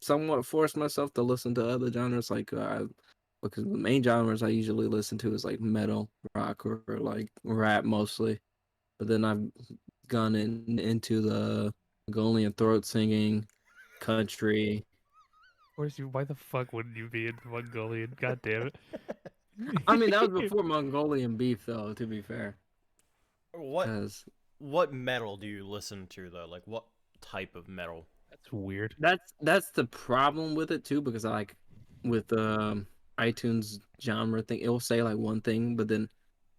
somewhat forced myself to listen to other genres, like because the main genres I usually listen to is like metal, rock, or like rap mostly. But then I've gone into the Mongolian throat singing, country. Why the fuck wouldn't you be into Mongolian? God damn I mean, that was it. before Mongolian beef, though. To be fair, What because what metal do you listen to though? Like what type of metal? That's weird. that's the problem with it too. Because I like with iTunes genre thing, it'll say like one thing, but then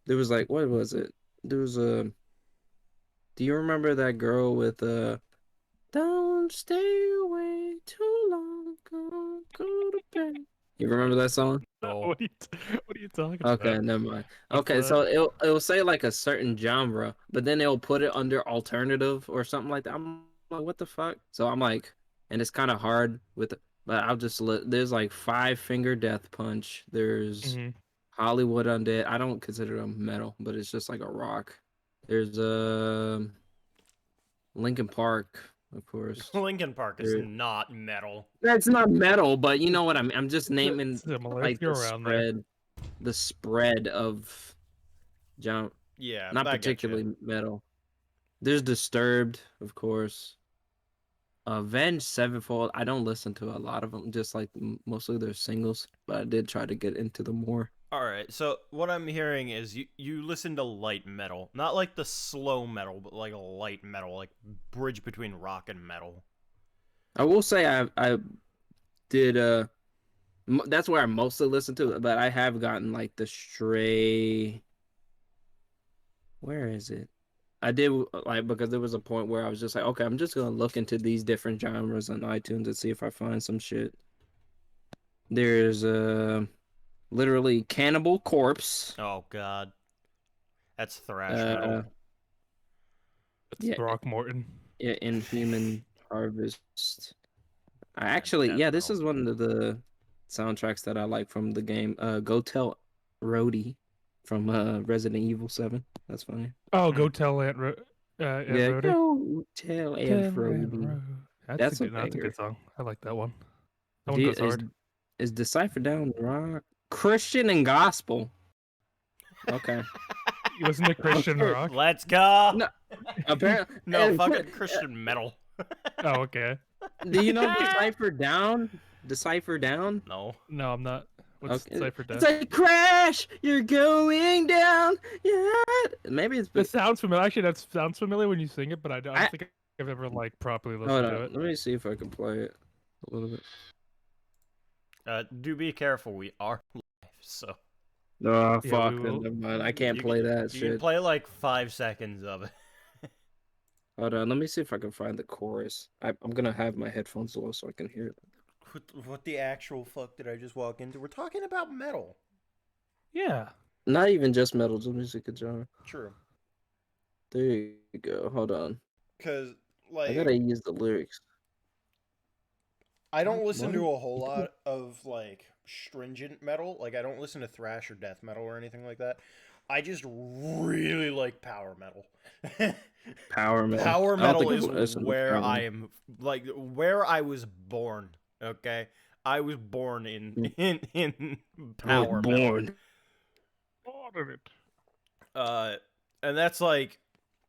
there was like what was it? There was a. Do you remember that girl with "Don't stay away too long, go to bed"? You remember that song? No. What are you talking Okay, about? never mind. What's Okay, that? so it'll say like a certain genre, but then it'll put it under alternative or something like that. I'm like, what the fuck? So I'm like, and it's kind of hard with, but I'll just there's like Five Finger Death Punch. There's Hmm. Hollywood Undead. I don't consider them metal, but it's just like a rock. There's Linkin Park, of course. Linkin Park is There, not metal. that's not metal, but you know what I'm just naming Similar. like You're around there. the spread of jump, Yeah, not I get you. particularly metal. There's Disturbed, of course. Avenged Sevenfold. I don't listen to a lot of them, just like mostly their singles, but I did try to get into them more. All right. So what I'm hearing is you listen to light metal, not like the slow metal, but like a light metal, like bridge between rock and metal. I will say I did that's where I mostly listen to it, but I have gotten like the Stray. Where is it? I did like because there was a point where I was just like, okay, I'm just gonna look into these different genres on iTunes and see if I find some shit. There's literally Cannibal Corpse. Oh God, that's thrash metal. Uh It's yeah, Throckmorton. yeah, Inhuman Harvest. I Yeah, actually death yeah, this metal. is one of the soundtracks that I like from the game. Go Tell Rhodey from Resident Evil 7. That's funny. Oh, Hmm. go tell Aunt Yeah, Rhodey. Go Tell Aunt Tell Aunt Rhodey. Rhodey. That's a That's a good. That's a good banger. song. I like that one. That one Do goes hard. is Decipher Down rock? Christian and gospel. Okay. You listen to Christian Okay. rock? Let's go. No, apparently. No, fucking Christian metal. Oh, okay. Do you know Decipher Down? Decipher Down? No. No, I'm not. What's Okay. Cypher It's Death? like crash, you're going down. Yeah. Maybe it's It sounds familiar. Actually, that sounds familiar when you sing it, but I don't I think I've ever like properly hold listened to on. it. Let me see if I can play it a little bit. Do be careful. We are live, so Oh Yeah, we fuck, then will. never mind. I can't you play that you can shit. play like 5 seconds of it. Hold on, let me see if I can find the chorus. I'm gonna have my headphones low so I can hear it. What the actual fuck did I just walk into? We're talking about metal. Yeah. Not even just metal, just music genre. True. There you go. Hold on. Cause I like gotta use the lyrics. I don't listen What? to a whole lot of like stringent metal. Like I don't listen to thrash or death metal or anything like that. I just really like power metal. Power metal. Power I don't metal think I've is listened to where power I metal. am like where I was born. Okay, I was born in I was power metal. born. Order it. Uh, and that's like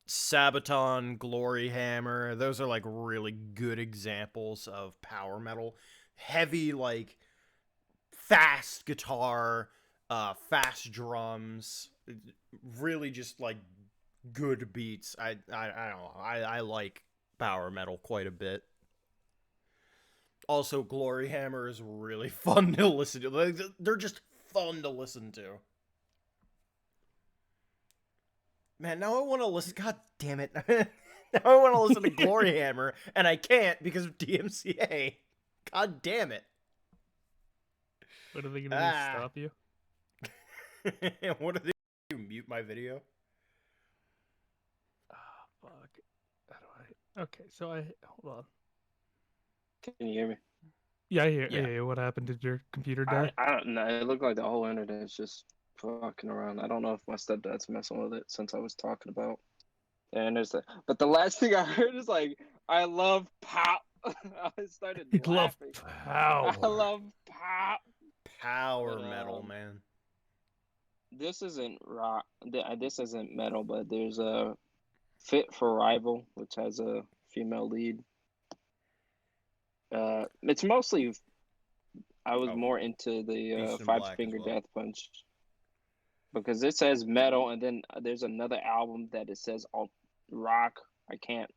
Sabaton, Glory Hammer. Those are like really good examples of power metal. Heavy, like fast guitar, fast drums. Really, just like good beats. I don't know. I like power metal quite a bit. Also, Glory Hammer is really fun to listen to. Like, they're just fun to listen to. Man, now I want to listen. God damn it! Now I want to listen to Glory Hammer, and I can't because of DMCA. God damn it! What are they gonna do? Stop you? What do they do? Mute my video? Ah, fuck. How do I? Okay, so hold on. Can you hear me? Yeah, I hear. Yeah. Yeah. What happened? Did your computer die? I don't know. It looked like the whole internet is just fucking around. I don't know if my stepdad's messing with it since I was talking about. And there's the but the last thing I heard is like I love I started You love laughing. power. I love pow. Power But metal, man. this isn't rock. This isn't metal, but there's a Fit for Rival, which has a female lead. It's mostly I was Oh, more into the Beast in Five Black as Finger well. Death Punch because it says metal, and then there's another album that it says alt rock. I can't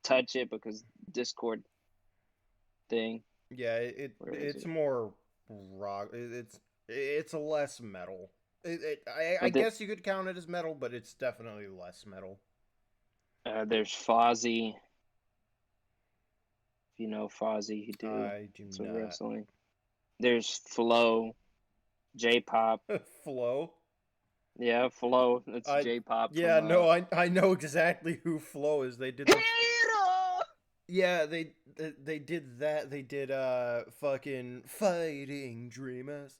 touch it because Discord thing. Yeah, Where is it's it? more rock. It's less metal. I But the, guess you could count it as metal, but it's definitely less metal. there's Fozzy. If you know Fozzy, you do. I do So not. wrestling. There's Flow, J-pop. Flow. Yeah, Flow. It's I J-pop yeah, from no, I know exactly who Flow is. They did the Hero! yeah, they did that. They did fucking Fighting Dreamers.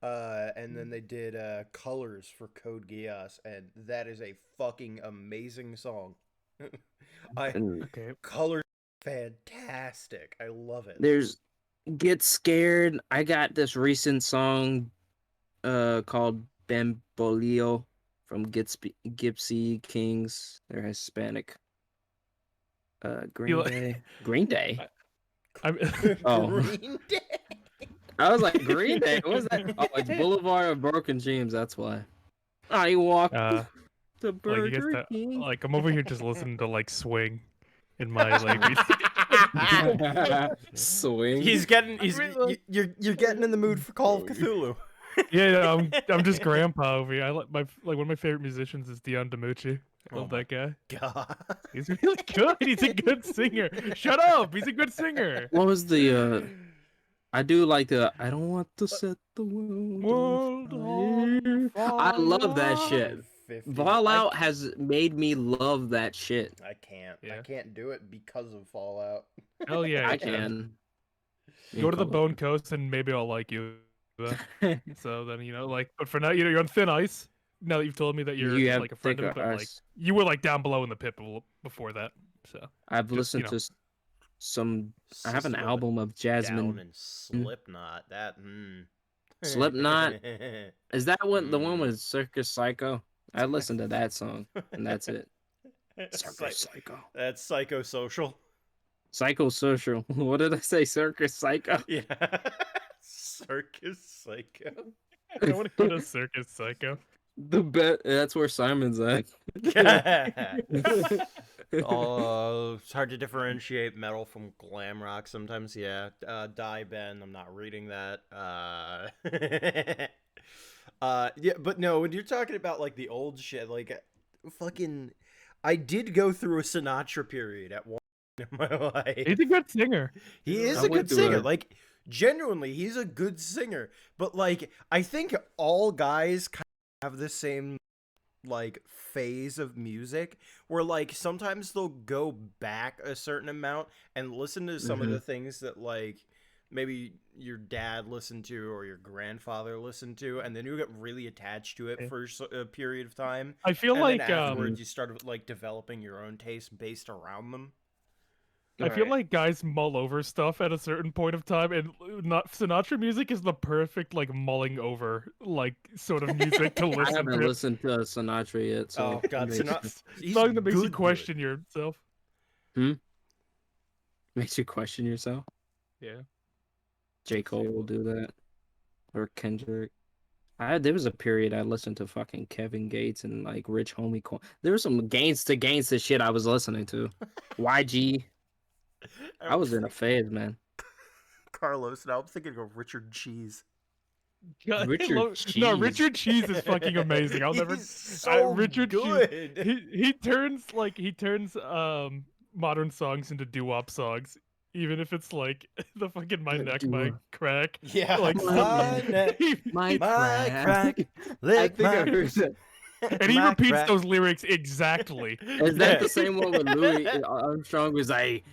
And then they did Colors for Code Geass, and that is a fucking amazing song. I And Okay. Colors fantastic. I love it. there's Get Scared. I got this recent song called Bamboleo from Gypsy Kings. They're Hispanic. You Green like? Day. Green Day. I'm. Oh, Green Day. I was like Green Day. What's that? Oh, it's Boulevard of Broken Dreams. That's why. I walk uh, to like you guys, Burger King. like I'm over here just listening to like Swing, in my like. Swing. He's getting I mean, like- you're getting in the mood for Call of Cthulhu. Yeah, no, I'm just grandpa over here. I like one of my favorite musicians is Dion DiMucci. I Oh love my that guy. God. He's really good. He's a good singer. Shut up. He's a good singer. What was the I do like the I don't want to set the world on fire. I love that shit. 50. Fallout has made me love that shit. I can't. I Yeah. can't do it because of Fallout. Hell yeah, I you can. can. Go to the Bone Coast and maybe I'll like you. So then like, but for now, you're on thin ice. Now that you've told me that you're You have like a friend of thicker it, but like ice. you were like down below in the pit before that. So I've just, listened to some. I have an System of a album of Down Jasmine and Slipknot. That Slipknot. Is that what the one Mm. with Circus Psycho? I listened to that song and that's it. Circus Psycho. That's psychosocial. Psychosocial. What did I say? Circus Psycho. Yeah. Circus Psycho. I want to go to Circus Psycho. The bet. That's where Simon's at. Oh, it's hard to differentiate metal from glam rock sometimes. Yeah. Die Ben. I'm not reading that. Yeah, but no, when you're talking about like the old shit, like fucking, I did go through a Sinatra period at one point in my life. He's a good singer. He is I a went good through singer. a- Like, genuinely, he's a good singer. But, like, I think all guys kind of have the same, like, phase of music where, like, sometimes they'll go back a certain amount and listen to some of the things that, like, maybe your dad listened to or your grandfather listened to, and then you get really attached to it for a period of time. I feel And like then afterwards, you start, like, developing your own taste based around them. I feel Right. like guys mull over stuff at a certain point of time, and not Sinatra music is the perfect like mulling over like sort of music to I listen haven't to. listened to Sinatra yet, so Oh, God, it makes, Sinatra. He's Song that makes you good. question yourself. makes you question yourself. Yeah. J. Cole will do that, or Kendrick. There was a period I listened to fucking Kevin Gates and like Rich Homie. There was some gangsta shit I was listening to. YG. I was in a phase, man. Carlos. Now I'm thinking of Richard Cheese. God, Richard no, Cheese. Richard Cheese is fucking amazing. I'll never. He's so Richard good. Cheese. He turns modern songs into doo-wop songs, even if it's like the fucking my neck, my Doo-wop. crack. Yeah, Like my neck, My my crack, I lick think I my... heard that. And he my repeats crack. those lyrics exactly. Is that the same one with Louis Armstrong? Was like,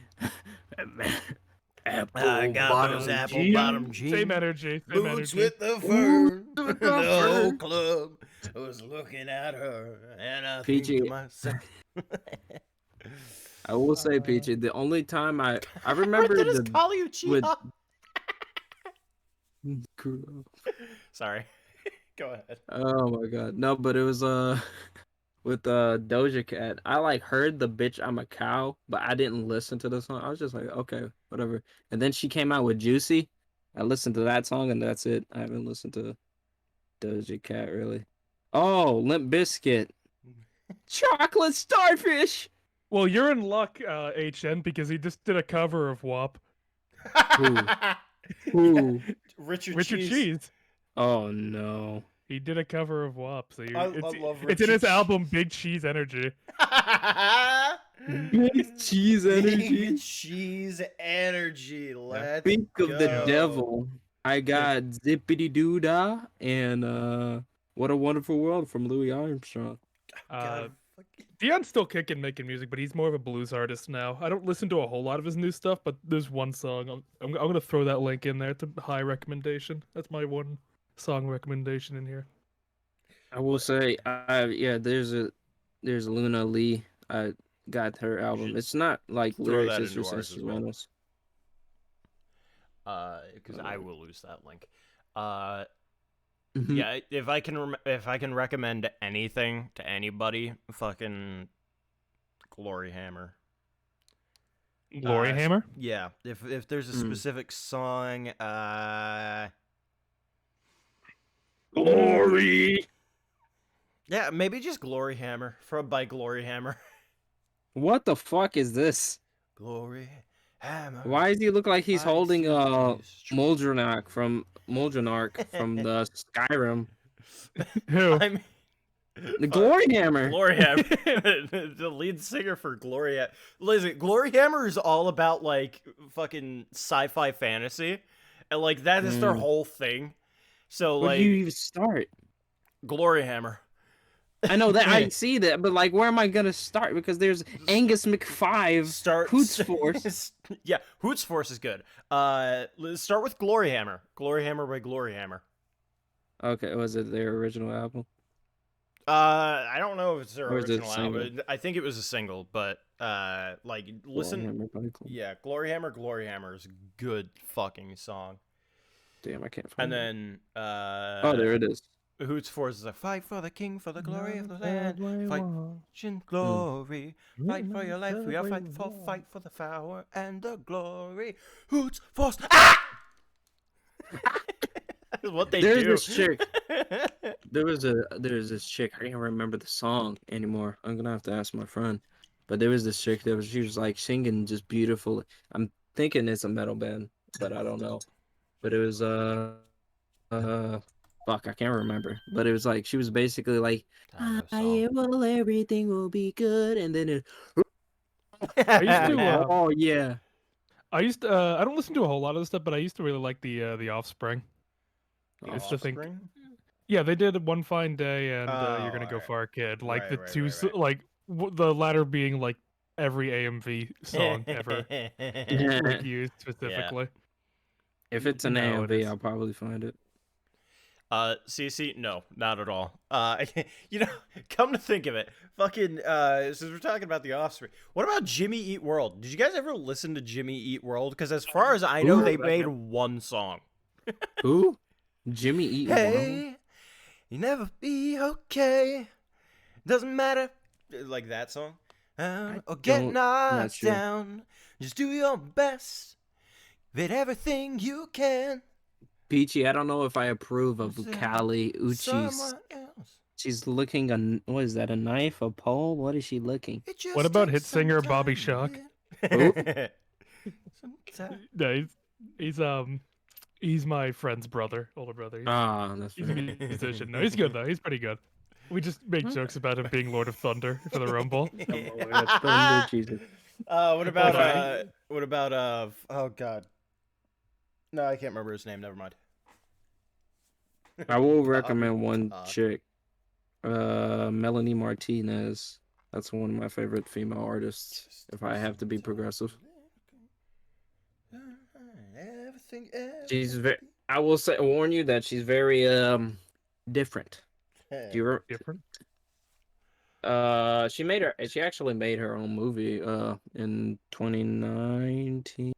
apple I got bottom those apple jeans. bottom jeans. Same energy. Same Boots energy. with the fur. with The the whole fur. club was looking at her, and I PG. think to myself. I will say, Peachy, the only time I Where remember did his the with Kali Sorry. Go ahead. oh my god. No, but it was with Doja Cat. I like heard the bitch I'm a cow, but I didn't listen to the song. I was just like, okay, whatever. And then she came out with Juicy. I listened to that song and that's it. I haven't listened to Doja Cat really. Oh, Limp Bizkit. Chocolate Starfish. Well, you're in luck, HN, because he just did a cover of WAP. Who? Yeah, Who? Richard Richard Cheese. Cheese. Oh no. He did a cover of WAP, so I love it's in Richard his album Big Cheese Energy. Big cheese energy. Big cheese energy. Let's Speak of the go. devil, I got Zippity Doo Dah and What a Wonderful World from Louis Armstrong. God, fucking- Dion's still kicking making music, but he's more of a blues artist now. I don't listen to a whole lot of his new stuff, but there's one song. I'm gonna throw that link in there. It's a high recommendation. That's my one song recommendation in here. I will say, yeah, there's Luna Lee. I got her album. should It's not like throw lyrics, that it's into just ours as well. instrumentals. Because I will lose that link. Mhm. Yeah, if I can recommend anything to anybody, fucking Glory Hammer. Glory Hammer. Yeah, if there's a specific song, Glory. yeah, maybe just Glory Hammer by Glory Hammer. What the fuck is this? Glory Hammer. Why does he look like he's I holding still destroy- Muldranark from the Skyrim? Who? I mean, The Glory Hammer. Glory Hammer, the lead singer for Glory Hammer. Listen, Glory Hammer is all about like fucking sci-fi fantasy, and like that is their whole thing. So Where like, do you even start? Glory Hammer. I know that I see that, but like, where am I gonna start? Because there's Angus McFive, Hoots Force. Yeah, Hoots Force is good. Let's start with Glory Hammer. Glory Hammer by Glory Hammer. Okay, was it their original album? I don't know if it's their Or is it original single? album. I think it was a single, but like listen. Glory Hammer by Glory. Yeah, Glory Hammer is a good fucking song. Damn, I can't find And it. then Oh, there it is. Hoots Force is like fight for the king, for the glory of the land, fight in glory, fight for your life. We are fight for the power and the glory. Hoots Force. Ah! That's what they There's do. this chick. There's this chick. I can't remember the song anymore. I'm gonna have to ask my friend. But there was this chick she was like singing just beautiful. I'm thinking it's a metal band, but I don't know. But it was fuck, I can't remember. But it was like she was basically like, well, everything will be good, and then it. I used to. Oh yeah. I don't listen to a whole lot of this stuff, but I used to really like the Offspring. The It's the thing. Offspring? Yeah, they did One Fine Day and You're Gonna Go alright. Far, Kid. Like Right, the right, two, right, right. like the latter being like every AMV song ever like used specifically. If it's an No, it AMV, is. I'll probably find it. CC, no, not at all. You know, come to think of it, fucking, since we're talking about the Offspring, what about Jimmy Eat World? Did you guys ever listen to Jimmy Eat World? Because as far as I know, they made one song. Who? Jimmy Eat World? Hey, you never be okay. Doesn't matter. Like that song. Or get not knocked sure. down. Just do your best. With everything you can. Peachy, I don't know if I approve of Say Kali Uchi's. Someone else. She's looking what is that? A knife? A pole? What is she looking? It just What about takes hit singer some Bobby time Shock? to Sometime- No, he's my friend's brother, older brother. That's He's a right. musician. No, he's good though. He's pretty good. We just make jokes about him being Lord of Thunder for the Rumble. Thunder Jesus. What about Okay. oh god. No, I can't remember his name, never mind. I will Bobby recommend one Talk. chick. Melanie Martinez. That's one of my favorite female artists. If I have to be progressive. She's very. I will say, warn you that she's very different. Do you Different. She actually made her own movie in 2019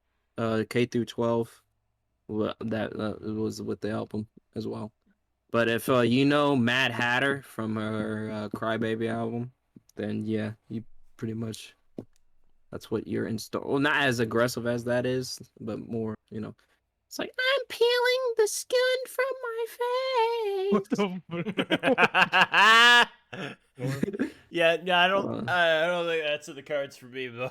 K through 12. Well, that was with the album as well. But if you know Mad Hatter from her Crybaby album, then yeah, you pretty much that's what you're in store. Well, not as aggressive as that is, but more, it's like I'm peeling the skin What from my face. Yeah, no, I don't. Uh, I don't think that's in the cards for me, though.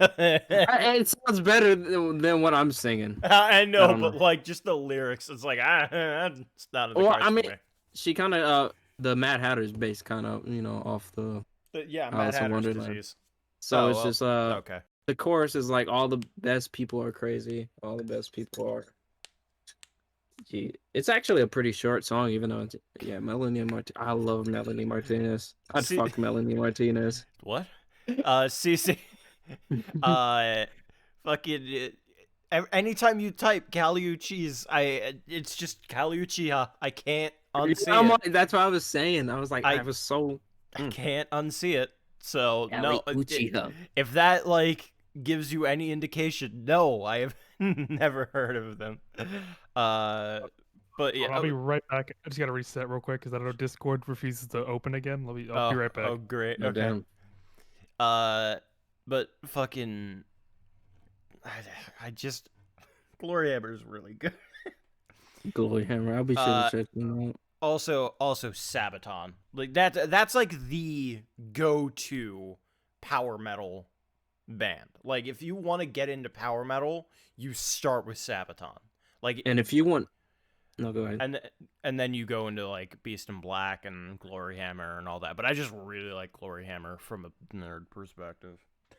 it sounds better than what I'm singing. I I know, don't but know. like just the lyrics, it's like it's not in the Well, cards I for mean, me. she kind of the Mad Hatter's based kind of off the But yeah, Mad Alice in Hatter's Wonderland. disease. So Oh it's well, just okay. the chorus is like all the best people are crazy. All the best people are. Gee, it's actually a pretty short song, even though Melanie I love Melanie Martinez. I'd See, fuck Melanie Martinez. what? CC. Uh, fucking. Anytime you type Caliuchis, it's just Caliuchia. I can't unsee it. That's what I was saying. I was like, I I was so I can't unsee it. So no, Uchiha. if that like gives you any indication, no, I have never heard of them. But yeah, I'll be right back. I just gotta reset real quick because I don't know Discord refuses to open again. I'll be right back. oh great, No okay. damn. But fucking, I just Glory Hammer is really good. Glory Hammer. I'll be sure to check them out. Also Sabaton. Like that's like the go-to power metal band. Like if you want to get into power metal, you start with Sabaton. Like And if you want, no, go ahead. and then you go into like Beast in Black and Glory Hammer and all that. But I just really like Glory Hammer from a nerd perspective.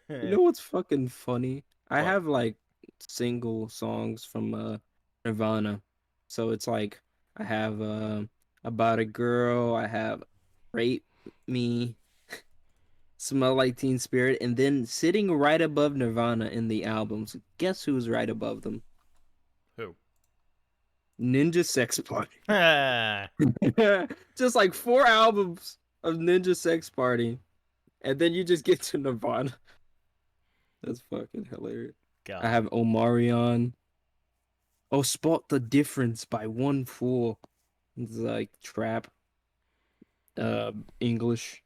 You know what's fucking funny? I What? have like single songs from Nirvana. So it's like I have About a Girl, I have Rape Me, Smell Like Teen Spirit, and then sitting right above Nirvana in the albums. Guess who's right above them? Who? Ninja Sex Party. God. Just like 4 albums of Ninja Sex Party, and then you just get to Nirvana. That's fucking hilarious. I have Omarion. Oh, Spot the Difference by One Fool. It's like trap. English.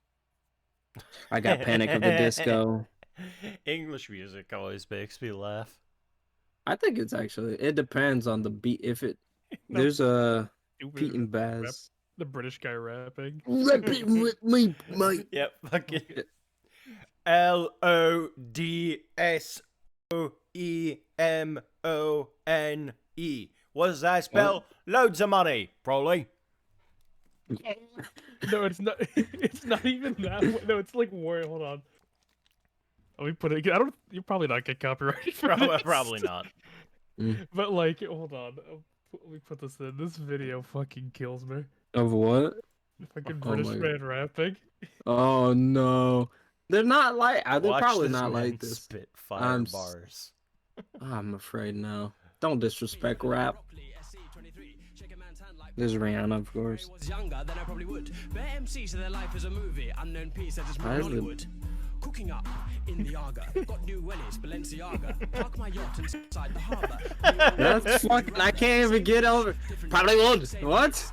I got Panic of the Disco. English music always makes me laugh. I think it depends on the beat. If it No, there's a stupid Pete and rap- Baz. the British guy rapping. Rap it with me, mate. Yep, fucking LODSOEMONE. What does that spell? Loads of money, probably. No, it's not. It's not even that. No, it's like war. Hold on. Let me put it. I don't. You'll probably not get copyrighted for this. Probably not. But like, hold on. Let me put this in. This video fucking kills me. Of what? Fucking Oh British my man rapping. Oh no. They're not like they're Watch probably this not man like this. spit fire I'm bars. I'm afraid now. Don't disrespect rap. There's Rihanna, of course. Was younger than I probably would. Bare MCs of their life as a movie. Unknown piece that just Why is it- Hollywood. Cooking up in the Arga. Got new wellies, Balenciaga. Park my yacht inside the harbour. That's fucking I can't even get over. Probably would. What?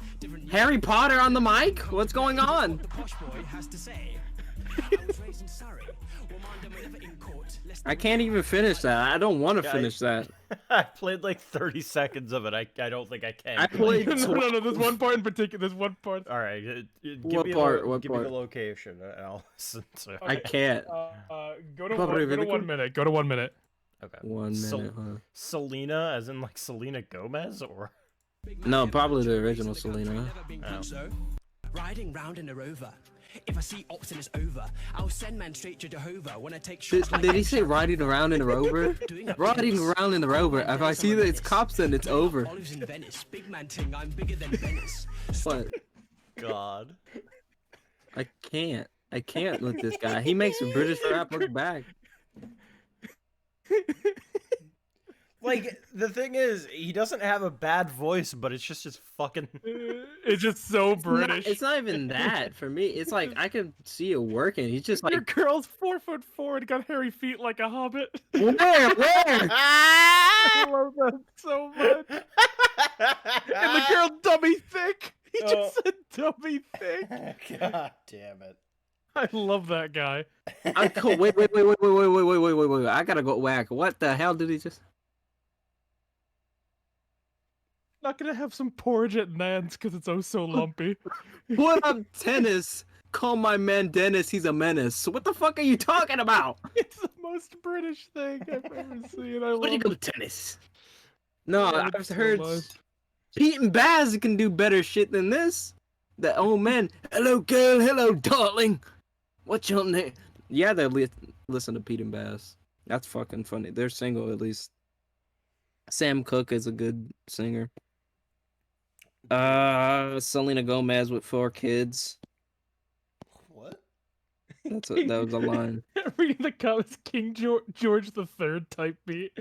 Harry Potter on the mic? What's going on? The posh boy has to say. I was raised in Surrey. In court. I can't even finish that. I don't want to finish that. I played like 30 seconds of it. I don't think I can. I played. No. There's one part in particular. There's one part. All right, give What me part? What give me part? the location, and I'll listen to. I can't. Go to Probably really 1 cool. minute. Go to 1 minute. Okay. 1 minute, huh? Selena, as in like Selena Gomez, or No, probably the original Selena. Oh. Riding round in a rover. If I see ops and it's over, I'll send man straight to Jehovah when I take Did, shots like did he say riding around in a rover? Doing a Riding dance. around in the rover. If I see that it's cops, then it's over. Olives in Venice. Big man ting, I'm bigger than Venice. But God. I can't. I can't with this guy. He makes British rap look back. Like, the thing is, he doesn't have a bad voice, but it's just his fucking... It's just so British. It's not even that for me. It's like I could see it working. He's just Your like, girl's 4'4" and got hairy feet like a hobbit. where? I love that so much. And the girl dummy thick. He just said dummy thick. God damn it. I love that guy. Wait. I gotta go whack. What the hell did he just? Not gonna have some porridge at Nan's because it's oh so lumpy. What up, tennis? Call my man Dennis. He's a menace. What the fuck are you talking about? It's the most British thing I've ever seen. I Where'd love you go, it. tennis? No, love it I've so heard much. Pete and Baz can do better shit than this. The old man. Hello, girl. Hello, darling. What's your name? Yeah, they listen to Pete and Baz. That's fucking funny. They're single at least. Sam Cooke is a good singer. Selena Gomez with 4 kids. What? That was a line. Reading the comments, King George the Third type beat.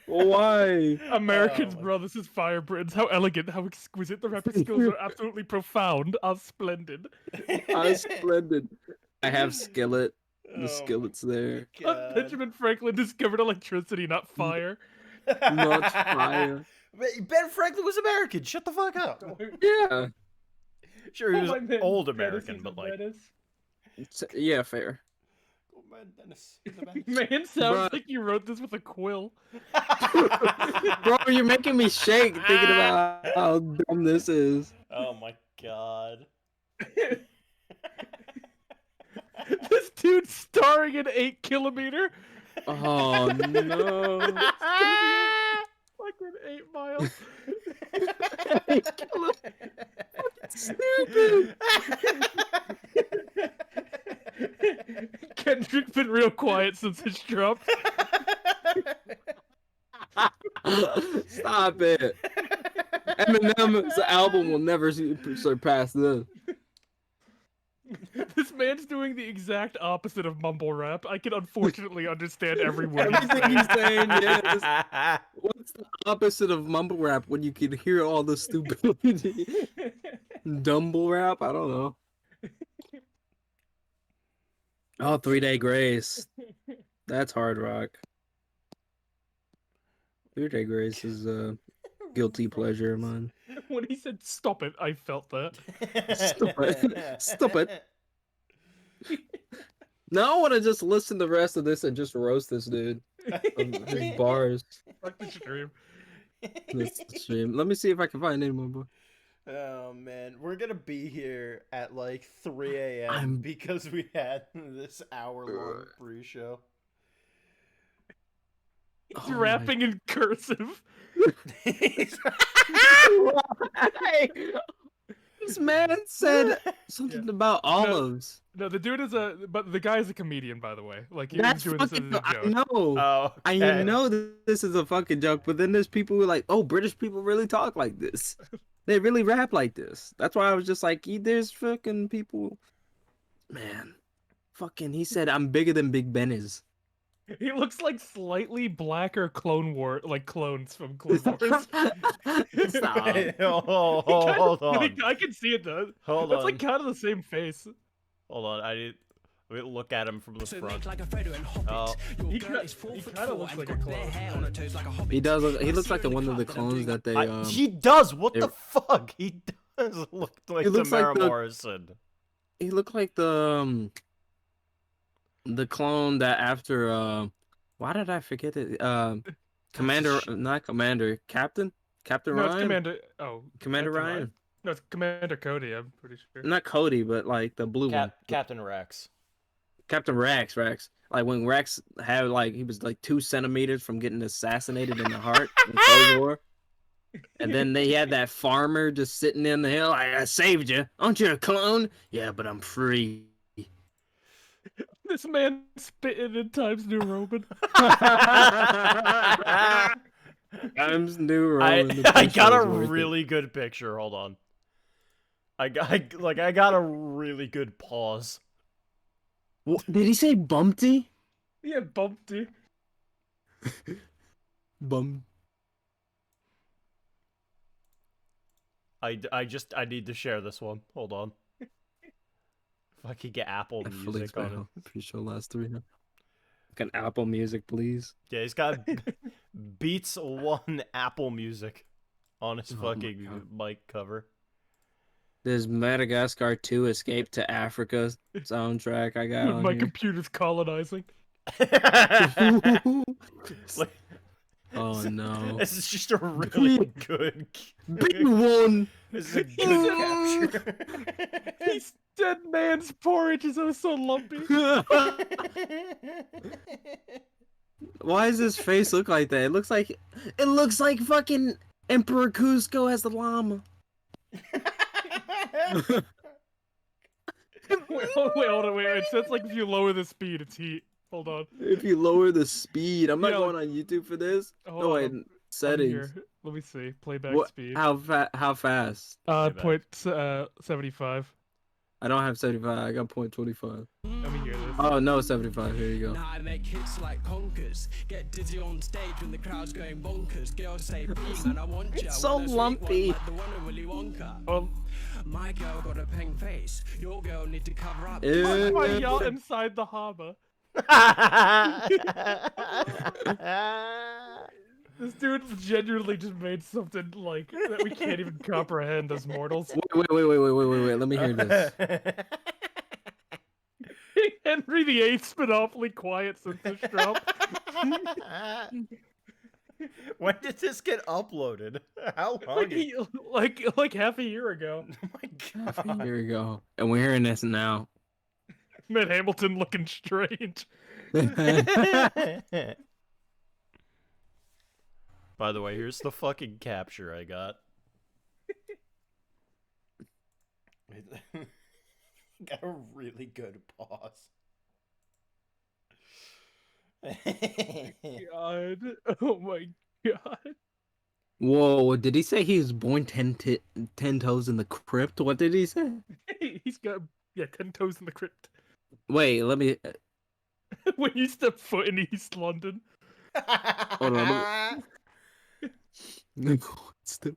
Why? Americans, Oh. bro, this is Fire Britain's. How elegant, how exquisite. The rapper skills are absolutely profound. Are splendid. Splendid. I have Skillet. Oh The Skillet's there. God. Benjamin Franklin discovered electricity, not fire. Not fire. Ben Franklin was American. Shut the fuck up. Yeah. Sure, he was my man, old Dennis, American, he's but a like... menace. Yeah, fair. Oh, man, Dennis. He's a man. Man, sounds Bruh. like you wrote this with a quill. Bro, you're making me shake thinking about how dumb this is. Oh my god. This dude's starring in 8 Kilometer. Oh no. Fucking 8 Mile. Stupid. Kendrick's been real quiet since his drop. Stop it. Eminem's album will never surpass this. This man's doing the exact opposite of mumble rap. I can unfortunately understand every word. he's Everything saying. he's saying, yeah. What's the opposite of mumble rap when you can hear all the stupidity? Dumble rap? I don't know. Oh, 3 Day Grace. That's hard rock. 3 Day Grace is a guilty pleasure of mine. When he said "stop it," I felt that. Stop it. Stop it. Now I want to just listen to the rest of this and just roast this dude. His bars. Fuck the stream. This stream. Let me see if I can find any more. Boy. Oh man, we're gonna be here at like 3 a.m. I'm- because we had this hour-long pre-show. He's Oh my- rapping in cursive. Why? This man said something about olives. No, the dude is but the guy is a comedian, by the way. Like, he That's was doing this as fucking. a I joke. know. Oh, I okay. know that this is a fucking joke, but then there's people who are like, "Oh, British people really talk like this. They really rap like this." That's why I was just like, "There's fucking people." Man, fucking. He said, "I'm bigger than Big Ben is." He looks like slightly blacker Clone War, like clones from Clone Wars. Stop. Hold on. I can see it does. Hold That's on. like kind of the same face. Hold on. Let me look at him from the So front. make like a Frodo and Hobbit. Oh. Your He girl kinda- is 4 he foot kinda 4 looks and like a got bare clone. hair on her toes like a hobbit. He does. He I looks see like her in one of the club that I'm clones doing that they. He does. What they- the fuck? He does look like looks like Tamara the- Morrison. He looked like the clone that after why did I forget it? Commander, not Commander, Captain No, Ryan, it's Commander. Oh, Commander Captain Ryan, No, it's Commander Cody. I'm pretty sure. not Cody, but like the blue one, Captain Rex. Captain Rex. Like when Rex had like he was like 2 centimeters from getting assassinated in the heart in Cold War. And then they had that farmer just sitting in the hill. I saved you. Aren't you a clone? Yeah, but I'm free. This man spitting in Times New Roman. Times New Roman. I got a really good picture. Hold on. I got a really good pause. Did he say bumpty? Yeah, bumpty. Bum. I need to share this one. Hold on. If I could get Apple Music on it. Pretty sure last 3 now. Can Apple Music, please? Yeah, he's got Beats One Apple Music on his Oh my fucking God. mic cover. There's Madagascar 2 Escape to Africa soundtrack I got on My here. computer's colonizing. Like, Oh no. this is just a really good. Big one! This is a good capture. He's dead man's porridge is oh so lumpy. Why does his face look like that? It looks like fucking Emperor Cusco as the llama. Wait, hold on, wait. So it's like if you lower the speed, it's heat. Hold on. If you lower the speed, I'm not Yeah, going on YouTube for this. Hold No, on, wait, I'm settings. here. Let me see. Playback What? speed. How fast? Point Playback. 75. I don't have 75. I got 0.25. Let me hear this. Oh no, 75. Here you go. Now I make hits like conkers. Get dizzy on stage when the crowd's going bonkers. Girls say, "Please, man, I want ya." It's so Wanna sweet lumpy. one like the one in Willy Wonka. Well, My girl got a pink face. Your girl need to cover up. Ew. my yacht inside the harbor. This dude genuinely just made something like that we can't even comprehend as mortals. Wait. Let me hear this. Henry VIII's been awfully quiet since this drop. When did this get uploaded? How long? Like half a year ago. Oh my god. Here we go. And we're hearing this now. Matt Hamilton looking strange. By the way, here's the fucking capture I got. Got a really good pause. God. Oh my god. Whoa, did he say he was born 10 toes in the crypt? What did he say? He's got 10 toes in the crypt. Wait, let me. When you step foot in East London. Hold on. Step.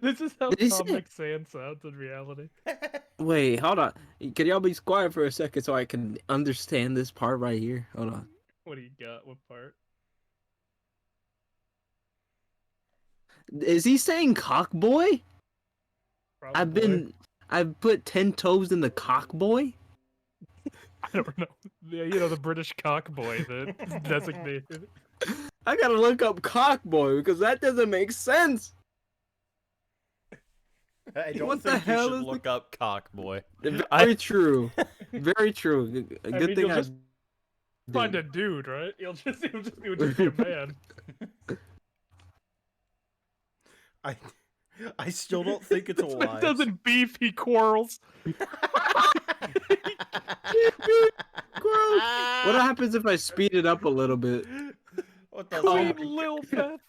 This is how Did he say- Comic Sans sounds in reality. Wait, hold on. Can y'all be quiet for a second so I can understand this part right here? Hold on. What do you got? What part? Is he saying cock boy? Probably. I've put 10 toes in the cock boy? I don't know. Yeah, you know, the British cock boy that designated. I gotta look up cock boy because that doesn't make sense. I don't What the think you hell should is the- look up cockboy. Very true. Very true. A I good mean, thing you'll I just find a dude, right? He'll just be a man. I still don't think it's a This man lie. doesn't beef, he quarrels. Gross. What happens if I speed it up a little bit? What the Queen fuck? Lil Beth.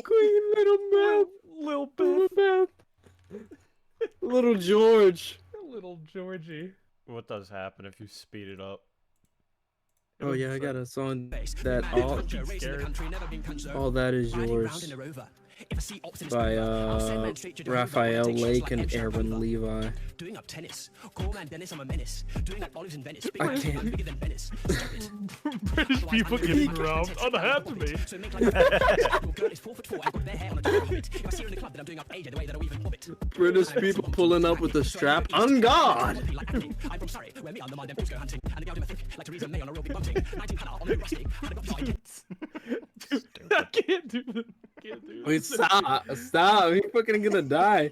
Queen Little Beth. Lil Little Beth. Beth. Little George. Little Georgie. What does happen if you speed it up? Oh yeah, I got a song Face. that Man, all concho, racing the country, never been concho. all that is Riding round yours in a Rover. If I see ops in a by Rover, I'll send man straight to Jehovah. Raphael Wanna take shots Lake like and M. Aaron Sharpova. Levi. Doing up tennis. Call man Dennis, I'm a menace. Doing like olives in Venice. Big I man, can't. I'm bigger than Venice. Stop it. British people getting robbed unhappily. So make like a your girl is 4'4" and got their hair on a top hobbit. If I see her in the club, then I'm doing up Asia the way that I even hobbit. British people pulling up with the strap. On God. I'm from Surrey, where me and the mind them fools go hunting. And the girl do my think, like Theresa May on a real big bunting. 1900 on the rusty. And I got five. Dude, I can't do this. Can't do Wait, this. stop. He's fucking gonna die.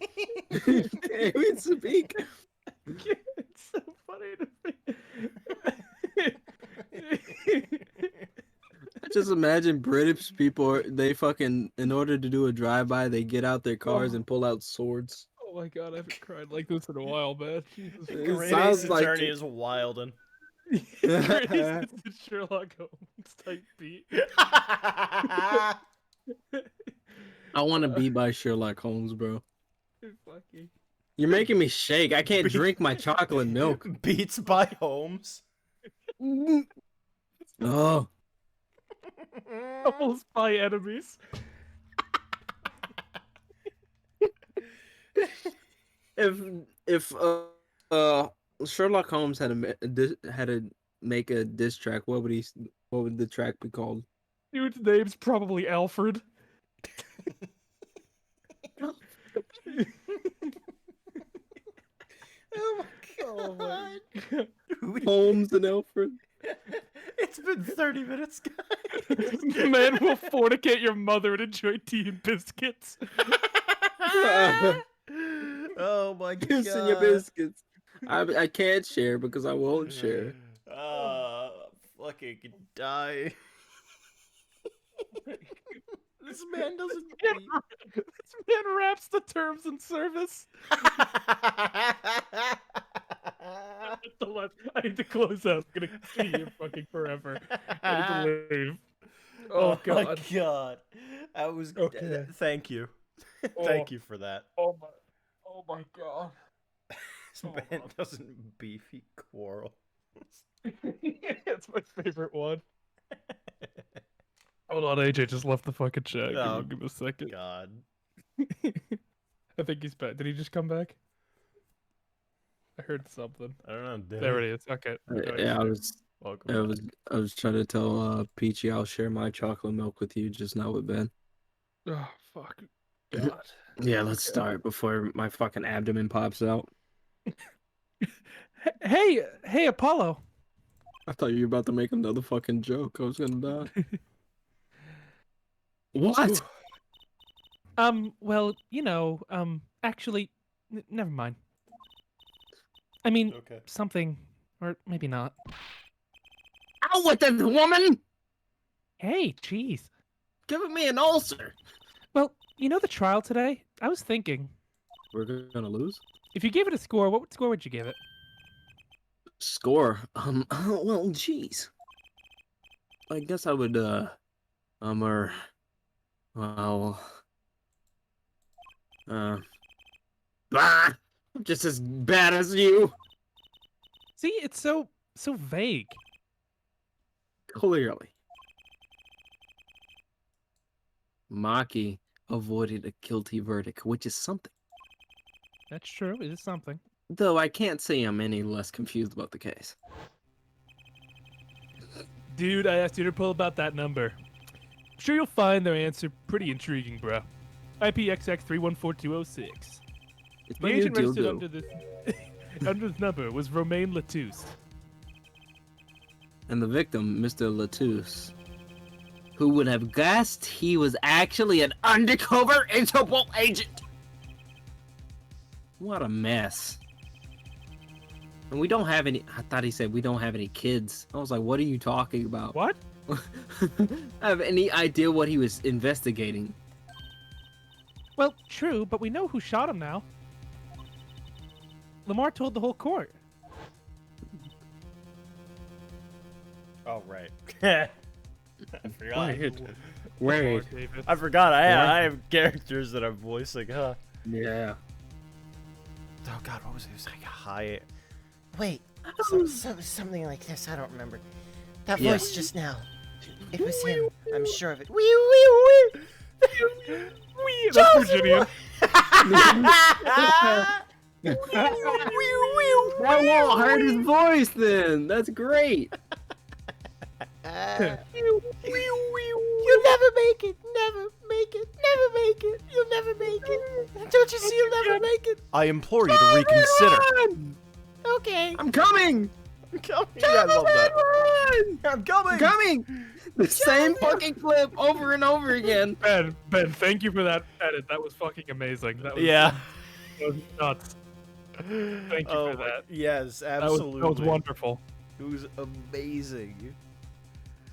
Can't even speak. It's so funny to me. Just imagine British people, they fucking, in order to do a drive-by, they get out their cars and pull out swords. Oh my god, I haven't cried like this in a while, man. Jesus. It Great sounds Ace like Attorney it. is wildin'. It's Sherlock Holmes type beat. I want to be by Sherlock Holmes, bro. Fucking. You're making me shake. I can't drink my chocolate milk. Beats by Holmes. Oh, Double spy enemies. if uh Sherlock Holmes had to make a diss track, what would the track be called? Dude's name's probably Alfred. Oh my god. Holmes and Alfred. It's been 30 minutes, guys. Man will fornicate your mother and enjoy tea and biscuits. Oh my god. Kiss in your biscuits. I can't share because I won't share. Fucking die. This man doesn't. This man raps the terms and service. I need to close out. I'm gonna see you fucking forever. I need to leave. Oh god. My god. That was. Okay. Thank you. Oh. Thank you for that. Oh my god. This man doesn't beefy quarrel. It's my favorite one. Hold on, AJ just left the fucking chat. Oh, Give me a second. God. I think he's back. Did he just come back? I heard something. I don't know. Did There he? it is. Okay. Yeah, Welcome. I was trying to tell Peachy I'll share my chocolate milk with you just now with Ben. Oh fuck. God. Yeah, let's start before my fucking abdomen pops out. Hey, Apollo. I thought you were about to make another fucking joke. I was gonna die. What? Well, actually, never mind. I mean, Okay. something, or maybe not. Out with this woman! Hey, jeez. Giving me an ulcer. Well, the trial today? I was thinking, We're gonna lose? if you gave it a score, what score would you give it? Score. Well, jeez. I guess I would, I'm just as bad as you. See, it's so vague. Clearly. Maki avoided a guilty verdict, which is something. That's true. It is something. Though I can't say I'm any less confused about the case. Dude, I asked Interpol about that number. I'm sure you'll find their answer pretty intriguing, bro. IPXX314206. It's The my new agent registered dildo. under this under this number was Romain Latouste. And the victim, Mr. Latouche, who would have guessed he was actually an undercover Interpol agent. What a mess. And we don't have any. I thought he said we don't have any kids. I was like, what are you talking about? What? I have any idea what he was investigating. Well, true, but we know who shot him now. Lamar told the whole court. Oh, right. I forgot. Wait. David. I forgot. I have characters that I'm voicing, huh? Yeah. Oh god, what was it? It was like a high. Wait, something like this. I don't remember. That Yeah. voice just now. It was him. I'm sure of it. Wee, that's Virginian. That won't hurt his voice then. That's great. You'll never make it. Never make it. Never make it. You'll never make it. Don't you see? You'll never make it. I implore you to reconsider. Okay. I'm coming. I'm coming. I love that. Run! I'm coming. I'm coming. The same fucking clip over and over again. Ben, thank you for that edit. That was fucking amazing. That was, Yeah. that was nuts. Thank you for that. Yes, That absolutely. was wonderful. It was amazing.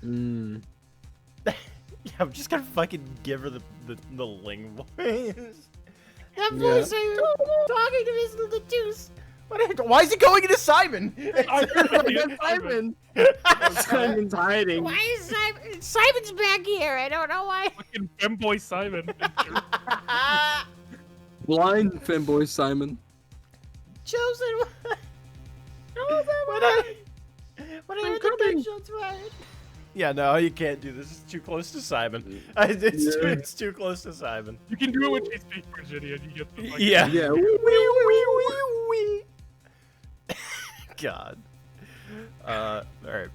Mm. Yeah, I'm just gonna fucking give her the Ling voice. That Yeah. voice I'm talking to Mr. Latouche. Why is he going into Simon? Simon. Simon's hiding. Why is Simon? Simon's back here. I don't know why. Fucking femboy Simon. Blind fanboy Simon. Chosen one. When I I'm heard the coming. gunshots fired. Yeah, no, you can't do this. It's too close to Simon. It's too close to Simon. You can do it when she speaks Virginia and you get the fucking... Yeah. Yeah. Wee. God. All right.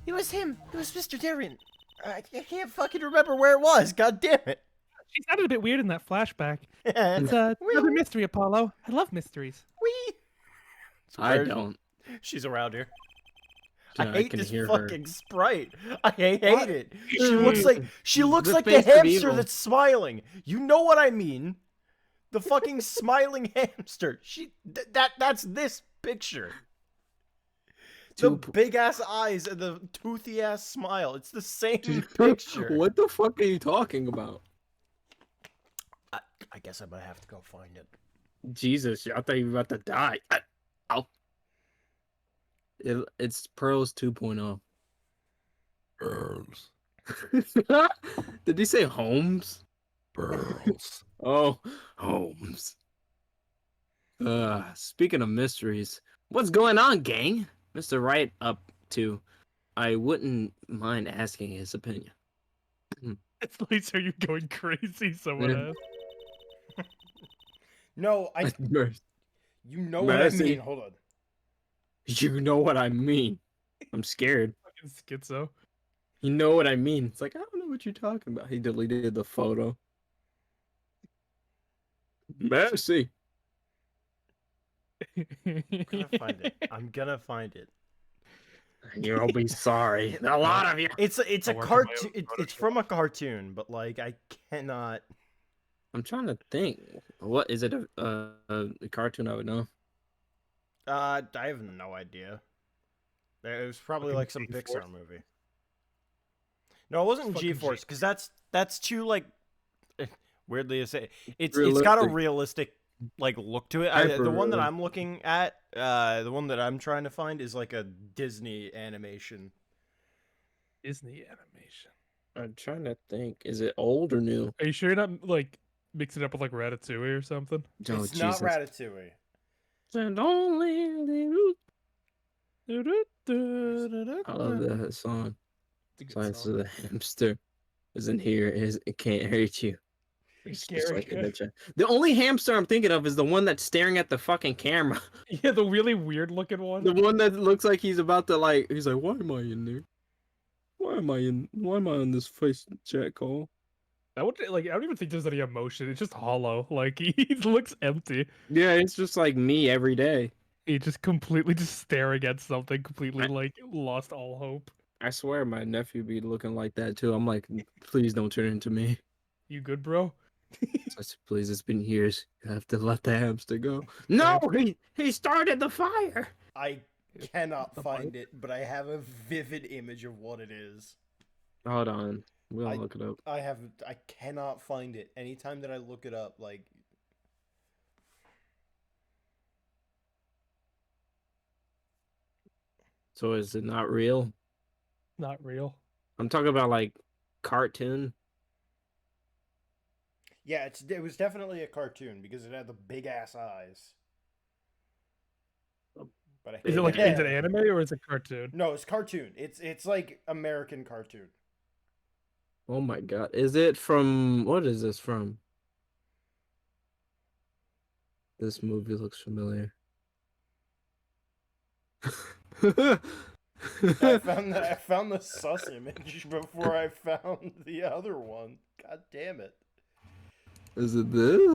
It was him. It was Mr. Darien. I can't fucking remember where it was. God damn it. She sounded a bit weird in that flashback. And It's another mystery, Apollo. I love mysteries. we. I don't. She's around here. I I hate can this hear fucking sprite. I hate it. She looks The like the face of hamster evil. that's smiling. You know what I mean? The fucking smiling hamster. That's this picture. The big ass eyes and the toothy ass smile. It's the same picture. What the fuck are you talking about? I guess I'm gonna have to go find it. Jesus, I thought you were about to die. Ow. It's Pearls 2.0. Pearls. Did he say Holmes? Pearls. Oh, Holmes. Speaking of mysteries, what's going on, gang? Mr. Right up to. I wouldn't mind asking his opinion. It's like, are you going crazy? Someone Yeah. asked. No, you know what I Mercy. mean. Hold on. You know what I mean. I'm scared. Fucking schizo. You know what I mean. It's like, I don't know what you're talking about. He deleted the photo. Mercy. I'm gonna find it. I'm gonna find it. You'll be sorry. A lot of you. It's a I'll work on my cartoon. own It's from a cartoon, but like I cannot. I'm trying to think. What is it? A cartoon I would know. I have no idea. It was probably Fucking like some G-Force? Pixar movie. No, it wasn't Fucking G-Force because that's too like weirdly to say. It's got a Realistic. realistic like look to it. The one that I'm looking at, the one that I'm trying to find is like a Disney animation. Disney animation. I'm trying to think. Is it old or new? Are you sure you're not like mixing it up with like Ratatouille or something? Oh, It's not Jesus. Ratatouille. And only I I love that song. It's a good Science song. of the hamster isn't here. It can't hurt you. It's It's just scary. like in the chat. The only hamster I'm thinking of is the one that's staring at the fucking camera. Yeah, the really weird looking one. The one that looks like he's about to like. He's like, why am I in there? Why am I on this face chat call? That would like I don't even think there's any emotion. It's just hollow. Like he looks empty. Yeah, it's just like me every day. He just completely just staring at something, completely I- like lost all hope. I swear my nephew be looking like that too. I'm like, please don't turn into me. You good, bro? I said, please, it's been years. You have to let the hamster go. No, he started the fire. I cannot The find it, but I have a vivid image of what it is. Hold on, we'll look it up. I cannot find it. Anytime that I look it up, like So is it not real? Not real. I'm talking about like cartoon. yeah, it was definitely a cartoon because it had the big ass eyes. But I Is it like is it anime or is it cartoon? No, it's cartoon. It's like American cartoon. Oh my god, is it from? What is this from? This movie looks familiar. I found the sus image before I found the other one. God damn it. Is it this?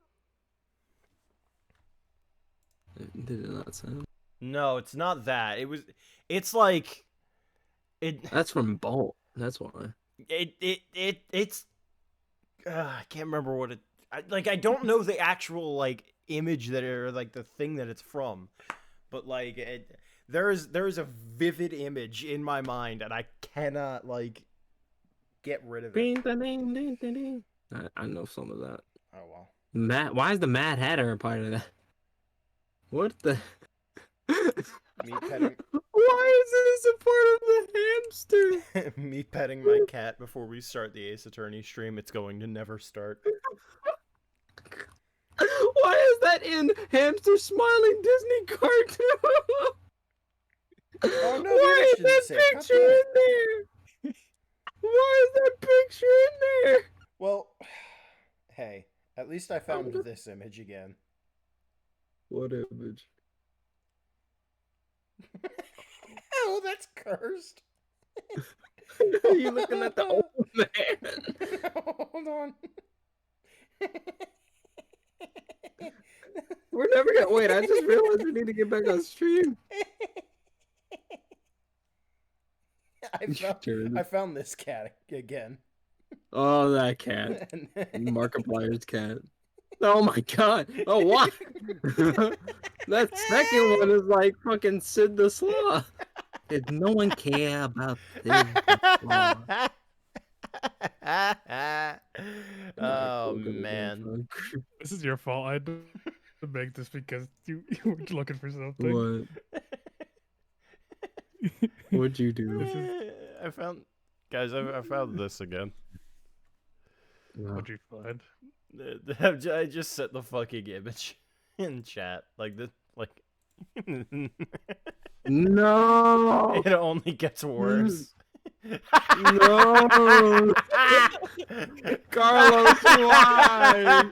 Did it not sound? No, it's not that. It's like it That's from Bolt. That's why. it's I can't remember what I don't know the actual like image that or like the thing that it's from. But like there is a vivid image in my mind and I cannot like get rid of it. I know some of that. Oh well. Matt, why is the Mad Hatter a part of that? What the? Me petting Why is this a part of the hamster? me petting my cat before we start the Ace Attorney stream. It's going to never start. Why is that in Hamster Smiling Disney cartoon? Oh, no, the Why image is didn't that say it. picture God damn it. in there? Why is that picture in there? Well, hey, at least I found this image again. What image? Oh, that's cursed. Are you looking at the old man? Hold on. We're never gonna wait. I just realized we need to get back on stream. I found this cat again. Oh, that cat. And then- Markiplier's cat. Oh my god. Oh, what? That second one is like fucking Sid the Sloth. Did no one care about Sid the Sloth? Oh man. This is your fault. I had to make this because you were looking for something. What? What'd you do? I found, guys. I found this again. What'd you find? I just set the fucking image in chat, like this, like. No. It only gets worse. No. Carlos, why?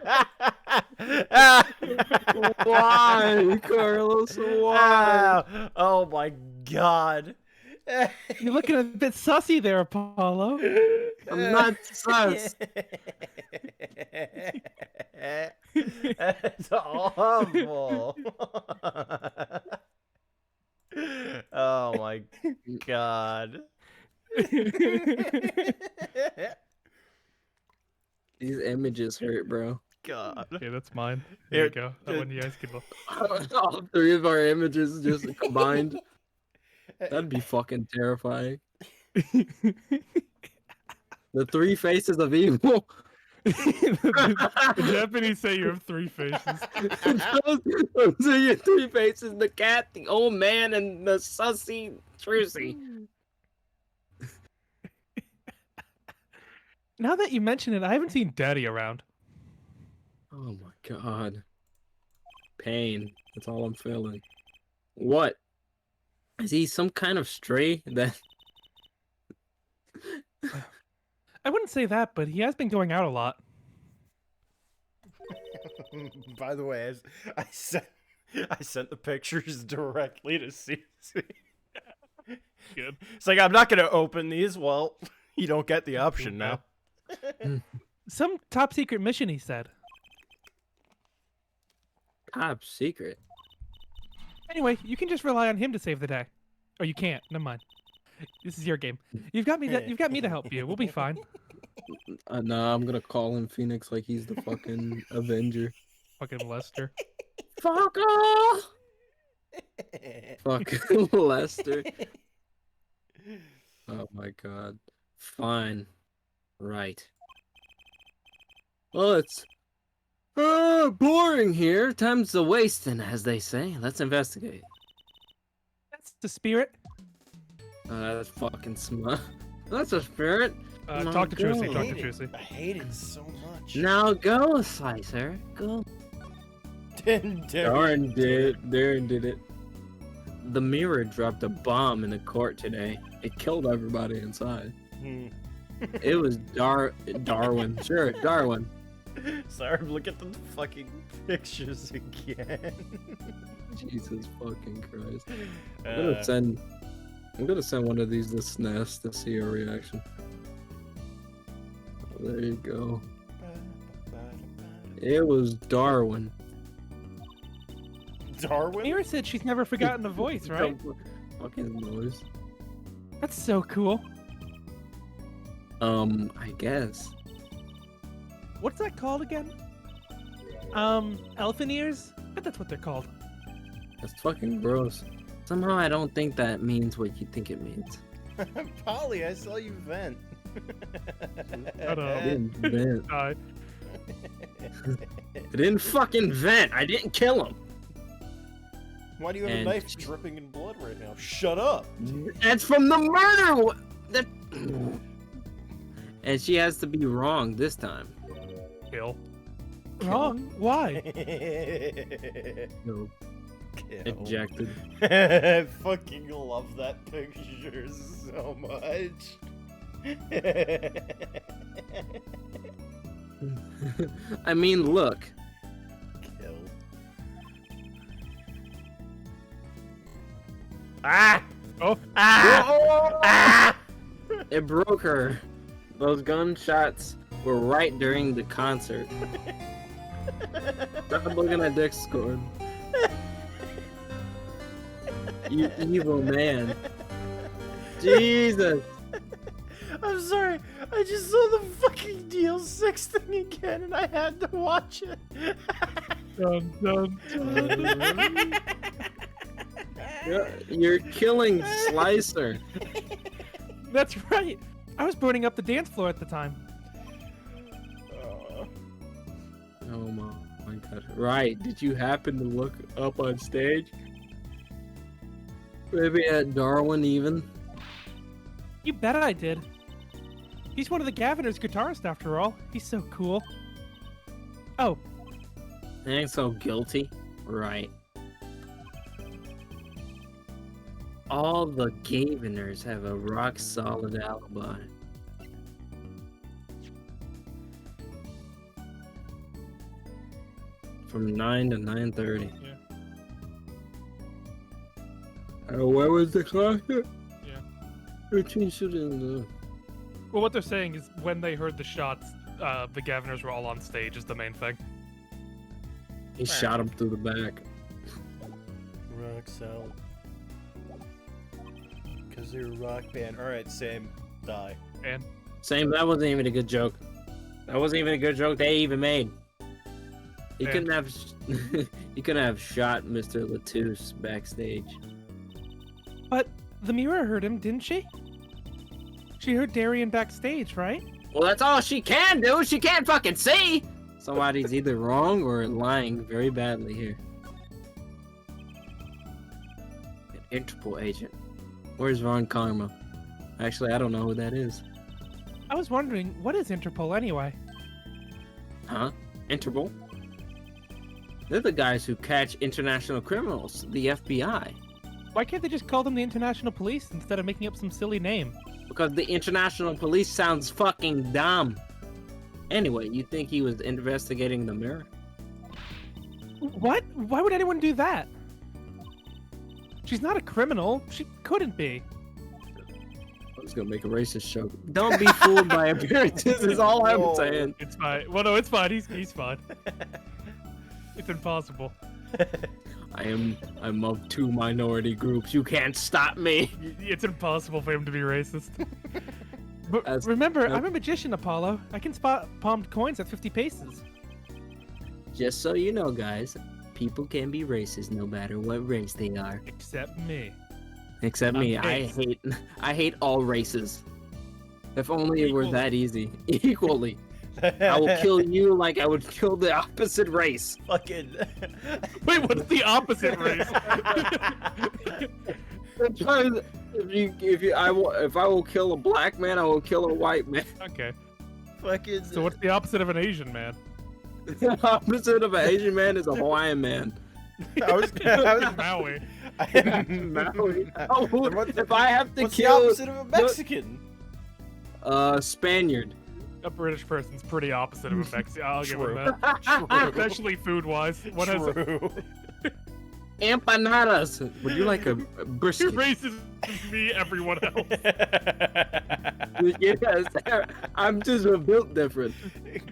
Why, Carlos? Why? Oh my god. You're looking a bit sussy there, Apollo. I'm not sus. That's awful. Oh my god. These images hurt, bro. God. Okay, that's mine. There Here, you go. That one you guys can look. All three of our images just combined. That'd be fucking terrifying. The three faces of evil. The Japanese say you have 3 faces. those are your three faces: the cat, the old man, and the sussy Trucy. Now that you mention it, I haven't seen Daddy around. Oh my god. Pain. That's all I'm feeling. What? Is he some kind of stray that... I wouldn't say that, but he has been going out a lot. By the way, I sent the pictures directly to CC. Good. It's like, I'm not gonna open these. Well, you don't get the option now. Some top secret mission, he said. Top secret? Anyway, you can just rely on him to save the day. Or you can't. Never mind. This is your game. You've got me. You've got me to help you. We'll be fine. Nah, I'm gonna call him Phoenix like he's the fucking Avenger. Fucking Lester. Fuck off! Fucking Lester. Oh my god. Fine. Right. Well, it's boring here. Time's a wasting, as they say. Let's investigate. That's the spirit. That's fucking smart. That's a spirit. Now Talk to Trucy. go. Talk to Trucy. I hate it so much. Now go, Slicer. Go. Darn did it. The mirror dropped a bomb in the court today. It killed everybody inside. It was Darwin. Sure, Darwin. Sorry, look at the fucking pictures again. Jesus fucking Christ. I'm gonna send one of these to SNES to see her reaction. There you go. It was Darwin. Darwin? Mira said she's never forgotten a voice, right? Fucking noise. That's so cool. I guess. What's that called again? Elephant ears? I bet that's what they're called. That's fucking gross. Somehow I don't think that means what you think it means. Polly, I saw you vent. Shut I up. didn't vent. Die. I didn't fucking vent. I didn't kill him. Why do you have a And- knife dripping in blood right now? Shut up. That's from the murder. That. And she has to be wrong this time. Kill. Wrong? Why? No, Kill. ejected. I fucking love that picture so much. I mean, look. Kill. Ah! Oh. Ah! Ah! It broke her. Those gunshots were right during the concert. Stop looking at Discord. You evil man. Jesus. I'm sorry. I just saw the fucking DL6 thing again and I had to watch it. Dun, dun, dun. You're killing Slicer. That's right. I was burning up the dance floor at the time. Oh my god. Right. Did you happen to look up on stage? Maybe at Darwin even? You bet I did. He's one of the Gaviner's guitarists after all. He's so cool. Oh, Ain't so guilty. Right. All the Gaviners have a rock solid alibi. From 9 to 9:30. Yeah. Where was the concert? Yeah. 13 shooting. Well, what they're saying is when they heard the shots, the Gaviners were all on stage is the main thing. He shot him through the back. Rock solid. Because they're a rock band. Alright, same. Die. And Same, that wasn't even a good joke. That wasn't even a good joke they even made. He Yeah. couldn't have he couldn't have shot Mr. Latouche backstage. but the mirror heard him, didn't she? She heard Darian backstage, right? Well, that's all she can do. She can't fucking see. Somebody's either wrong or lying very badly here. An Interpol agent. Where's Von Karma? Actually, I don't know who that is. I was wondering, what is Interpol anyway? Huh? Interpol? They're the guys who catch international criminals, the FBI. Why can't they just call them the International Police instead of making up some silly name? Because the international police sounds fucking dumb. Anyway, you think he was investigating the mirror? What? Why would anyone do that? She's not a criminal. She couldn't be. I was gonna make a racist joke. Don't be fooled by appearances is all I'm Whoa. saying. it's fine. Well, no, it's fine. He's fine. It's impossible. I'm of two minority groups. You can't stop me. It's impossible for him to be racist. But As- remember, Yep. I'm a magician, Apollo. I can spot palmed coins at 50 paces. Just so you know, guys, people can be racist no matter what race they are. Except me. Except me. Okay. I hate all races. If only it were Equally. that easy. Equally. I will kill you like I would kill the opposite race. Fucking. Wait, what's the opposite race? Because if I will kill a black man, I will kill a white man. Okay. Fucking. So what's the opposite of an Asian man? The opposite of an Asian man is a Hawaiian man. I was. Maui. Maui. Oh, What's if I have to What's the kill opposite of a Mexican? Spaniard. A British person's pretty opposite of a Mexican. I'll give him True. that. True. Especially food-wise. One has a True. Empanadas. Would you like a You're brisket? racist as me, everyone else. Yes, I'm just built different.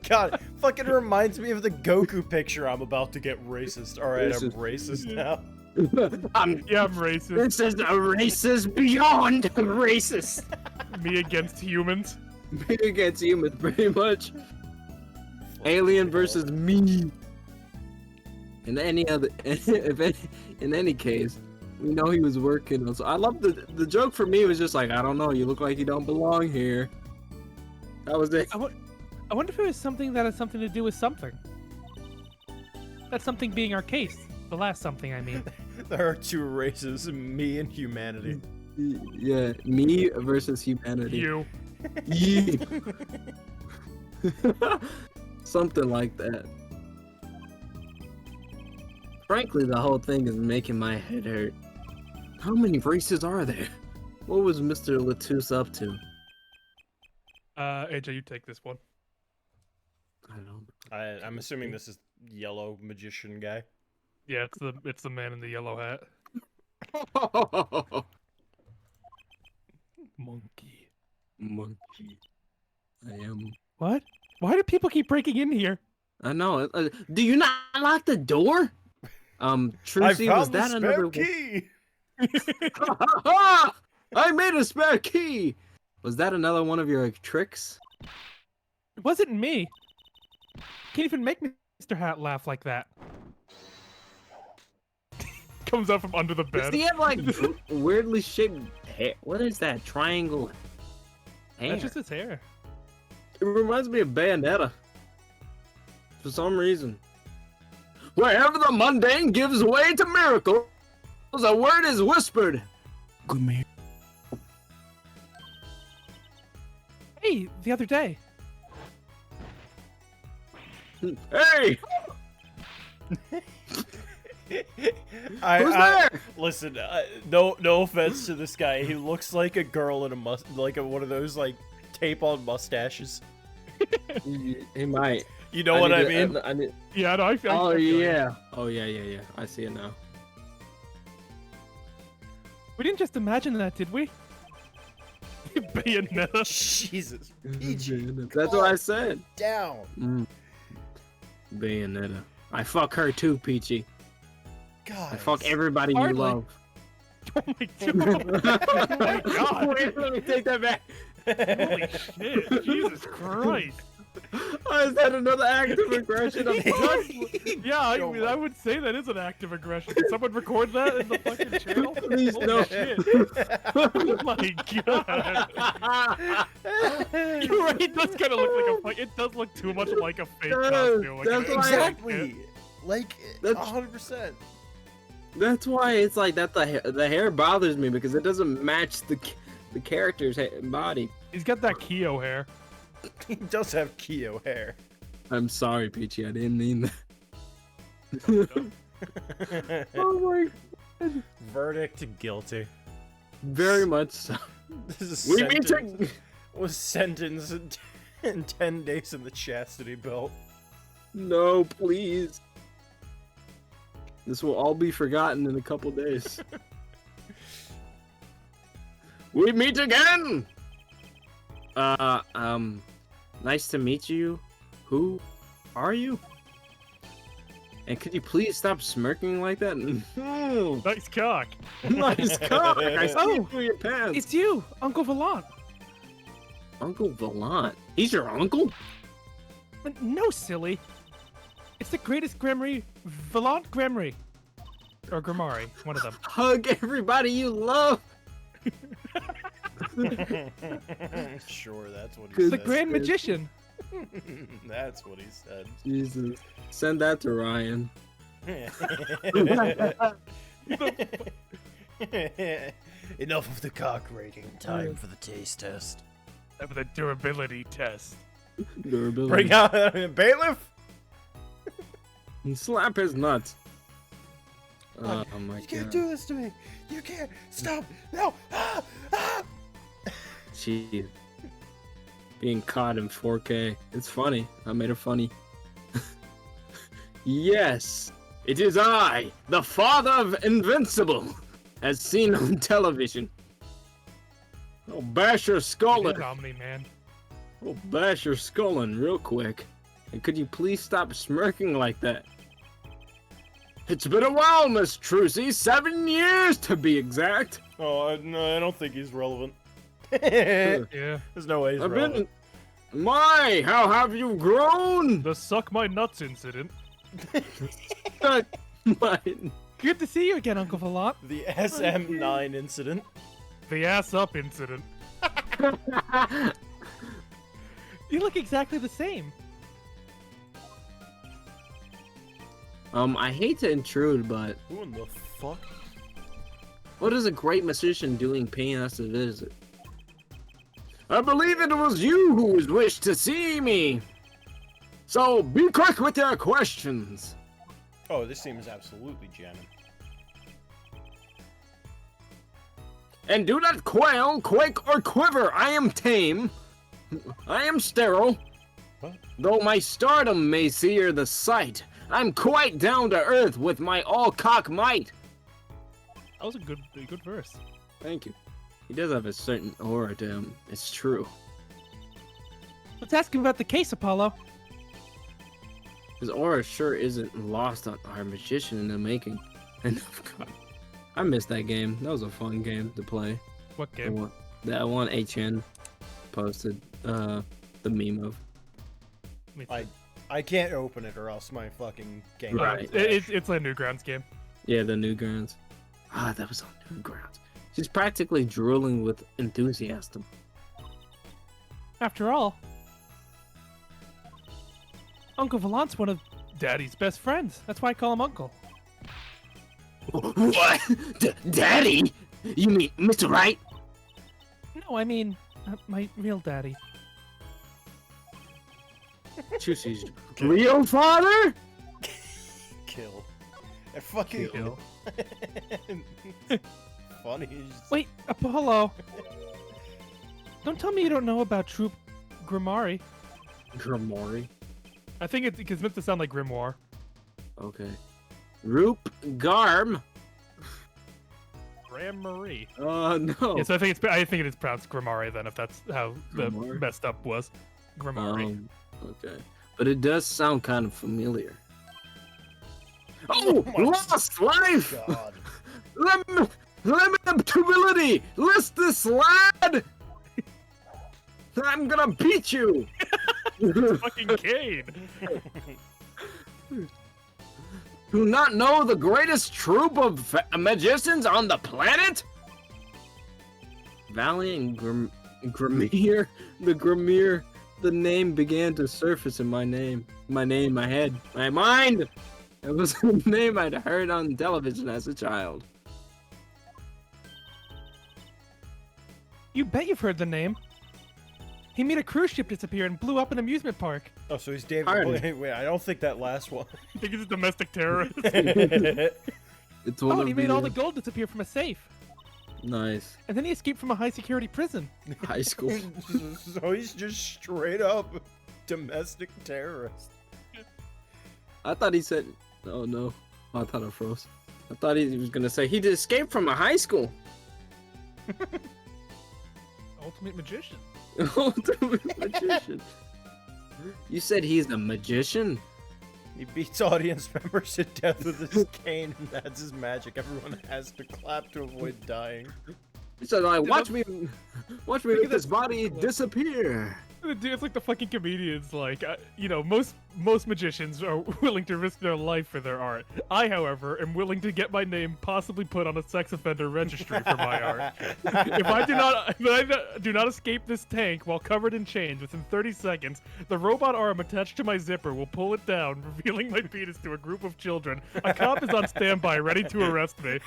God, fucking reminds me of the Goku picture. I'm about to get racist. All right, I'm Racist. racist now. Yeah, I'm racist. This is a racist beyond racist. Me against humans. Me against humans, pretty much. Alien versus me. In any other, in any case, we know he was working on. So I love the joke for me was just like, I don't know, you look like you don't belong here. That was it. I wonder if it was something that has something to do with something. That something being our case. The last something, I mean. There are two races, me and humanity. Yeah, me versus humanity. You. Ye- Something like that. Frankly, the whole thing is making my head hurt. How many races are there? What was Mr. Latus up to? AJ, you take this one. I don't know. I'm assuming this is yellow magician guy. Yeah, it's the man in the yellow hat. Monkey. Monkey. I am. What? Why do people keep breaking in here? I know. Do you not lock the door? Trucy, was that another key. I made a spare key. Was that another one of your tricks? It wasn't me. Can't even make Mr. Hat laugh like that. Comes out from under the Does bed. he have like weirdly shaped hair? What is that triangle hair? That's just his hair. It reminds me of Bayonetta. For some reason. Wherever the mundane gives way to miracles, a word is whispered. Come here. Hey, the other day. Hey! Who's there? Listen, no offense to this guy. He looks like a girl in a one of those like tape-on mustaches. He might. You know what I need mean? to- Yeah, no, I feel. Oh I feel you. yeah. Oh yeah. I see it now. We didn't just imagine that, did we? Bayonetta. Jesus, PG, That's what I said. down. Bayonetta. I fuck her too, Peachy. God, I fuck everybody you Hardly. love. Oh my god. Oh my god. Wait, let me take that back. Holy shit. Jesus Christ. Oh, is that another act of aggression? Yeah, I mean, I would say that is an act of aggression. Can someone record that in the fucking channel? Please Holy no. shit. Oh my god. You're right, it does kind of look like a fight. It does look too much like a fake Does. costume. Like That's an why- exactly. Like That's- 100%. That's why it's like that. The hair bothers me because it doesn't match the character's body. He's got that Kyo hair. He does have Kyo hair. I'm sorry, Peachy. I didn't mean that. Oh my. Verdict guilty. Very much so. This is We meet sentence was sentenced in 10 days in the chastity belt. No, please. This will all be forgotten in a couple days. We meet again! Nice to meet you. Who are you? And could you please stop smirking like that? Nice cock. Nice cock! I see it through your pants. It's you, Uncle Valant. Uncle Valant. He's your uncle? No, silly. It's the greatest Grimoire, Valant Grimoire. Or Grimari, one of them. Hug everybody you love! Sure, that's what he Good. The said. Grand Magician. That's what he said. Jesus. Send that to Ryan. Enough of the cock rating. Time for the taste test. Have the durability test. Durability. Bring out bailiff. And slap his nuts. Oh my You can't god. do this to me. You can't. Stop. No. Ah! Ah! Jeez. Being caught in 4K. It's funny. I made it funny. Yes, it is I, the father of Invincible, as seen on television. I'll bash your skull in. Omni-Man. I'll bash your skull in real quick. And could you please stop smirking like that? It's been a while, Miss Trucy. 7 years to be exact. Oh no, I don't think he's relevant. Yeah. There's no way he's I've relevant. been. My, how have you grown? The suck my nuts incident. Mine. Good to see you again, Uncle Valant. The SM9 incident. The ass up incident. You look exactly the same. I hate to intrude, but Who in the fuck? what is a great magician doing paying us a visit? I believe it was you who wished to see me. So be quick with your questions. Oh, this seems absolutely jamming. And do not quail, quake, or quiver. I am tame. I am sterile. What? Though my stardom may sear the sight, I'm quite down to earth with my all-cock might. That was a good verse. Thank you. He does have a certain aura to him. It's true. Let's ask him about the case, Apollo. His aura sure isn't lost on our magician in the making. And God, I missed that game. That was a fun game to play. What The game? one, that one HN posted the meme of. Me too. I can't open it or else my fucking game. Right. will crash. It's a Newgrounds game. Yeah, the Newgrounds. Ah, that was on Newgrounds. She's practically drooling with enthusiasm. After all, Uncle Vallant's one of Daddy's best friends. That's why I call him Uncle. What? Daddy? You mean Mr. Right? No, I mean, my real daddy. Choosey's real father? Kill. And fucking Kill. funny. is just- Wait, Apollo. Don't tell me you don't know about Troop Grimari. Grimori. I think it's meant to sound like Grimoire. Okay. Roop Garm. Graham Marie. No. Yeah, so I think it is pronounced Grimari then, if that's how the Grimari? messed up was. Grimari. Okay. But it does sound kind of familiar. Oh, my lost life! God. Lamentability! List this lad! I'm gonna beat you! Fucking Cade. Do not know the greatest troop of magicians on the planet? Valiant Grimir, the name began to surface in my head, my mind. It was a name I'd heard on television as a child. You bet you've heard the name. He made a cruise ship disappear and blew up an amusement park. Oh, so he's David. Pardon. Wait, I don't think that last one. I think he's a domestic terrorist. It's one Oh, of and he made all the gold disappear from a safe. nice And then he escaped from a high security prison. high school. So he's just straight up domestic terrorist. I thought he said, oh no, I thought I froze. I thought he was gonna say he escaped from a high school. Ultimate magician. Ultimate magician. You said he's a magician? He beats audience members to death with his cane, and that's his magic. Everyone has to clap to avoid dying. He said, like, Dude, watch me make this body disappear. Dude, it's like the fucking comedians. Like, most magicians are willing to risk their life for their art. I, however, am willing to get my name possibly put on a sex offender registry for my art. If I do not escape this tank while covered in chains within 30 seconds, the robot arm attached to my zipper will pull it down, revealing my penis to a group of children. A cop is on standby, ready to arrest me.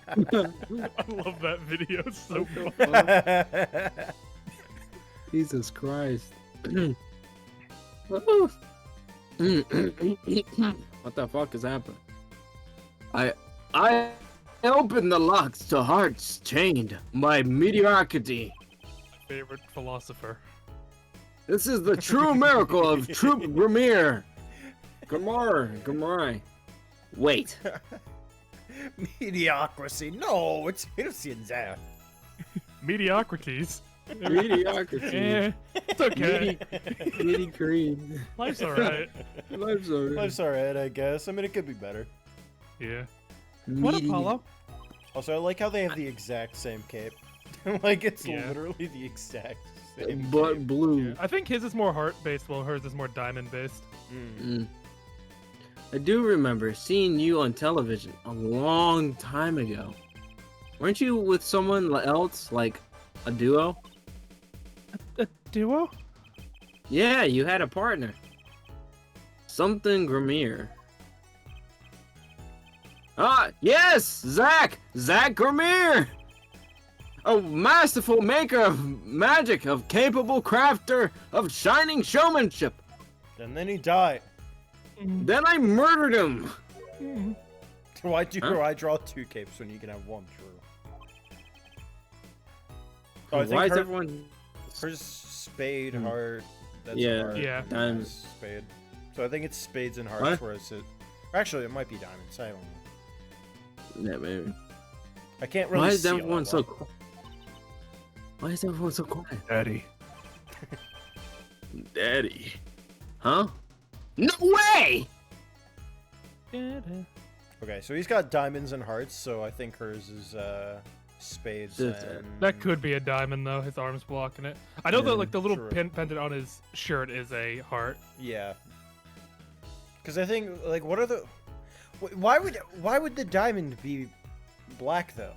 I love that video. It's so funny. Jesus Christ. What the fuck is happening? I open the locks to hearts chained by mediocrity. Favorite philosopher. This is the true miracle of Troop Grimir. Grimari. Wait. Mediocrity. No, it's there. Mediocrities. Mediocrity. It's okay. Nitty cream. Life's alright. Life's alright. Life's alright, I guess. I mean, it could be better. Yeah. What, Apollo? Also, I like how they have the exact same cape. Like, it's Yeah. literally the exact same But cape. blue. I think his is more heart-based, while hers is more diamond-based. Mm. I do remember seeing you on television a long time ago. Weren't you with someone else, like a duo? A duo? Yeah, you had a partner. Something Grimir. Ah, yes! Zach Grimir! A masterful maker of magic, of capable crafter, of shining showmanship. And then he died. Then I murdered him. Why do Huh? I draw 2 capes when you can have 1? True. Oh, I think Why is her- everyone? Hers spade, heart. That's a Yeah, heart. yeah. and diamond. hers spade. So I think it's spades and hearts, What? whereas it. Actually, it might be diamonds. I don't know. Yeah, maybe. I can't really Why is see all everyone that so? well. Why is everyone so quiet? Daddy. Daddy. Huh? No way! Okay, so he's got diamonds and hearts, so I think hers is spades That's- and. That could be a diamond though. His arm's blocking it. I know that like the little True. pendant on his shirt is a heart. Yeah. Because I think like what are the. Why would the diamond be black though?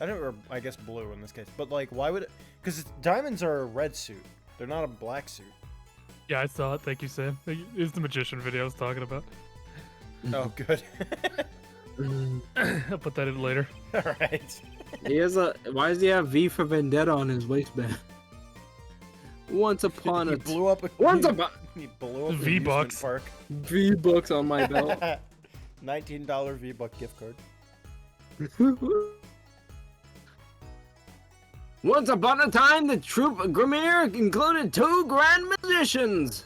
I don't, or I guess blue in this case. But like, why would? Because diamonds are a red suit. They're not a black suit. Yeah, I saw it. Thank you, Sam. It's the magician video I was talking about. Oh, good. I'll put that in later. All right. He has a. Why does he have V for Vendetta on his waistband? Once upon He a blew up a. Once upon He blew up an V-Bucks. amusement V bucks on my belt. park. $19 V-Buck gift card. Once upon a time, the troupe Grimmier included 2 grand magicians.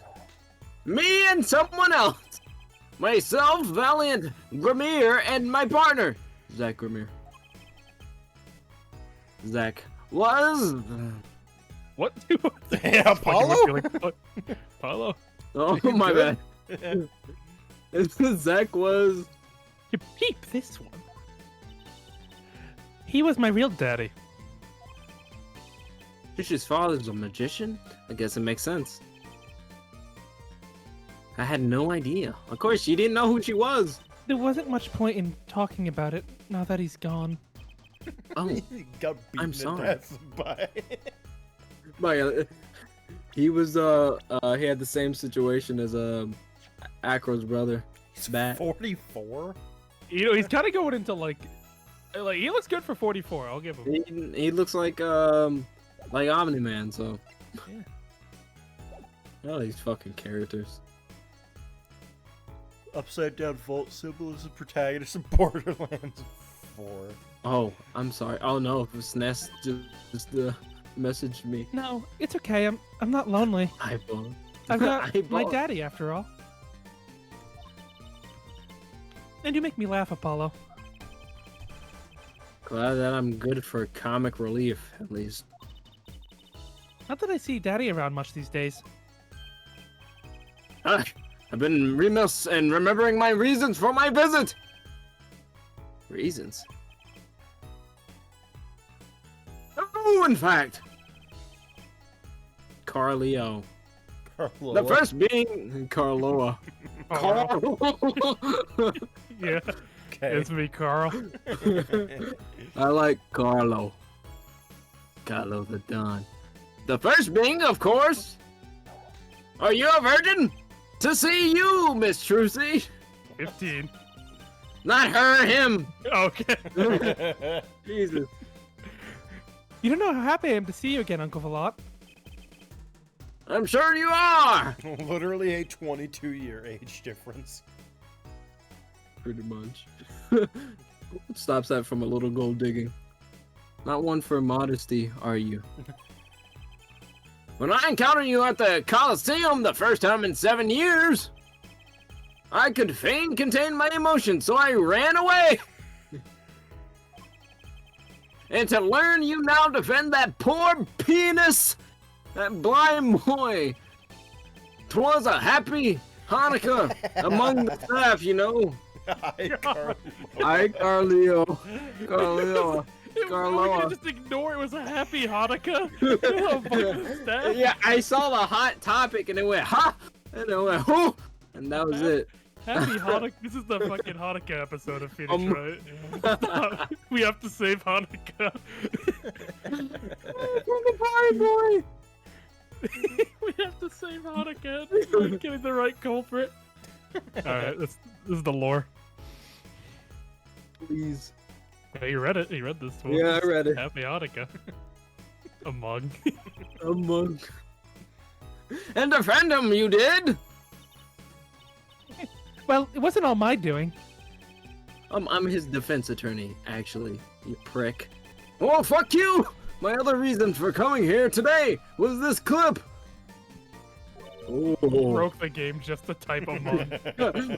Me and someone else. Myself, Valiant Grimmier, and my partner, Zach Grimmier. Zach was. What? Yeah, Apollo? Apollo? Oh You my good? bad. Zach was. You peep this one. He was my real daddy. Trish's father's a magician? I guess it makes sense. I had no idea. Of course, you didn't know who she was. There wasn't much point in talking about it now that he's gone. Oh, He got beaten I'm to sorry. death by. he was he had the same situation as Acro's brother. He's Bat. 44? You know, he's kind of going into like he looks good for 44. I'll give him. He looks like Omni-Man, so. Yeah. Oh, these fucking characters. Upside down vault symbol is the protagonist of Borderlands 4. Oh, I'm sorry. Oh no, SNES just messaged me. No, it's okay. I'm not lonely. iPhone. I've got my iPhone. daddy after all. And you make me laugh, Apollo. Glad that I'm good for comic relief, at least. Not that I see daddy around much these days. Ah, I've been remiss in remembering my reasons for my visit. Reasons? Oh, in fact. Carleo. Carlo. The first being Carloa. Carl. Yeah, Okay. it's me, Carl. I like Carlo. Carlo the Don. The first being, of course. Are you a virgin? To see you, Miss Trucy. 15. Not her, him. Okay. Jesus. You don't know how happy I am to see you again, Uncle Valot. I'm sure you are. Literally a 22-year age difference. Pretty much. Stops that from a little gold digging. Not one for modesty, are you? When I encountered you at the Coliseum the first time in 7 years, I could fain contain my emotions, so I ran away. And to learn you now defend that poor penis, that blind boy. 'Twas a happy Hanukkah among the staff, you know. Hi, Carlo. I, Carleo. Carleo. We could Carloa. just ignore it was a happy Hanukkah. Among the staff. Yeah, I saw the hot topic and it went, ha! And it went, whoo! And that was it. Happy Hanukkah. This is the fucking Hanukkah episode of Phoenix, right? Stop. We have to save Hanukkah. From the party boy! We have to save Hanukkah. We're getting the right culprit. Alright, this is the lore. Please. Yeah, you read it. You read this one. Yeah, I read it. Happy Hanukkah. Among. A monk. And defend him, you did? Well, it wasn't all my doing. I'm his defense attorney, actually, you prick. Oh, fuck you! My other reason for coming here today was this clip. Oh. Broke the game just to type a month.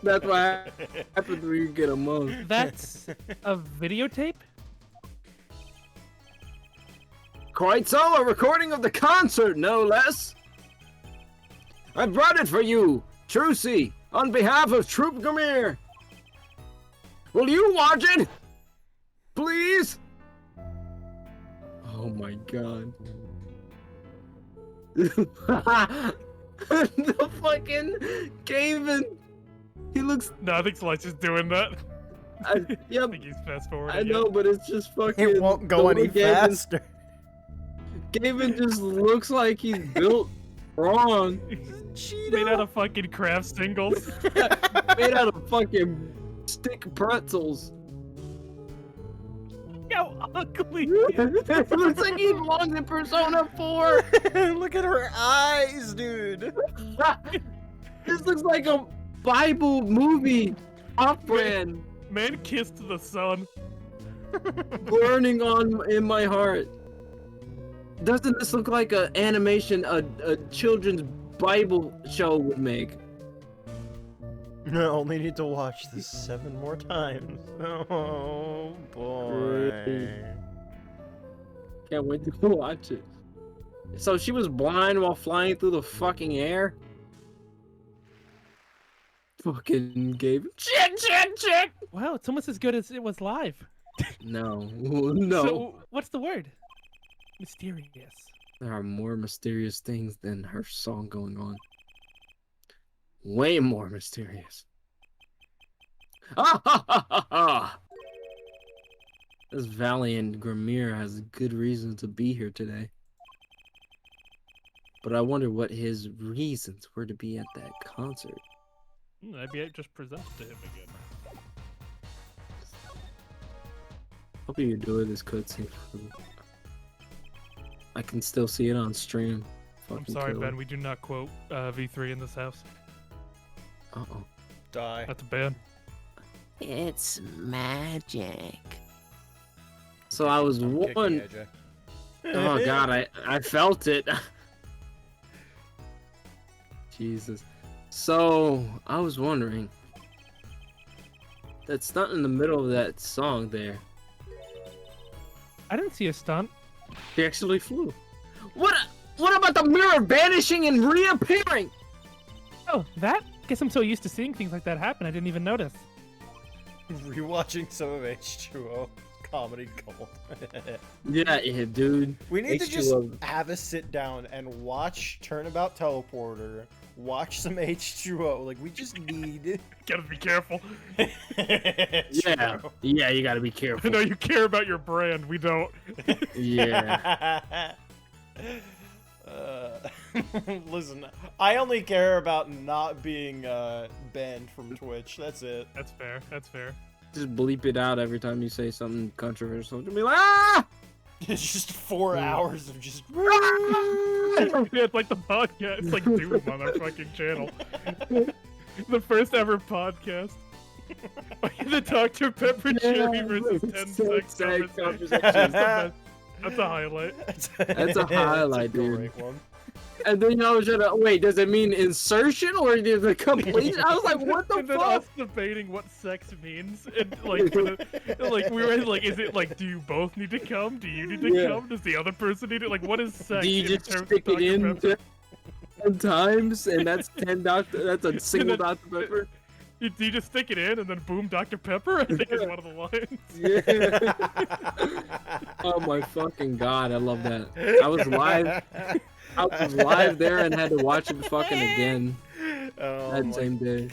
That's what happens when you get a month. That's a videotape? Quite so, a recording of the concert, no less. I brought it for you, Trucy, on behalf of Troop Gamir. Will you watch it? Please? Oh my god. The fucking Gavin. He looks. No, I think Slice is doing that. I Yep. think he's fast forwarding. I know, but it's just fucking. It won't go any faster. Gavin just looks like he's built wrong. Made out of fucking craft singles. Made out of fucking stick pretzels. How ugly. It looks like he belongs in Persona 4. Look at her eyes, dude. This looks like a Bible movie off-brand Man kissed the sun. burning on in my heart. Doesn't this look like an animation a children's Bible show would make? I only need to watch this 7 more times. Oh boy. Can't wait to watch it. So she was blind while flying through the fucking air? Fucking Gabe. Shit! Wow, it's almost as good as it was live. No. No. So, what's the word? Mysterious. There are more mysterious things than her song going on. Way more mysterious. Ah ha ha ha ha! This valiant Grimir has good reason to be here today. But I wonder what his reasons were to be at that concert. Maybe I just present to him again. Hope you enjoy this cutscene. I can still see it on stream. I'm Fucking sorry, killer. Ben. We do not quote V3 in this house. Uh-oh. Die. That's a ban. It's magic. So I was I'm kicking one. AJ. Oh god, I felt it. Jesus. So I was wondering. That stunt in the middle of that song there. I didn't see a stunt. He actually flew. What about the mirror vanishing and reappearing? Oh, that? Guess I'm so used to seeing things like that happen, I didn't even notice. Rewatching some of H2O comedy gold. Yeah, dude. We need to just H2O. have a sit down and watch Turnabout Teleporter, watch some H2O. Like, we just need. Gotta be careful. Yeah. Yeah, you gotta be I careful. know you care about your brand. We don't. Yeah. Listen, I only care about not being banned from Twitch. That's it. That's fair. That's fair. Just bleep it out every time you say something controversial. Just be like, ah! It's just 4 hours of just. Yeah, it's like the podcast. It's like Doom on our fucking channel. The first ever podcast. The Dr. Pepper Cherry versus 10 sex conversations. That's a highlight. That's a highlight, That's a dude. great one. And then I was trying to wait. Does it mean insertion or is it completion? I was like, what the And then fuck? us debating what sex means, and like, for the, like we were like, is it like, do you both need to come? Do you need to Yeah. come? Does the other person need it? Like, what is sex? Do you in just terms of stick it Dr. in Pepper? 10 times and that's 10 Dr. That's a single then- Dr. Pepper? Do you just stick it in and then boom, Dr. Pepper? I think is one of the lines. Yeah. Oh my fucking god, I love that. I was live. I was live there and had to watch it fucking again Oh that my same day.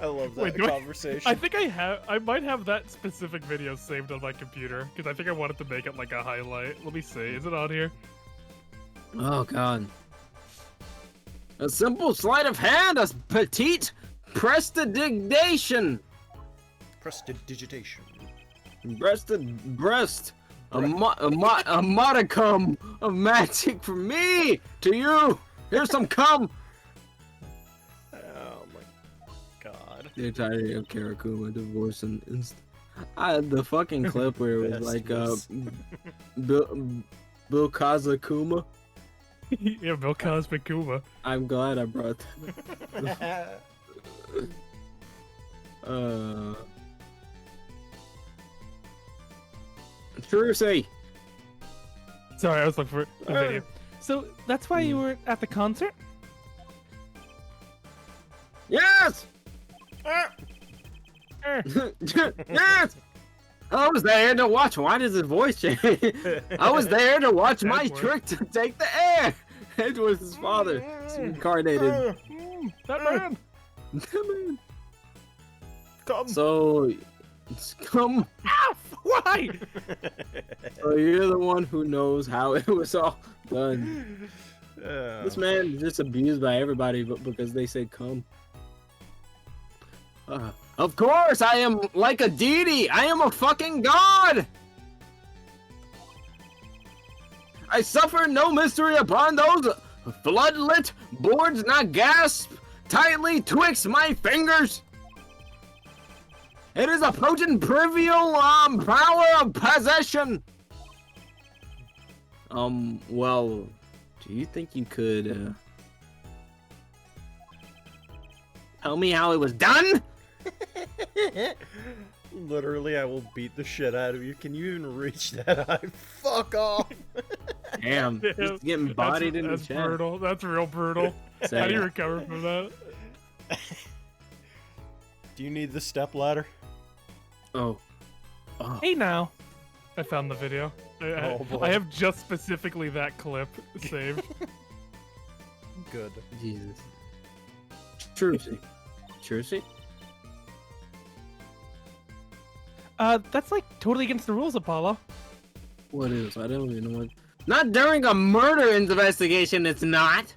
I love that Wait, do I- conversation. I think I might have that specific video saved on my computer because I think I wanted to make it like a highlight. Let me see. Is it on here? Oh god. A simple sleight of hand, a petite prestidigitation. Prestidigitation. Breast. A modicum of magic from me to you. Here's some cum. The entirety of Karakuma divorce and the fucking clip where it was like Bill Kazakuma. Yeah, Bill Cosmic Kuma. I'm glad I brought that. Trucy. Sorry, I was looking for the video. So that's why you were at the concert? Yes. Yes. I was there to watch. Why does his voice change? I was there to watch my trick to take the air. It was his father, incarnated. That man. Come. So, come. Why? So you're the one who knows how it was all done. This man is just abused by everybody, but because they say come. Of course, I am like a deity. I am a fucking god. I suffer no mystery upon those floodlit boards, not gasp tightly twixt my fingers. It is a potent trivial power of possession. Well, do you think you could tell me how it was done? Literally, I will beat the shit out of you. Can you even reach that high? Fuck off. Damn, just getting bodied in the That's chest. brutal. That's real brutal. How do you recover from that? Do you need the step ladder? Oh. Hey now. I found the video. Oh, boy. I have just specifically that clip saved. Good. Jesus. Trucy. Trucy? That's like totally against the rules, Apollo. What is? I don't even know what. Not during a murder investigation, it's not.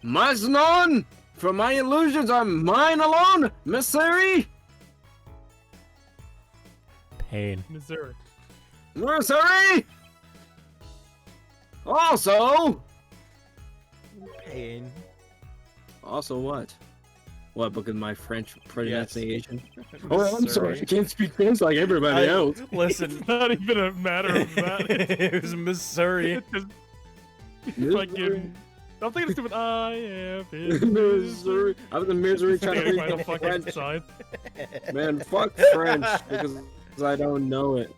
Must known, for my illusions are mine alone, Missouri. Pain. Missouri. Missouri. Also. Pain. Also what? What? Because my French pronunciation. Yes. Oh, I'm sorry. I can't speak French like everybody else. Listen, It's not even a matter of that. it was Missouri. It's just fucking. I'm thinking stupid. I am in Missouri. I was in Missouri trying Staring to by the speak fucking French. sign. Man, fuck French because I don't know it.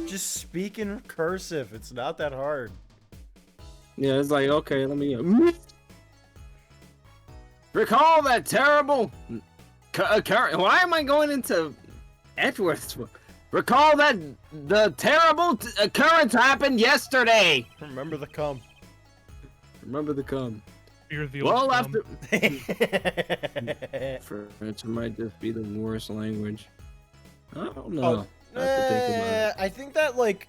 Just speak in cursive. It's not that hard. Yeah, it's like, okay, let me. Recall that terrible. Why am I going into Edwards? Recall that the terrible occurrence happened yesterday. Remember the cum. Remember the cum. You're the Well, old after French might just be the worst language. I don't know. I have to think about it. I think that like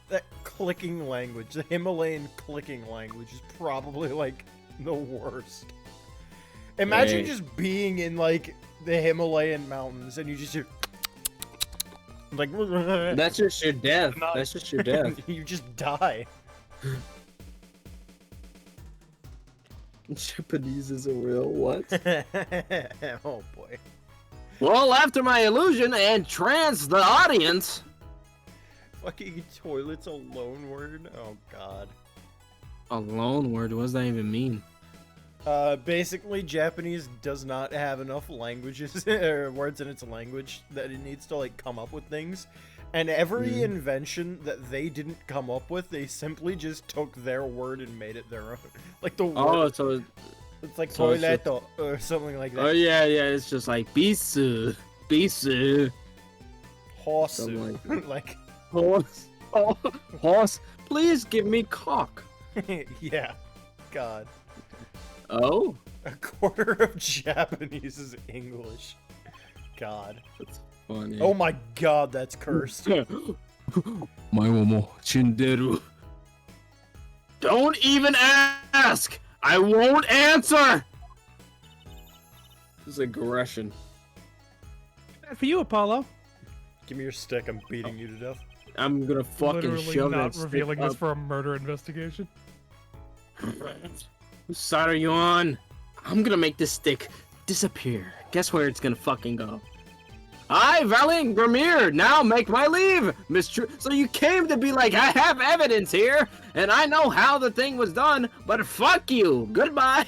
that clicking language, the Himalayan clicking language, is probably like the worst. Imagine Hey. just being in like the Himalayan mountains and you just hear like That's just your death. That's just your death. you just die. Japanese is a real what? Oh boy. Well, after my illusion and trance the audience. Fucking toilet's a loan word. Oh god. A loan word? What does that even mean? Basically, Japanese does not have enough languages or words in its language that it needs to like come up with things. And every invention that they didn't come up with, they simply just took their word and made it their own. Like the Oh, word, so it's like so it's just- toileto or something like that. oh yeah, it's just like bisu, bisu, Horse, something like that. like horse, oh, horse. Please give me cock. yeah, God. Oh, A quarter of Japanese is English. God. that's funny. Oh my God, that's cursed. Momo Chinderu. Don't even ask! I won't answer! This is aggression. Bad for you, Apollo. Give me your stick. I'm beating you to death. I'm gonna fucking Literally shove not that revealing stick this for a murder investigation. up. Whose side are you on? I'm gonna make this stick disappear. Guess where it's gonna fucking go? I, Valiant Gramir, now make my leave, Miss True. So you came to be like, I have evidence here, and I know how the thing was done, but fuck you. Goodbye.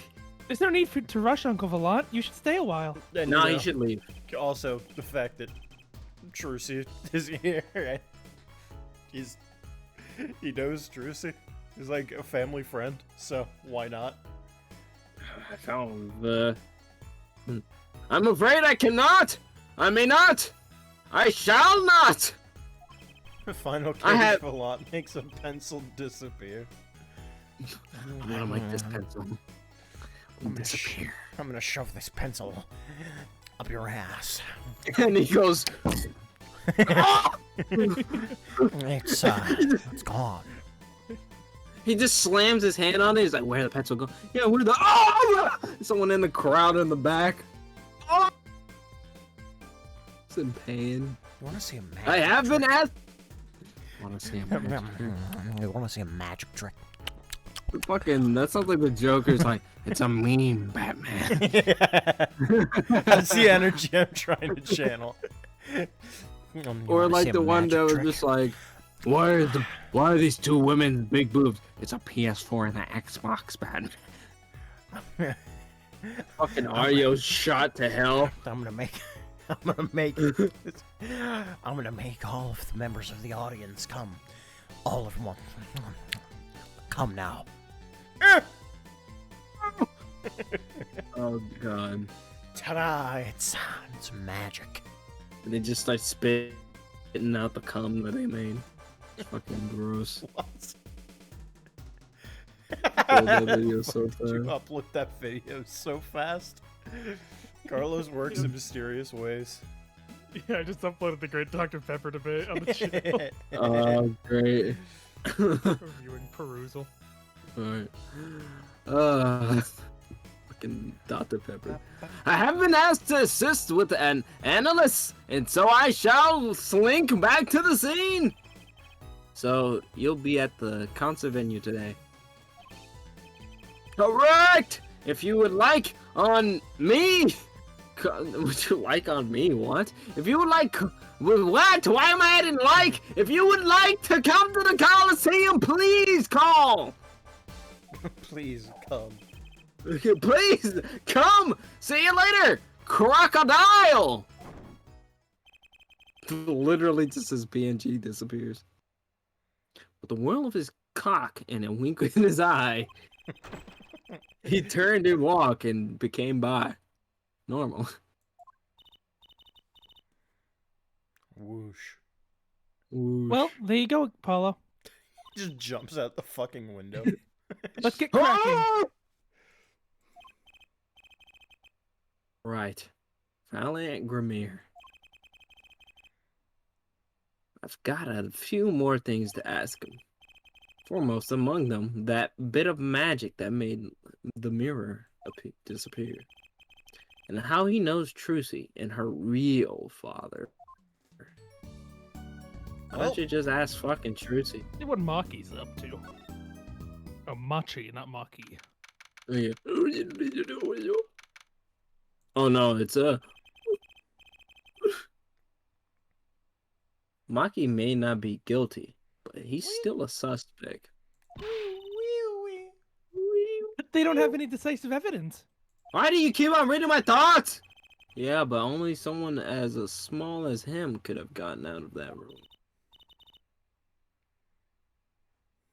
There's no need to rush, Uncle Valant. You should stay a while. And, No, you he know, should leave. Also, the fact that Trucy is here, right? He knows Trucy. He's like a family friend, so why not? I found the... I'm afraid I cannot. I may not. I shall not. The final I case have- Valot makes a pencil disappear. I'm gonna make this pencil disappear. I'm gonna shove this pencil up your ass. And he goes, It's gone. he just slams his hand on it. He's like, where'd the pencil go? Yeah, where'd the... Oh! Someone in the crowd in the back. Oh! It's in pain. You wanna see a magic I have been trick? asked... want to see him. You wanna see a magic trick? Fucking, that sounds like the Joker's like, it's a meme, Batman. That's the energy I'm trying to channel. Or like the one that was just like, why are these two women big boobs? It's a PS4 and an Xbox, Batman. Fucking audio shot to hell. I'm gonna make all of the members of the audience come. All of them. Come now. Oh god. Ta-da! It's magic. And they just start spitting out the cum that they made. It's fucking gross. What? That video so Why did you fast. upload that video so fast? Carlos works in mysterious ways. Yeah, I just uploaded the Great Dr. Pepper debate on the channel. Oh, great. Reviewing perusal. Alright. Fucking Dr. Pepper. I have been asked to assist with an analyst, and so I shall slink back to the scene. So, you'll be at the concert venue today. Correct! If you would like on me... Would you like on me? What? If you would like... What? Why am I adding like? If you would like to come to the Coliseum, please call! Please come. Please come! See you later! Crocodile! Literally just his PNG disappears. With the whirl of his cock and a wink in his eye, he turned and walked and became by. Normal. Whoosh. Ooh. Well, there you go, Paulo. Just jumps out the fucking window. Let's get cracking. Right. Valiant Gramir. I've got a few more things to ask him. Foremost among them, that bit of magic that made the mirror disappear. And how he knows Trucy and her real father. Why don't you just ask fucking Trucy? See what Maki's up to. Oh, Machi, not Maki. Oh, yeah. Oh no, it's Maki may not be guilty, but he's still a suspect. But they don't have any decisive evidence. Why do you keep on reading my thoughts? Yeah, but only someone as small as him could have gotten out of that room.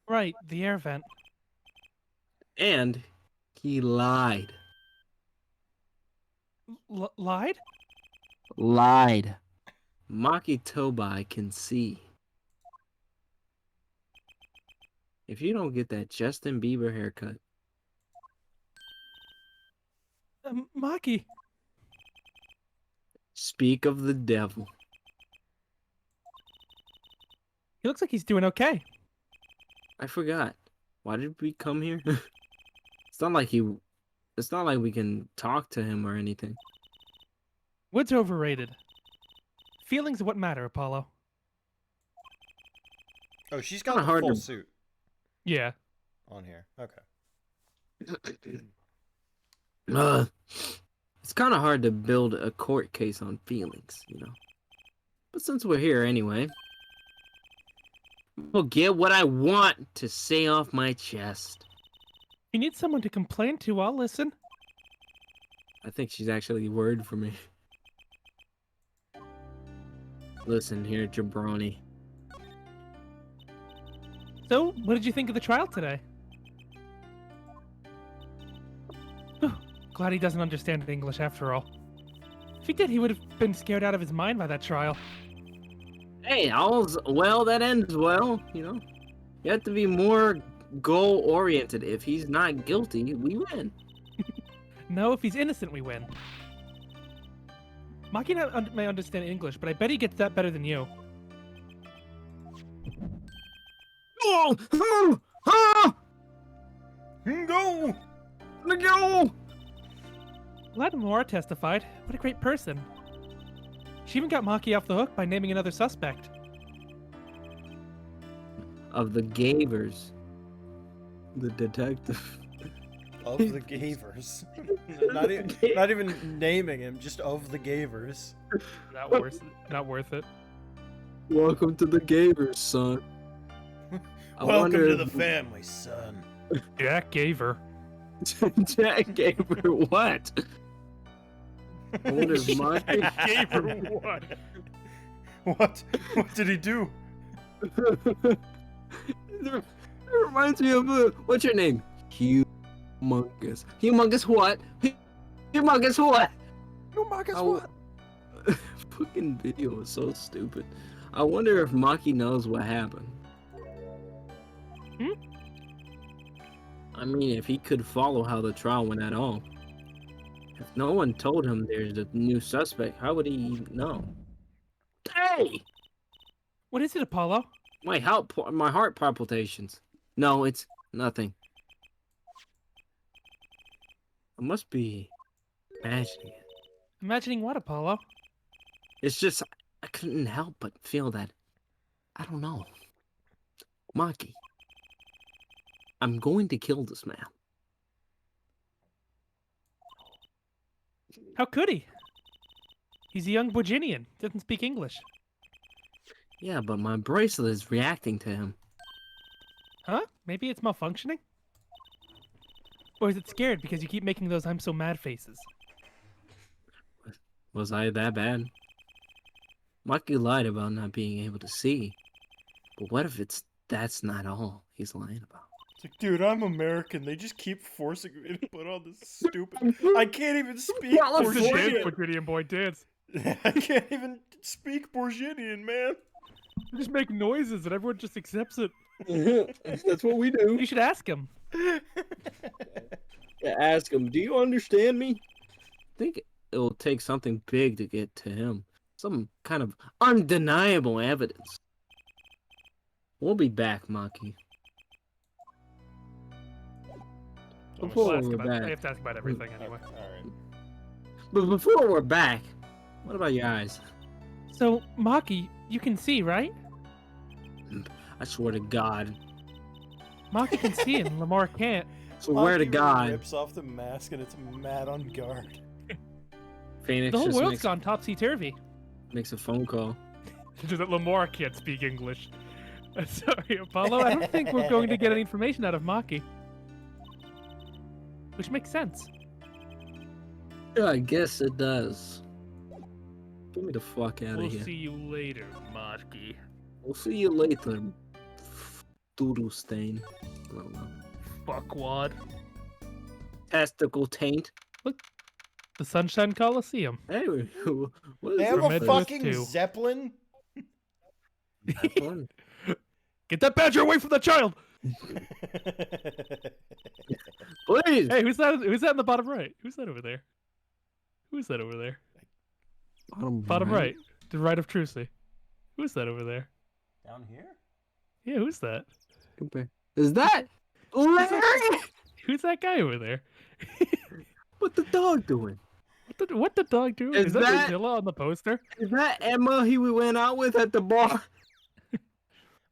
Right, the air vent. And he lied. Lied? Lied. Maki Tobai can see. If you don't get that Justin Bieber haircut, Maki. speak of the devil. He looks like he's doing okay. I forgot. Why did we come here? It's not like we can talk to him or anything. Wood's overrated. Feelings are what matter, Apollo. Oh, she's got the Kinda hard full to- suit Yeah. on here. Okay. Uh, it's kind of hard to build a court case on feelings, you know. But since we're here anyway, I'll get what I want to say off my chest. You need someone to complain to, I'll listen. I think she's actually worried for me. Listen here, jabroni. So, what did you think of the trial today? Glad he doesn't understand English after all. If he did, he would have been scared out of his mind by that trial. Hey, all's well that ends well, you know. You have to be more goal-oriented. If he's not guilty, we win. No, if he's innocent, we win. Maki may understand English, but I bet he gets that better than you. Oh! Oh! Oh! Go! Go! Glad Laura testified. What a great person. She even got Maki off the hook by naming another suspect. Of the Gavers. The detective. Of the Gavers. not even naming him, just of the Gavers. Not worth it. Welcome to the Gavers, son. Welcome to the family, son. Jack gave her. Jack Gaver, what? I wonder if my... Gave her what? What? What did he do? It reminds me of what's your name? Humongous. Humongous what? Humongous what? Humongous what? Fucking video is so stupid. I wonder if Maki knows what happened. Hmm? I mean, if he could follow how the trial went at all. If no one told him there's a new suspect, how would he know? Hey! What is it, Apollo? My heart palpitations. No, it's nothing. I must be imagining it. Imagining what, Apollo? It's just, I couldn't help but feel that, I don't know. Maki, I'm going to kill this man. How could he? He's a young Virginian. Doesn't speak English. Yeah, but my bracelet is reacting to him. Huh? Maybe it's malfunctioning? Or is it scared because you keep making those I'm so mad faces? Was I that bad? Maki lied about not being able to see. But what if that's not all he's lying about? It's like, dude, I'm American. They just keep forcing me to put on this stupid... I can't even speak Borginian. Virginian boy dance. I can't even speak Borginian, man. You just make noises and everyone just accepts it. That's what we do. You should ask him. Yeah, ask him, do you understand me? I think it'll take something big to get to him. Some kind of undeniable evidence. We'll be back, Maki. Before we're back. I have to ask about everything anyway. Alright. But before we're back, what about your eyes? So, Maki, you can see, right? I swear to God. Maki can see and Lamar can't. Swear to God. Rips off the mask and it's mad on guard. Phoenix The whole just world's gone topsy-turvy. makes a phone call. Just that Lamar can't speak English. Sorry, Apollo. I don't think we're going to get any information out of Maki. Which makes sense. Yeah, I guess it does. Get me the fuck out of We'll here. see you later, Maki. We'll see you later, doodle stain. I don't know. Fuckwad. Testicle taint. The Sunshine Coliseum. Hey, what is They have a Remember fucking this too. Zeppelin? that one? Get that badger away from the child! Please! Hey, who's that? Who's that in the bottom right? Who's that over there? Who's that over there? Bottom right. To the right of Trucy. Who's that over there? Down here? Yeah, who's that? Compare. Is that Larry? Who's that guy over there? What the dog doing? What the dog doing? Is Is that that- Godzilla on the poster? Is that Emma we went out with at the bar?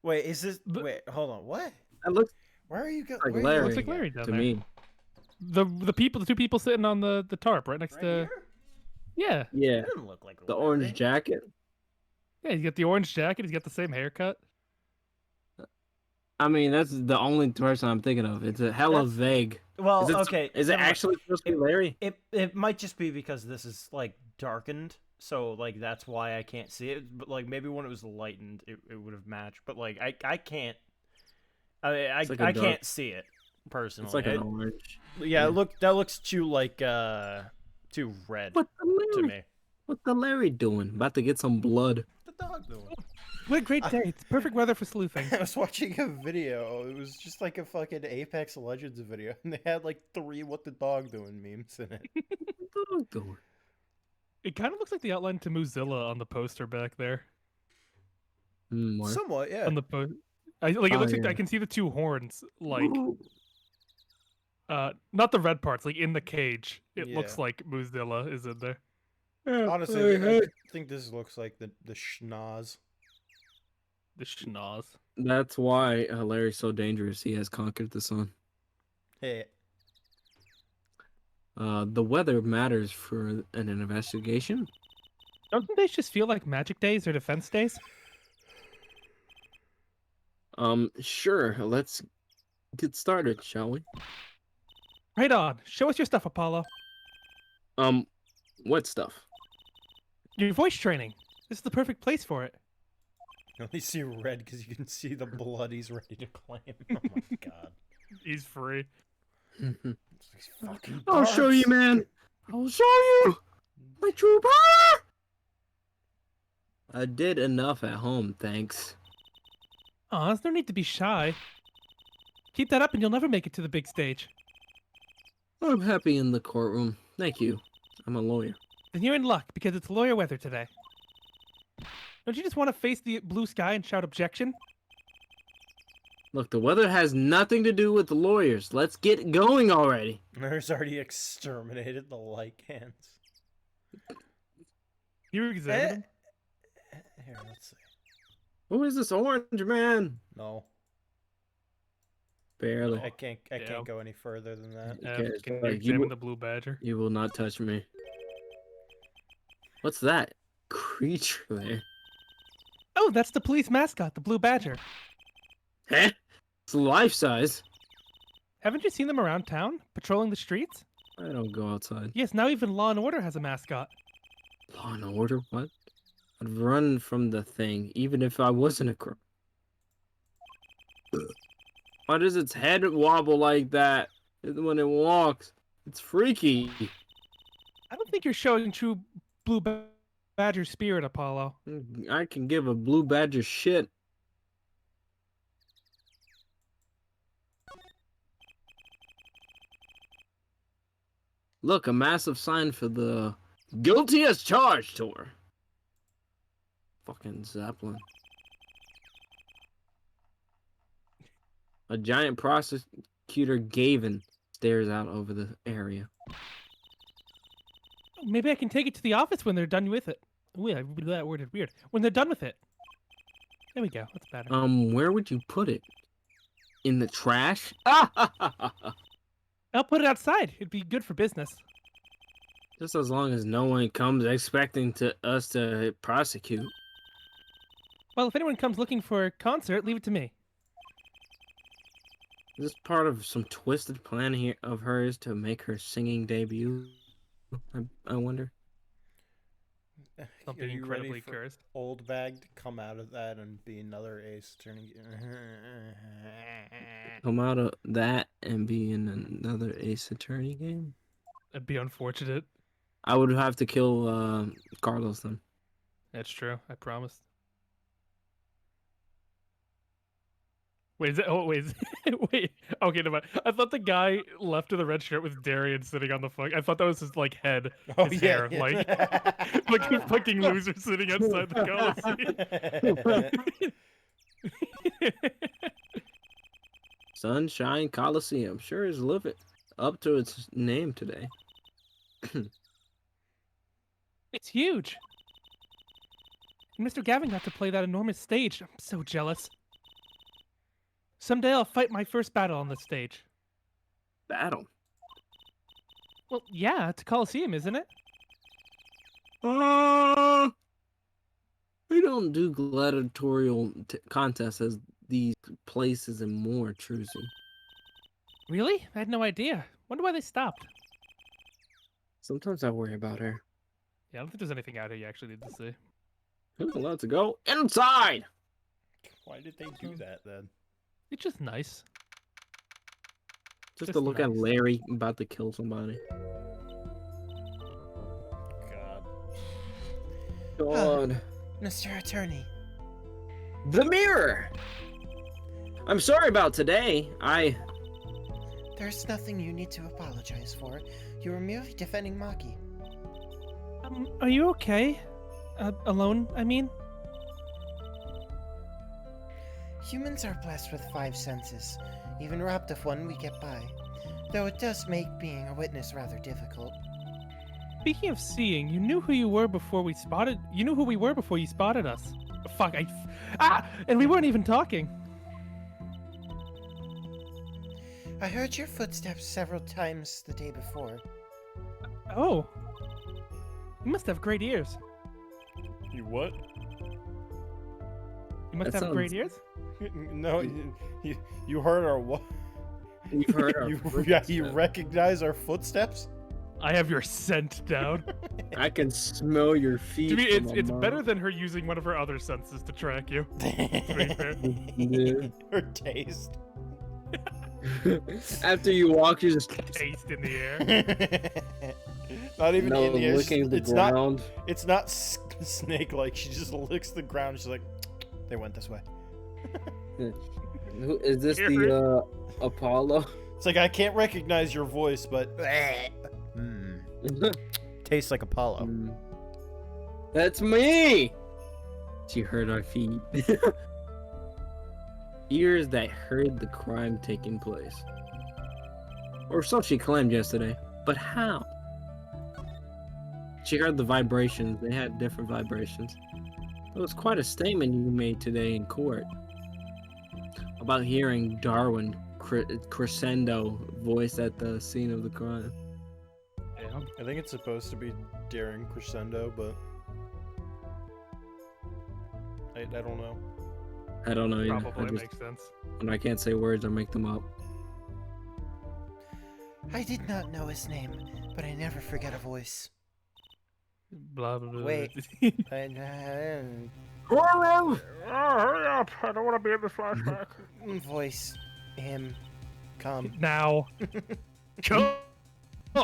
Wait, is this... Wait, hold on. What? That looks Where are you going? like Larry. Larry Looks like Larry down to there. me. The two people sitting on the tarp right next Right to. here? Yeah, Yeah, That doesn't look like the Larry. orange jacket. yeah. He's got the orange jacket. He's got the same haircut. I mean, that's the only person I'm thinking of. It's a hella That's- vague. Well, Is it, okay. Is it never mind. actually supposed to be Larry? It might just be because this is like darkened, so like that's why I can't see it. But like maybe when it was lightened, it would have matched. But like I can't. I It's like a dark- can't see it personally. It's like an orange. Yeah, that looks too like too red What the to Larry? me. What the Larry doing? About to get some blood. What the dog doing? What a great day. It's perfect weather for sleuthing. I was watching a video. It was just like a fucking Apex Legends video, and they had like 3 "What the dog doing" memes in it. What the dog doing? It kind of looks like the outline to Mozilla on the poster back there. What? Somewhat, yeah. On the post, it looks Oh, like yeah. I can see the 2 horns, like not the red parts, like in the cage. It looks Yeah. like Mozilla is in there. Honestly, I think this looks like the schnoz. The schnoz. That's why Larry's so dangerous. He has conquered the sun. Hey, The weather matters for an investigation. Don't they just feel like magic days or defense days? Sure. Let's get started, shall we? Right on. Show us your stuff, Apollo. What stuff? Your voice training. This is the perfect place for it. you only see red because you can see the blood he's ready to claim. Oh my god. He's free. It's these fucking I'll show you, bards. man. I'll show you my true power. I did enough at home, thanks. Aw, there's no need to be shy. Keep that up and you'll never make it to the big stage. I'm happy in the courtroom. Thank you. I'm a lawyer. Then you're in luck because it's lawyer weather today. Don't you just want to face the blue sky and shout objection? Look, the weather has nothing to do with the lawyers. Let's get going already. There's already exterminated the lycans. You examine him. Here, let's see. Who is this orange man? No, Barely. I can't. I Yeah. can't go any further than that. Okay, Can you sorry, examine the blue badger? You will not touch me. What's that creature there? Oh, that's the police mascot, the blue badger. Huh? It's life size. Haven't you seen them around town, patrolling the streets? I don't go outside. Yes, now even Law and Order has a mascot. Law and Order? What? I'd run from the thing, even if I wasn't a crook. Why does its head wobble like that when it walks? It's freaky. I don't think you're showing true blue badger spirit, Apollo. I can give a blue badger shit. Look, a massive sign for the guilty as charged tour. Fucking Zeppelin. A giant prosecutor Gavin stares out over the area. Maybe I can take it to the office when they're done with it. Ooh, that word is weird. When they're done with it. There we go. That's better. Where would you put it? In the trash? I'll put it outside. It'd be good for business. Just as long as no one comes expecting us to prosecute. Well, if anyone comes looking for a concert, leave it to me. Is this part of some twisted plan here of hers to make her singing debut? I wonder. Something Are you ready incredibly for cursed. Old Bag to come out of that and be another ace turning? Come out of that and be in another Ace Attorney game? That'd be unfortunate. I would have to kill Carlos then. That's true. I promised. Wait, is it? Oh, wait. Wait. Okay, never mind. I thought the guy left in the red shirt with Darian sitting on the fuck. I thought that was his like head, his hair, like like a fucking loser sitting outside the Coliseum. Sunshine Coliseum sure is living up to its name today. It's huge. And Mr. Gavin got to play that enormous stage. I'm so jealous. Someday I'll fight my first battle on this stage. Battle. Well, yeah, it's a Coliseum, isn't it? We don't do gladiatorial contests as these places and more, Trucy. Really? I had no idea. Wonder why they stopped. Sometimes I worry about her. Yeah, I don't think there's anything out here you actually need to see. Who's allowed to go inside? Why did they do that then? It's just nice. Just to Just look at nice. Larry about to kill somebody. God. God. Mr. Attorney. The mirror! I'm sorry about today. There's nothing you need to apologize for. You were merely defending Maki. Are you okay? Alone, I mean? Humans are blessed with 5 senses. Even robbed of one, we get by. Though it does make being a witness rather difficult. Speaking of seeing, you knew who you were before we spotted. You knew who we were before you spotted us. Fuck! And we weren't even talking. I heard your footsteps several times the day before. Oh. You must have great ears. You what? You must That have great sounds- ears. No, you heard our what? You've heard our you footsteps. recognize our footsteps? I have your scent down. I can smell your feet. To me, from it's a better mile. than her using one of her other senses to track you. Yeah. Her taste. After you walk, you just Taste in the air. Not even no in the air. licking the It's not. ground. It's not snake-like. She just licks the ground. She's like, they went this way. Who is this? Hear The Apollo? It's like I can't recognize your voice, but tastes like Apollo. Mm. That's me. She heard our feet. Ears that heard the crime taking place. Or so she claimed yesterday. But how? She heard the vibrations. They had different vibrations. It was quite a statement you made today in court about hearing Darwin crescendo voice at the scene of the crime. Yeah. I think it's supposed to be daring crescendo, but I don't know. I don't know. Either. Probably I just, makes sense. when I can't say words, I make them up. I did not know his name, but I never forget a voice. Blah blah blah. Wait. Hurry up! I don't want to be in this flashback. Voice. Him. Come. Now. Come. No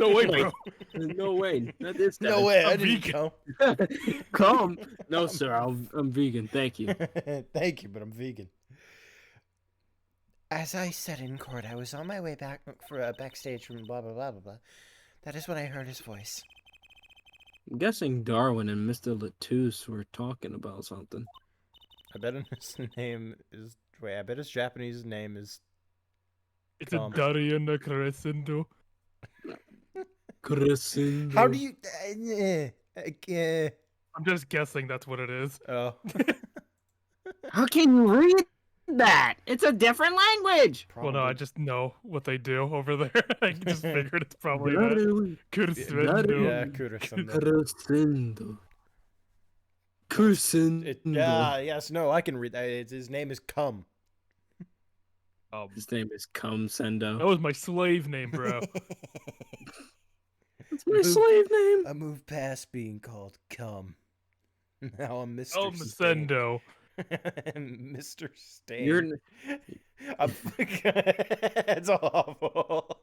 way, bro. No way. Not this time. No way, I I'm didn't vegan. go. Come. No, sir. I'm vegan. Thank you. Thank you, but I'm vegan. As I said in court, I was on my way back for backstage from blah blah blah blah blah. That is when I heard his voice. I'm guessing Darwin and Mr. Latouche were talking about something. I bet his name is. Wait, I bet his Japanese name is. It's a Come. Darien Crescendo. Crescendo. How do you? I'm just guessing that's what it is. Oh, How can you read that? It's a different language. Well, no, I just know what they do over there. I just figured it's probably that. Crescendo. Crescendo. yeah, crescendo. Crescendo. Crescendo. Yes, no, I can read that. His name is Cum. His name is Cum That Sendo. was my slave name, bro. That's my slave name. I moved past being called Cum. Now I'm Mr. Oh, Stain. Masendo. Mr. Stain. You're It's awful.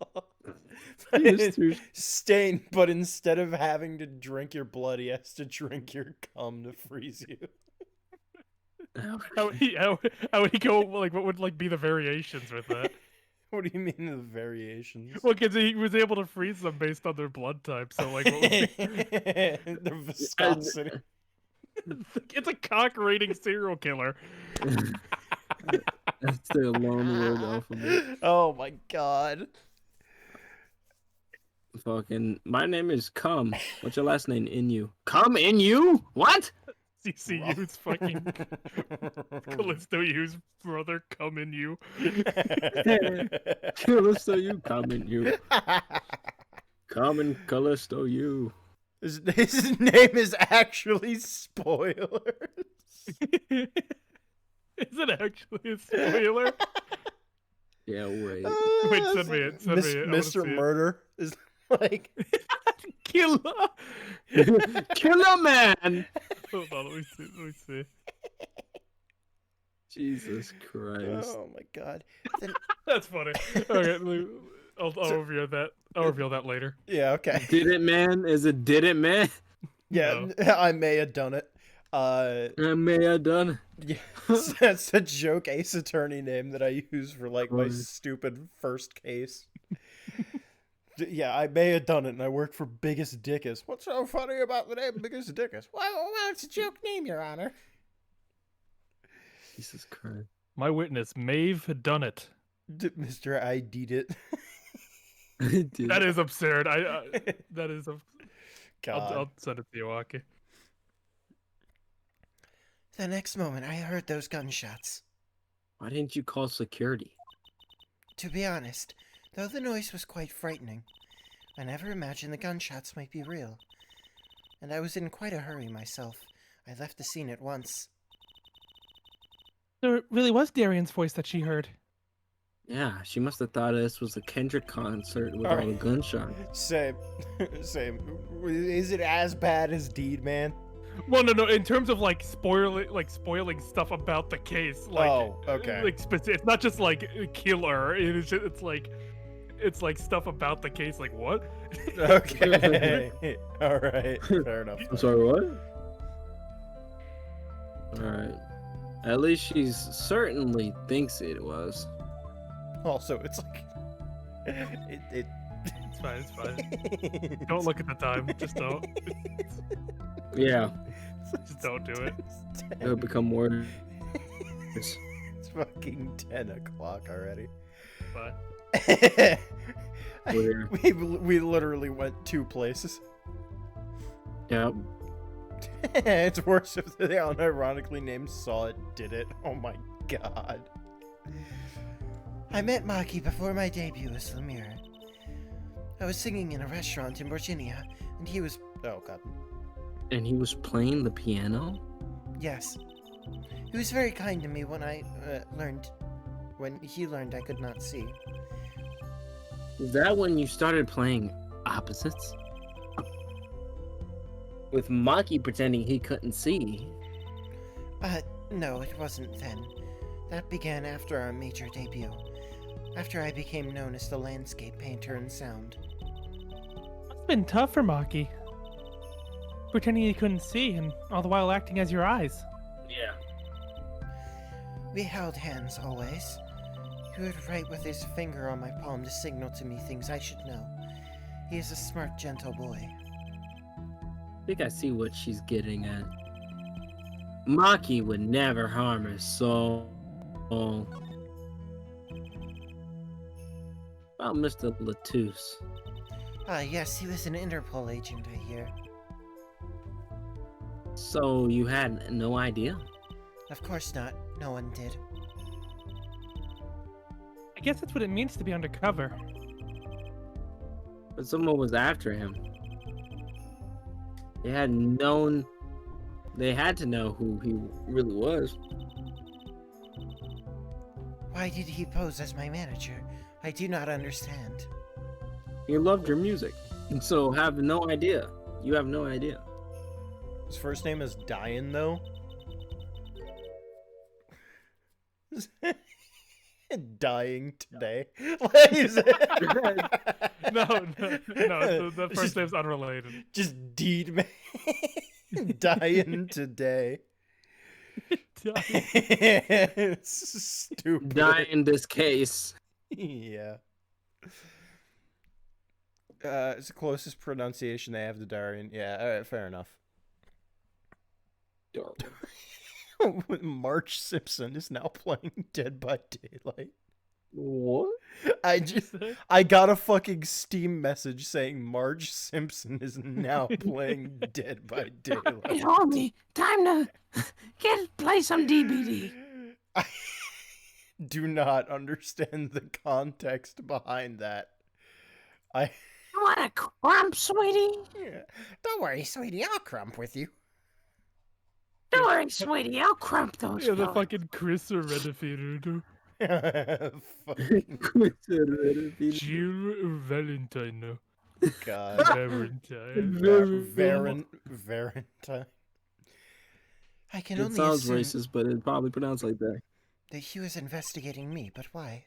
Mr. Stain, but instead of having to drink your blood, he has to drink your cum to freeze you. How would he go? Like, what would be the variations with that? What do you mean the variations? Well, because he was able to freeze them based on their blood type. So, like, what would be... The viscosity. it's a cock-rating serial killer. That's the long word alphabet. Oh my god. Fucking, my name is Cum. What's your last name? In you. Come in you? What? CCU's fucking Callisto U's brother come in you. Callisto, you coming, you. Coming, Callisto, you. His name is actually Spoilers. Is it actually a spoiler? Yeah, wait. Wait, send me it. Send me it. I wanna see Mr. it. Murder is like Killer. Killer Man! Hold on, let me see. Let me see. Jesus Christ. oh my god. Then, That's funny. Okay, I'll reveal that. I'll reveal that later. yeah, okay. Did it, man? Is it Did it, man? Yeah, No. I may have done it. I may have done. Yeah, that's a joke Ace Attorney name that I use for like my Christ. stupid first case. Yeah, I may have done it, and I work for Biggest Dickus. What's so funny about the name Biggest Dickus? Well, it's a joke name, Your Honor. Jesus Christ. My witness, Maeve Dunnett. Mr. I did it. Dude. That is absurd. That is. God. I'll send it to you, Aki. The next moment, I heard those gunshots. Why didn't you call security? To be honest, though the noise was quite frightening, I never imagined the gunshots might be real. And I was in quite a hurry myself. I left the scene at once. So it really was Darian's voice that she heard. Yeah, she must have thought this was a Kendrick concert with all the gunshots. Same. Same. Is it as bad as Deed Man? Well, no. In terms of like spoiling stuff about the case. Like, Oh, okay. Like it's not just like killer. It's like stuff about the case. Like what? Okay. All right. Fair enough. I'm sorry, what? Alright. At least she certainly thinks it was. Also, it's like it It's fine. It's fine. Don't look at the time. Just don't. Yeah, Just don't do it. it'll become worse. It's fucking 10 o'clock already. But Weird. we literally went 2 places. Yep. It's worse if the unironically named Saw It did it. Oh my god. I met Maki before my debut as Lemire. I was singing in a restaurant in Virginia, and he was... Oh god. And he was playing the piano? Yes. He was very kind to me when he learned I could not see. Is that when you started playing opposites? With Maki pretending he couldn't see. No, it wasn't then. That began after our major debut. After I became known as the landscape painter in sound. It's been tough for Maki. Pretending he couldn't see, and all the while acting as your eyes. Yeah. We held hands always. He would write with his finger on my palm to signal to me things I should know. He is a smart, gentle boy. I think I see what she's getting at. Maki would never harm her soul. About Mr. Latouche. Yes, he was an Interpol agent, I hear. So you had no idea? Of course not. No one did. I guess that's what it means to be undercover. But someone was after him. They had known. They had to know who he really was. Why did he pose as my manager? I do not understand. He loved your music. And so have no idea. You have no idea. His first name is Diane, though. Dying today. What is it? no. The first name's unrelated. Just Deed Man. Dying today. It's stupid. Die in this case. Yeah. It's the closest pronunciation they have to Darwin. Yeah, alright, fair enough. Marge Simpson is now playing Dead by Daylight. What? I got a fucking Steam message saying Marge Simpson is now playing Dead by Hey, Daylight. homie, time to play some DBD. I do not understand the context behind that. You want a crump, sweetie? Don't worry, sweetie, I'll crump with you. Don't worry, sweetie, I'll crump those Yeah, the pellets. fucking Chris Redfield. Fucking Jill Valentine. God. Valentine. Valentine. I can It only sounds assume racist, but it's probably pronounced like that. that he was investigating me, but why?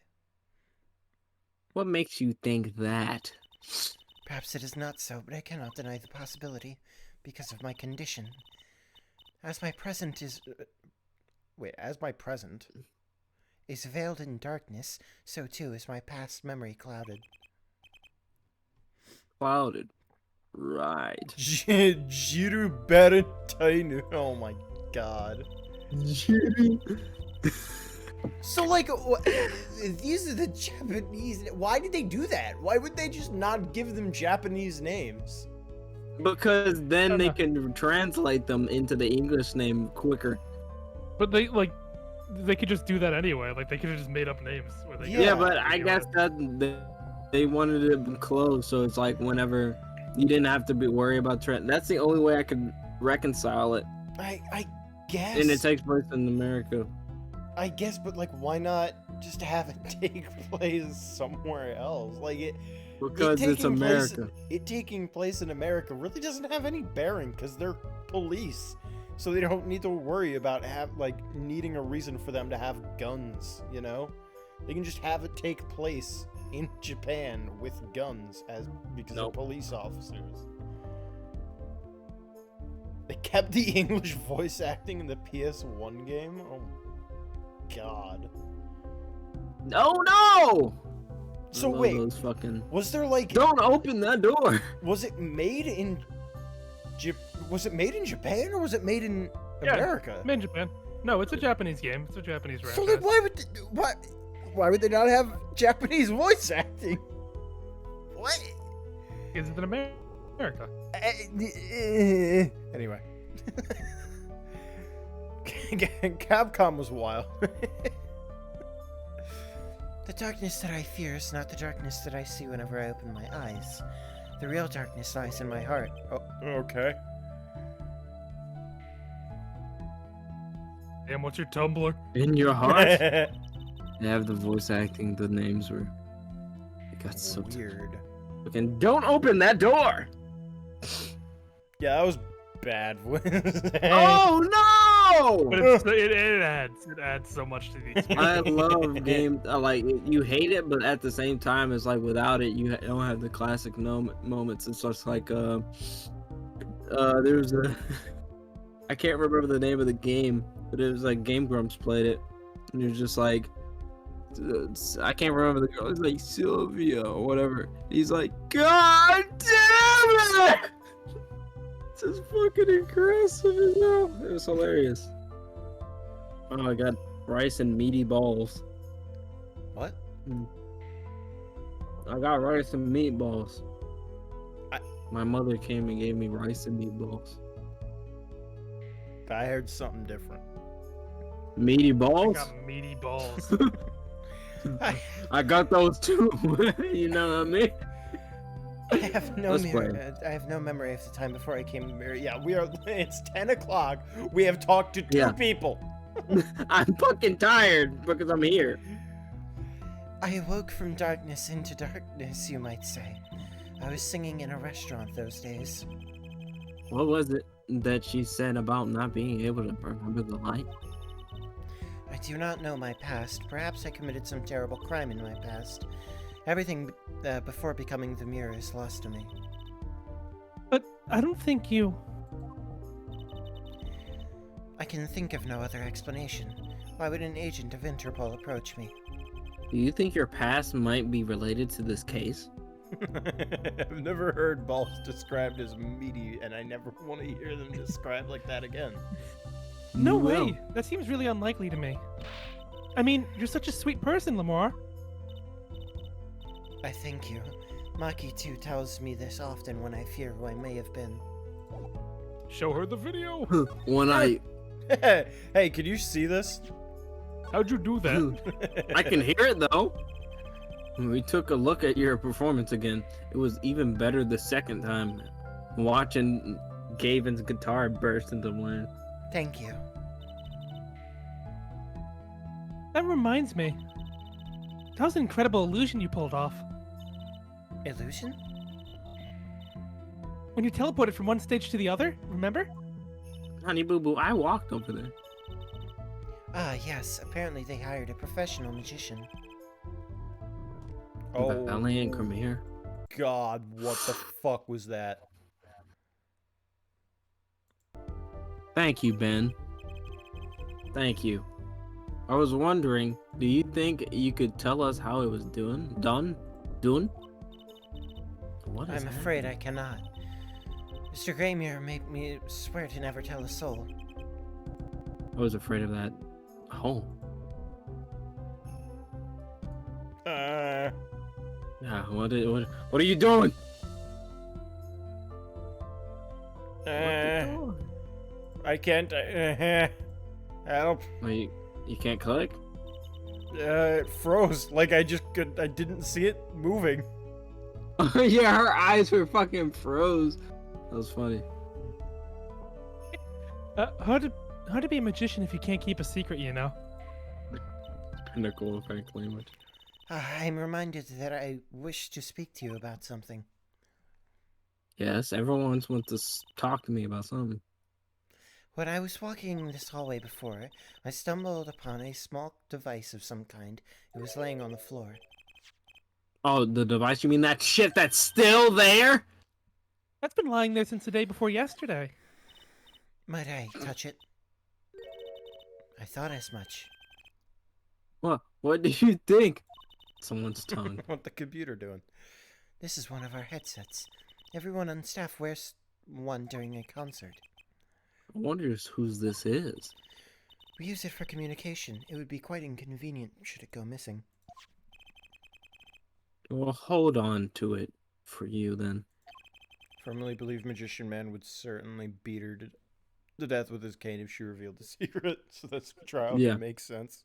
What makes you think that? Perhaps it is not so, but I cannot deny the possibility because of my condition. As my present is... As my present? is veiled in darkness, so too is my past memory clouded. Clouded. Right. Jiru Valentine. Oh my god. So, like, these are the Japanese... Why did they do that? Why would they just not give them Japanese names? Because then they can translate them into the English name quicker. But they could just do that anyway. Like they could have just made up names. Where they Yeah, but I guess that they wanted it closed, so it's like whenever you didn't have to worry about that's the only way I could reconcile it. I guess. And it takes place in America. I guess, but like, why not just have it take place somewhere else? Like Because it's America. It taking place in America really doesn't have any bearing because they're police, so they don't need to worry about needing a reason for them to have guns. You know, they can just have it take place in Japan with guns because they're police officers. They kept the English voice acting in the PS1 game. Oh God. No! So I love wait, those fucking... was there like... Don't open that door! Was it made in... Was it made in Japan or was it made in America? Made in Japan. No, it's a Japanese game. It's a Japanese So franchise. like, why would they not have Japanese voice acting? What? Because it's in America. Anyway. Capcom was wild. The darkness that I fear is not the darkness that I see whenever I open my eyes. The real darkness lies in my heart. Oh, okay. Damn, what's your Tumblr? In your heart? They have the voice acting, the names were... It got so weird. Fucking don't open that door! Yeah, that was bad. Oh no! But it adds so much to the experience. I love games like you hate it, but at the same time, it's like without it, you don't have the classic moments. It's just like there's a I can't remember the name of the game, but it was like Game Grumps played it, and it was just like I can't remember the girl. It's like Sylvia or whatever. He's like, God damn it! It's just fucking aggressive as hell. It was hilarious. Oh, I got rice and meaty balls. What? I got rice and meatballs. My mother came and gave me rice and meatballs. I heard something different. Meaty I balls? got meaty balls. I got those too. You know what I mean? I have no Let's I have no memory of the time before I came here. Yeah, we are. It's 10 o'clock. We have talked to two people. I'm fucking tired because I'm here. I awoke from darkness into darkness, you might say. I was singing in a restaurant those days. What was it that she said about not being able to remember the light? I do not know my past. Perhaps I committed some terrible crime in my past. Everything before becoming the mirror is lost to me. But I don't think you... I can think of no other explanation. Why would an agent of Interpol approach me? Do you think your past might be related to this case? I've never heard balls described as meaty, and I never want to hear them described like that again. No You will. way! That seems really unlikely to me. I mean, you're such a sweet person, Lamar. I thank you. Maki too tells me this often when I fear who I may have been. Show her the video. When I Hey, can you see this? How'd you do that? I can hear it though. When we took a look at your performance again, it was even better the second time. Watching Gavin's guitar burst into flame. Thank you. That reminds me. That was an incredible illusion you pulled off. Illusion? When you teleported from one stage to the other, remember? Honey Boo Boo, I walked over there. Ah, yes. Apparently they hired a professional magician. Oh, Ballet and Cremiere. God, what the fuck was that? Thank you, Ben. Thank you. I was wondering, do you think you could tell us how it was done? What is I'm that? afraid I cannot. Mr. Greymere made me swear to never tell a soul. I was afraid of that. Oh. Yeah, what are you doing? I can't. Help. Wait, you can't click? It froze. Like I didn't see it moving. Yeah, her eyes were fucking froze. That was funny. How to be a magician if you can't keep a secret, you know? Kinda cool, frankly, much. I'm reminded that I wish to speak to you about something. Yes, everyone wants to talk to me about something. When I was walking this hallway before, I stumbled upon a small device of some kind. It was laying on the floor. Oh, the device? You mean that shit that's still there? That's been lying there since the day before yesterday. Might I touch it? I thought as much. What do you think? Someone's tongue. What the computer doing? This is one of our headsets. Everyone on staff wears one during a concert. I wonder whose this is. We use it for communication. It would be quite inconvenient should it go missing. Well, hold on to it for you then. Firmly believe Magician Man would certainly beat her to death with his cane if she revealed the secret. So that's trial. Yeah. Makes sense.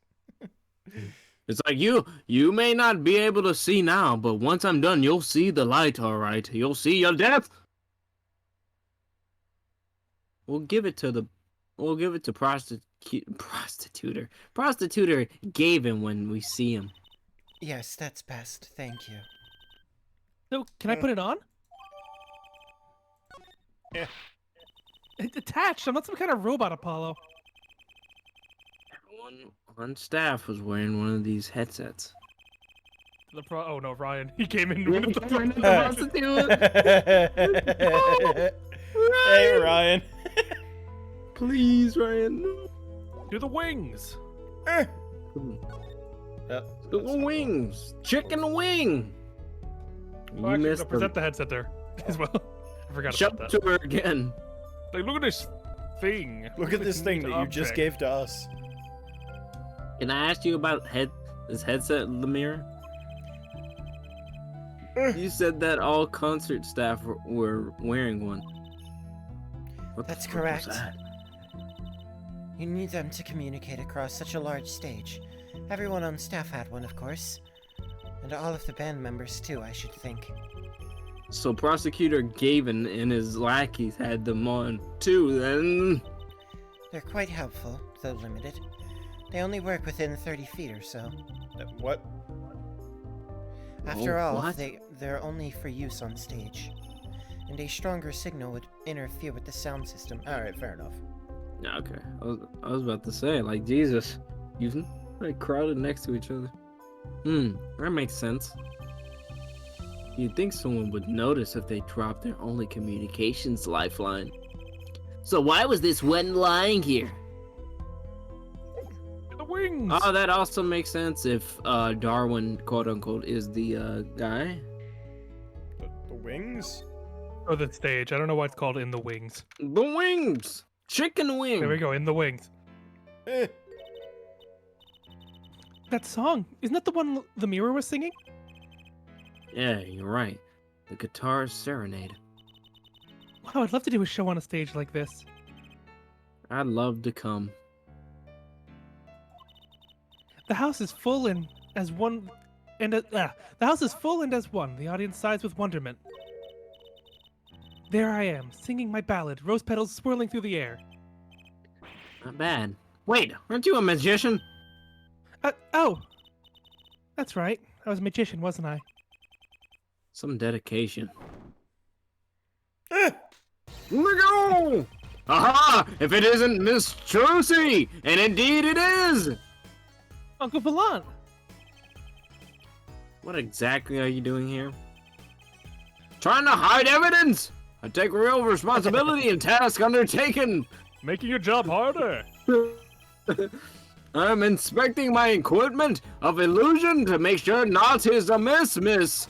It's like you may not be able to see now, but once I'm done, you'll see the light, all right? You'll see your death. We'll give it to Prostitutor Gavin when we see him. Yes, that's best. Thank you. So, can I put it on? Yeah. It's attached. I'm not some kind of robot, Apollo. Everyone on staff was wearing one of these headsets. Oh no, Ryan. He came in with the Hey, Ryan. Please, Ryan. Do the wings. Yep, The wings. Chicken wing. Oh, actually, no, present the headset there as well. I forgot Jump about that. to her again. Like, look at this thing. Look at this thing that you just Object. gave to us. Can I ask you about this headset, Lemire? You said that all concert staff were wearing one. What the That's fuck was correct. that? You need them to communicate across such a large stage. Everyone on staff had one, of course. And all of the band members, too, I should think. So Prosecutor Gavin and his lackeys had them on too, then. They're quite helpful, though limited. They only work within 30 feet or so. What? After all, what? they're only for use on stage. And a stronger signal would interfere with the sound system. Alright, fair enough. Yeah, okay. I was about to say, like, Jesus, you like crowded next to each other. That makes sense. You'd think someone would notice if they dropped their only communications lifeline. So why was this one lying here? The wings. Oh, that also makes sense if Darwin, quote unquote, is the guy. The wings? Oh, the stage. I don't know why it's called In the Wings. The wings! Chicken wing! There we go, In the Wings. Eh. That song. Isn't that the one the mirror was singing? Yeah, you're right. The guitar Serenade. Wow, I'd love to do a show on a stage like this. I'd love to come. The house is full and as one, and the house is full and as one. The audience sighs with wonderment. There I am, singing my ballad, rose petals swirling through the air. Not bad. Wait, aren't you a magician? Oh, that's right. I was a magician, wasn't I? Some dedication. Go! Aha! If it isn't Miss Trucy! And indeed it is! Uncle Valant! What exactly are you doing here? Trying to hide evidence! I take real responsibility in task undertaken! Making your job harder. I'm inspecting my equipment of illusion to make sure naught is amiss, miss.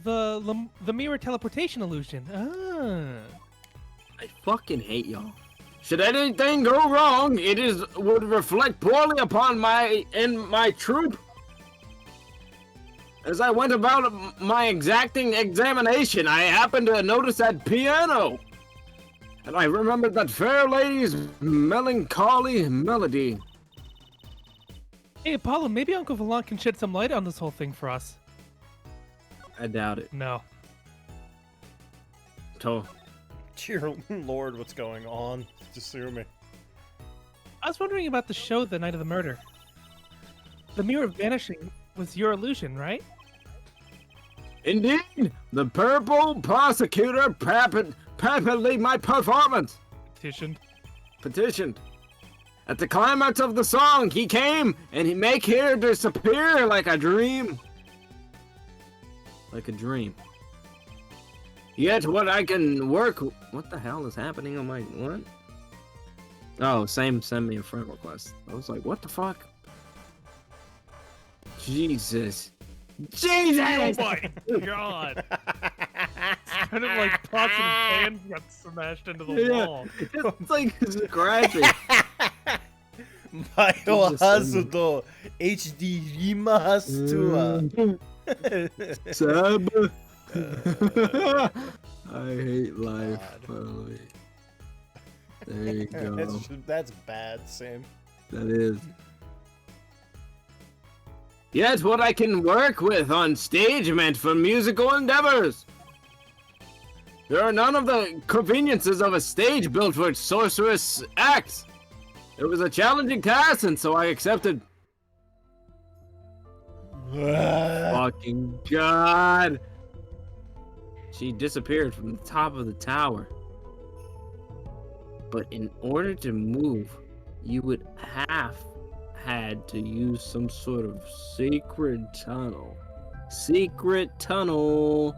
The mirror teleportation illusion. Ah. I fucking hate y'all. Should anything go wrong, would reflect poorly upon my troop. As I went about my exacting examination, I happened to notice that piano. And I remembered that fair lady's melancholy melody. Hey, Apollo, maybe Uncle Valant can shed some light on this whole thing for us. I doubt it. No. So, Dear Lord, what's going on? Just sue me. I was wondering about the show the night of the murder. The mirror vanishing was your illusion, right? indeed, the purple prosecutor papally my performance. Petitioned. At the climax of the song, he came and he make here disappear like a dream. Like a dream. Yet what I can work. What the hell is happening on my what? Oh, send me a friend request. I was like, what the fuck? Jesus. Oh my god! Kind of like pots and pans got smashed into the wall. It's like scratching. Biohazard HD Remaster. Sab. I hate life. Finally. There you go. That's bad, Sam. That is. Yet what I can work with on stage meant for musical endeavors. There are none of the conveniences of a stage built for sorceress acts. It was a challenging task, and so I accepted. Fucking God. She disappeared from the top of the tower. But in order to move, you would had to use some sort of secret tunnel. Secret tunnel.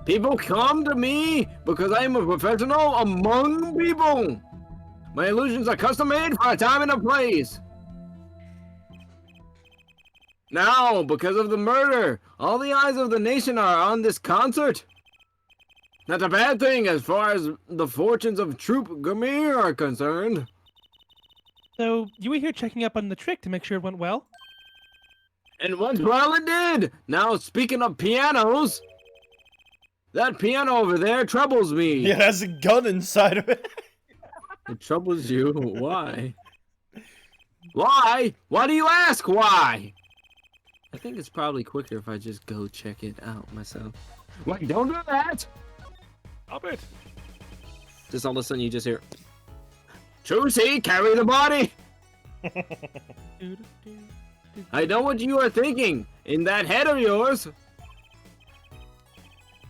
People come to me because I am a professional among people. My illusions are custom made for a time and a place. Now, because of the murder, all the eyes of the nation are on this concert. Not a bad thing as far as the fortunes of Troop Gamir are concerned. So, you were here checking up on the trick to make sure it went well? And went well it did! Now, speaking of pianos, that piano over there troubles me. It has a gun inside of it. It troubles you? Why? Why? Why do you ask why? I think it's probably quicker if I just go check it out myself. Wait, don't do that! Stop it! Just all of a sudden you just hear, Trucy, carry the body! I know what you are thinking in that head of yours.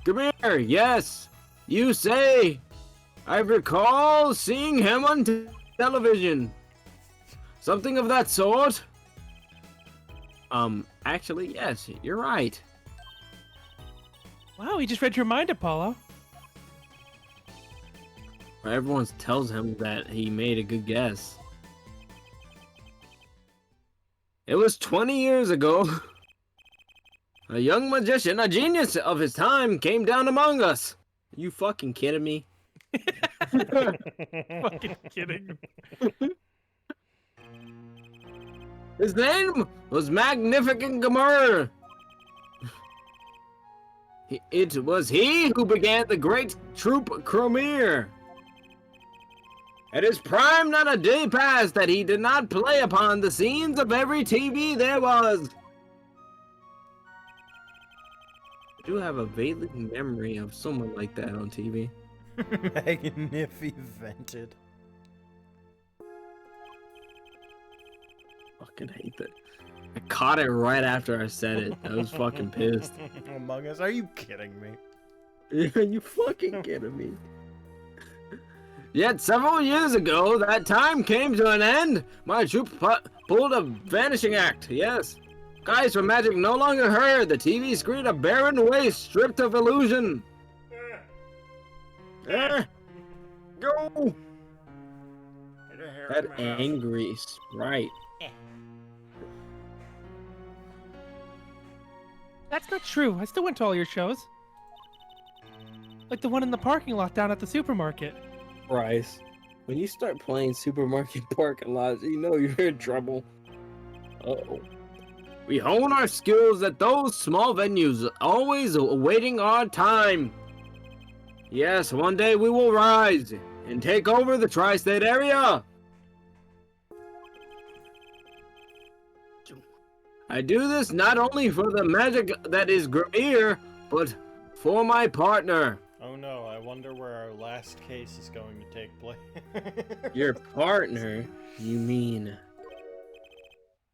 Come here, yes. You say, I recall seeing him on television. Something of that sort. Actually, yes, you're right. Wow, he just read your mind, Apollo. Everyone tells him that he made a good guess. It was 20 years ago. A young magician, a genius of his time, came down among us. Are you fucking kidding me? Fucking kidding. His name was Magnificent Gamur. It was he who began the great troop Cromir. At his prime, not a day passed that he did not play upon the scenes of every TV there was. I do have a vague memory of someone like that on TV. Magnificent. Fucking hate that. I caught it right after I said it. I was fucking pissed. Among Us? Are you kidding me? Are you fucking kidding me? Yet several years ago, that time came to an end. My troop pulled a vanishing act. Yes. Guys from Magic no longer heard. The TV screen a barren waste stripped of illusion. Go! That angry sprite. That's not true. I still went to all your shows. Like the one in the parking lot down at the supermarket. Bryce, when you start playing supermarket parking lots, you know you're in trouble. Uh-oh. We hone our skills at those small venues, always awaiting our time. Yes, one day we will rise and take over the tri-state area. I do this not only for the magic that is Grimir, but for my partner. Oh no, I wonder where our last case is going to take place. Your partner? You mean...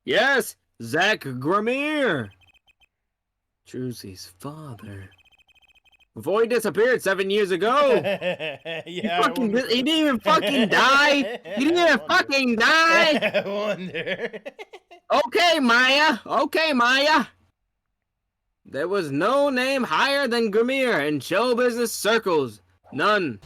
Yes, Zach Grimir! Drewsy's father. Before he disappeared 7 years ago! He didn't even fucking die! He didn't even fucking die! I wonder. Okay, Maya! There was no name higher than Grimir in show business circles. None.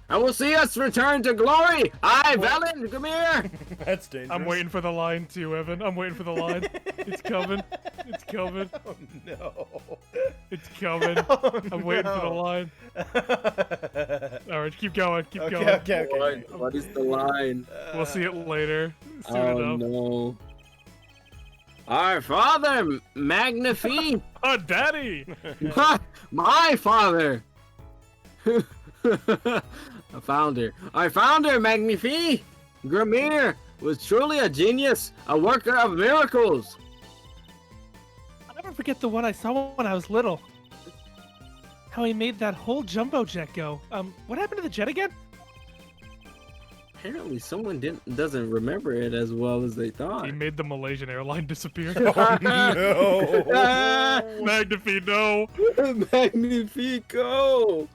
I will see us return to glory! I, Valiant Grimir! That's dangerous. I'm waiting for the line too, Evan. I'm waiting for the line. It's coming. It's coming. Oh no. It's coming. Oh, I'm waiting for the no. line. Alright, keep going. Keep going. Okay. What is the line? We'll see it later. Soon Oh enough. no. Our father, Magnifique! Oh, Daddy! My father! Our founder, Magnifique! Grimir was truly a genius, a worker of miracles. I'll never forget the one I saw when I was little. How he made that whole jumbo jet go. What happened to the jet again? Apparently someone doesn't remember it as well as they thought. He made the Malaysian airline disappear. Oh no. Magnifique, no! Magnifico!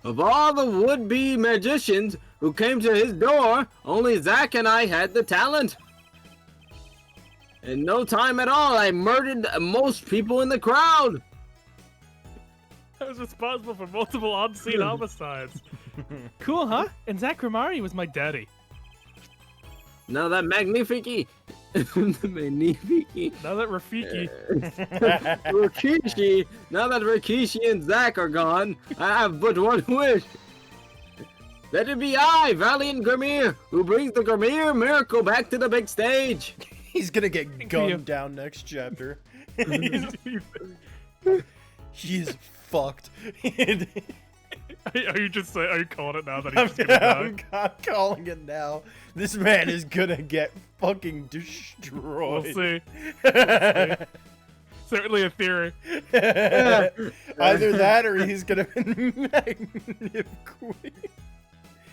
Of all the would-be magicians who came to his door, only Zach and I had the talent. In no time at all, I murdered most people in the crowd. I was responsible for multiple on-scene homicides. Cool, huh? And Zach Grimari was my daddy. Now that Magnifique... Magnifique... Now that Rafiki... Rikishi... Now that Rikishi and Zach are gone, I have but one wish. Let it be I, Valiant Grimir, who brings the Grimir miracle back to the big stage. He's gonna get you. gunned down next chapter. He's fucked. Are you just saying? Are you calling it now that he's just gonna die? I'm calling it now. This man is gonna get fucking We'll destroyed. see. Certainly a theory. Either that or he's gonna Magnifique.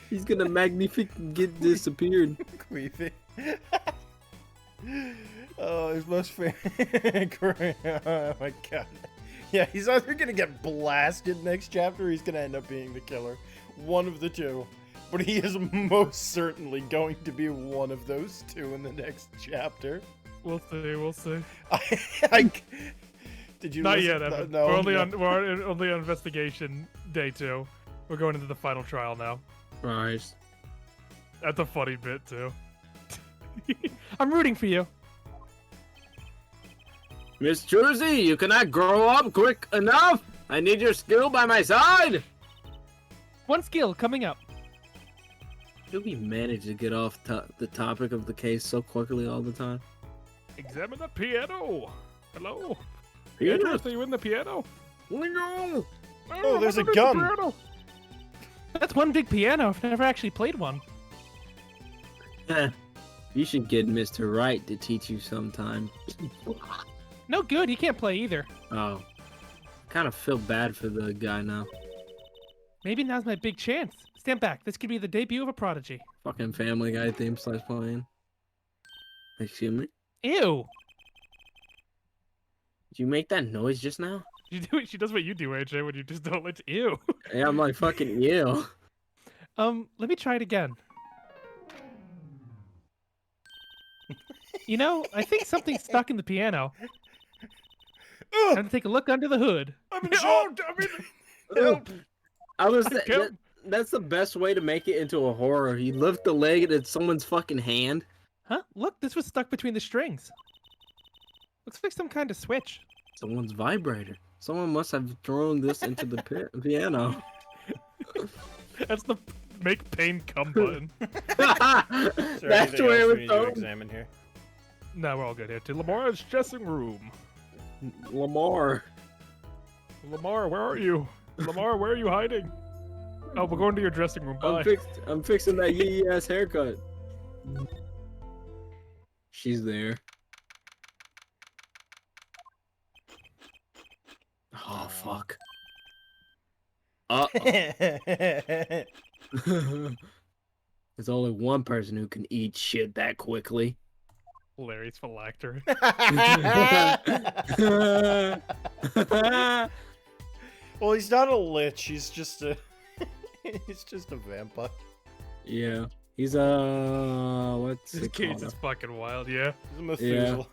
He's gonna Magnifique get disappeared. Oh, his most favorite. Oh my god. Yeah, he's either gonna get blasted next chapter or he's gonna end up being the killer. One of the two. But he is most certainly going to be one of those two in the next chapter. We'll see. We'll see. Did you Not listen- yet, Evan. No, we're no. only on investigation day 2. We're going into the final trial now. Right. That's a funny bit too. I'm rooting for you. Miss Druzy, you cannot grow up quick enough. I need your skill by my side. One skill coming up. do we manage to get off the topic of the case so quickly all the time? Examine the piano. Hello. Piano? Beatrice, are you in the piano? No. Oh, there's a I'm in the gun. piano. That's one big piano. I've never actually played one. You should get Mr. Wright to teach you sometime. No good. He can't play either. Oh. Kind of feel bad for the guy now. Maybe now's my big chance. Stand back. This could be the debut of a prodigy. Fucking Family Guy theme starts playing. Excuse me? Ew. Did you make that noise just now? You do. She does what you do, AJ, when you just don't let. Ew. Yeah, I'm like fucking ew. Let me try it again. You know, I think something's stuck in the piano. Time to take a look under the hood. I'm in Oh, shock. I mean, Help. I was Help. that's the best way to make it into a horror. You lift the leg and it's someone's fucking hand. Huh? Look, this was stuck between the strings. Looks like some kind of switch. Someone's vibrator. Someone must have thrown this into the piano. that's the make pain come button. Is there That's anything where else it we was need to thrown. examine here? No, we're all good here. To Lamar's dressing room. Lamar. Lamar, where are you? Lamar, where are you hiding? Oh, we're going to your dressing room. Bye. I'm fixing that yee ass haircut. She's there. Oh fuck. There's only one person who can eat shit that quickly. Larry's phylactery. Well, he's not a lich. He's just a. He's just a vampire. Yeah. He's what's This it cage called? is fucking wild, yeah. He's a Methuselah.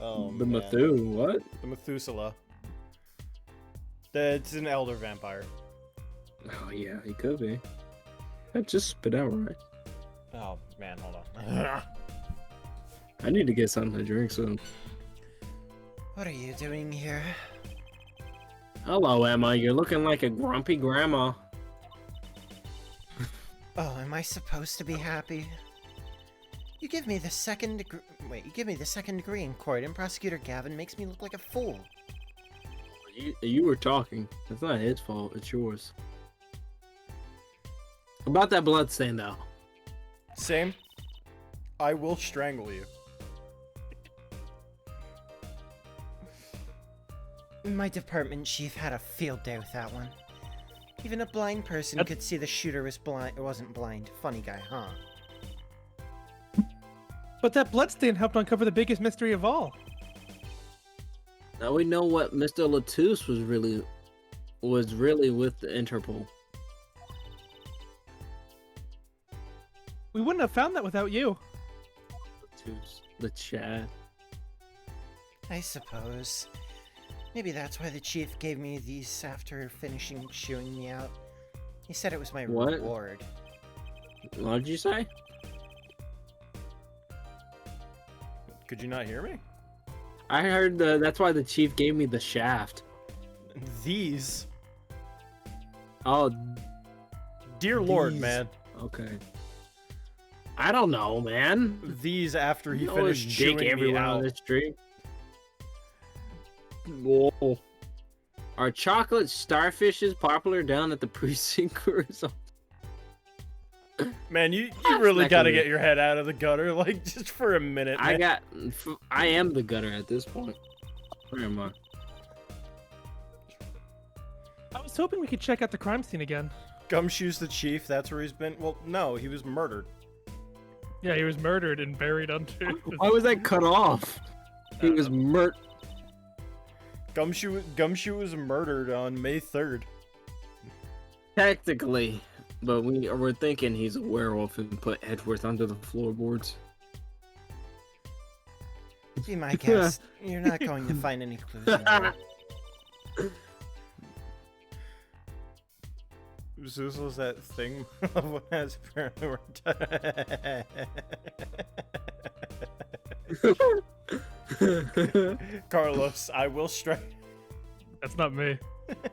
Oh, The man. Methu, what? The Methuselah. It's an elder vampire. Oh yeah, he could be. That just spit out right. Oh man, hold on. I need to get something to drink soon. What are you doing here? Hello, Emma. You're looking like a grumpy grandma. Oh, am I supposed to be happy? You give me the second degree. Wait, you give me the second degree in court, and Prosecutor Gavin makes me look like a fool. You were talking. It's not his fault. It's yours. About that bloodstain, though. Same. I will strangle you. My department chief had a field day with that one. Even a blind person could see the shooter was blind. Wasn't blind. Funny guy, huh? But that bloodstain helped uncover the biggest mystery of all. Now we know what Mr. Latouche was really with the Interpol. We wouldn't have found that without you. Latouche, the Chad. I suppose. Maybe that's why the chief gave me these after finishing chewing me out. He said it was my What? reward. What did you say? Could you not hear me? I heard that's why the chief gave me the shaft. These. Oh, Dear Lord, These. man. okay. I don't know, man. These after he You always finished dick chewing me everyone on out. the street. Whoa. Are chocolate starfishes popular down at the precinct resort? Man, you That's really not got to gonna- get your head out of the gutter, like, just for a minute, man. I am the gutter at this point. Where am I? I was hoping we could check out the crime scene again. Gumshoe's the chief, that's where he's been. Well, no, he was murdered. Yeah, he was murdered and buried under. Why was that cut off? He don't was murdered. Gumshoe was murdered on May 3rd. Technically, but we're thinking he's a werewolf and put Edgeworth under the floorboards. Be my guest. You're not going to find any clues in here. Zeus was that thing as Carlos, I will strike. That's not me.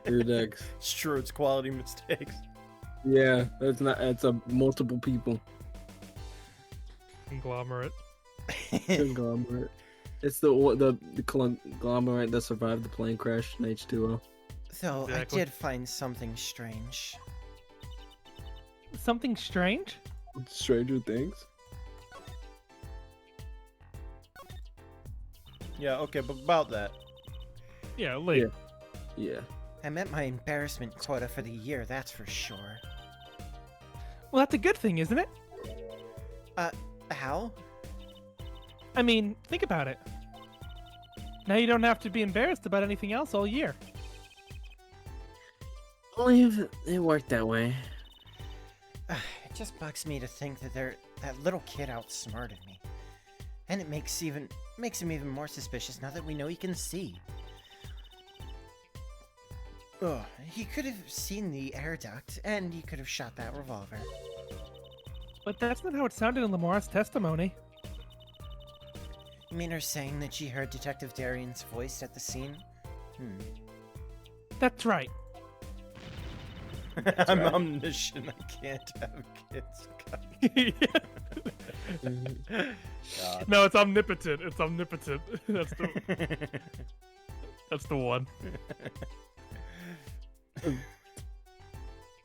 Your decks. It's true, it's quality mistakes. Yeah, that's not. It's a multiple people Conglomerate. conglomerate. It's the conglomerate that survived the plane crash in H2O. Though Exactly. I did find something strange. Something strange? Stranger Things. Yeah, okay, but about that. Yeah, like Yeah. I met my embarrassment quota for the year, that's for sure. Well, that's a good thing, isn't it? How? I mean, think about it. Now you don't have to be embarrassed about anything else all year. Only if it worked that way. It just bugs me to think that that little kid outsmarted me. And it makes him even more suspicious now that we know he can see. Ugh, he could have seen the air duct, and he could have shot that revolver. But that's not how it sounded in Lamora's testimony. You mean her saying that she heard Detective Darian's voice at the scene? That's right. I'm omniscient. I can't have kids. God. no, it's omnipotent. It's omnipotent. That's the one.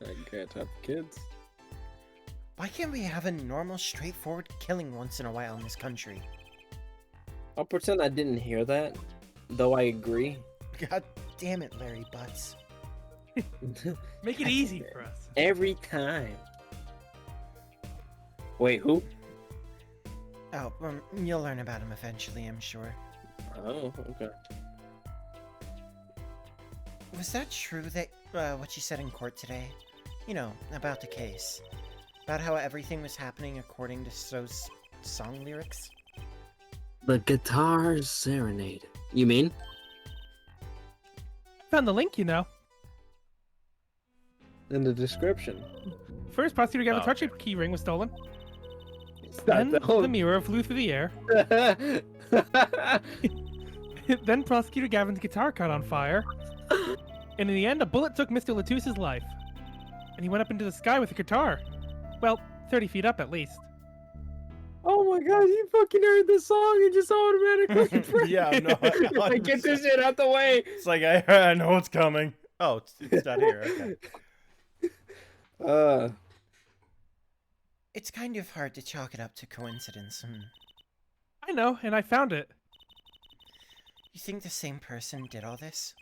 I can't have kids. Why can't we have a normal, straightforward killing once in a while in this country? I'll pretend I didn't hear that, though I agree. God damn it, Larry Butts. Make it easy for us. Every time. Wait, who? Oh, you'll learn about him eventually, I'm sure. Oh, okay. Was that true that, what you said in court today? You know, about the case. About how everything was happening according to those song lyrics? The guitar serenade. You mean? Found the link, you know. In the description. First, Prosecutor Gavin's Oh, heart shaped key ring was stolen. Stop Then that. the mirror flew through the air. Then Prosecutor Gavin's guitar caught on fire. And in the end, a bullet took Mr. Latusse's life. And he went up into the sky with a guitar. Well, 30 feet up at least. Oh my god, you fucking heard the song and just automatically Yeah, no, like, get this shit out the way. It's like I know it's coming. Oh, it's not here. Okay. It's kind of hard to chalk it up to coincidence. I know, and I found it. You think the same person did all this?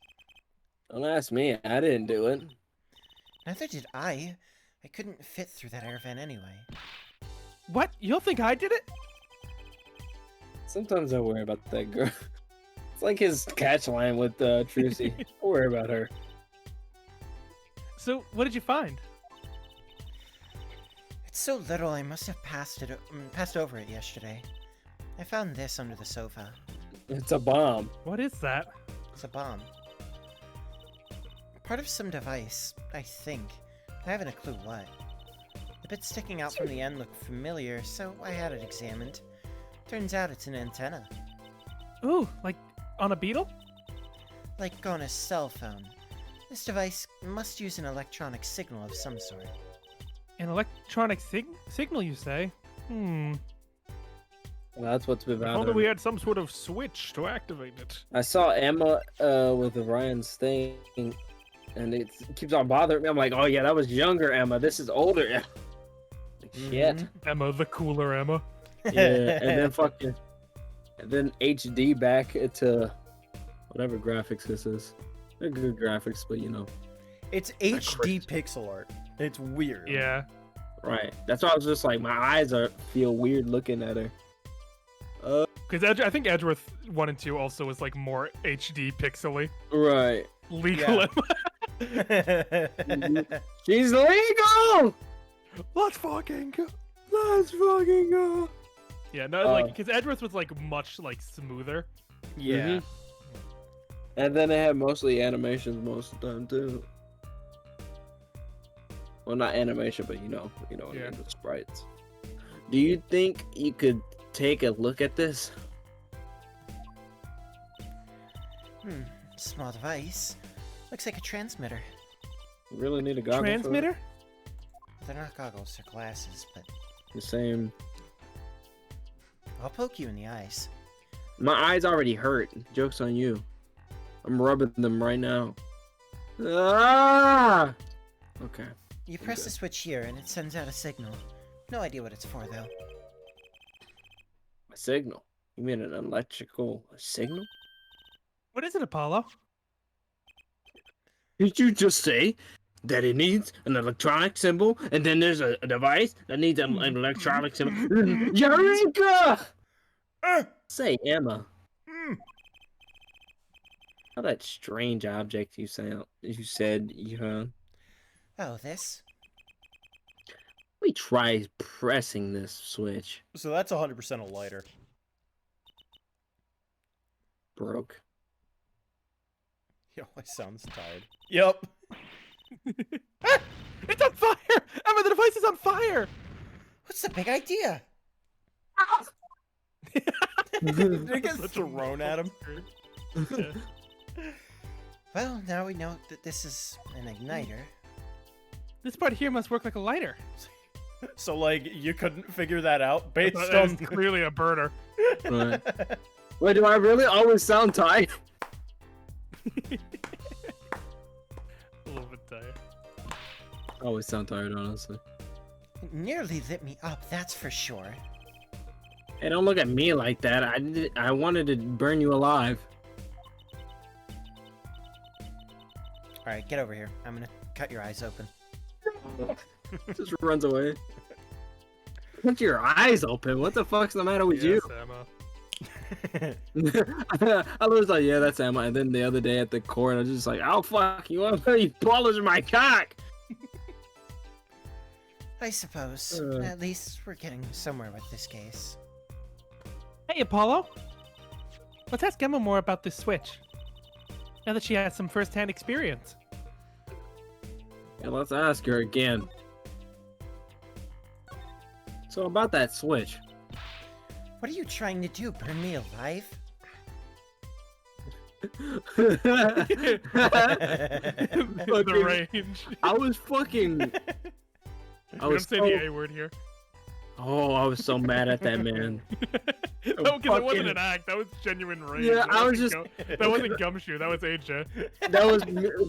Don't ask me, I didn't do it. Neither did I. I couldn't fit through that air vent anyway. What? You don't think I did it? Sometimes I worry about that girl. It's like his catch line with Trucy. Don't worry about her. So, what did you find? It's so little I must have passed over it yesterday. I found this under the sofa. It's a bomb. What is that? It's a bomb. Part of some device, I think. I haven't a clue what. The bit sticking out from the end looked familiar, so I had it examined. Turns out it's an antenna. Ooh, like on a beetle? Like on a cell phone. This device must use an electronic signal of some sort. An electronic signal, you say? Well, that's what's been If only bothering we me. had some sort of switch to activate it. I saw Emma with Ryan's thing, and it keeps on bothering me. I'm like, oh yeah, that was younger Emma. This is older Emma. Like, shit. Emma, the cooler Emma. Yeah, and then fucking, and then HD back to whatever graphics this is. They're good graphics, but you know, It's HD pixel art. It's weird. Yeah. right? That's why I was just like, my eyes feel weird looking at her. Because I think Edgeworth 1 and 2 also was like more HD pixely. Right. Legal Yeah. Emma. She's legal. Let's fucking go. Let's fucking go. Yeah, no, like because Edgeworth was like much like smoother. Yeah. And then they had mostly animations most of the time too. Well, not animation, but you know what I Yeah. mean, the sprites. Do you think you could take a look at this? Small device. Looks like a transmitter. You really need a goggle for that? Transmitter? They're not goggles, they're glasses, but The same. I'll poke you in the eyes. My eyes already hurt. Joke's on you. I'm rubbing them right now. Ah! Okay. You press the switch here and it sends out a signal. No idea what it's for, though. A signal. You mean an electrical signal? What is it, Apollo? Did you just say that it needs an electronic symbol, and then there's a device that needs an electronic symbol? Eureka! Say, Emma. How that strange object you said you found? Oh, this? Let me try pressing this switch. So that's 100% a lighter. Broke. He always sounds tired. Yep. It's on fire! Emma, the device is on fire! What's the big idea? Did it get thrown at him? Well, now we know that this is an igniter. This part here must work like a lighter. So, like, you couldn't figure that out based That is on... clearly a burner. Right. Wait, do I really always sound tired? A little bit tired. I always sound tired, honestly. It nearly lit me up, that's for sure. Hey, don't look at me like that. I wanted to burn you alive. Alright, get over here. I'm gonna cut your eyes open. Just runs away. Put your eyes open. What the fuck's the matter with Yes, you? Emma. I was like, yeah, that's Emma. And then the other day at the court, I was just like, oh fuck, you want to polish my cock? I suppose. At least we're getting somewhere with this case. Hey, Apollo. Let's ask Emma more about this switch. Now that she has some first-hand experience. Yeah, let's ask her again. So about that switch. What are you trying to do? Burn me alive? The range. I was fucking. I We was don't say the A word here. Oh, I was so mad at that man. No, because it wasn't fucking- an act. That was genuine rage. Yeah, That I was wasn't just- that wasn't gumshoe. That was AJ. That was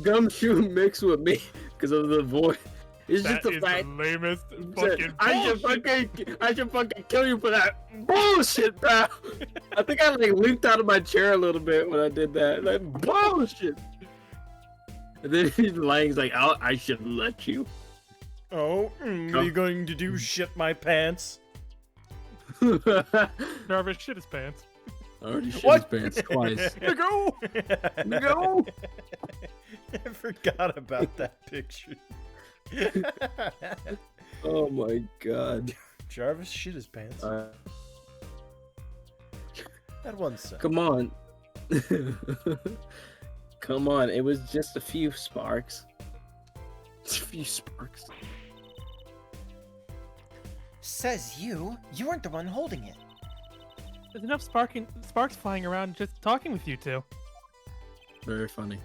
gumshoe mixed with me because of the voice. It's That just the is fact. the lamest fucking I should fucking kill you for that bullshit, pal. I think I like leaped out of my chair a little bit when I did that. Like bullshit. And then he's lying. He's like, I should let you. Oh, are you going to do shit my pants? Jarvis shit his pants. I already shit What? his pants twice. Go! Go! I forgot about that picture. Oh my god. Jarvis shit his pants. That one sec. Come on. Come on. It was just a few sparks. Just a few sparks. Says you. You weren't the one holding it. There's enough sparks flying around just talking with you two. Very funny.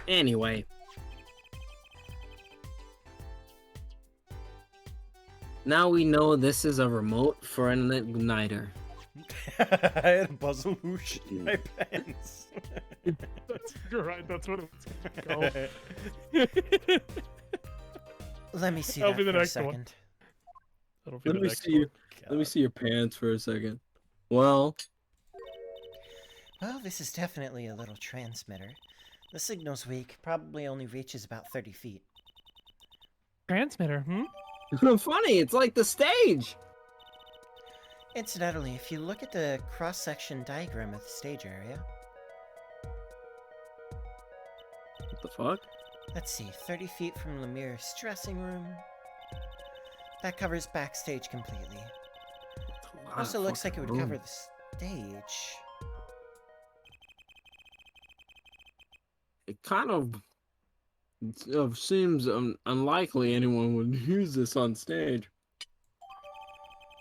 Anyway. Now we know this is a remote for an igniter. I had a puzzle who shit my pants. You're right. That's what it was gonna go. Let me see That'll that be the for a next one. second. That'll be Let the me next see one. you. Let me see your pants for a second. Well, Well, this is definitely a little transmitter. The signal's weak. Probably only reaches about 30 feet. Transmitter, hmm? funny. It's like the stage. Incidentally, if you look at the cross-section diagram of the stage area, What the fuck? let's see, 30 feet from Lemire's dressing room. That covers backstage completely. Also looks like it would cover the stage. It kind of seems unlikely anyone would use this on stage.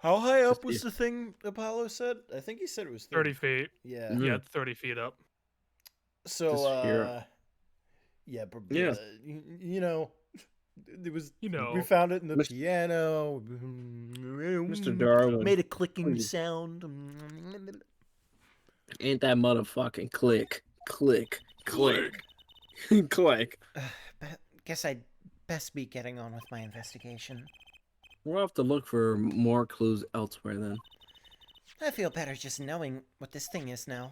How high up Just was the thing Apollo said? I think he said it was 30 feet. Yeah. Mhm. Yeah, it's 30 feet up. So, Just here. yeah, but Yeah. you know, It was, You know. we found it in the Mr. piano. Mr. Darwin. Made a clicking please. sound. Ain't that motherfucking click, click, click, click. Guess I'd best be getting on with my investigation. We'll have to look for more clues elsewhere then. I feel better just knowing what this thing is now.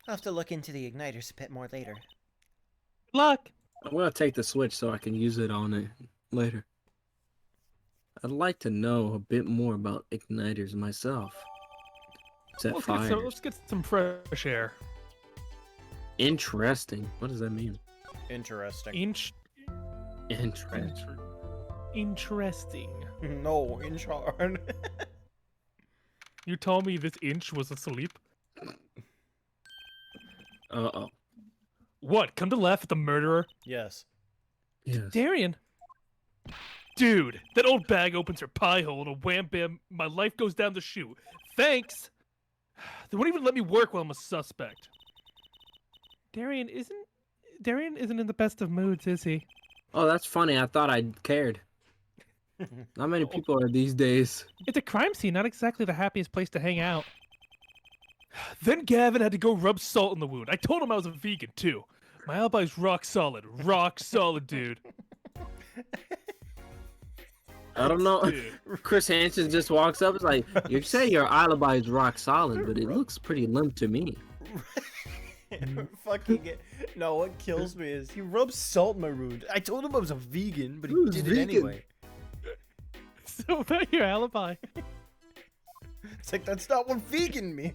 I'll have to look into the igniters a bit more later. Luck. I'm gonna take the switch so I can use it on it later. I'd like to know a bit more about igniters myself. Set fire. Let's get some fresh air. Interesting. What does that mean? Interesting. Interesting. Interesting. No, in charge. You told me this inch was asleep? Uh-oh. What? Come to laugh at the murderer? Yes. Yes. Darian. Dude, that old bag opens her pie hole and a wham bam, my life goes down the chute. Thanks! They won't even let me work while I'm a suspect. Darian isn't in the best of moods, is he? Oh, that's funny. I thought I cared. Not many people are these days. It's a crime scene, not exactly the happiest place to hang out. Then Gavin had to go rub salt in the wound. I told him I was a vegan too. My alibi's rock solid. Rock solid, dude. I don't know. Dude. Chris Hansen just walks up. It's like, you say your alibi is rock solid, but it looks pretty limp to me. Fucking it. No, what kills me is he rubs salt in my wound. I told him I was a vegan, but he Who's did it vegan? anyway. So about your alibi. It's like, that's not what vegan means.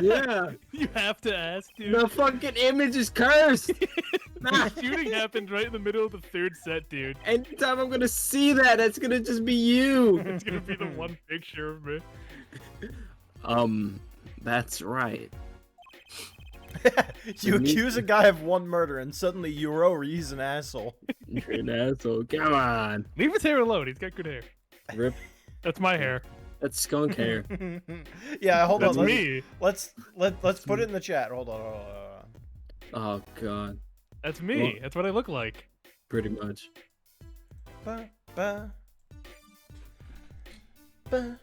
Yeah. You have to ask, dude. The fucking image is cursed. The shooting happened right in the middle of the third set, dude. Anytime I'm gonna see that, that's gonna just be you. It's gonna be the one picture of me. That's right. You accuse a guy of one murder, and suddenly he's an asshole. You're an asshole. Come on. Leave his hair alone. He's got good hair. Rip. That's my hair. That's skunk hair. Yeah, hold That's on. me. Let's put it in the chat. Hold on. Oh god. That's me. Well- That's what I look like. Pretty much. Ba, ba, ba.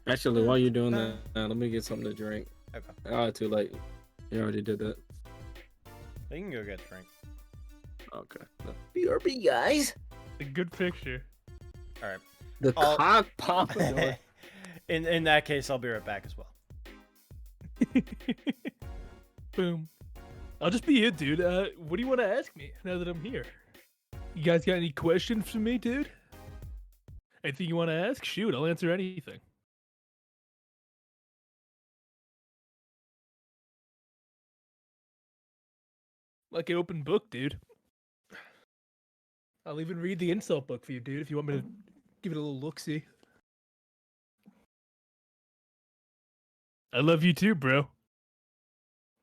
Actually, while you're doing that, let me get something to drink. Okay. Oh, too late. You already did that. You can go get a drink. Okay. BRB, guys. A good picture. All right. The I'll- cock pompadour. In that case, I'll be right back as well. Boom. I'll just be it, dude. What do you want to ask me now that I'm here? You guys got any questions for me, dude? Anything you want to ask? Shoot, I'll answer anything. Like an open book, dude. I'll even read the insult book for you, dude, if you want me to give it a little look-see. I love you too, bro. I'm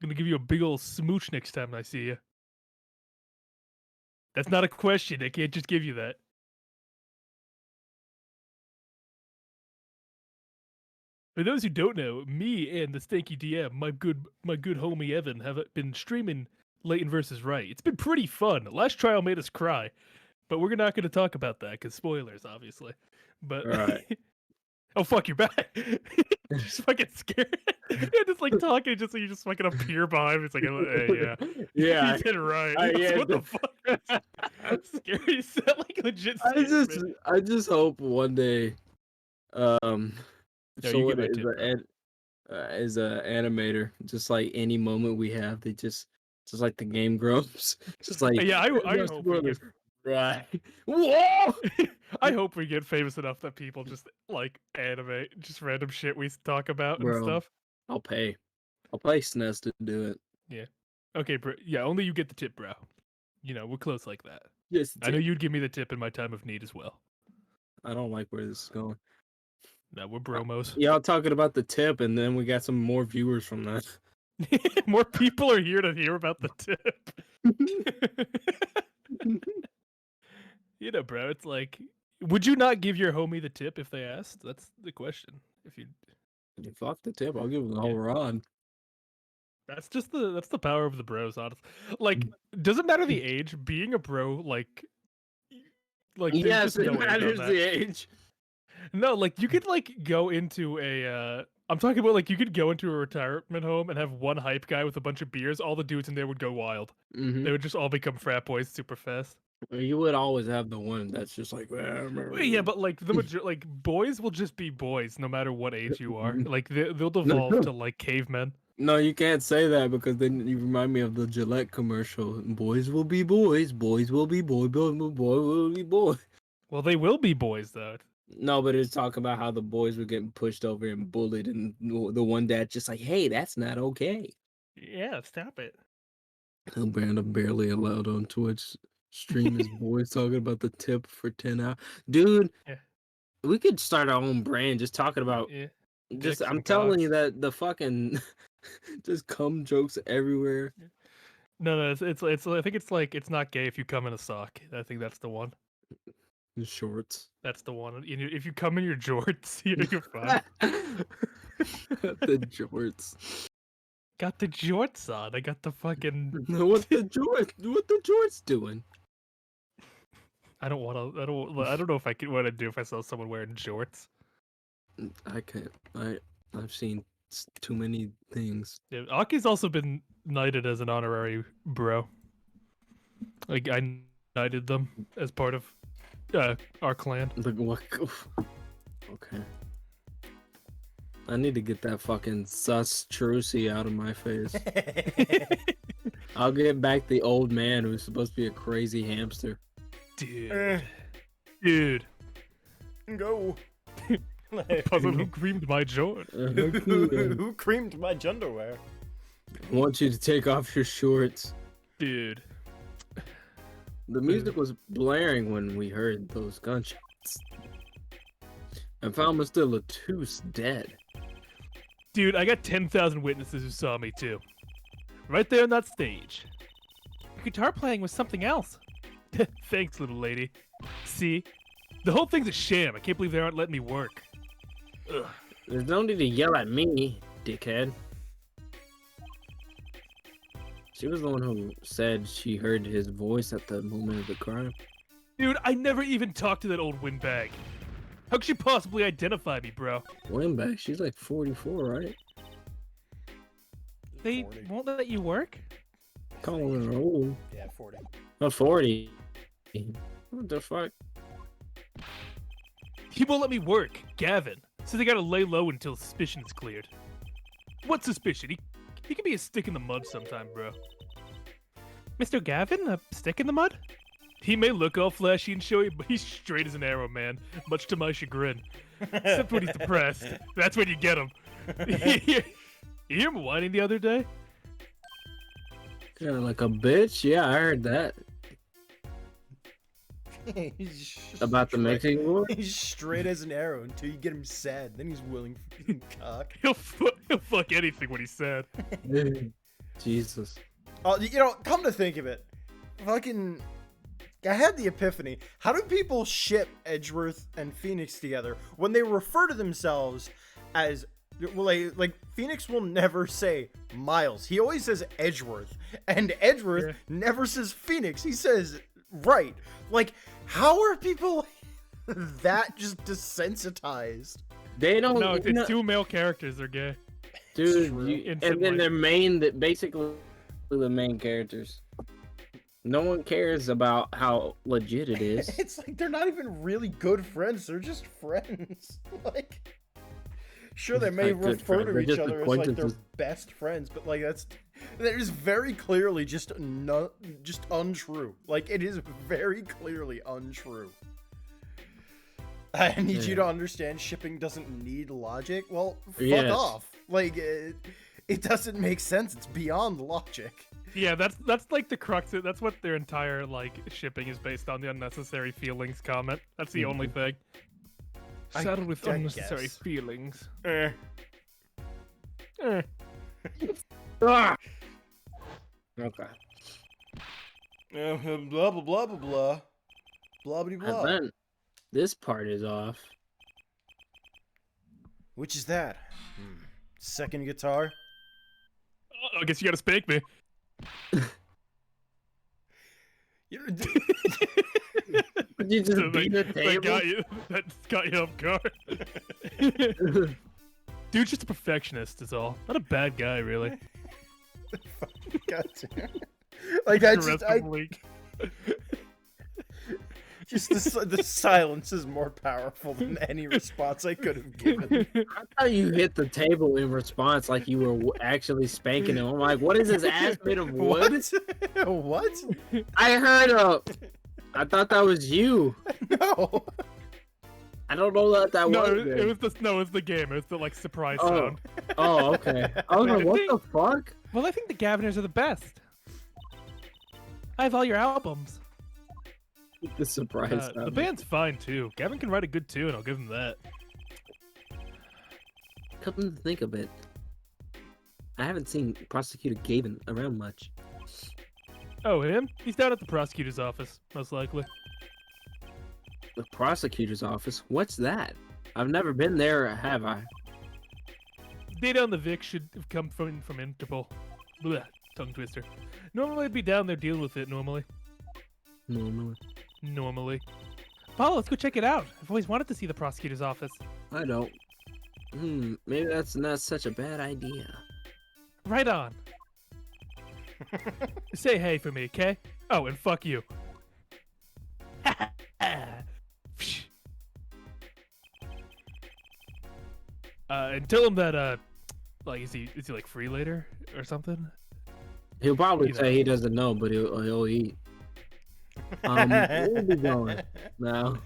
gonna give you a big ol' smooch next time I see you. That's not a question. I can't just give you that. For those who don't know, me and the Stanky DM, my good homie Evan, have been streaming Leighton versus Right. It's been pretty fun. Last trial made us cry, but we're not going to talk about that because spoilers, obviously. But Right. oh fuck, you're back. Just fucking scared. You're just like talking, just so you just fucking appear behind me. It's like, hey, yeah, Yeah. you did right. yeah, What the fuck? Scary. That like legit. I just hope one day, Yeah, you someone get my is tip, is a animator. Just like any moment we have, they just like the Game Grumps. Just like Yeah, I no hope we get, spoilers. Right. Whoa. I hope we get famous enough that people just like animate just random shit we talk about and Bro. stuff. I'll pay SNES to do it. Okay, bro. Yeah, only you get the tip, bro. You know, we're close like that. Yes. I know you'd give me the tip in my time of need as well. I don't like where this is going. No, we're bromos. Y'all talking about the tip, and then we got some more viewers from that. More people are here to hear about the tip. You know, bro, it's like, would you not give your homie the tip if they asked? That's the question. If you, Fuck the tip. I'll give him the whole rod. that's the power of the bros, honestly. Like, doesn't matter the age. Being a bro, like, like there's Yes, just it no age on matters that. the age. No, like you could like go into a I'm talking about like you could go into a retirement home and have one hype guy with a bunch of beers. All the dudes in there would go wild. Mm-hmm. They would just all become frat boys super fast. You would always have the one that's just like, Yeah, but like like boys will just be boys no matter what age you are. Like they'll devolve to like cavemen. No, you can't say that because then you remind me of the Gillette commercial. Boys will be boys. Boys will be boy. Boy will be boy. Well, they will be boys though. No, but it's talking about how the boys were getting pushed over and bullied, and the one dad just like, hey, that's not okay. Yeah, stop it. Brandon barely allowed on Twitch stream his boys talking about the tip for 10 hours. Dude, Yeah. we could start our own brand just talking about Yeah. just Dicks I'm and telling you cocks. that the fucking just cum jokes everywhere. No, it's I think it's like it's not gay if you come in a sock. I think that's the one. In shorts. That's the one. If you come in your jorts, you're fine. The jorts. Got the jorts on. I got the fucking. What the jorts doing? I don't want to. I don't know if I could. What I'd do if I saw someone wearing jorts. I can't. I've seen too many things. Yeah, Aki's also been knighted as an honorary bro. Like I knighted them as part of our clan. Look what. Okay. I need to get that fucking sus Trucy out of my face. I'll get back the old man who's supposed to be a crazy hamster. Dude. Go. Puzzle who creamed my jort. Who creamed my underwear? I want you to take off your shorts. Dude. The music was blaring when we heard those gunshots. And found still Latoos dead. Dude, I got 10,000 witnesses who saw me too. Right there on that stage. Your guitar playing was something else. Thanks, little lady. See? The whole thing's a sham. I can't believe they aren't letting me work. Ugh. There's no need to yell at me, dickhead. She was the one who said she heard his voice at the moment of the crime. Dude, I never even talked to that old windbag. How could she possibly identify me, bro? Windbag, she's like 44, right? They 40. won't let you work? Calling her old. Yeah, 40. Not 40. What the fuck? He won't let me work. Gavin. Says I gotta lay low until suspicion is cleared. What suspicion? He can be a stick in the mud sometime, bro. Mr. Gavin, a stick in the mud? He may look all flashy and showy, but he's straight as an arrow, man. Much to my chagrin. Except when he's depressed. That's when you get him. You hear him whining the other day? Yeah, like a bitch? Yeah, I heard that. About the Mexican war? He's straight as an arrow until you get him sad. Then he's willing for cock. He'll fuck anything when he's sad. Jesus. Oh, you know, come to think of it, fucking, I had the epiphany. How do people ship Edgeworth and Phoenix together when they refer to themselves as, well, like Phoenix will never say Miles. He always says Edgeworth, and Edgeworth never says Phoenix. He says right. Like, how are people that just desensitized? They don't. No, it's two male characters. They're gay. Dude, In and some then way. they're basically the main characters. No one cares about how legit it is. It's like they're not even really good friends. They're just friends. Like, sure, they may Like good refer friends, to they're each just other as like their acquaintances. best friends, but like that is very clearly just untrue. Like, it is very clearly untrue. I need you to understand shipping doesn't need logic. Well, fuck Yes. off. Like, it doesn't make sense. It's beyond logic. Yeah, that's like the crux. That's what their entire like shipping is based on, the unnecessary feelings comment. That's the only thing. Saddled with I unnecessary guess. feelings. Ah! Okay. Blah blah blah blah blah. Blah blah And blah. then this part is off. Which is that? Second guitar? Oh, I guess you gotta spank me. You Did you just So beat the that table? got you off guard. Dude's just a perfectionist, is all. Not a bad guy, really. Gotcha. Like that, The just rest of the league. just the silence is more powerful than any response I could have given. I thought you hit the table in response like you were actually spanking him. I'm like, what is his ass made of wood? What? I heard I thought that was you. No. I don't know that No, was. it was the game. It was the like surprise Oh. sound. Oh, okay. I was like, what the fuck? Well, I think the Gaviners are the best. I have all your albums. The surprise. The sound. band's fine too. Gavin can write a good tune. I'll give him that. Come to think of it, I haven't seen Prosecutor Gavin around much. Oh, him? He's down at the prosecutor's office, most likely. The prosecutor's office? What's that? I've never been there, have I? Data on the Vic should have come from Interpol. Blech, tongue twister. Normally I'd be down there dealing with it. Normally. Paul, let's go check it out. I've always wanted to see the prosecutor's office. I don't. Maybe that's not such a bad idea. Right on. Say hey for me, okay? Oh, and fuck you. And tell him that like is he like free later or something? He'll probably You know. say he doesn't know, but he'll eat. Where are we going now?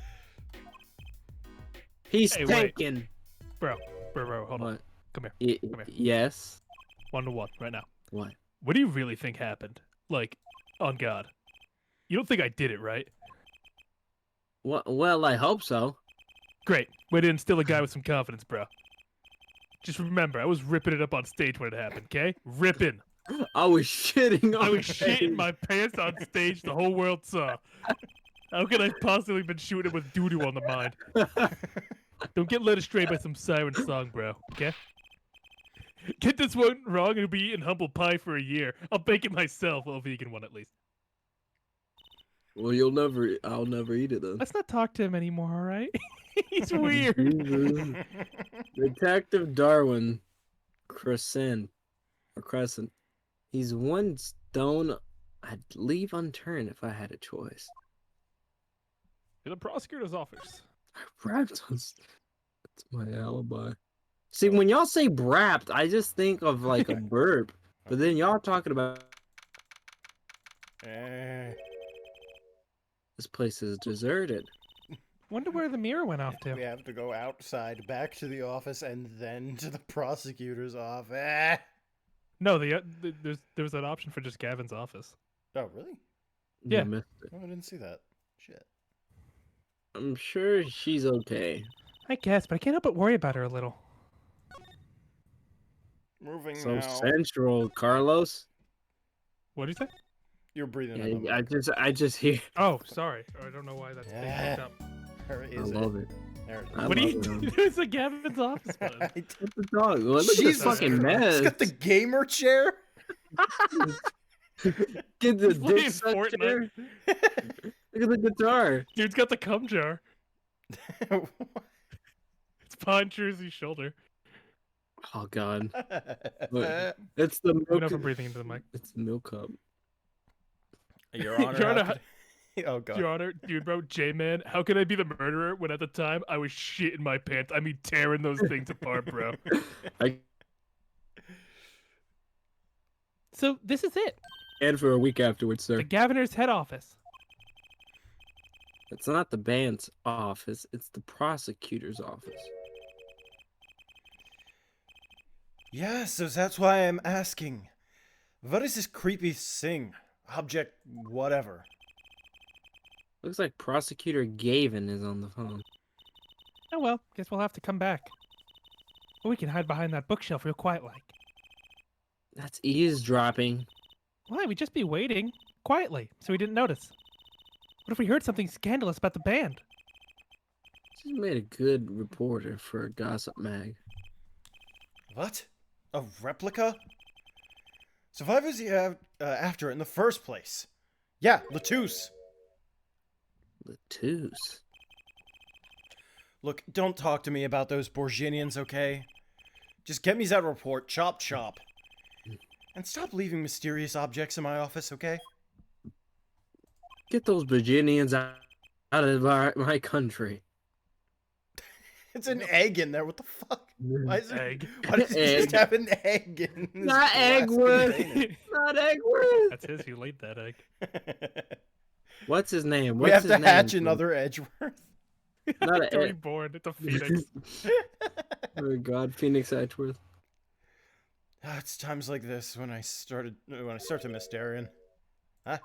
He's Hey, wait. taken. Bro, hold on. What? Come here. Y- Come here. Yes. 1-1 right now. What? What do you really think happened? Like, on God. You don't think I did it, right? Well, I hope so. Great. Way to instill a guy with some confidence, bro. Just remember, I was ripping it up on stage when it happened, okay? Ripping. I was shitting on I was stage. shitting my pants on stage. The whole world saw. How could I possibly been shooting it with doo-doo on the mind? Don't get led astray by some siren song, bro, okay? Get this one wrong and you'll be eating humble pie for a year. I'll bake it myself. Well, a vegan one at least. Well, I'll never eat it then. Let's not talk to him anymore, all right? He's weird. Jesus. Detective Darwin Crescent. He's one stone I'd leave unturned if I had a choice. To the prosecutor's office. Brapped was that's my alibi. See, when y'all say brapped, I just think of like a burp. But then y'all talking about Eh. this place is deserted. Wonder where the mirror went off We to. have to go outside, back to the office, and then to the prosecutor's office. No, there was an option for just Gavin's office. Oh, really? Yeah. You missed it. Oh, I didn't see that. Shit. I'm sure she's okay. I guess, but I can't help but worry about her a little. Moving So now. central, Carlos. What did you say? You're breathing in the Yeah, I just hear. Oh, sorry. I don't know why that's being Yeah. picked up. Where I is love it? it. There it is. I What are you love it. doing? It's a Gavin's office. bud. What's the dog? Look at this Jesus fucking Christ. mess. It's got the gamer chair. Get the He's playing dick suck Fortnite. chair. Look at the guitar. Dude's got the cum jar. It's behind Jersey's shoulder. Oh god, it's the Moving up milk. and breathing into the mic. It's the milk cup. Your Honor. Your Honor, how could- Oh god. Your Honor, dude, bro, J-Man, how can I be the murderer when at the time I was shitting my pants? I mean, tearing those things apart, bro. I So this is it. and for a week afterwards, sir. The Gaviner's head office. It's not the band's office. It's the prosecutor's office. Yeah, so that's why I'm asking. What is this creepy thing? Object whatever. Looks like Prosecutor Gavin is on the phone. Oh well, guess we'll have to come back. Or we can hide behind that bookshelf real quiet like. That's eavesdropping. Why, we'd just be waiting. Quietly, so we didn't notice. What if we heard something scandalous about the band? She's made a good reporter for a gossip mag. What? A replica? So why was he after it in the first place? Yeah, Latouche. Latus. Look, don't talk to me about those Borginians, okay? Just get me that report, chop chop. And stop leaving mysterious objects in my office, okay? Get those Virginians out of my country. It's an egg in there, what the fuck? Why is it, Egg. why does it just Egg. have an egg in this Not glass Eggworth. container? Not Eggworth. That's his. He laid that egg. What's his name? We What's have his to hatch name? another Edgeworth. Not It's a reborn. It's a phoenix. Oh God, Phoenix Edgeworth. It's times like this when I start to miss Darien. Huh?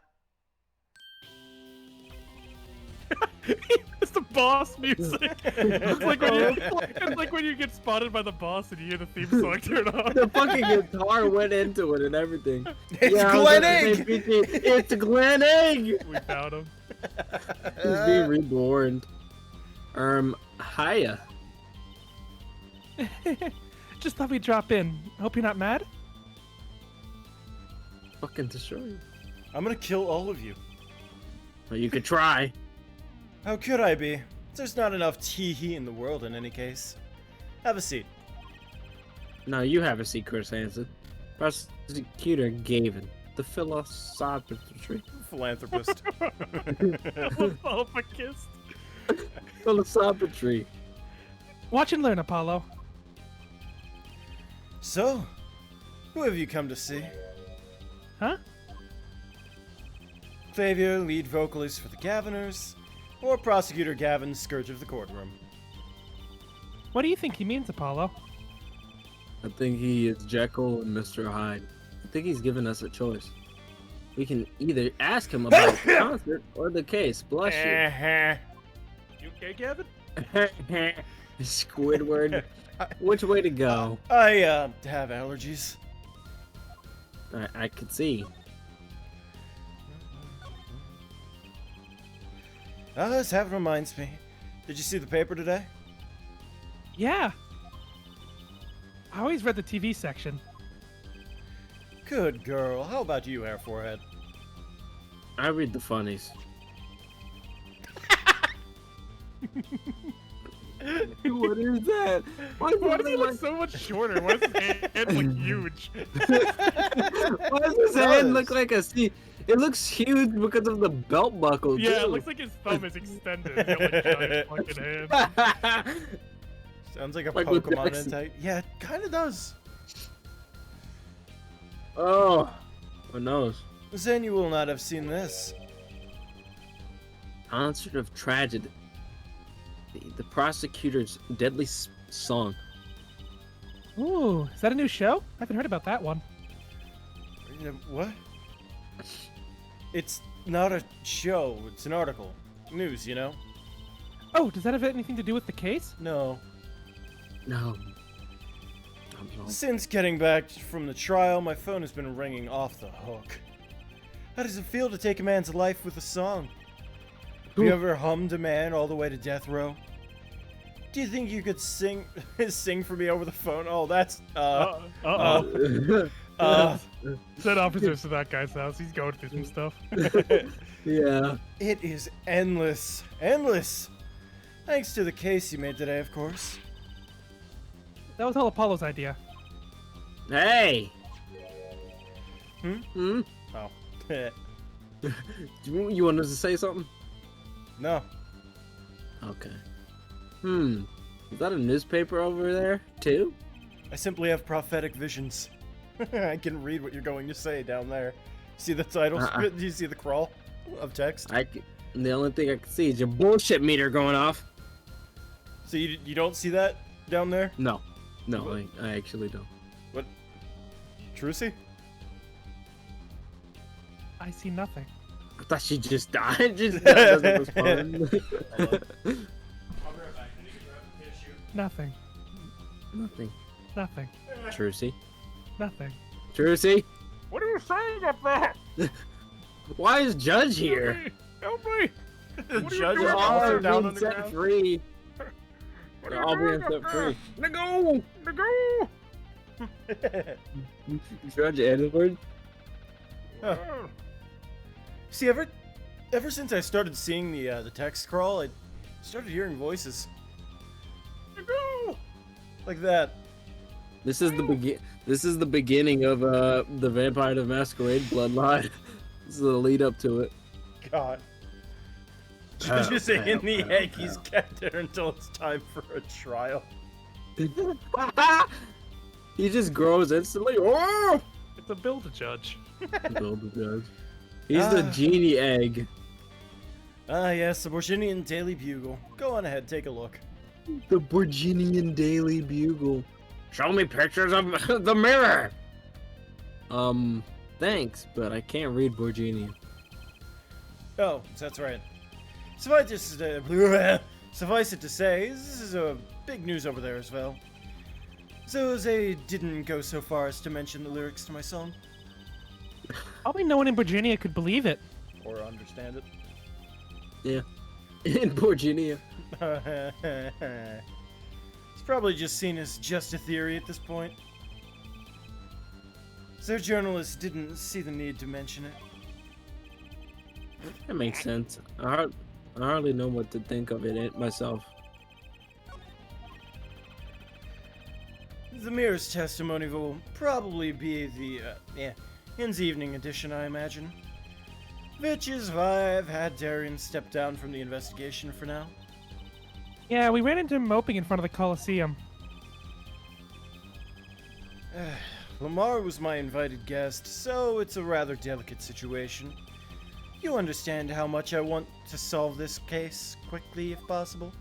It's the boss music. It's like when you, it's like when you get spotted by the boss and you hear the theme song turn on. The fucking guitar went into it and everything. It's I was Glen about to say, Egg! PT, it's Glen Egg! We found him. He's being reborn. Hiya. Just thought we'd drop in. Hope you're not mad. Fucking destroy you. I'm gonna kill all of you. Well, you could try. How could I be? There's not enough tee-hee in the world in any case. Have a seat. No, you have a seat, Chris Hansen. Prosecutor Gavin. The philosophicist. Philanthropist. Philanthropist. Philosophicry. Watch and learn, Apollo. So, who have you come to see? Huh? Xavier, lead vocalist for the Gaviners, or Prosecutor Gavin, Scourge of the Courtroom? What do you think he means, Apollo? I think he is Jekyll and Mr. Hyde. I think he's given us a choice. We can either ask him about the concert or the case. Bless You okay, Gavin? you. Squidward. Which way to go? I have allergies. I could see. That reminds me. Did you see the paper today? Yeah. I always read the TV section. Good girl. How about you, Hair Forehead? I read the funnies. What is that? Why does he look so much shorter? Why does his hand look huge? Why does his hand look like a C? It looks huge because of the belt buckle. Yeah, it too. looks like his thumb is extended. He's got like giant fucking hands. Sounds like a Michael Pokemon Jackson. entite. Yeah, it kind of does. Oh, who knows? Then you will not have seen this. Concert of Tragedy. The prosecutor's deadly song. Ooh, is that a new show? I haven't heard about that one. What? It's not a show. It's an article. News, you know? Oh, does that have anything to do with the case? No. No. Since getting back from the trial, my phone has been ringing off the hook. How does it feel to take a man's life with a song? Have you ever hummed a man all the way to death row? Do you think you could sing for me over the phone? Oh, that's Send officers to that guy's house. He's going through some stuff. Yeah. it is endless. Endless. Thanks to the case you made today, of course. That was all Apollo's idea. Hey. Hmm? Hmm. Oh. You want us to say something? No. Okay. Is that a newspaper over there too? I simply have prophetic visions. I can read what you're going to say down there. See the title? Do you see the crawl of text? The only thing I can see is your bullshit meter going off. So you don't see that down there? No, I actually don't. What? Trucy? I see nothing. I thought she just died. Just doesn't respond. Nothing. Nothing. Nothing. Trucy. Nothing. Trucy. What are you saying up there? Why is Judge here? Help me! The What are you judge doing is up also there? down on being the set ground. free. What They're are all you being doing up set there? free. Nego! Judge Edward. Huh. See, Ever since I started seeing the text scroll, I started hearing voices. Like that. This is the beginning of the Vampire the Masquerade bloodline. This is the lead up to it. God. Just in the egg, he's kept there until it's time for a trial. He just grows instantly. Oh! It's a build-a-judge. He's the genie egg. Ah, yes, the Borginian Daily Bugle. Go on ahead, take a look. The Borginian Daily Bugle. Show me pictures of the mirror. Thanks, but I can't read Borginian. Oh, that's right. Suffice it to say, this is a big news over there as well. So they didn't go so far as to mention the lyrics to my song. Probably no one in Virginia could believe it. Or understand it. Yeah, in Borginia. It's probably just seen as just a theory at this point. Their journalists didn't see the need to mention it. That makes sense. I hardly know what to think of it myself. The Mirror's testimony will probably be the, In's evening edition, I imagine. Which is why I've had Darian step down from the investigation for now. Yeah, we ran into him moping in front of the Coliseum. Lamar was my invited guest, so it's a rather delicate situation. You understand how much I want to solve this case quickly, if possible?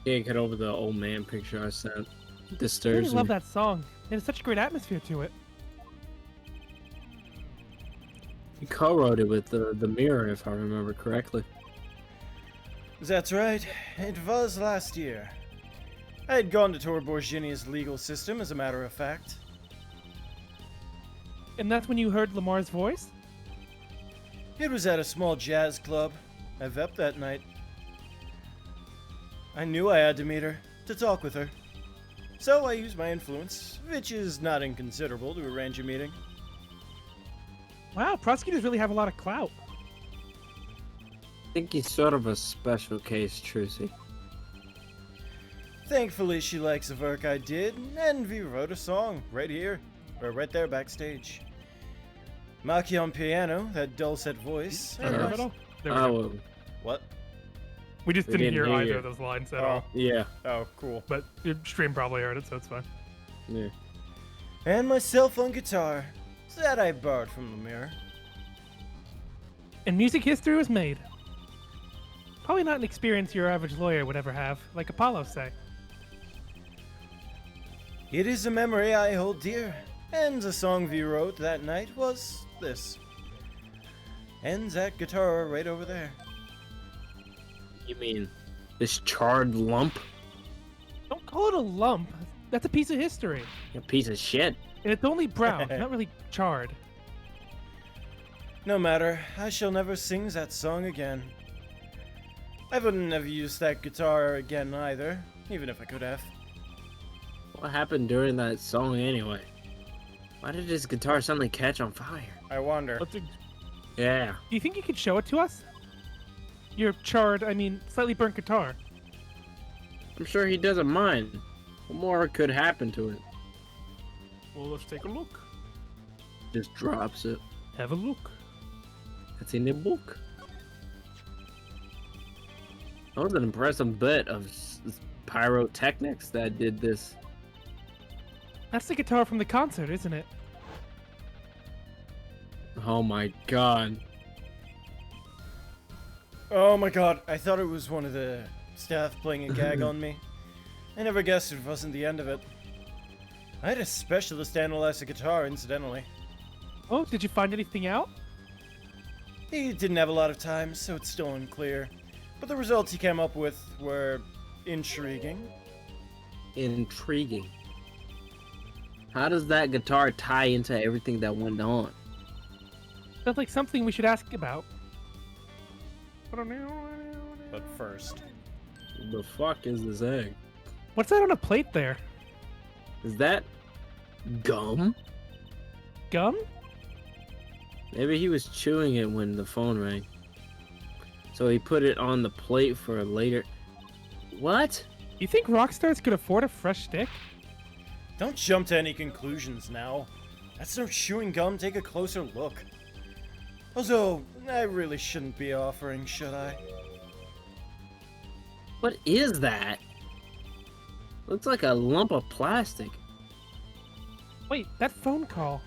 Can't get over the old man picture I sent. I Disturbs really me. love that song. It has such a great atmosphere to it. He co-wrote it with the Mirror, if I remember correctly. That's right. It was last year. I had gone to tour Borginia's legal system, as a matter of fact. And that's when you heard Lamar's voice? It was at a small jazz club. I wept that night. I knew I had to meet her, to talk with her. So I used my influence, which is not inconsiderable, to arrange a meeting. Wow, prosecutors really have a lot of clout. I think he's sort of a special case, Trucy. Thankfully, she likes the work I did, and we wrote a song right here, or right there backstage. Maki on piano, that dulcet voice. Hey, and- Orbital. There we go. Oh, What? We just we didn't didn't hear hear either you. of those lines at Oh. all. yeah, Oh, cool. But your stream probably heard it, so it's fine. yeah. And myself on guitar. That I borrowed from the Mirror. And music history was made. Probably not an experience your average lawyer would ever have, like Apollo say. It is a memory I hold dear, and the song we wrote that night was this. And that guitar right over there. You mean this charred lump? Don't call it a lump. That's a piece of history. A piece of shit. And it's only brown, not really charred. No matter, I shall never sing that song again. I wouldn't have used that guitar again either, even if I could have. What happened during that song anyway? Why did his guitar suddenly catch on fire? I wonder. Let's Yeah. Do you think you could show it to us? Your charred, slightly burnt guitar. I'm sure he doesn't mind. What more could happen to it? well, let's take a look. Just drops it. Have a look. It's in the book. That was an impressive bit of pyrotechnics that did this. That's the guitar from the concert, isn't it? Oh my god. Oh my god, I thought it was one of the staff playing a gag on me. I never guessed it wasn't the end of it. I had a specialist analyze the guitar, incidentally. Oh, did you find anything out? He didn't have a lot of time, so it's still unclear. But the results he came up with were intriguing. Intriguing. How does that guitar tie into everything that went on? Sounds like something we should ask about. But first, The fuck is this egg? What's that on a plate there? Is that gum? Gum? Maybe he was chewing it when the phone rang. So he put it on the plate for later. What? You think rock stars could afford a fresh stick? Don't jump to any conclusions now. That's no chewing gum. Take a closer look. Also, I really shouldn't be offering, should I? What is that? Looks like a lump of plastic. Wait, that phone call.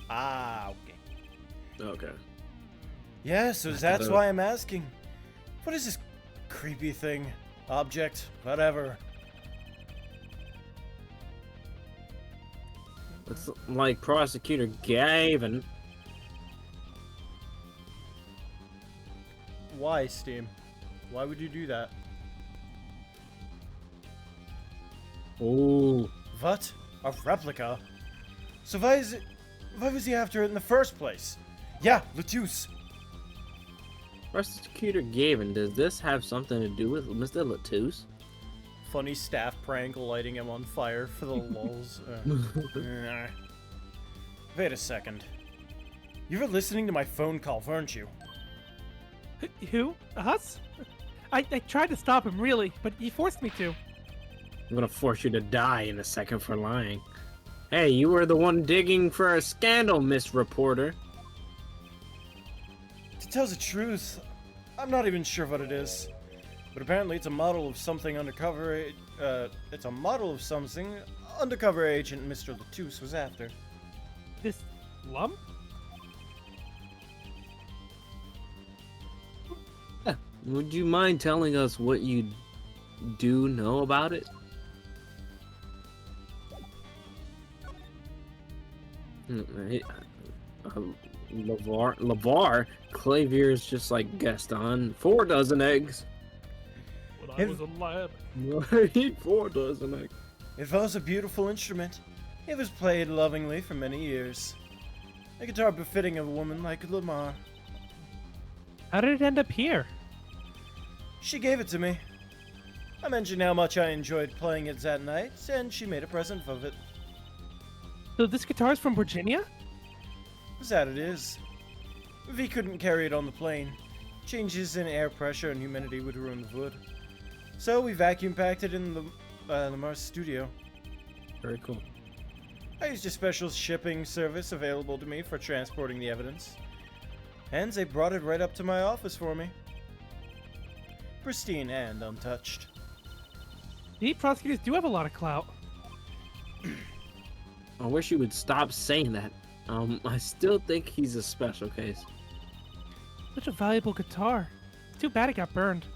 Ah, okay. Okay. Yeah, so that's why I'm asking. What is this creepy thing? Object? Whatever. Looks like Prosecutor Gavin. Why, Steam? Why would you do that? Oh. What? A replica? So why was he after it in the first place? Yeah, Latus. Prosecutor Gavin, does this have something to do with Mr. Latus? Funny staff prank lighting him on fire for the lulz. Nah. Wait a second. You were listening to my phone call, weren't you? Who? Us? I tried to stop him, really, but he forced me to. I'm gonna force you to die in a second for lying. Hey, you were the one digging for a scandal, Miss Reporter. To tell the truth, I'm not even sure what it is. But apparently it's a model of something undercover. It's a model of something undercover agent Mr. Latus was after. This lump? Would you mind telling us what you do know about it? LeVar, Clavier's just like Gaston. 4 dozen eggs. When I was a lad. I eat 4 dozen eggs. It was a beautiful instrument. It was played lovingly for many years. A guitar befitting of a woman like Lamar. How did it end up here? She gave it to me. I mentioned how much I enjoyed playing it that night, and she made a present of it. So this guitar's from Virginia? That it is. We couldn't carry it on the plane. Changes in air pressure and humidity would ruin the wood. So we vacuum packed it in the Lamar's studio. Very cool. I used a special shipping service available to me for transporting the evidence. And they brought it right up to my office for me. Pristine and untouched. The prosecutors do have a lot of clout. I wish you would stop saying that. I still think he's a special case. Such a valuable guitar. Too bad it got burned.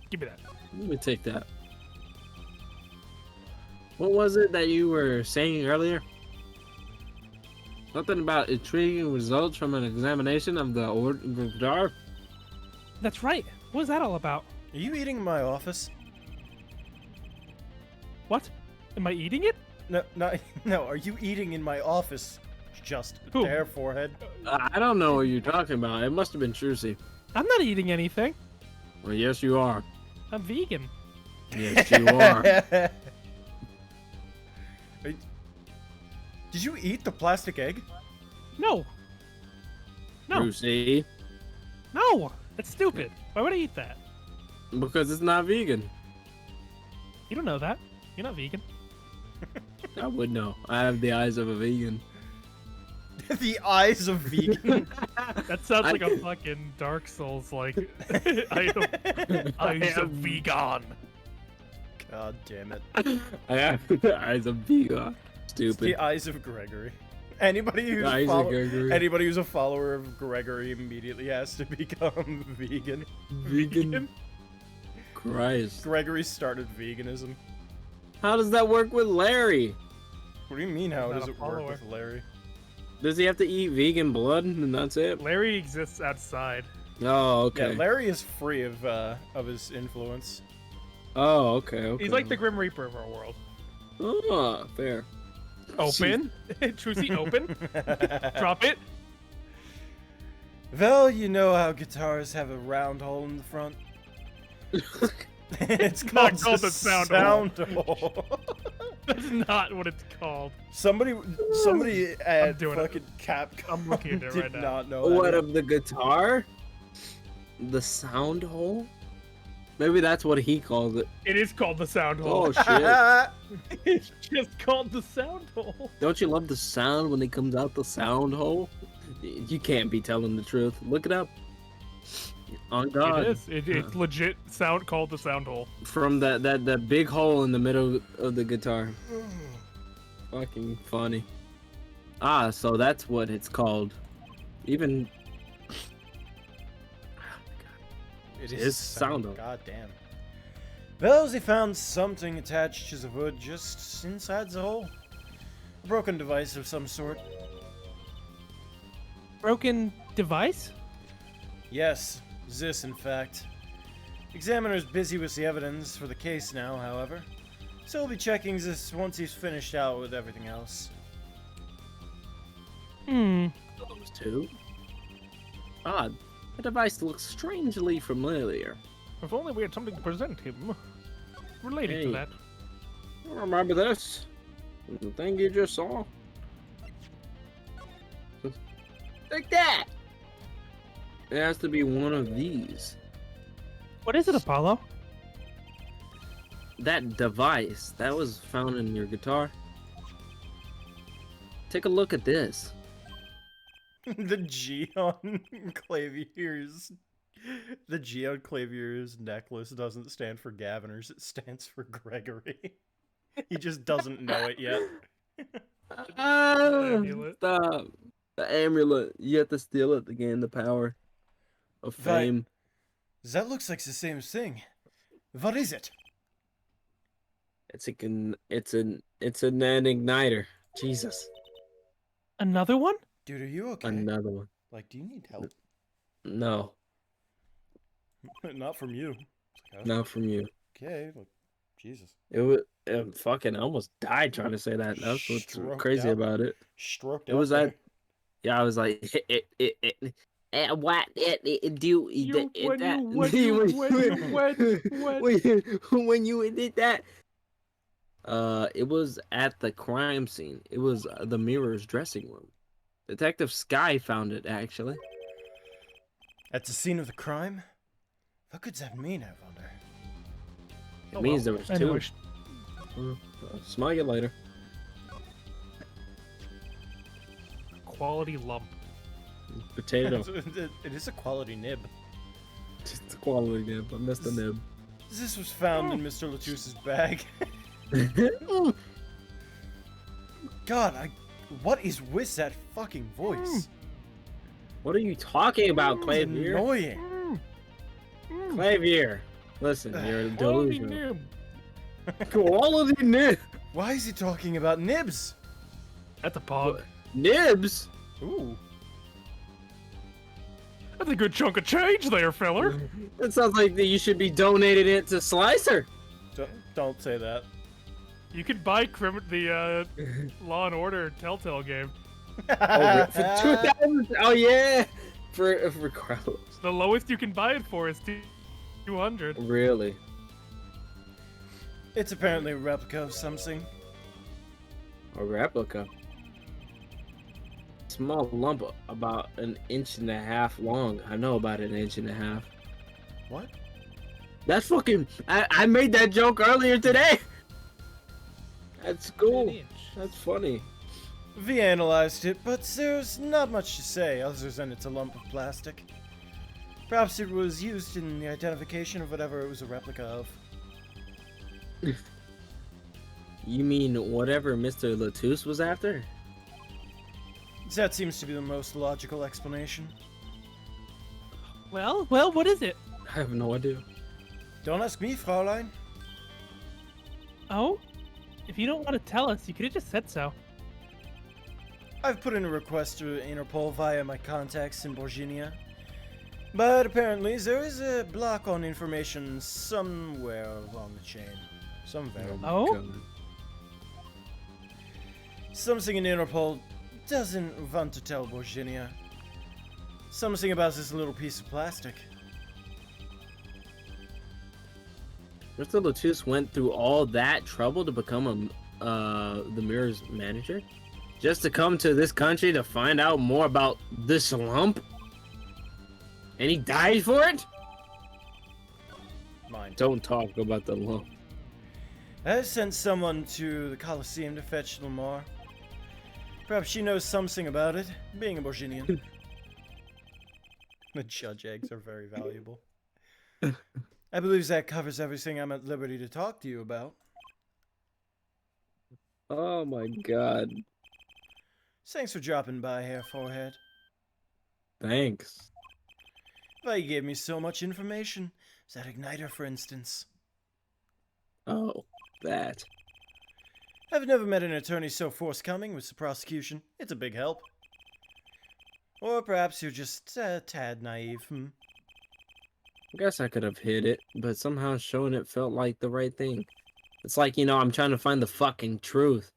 Give me that. Let me take that. What was it that you were saying earlier? Something about intriguing results from an examination of the guitar? That's right. What was that all about? Are you eating in my office? What? Am I eating it? No, are you eating in my office? Just Who? there, forehead. I don't know what you're talking about. It must have been Trucy. I'm not eating anything. Well, yes, you are. I'm vegan. Yes, you are. Did you eat the plastic egg? No. No. Trucy. No. That's stupid. Why would I eat that? Because it's not vegan. You don't know that. You're not vegan. I would know. I have the eyes of a vegan. The eyes of vegan. That sounds like a fucking Dark Souls like I am vegan. God damn it. I have the eyes of vegan. It's Stupid. the eyes of Gregory. Anybody who's, Eyes of Gregory. anybody who's a follower of Gregory immediately has to become vegan. Vegan. Christ. Gregory started veganism. How does that work with Larry? What do you mean, how Not does a it work follower. with Larry? Does he have to eat vegan blood and that's it? Larry exists outside. Oh, okay. Yeah, Larry is free of his influence. Oh, okay. He's like the Grim Reaper of our world. Oh, fair. Open. Trucy, open. Drop it. Well, you know how guitars have a round hole in the front? It's Not called called the the sound sound hole. That's not what it's called. Somebody at doing it. fucking Capcom I'm looking at it did right now. not know What that. of the guitar? The sound hole? Maybe that's what he calls it. It is called the sound hole. Oh shit. It's just called the sound hole. Don't you love the sound when it comes out the sound hole? You can't be telling the truth. Look it up. On God. It is. It's legit sound called the sound hole. From that big hole in the middle of the guitar. Fucking funny. Ah, so that's what it's called. Even It It's sound hole. God damn. Velzy found something attached to the wood just inside the hole. A broken device of some sort. Broken device? Yes, this in fact. Examiner's busy with the evidence for the case now, however. So we'll be checking this once he's finished out with everything else. Hmm. those two. Odd. The device looks strangely familiar. If only we had something to present him related to Hey. that. Remember this? The thing you just saw? Like that! It has to be one of these. What is it, Apollo? That device that was found in your guitar. Take a look at this. The G on Clavier's... The G on Clavier's necklace doesn't stand for Gaviners, it stands for Gregory. He just doesn't know it yet. amulet. Stop. The amulet. You have to steal it to gain the power of Right. fame. That looks like the same thing. What is it? It's an igniter. Jesus. Another one? Dude, are you okay? Another one. Like, do you need help? No, Not from you. not from you. Okay, like, Jesus. It fucking almost died trying to say that. That's what's Stroked crazy out. about it. Stroked It out was there. that. Yeah, I was like, what do You- when that you- when you- when you did that. It was at the crime scene. It was the Mirror's dressing room. Detective Sky found it actually. At the scene of the crime? What could that mean, I wonder? It means there was two. Anyway, Smell you later. quality lump. Potato. It is a quality nib. Just a quality nib. I missed the nib. This was found in Mr. Latusse's bag. God, what is with that fucking voice? What are you talking about, It's Clavier? annoying. Clavier. Listen, you're Quality delusional. nib. Quality nib. Why is he talking about nibs? That's a pog. Nibs? Ooh. That's a good chunk of change there, feller. It sounds like that you should be donating it to Slicer. Don't say that. You could buy the Law and Order Telltale game. Oh, for 2,000. Oh yeah, for Carlos. The lowest you can buy it for is 200. Really? It's apparently a replica of something. A replica. Small lump, about 1.5 inches long. I know about 1.5 inches. What? That's fucking. I made that joke earlier today. That's cool. That's funny. We analyzed it, but there's not much to say other than it's a lump of plastic. Perhaps it was used in the identification of whatever it was a replica of. You mean whatever Mr. Latouche was after? That seems to be the most logical explanation. Well, what is it? I have no idea. Don't ask me, Fraulein. Oh? If you don't want to tell us, you could have just said so. I've put in a request to Interpol via my contacts in Borginia. But apparently there is a block on information somewhere along the chain. Somewhere. Oh? God. Something in Interpol doesn't want to tell Borginia. Something about this little piece of plastic. Mr. Latouche went through all that trouble to become the Mirror's manager? Just to come to this country to find out more about this lump? And he died for it? Mine. Don't talk about the lump. I have sent someone to the Colosseum to fetch Lamar. Perhaps she knows something about it, being a Borginian. The judge eggs are very valuable. I believe that covers everything I'm at liberty to talk to you about. Oh my god. Thanks for dropping by here, Forehead. Thanks. Why, you gave me so much information. That igniter, for instance. Oh, that. I've never met an attorney so forthcoming with the prosecution. It's a big help. Or perhaps you're just a tad naive, I guess I could have hid it, but somehow showing it felt like the right thing. It's like, I'm trying to find the fucking truth.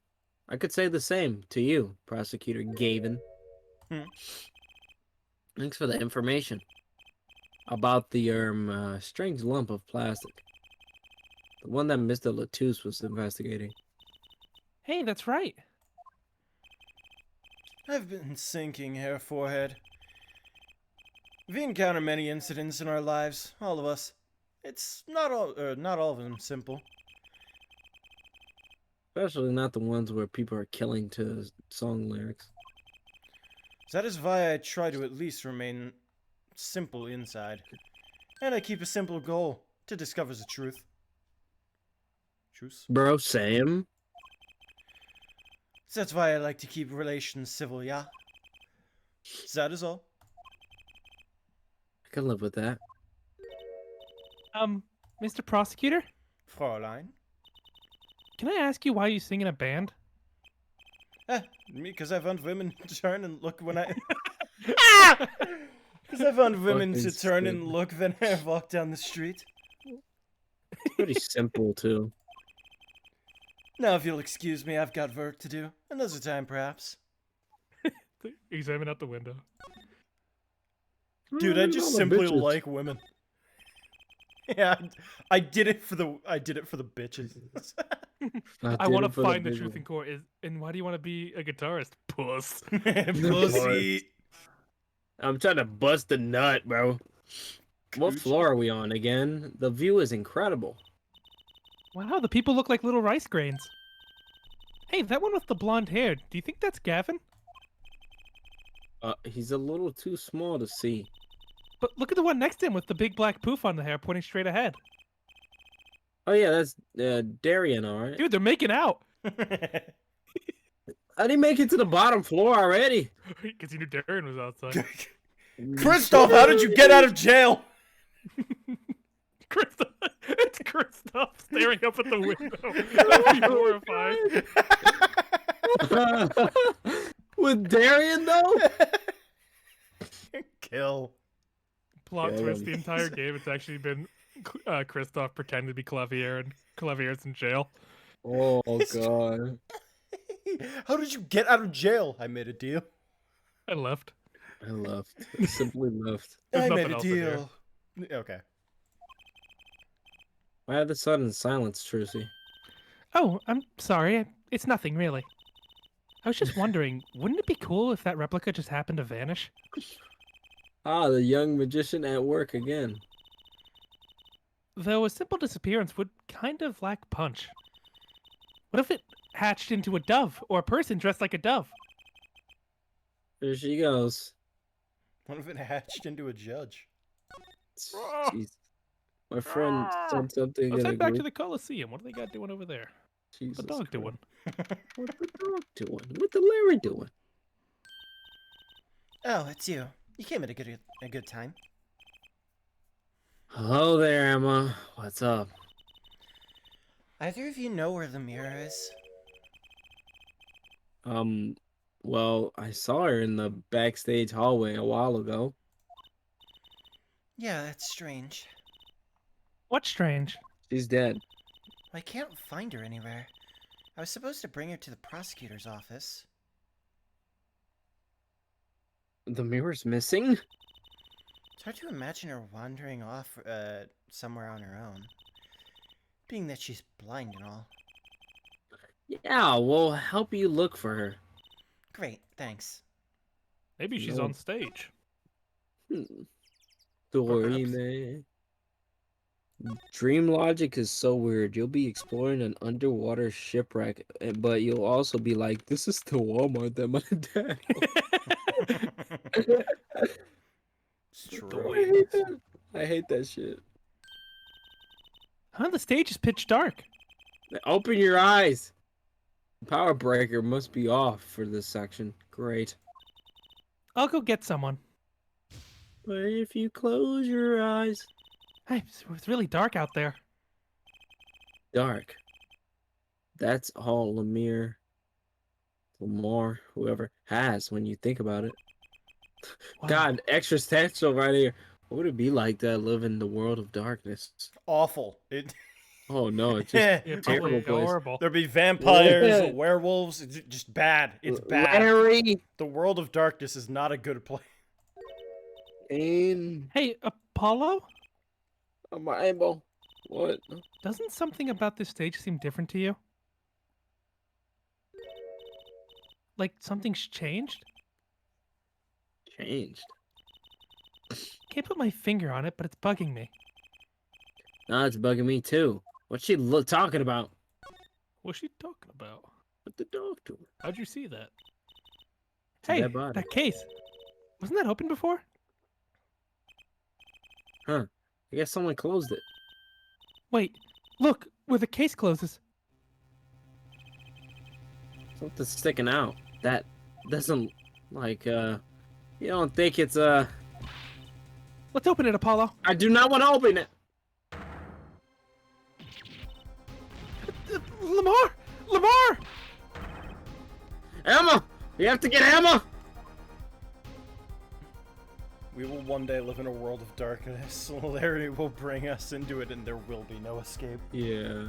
I could say the same to you, Prosecutor Gavin. Thanks for the information. About the, strange lump of plastic. The one that Mr. Latouche was investigating. Hey, that's right. I've been thinking here, Forehead. We encounter many incidents in our lives, all of us. It's not all of them simple. Especially not the ones where people are killing to song lyrics. That is why I try to at least remain simple inside. And I keep a simple goal, to discover the truth. Truth? Bro, Sam? That's why I like to keep relations civil, yeah? That is all. I can live with that. Mr. Prosecutor, Fräulein? can I ask you why you sing in a band? Me, because I want women to turn and look when I... Because I want women to turn and look when I walk down the street. Pretty simple, too. Now, if you'll excuse me, I've got work to do. Another time, perhaps. Examine out the window. Dude, I just simply bitches. like women. Yeah, I did it for the bitches. I want to find the truth in court. And why do you want to be a guitarist? Puss. Pussy. I'm trying to bust a nut, bro. What floor are we on again? The view is incredible. Wow, the people look like little rice grains. Hey, that one with the blonde hair, do you think that's Gavin? He's a little too small to see. But look at the one next to him with the big black poof on the hair pointing straight ahead. Oh yeah, that's Darian, alright. Dude, they're making out. How did he make it to the bottom floor already? Because you knew Darren was outside. Christoph, how did you get out of jail? Christoph, it's Christoph staring up at the window. That'd be horrifying. With Darian though? Kill. Plot Yeah. twist: the entire game, it's actually been Christoph pretending to be Clavier, and Clavier's in jail. Oh god. How did you get out of jail? I made a deal. I left. I left. I simply left. There's I nothing made a else in here. deal. Okay. Why have the sudden silence, Trucy? Oh, I'm sorry. It's nothing, really. I was just wondering, wouldn't it be cool if that replica just happened to vanish? Ah, the young magician at work again. Though a simple disappearance would kind of lack punch. What if it hatched into a dove, or a person dressed like a dove? There she goes. What if it hatched into a judge? Jeez. My friend said something Let's in a head back to group. the Coliseum. What do they got doing over there? Jesus What's the dog Christ. doing? What's the dog doing? What the Larry doing? Oh, it's you. You came at a good time. Hello there, Emma. What's up? Either of you know where the mirror is? Well, I saw her in the backstage hallway a while ago. Yeah, that's strange. What's strange? She's dead. I can't find her anywhere. I was supposed to bring her to the prosecutor's office. The mirror's missing? It's hard to imagine her wandering off somewhere on her own. Being that she's blind and all. Yeah, we'll help you look for her. Great, thanks. Maybe she's No. on stage. Story, Perhaps. man. Dream logic is so weird. You'll be exploring an underwater shipwreck, but you'll also be like, "This is the Walmart that my dad." It's The true. I way. hate that. I hate that shit. Huh? The stage is pitch dark. Open your eyes. Power breaker must be off for this section. Great. I'll go get someone. But if you close your eyes, Hey, it's really dark out there. dark. That's all Lamar, whoever has when you think about it. Wow. God, existential right here. What would it be like to live in the world of darkness? Awful. It. Oh no, it's just Yeah, terrible probably place. horrible. There'd be vampires, Yeah. werewolves. It's just bad. It's bad. Larry The world of darkness is not a good place. and Hey, Apollo? my eyeball. What? Doesn't something about this stage seem different to you? Like something's changed? Changed. Can't put my finger on it, but it's bugging me. Now it's bugging me too. What's she talking about? What's she talking about? What the dog doing? How'd you see that? a Hey, dead body. that case. Wasn't that open before? Huh. I guess someone closed it. Wait, look, where the case closes. Something's sticking out. That doesn't like you don't think it's Let's open it, Apollo. I do not want to open it. Lamar! Lamar! Emma! You have to get Emma! We will one day live in a world of darkness. Larry will bring us into it, and there will be no escape. Yeah.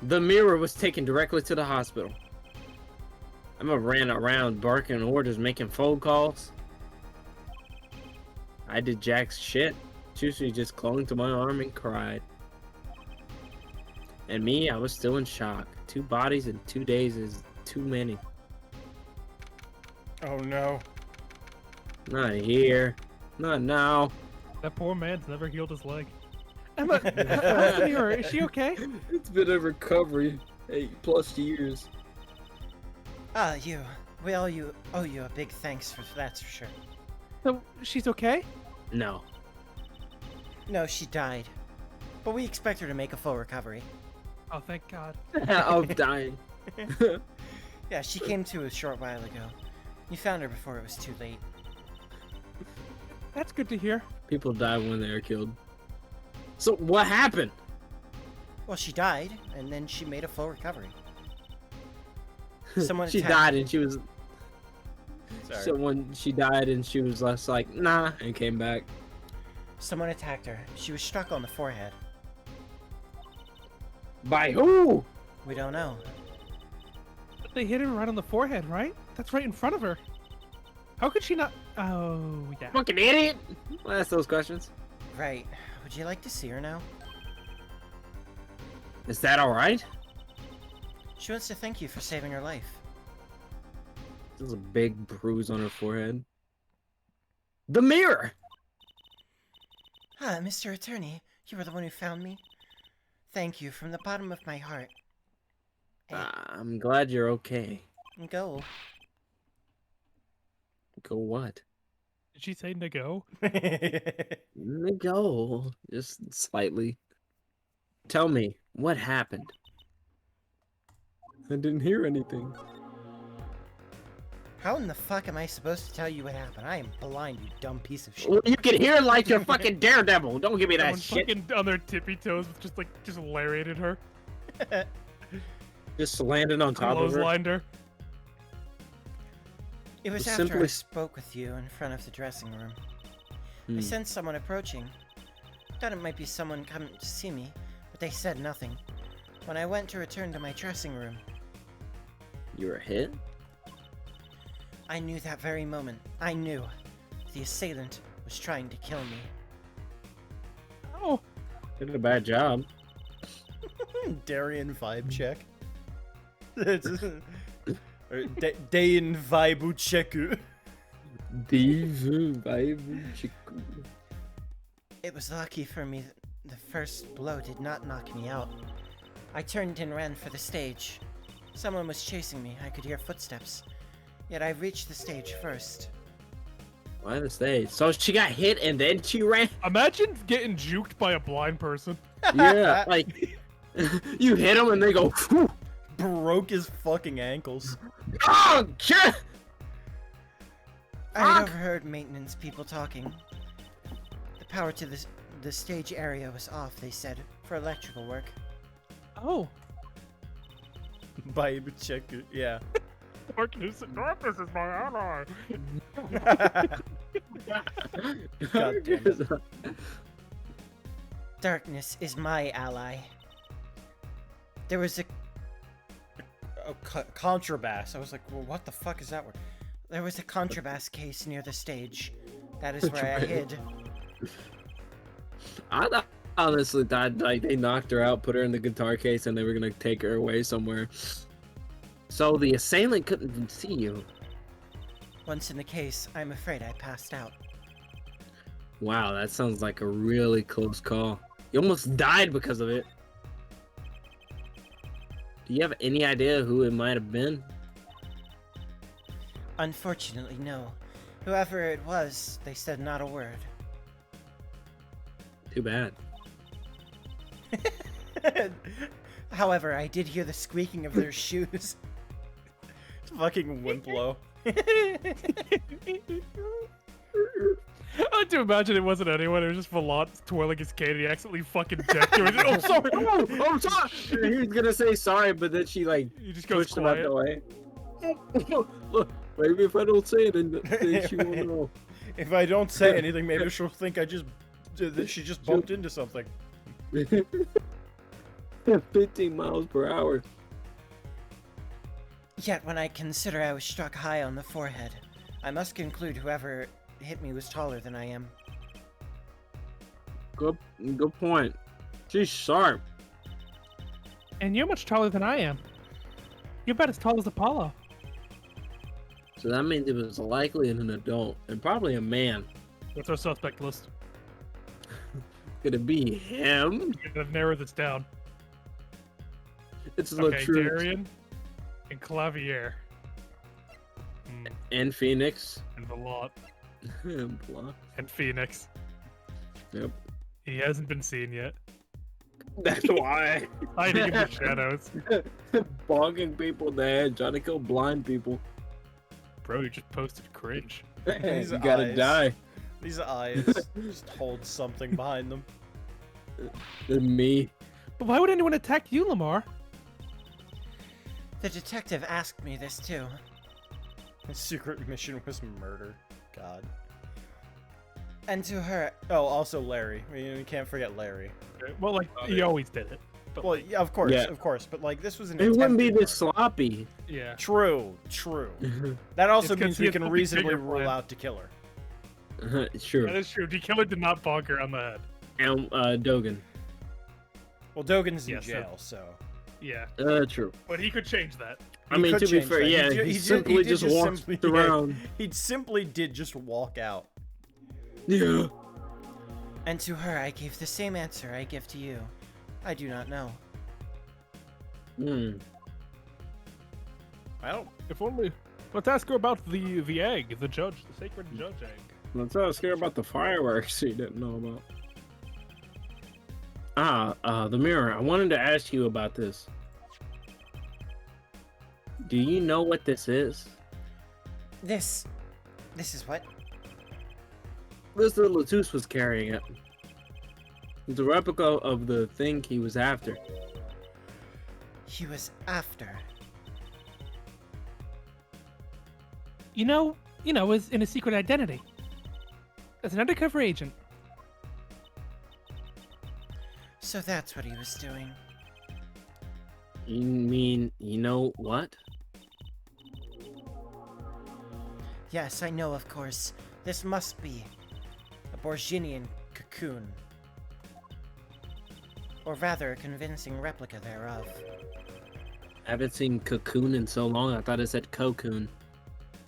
The mirror was taken directly to the hospital. Emma ran around barking orders, making phone calls. I did Jack's shit. She just clung to my arm and cried. And me, I was still in shock. 2 bodies in 2 days is too many. Oh no. Not here. Not now. That poor man's never healed his leg. Emma, how's the mirror? Is she okay? It's been a recovery. 8+ years. Ah, you. We owe you a big thanks for that's for sure. So, she's okay? No. No, she died. But we expect her to make a full recovery. Oh, thank God. I'm dying. Yeah, she came to a short while ago. You found her before it was too late. That's good to hear. People die when they are killed. So what happened? Well, she died, and then she made a full recovery. Someone She attacked- died and she was. Sorry. She died and she was less like nah and came back. Someone attacked her. She was struck on the forehead. By who? We don't know. They hit her right on the forehead, right? That's right in front of her. How could she not? Oh, yeah. Fucking idiot! I'll ask those questions. Right. Would you like to see her now? Is that all right? She wants to thank you for saving her life. There's a big bruise on her forehead. The mirror. Ah, Mr. Attorney, you were the one who found me. Thank you from the bottom of my heart. Hey, I'm glad you're okay. go. Go what? Did she say to go? Go. Just slightly. Tell me, what happened? I didn't hear anything. How in the fuck am I supposed to tell you what happened? I am blind, you dumb piece of shit. Well, you can hear like you're fucking Daredevil. Don't give me that Someone shit. fucking on their tippy toes, just lariated her, Just landing on top of her. clotheslined her. It was Well, after I simply- spoke with you in front of the dressing room. I Hmm. sensed someone approaching. Thought it might be someone coming to see me, but they said nothing. When I went to return to my dressing room, You were hit? I knew that very moment. I knew. The assailant was trying to kill me. Oh, Did a bad job. Darian vibe check. Dayan vibe check. It was lucky for me that the first blow did not knock me out. I turned and ran for the stage. Someone was chasing me. I could hear footsteps. Yet I reached the stage first. Why the stage? So she got hit and then she ran? Imagine getting juked by a blind person. Yeah, like, you hit them and they go, whew. Broke his fucking ankles. Oh, shit! I had overheard maintenance people talking. The power to the stage area was off, they said, for electrical work. Oh, Vibe check. Yeah. Darkness is my ally. God damn it. Darkness is my ally. There was a Contrabass. I was like, well, what the fuck is that word? There was a contrabass case near the stage. That is where I hid. I honestly thought like they knocked her out, put her in the guitar case, and they were gonna take her away somewhere. So the assailant couldn't even see you. Once in the case, I'm afraid I passed out. Wow, that sounds like a really close call. You almost died because of it. Do you have any idea who it might have been? Unfortunately, no. Whoever it was, they said not a word. Too bad. However, I did hear the squeaking of their shoes. It's fucking Wimplo. I like to imagine it wasn't anyone. It was just Volant twirling his cane and he accidentally fucking decked her. Oh, sorry. Oh, sorry. He was gonna say sorry, but then she like He just goes pushed him out quiet. the way. Look, maybe if I don't say it, then she won't know. If I don't say anything, maybe she'll think that she just bumped into something. 15 miles per hour. Yet when I consider I was struck high on the forehead, I must conclude whoever hit me was taller than I am. Good point. She's sharp. and you're much taller than I am. You're about as tall as Apollo. So that means it was likely an adult and probably a man. What's our suspect list? Could it be him? I've narrowed this down. It's Okay, Latrue Darian and Clavier. and Phoenix. And Volant. And Block. And Phoenix. Yep. He hasn't been seen yet. That's why. Hiding in the shadows. Bogging people in the head, trying to kill blind people. Bro, you just posted cringe. These You gotta eyes. die. These eyes just hold something behind them. Than me. But why would anyone attack you, Lamar? The detective asked me this too. His secret mission was murder. God. And to her, Oh, also Larry. We can't forget Larry. Well, like, he always did it. But, Well, yeah, of course, Yeah. of course. But like, this was an. It wouldn't be attempted this murder. sloppy. yeah. True. True. That also It's 'cause means he we had can something reasonably bigger rule planned. out to kill her. Sure. That is true. The killer did not bonk her on the head. And Dogan. Well, Dogan's in Yes, jail, so. Yeah. True. But he could change that. I He mean, could to be change fair, that. yeah, he simply did just walked simply- around. He simply did just walk out. Yeah. and to her, I gave the same answer I give to you. I do not know. Hmm. I don't. If only. Let's ask her about the egg, the judge, the sacred judge egg. Let's not scare about the fireworks you didn't know about. The mirror. I wanted to ask you about this. Do you know what this is? This is what? Mr. Latus was carrying it. It's a replica of the thing he was after. He was after. You know, is in a secret identity. As an undercover agent. So that's what he was doing. You mean, you know what? Yes, I know, of course. This must be a Borginian cocoon. or rather a convincing replica thereof. I haven't seen Cocoon in so long. I thought it said Cocoon.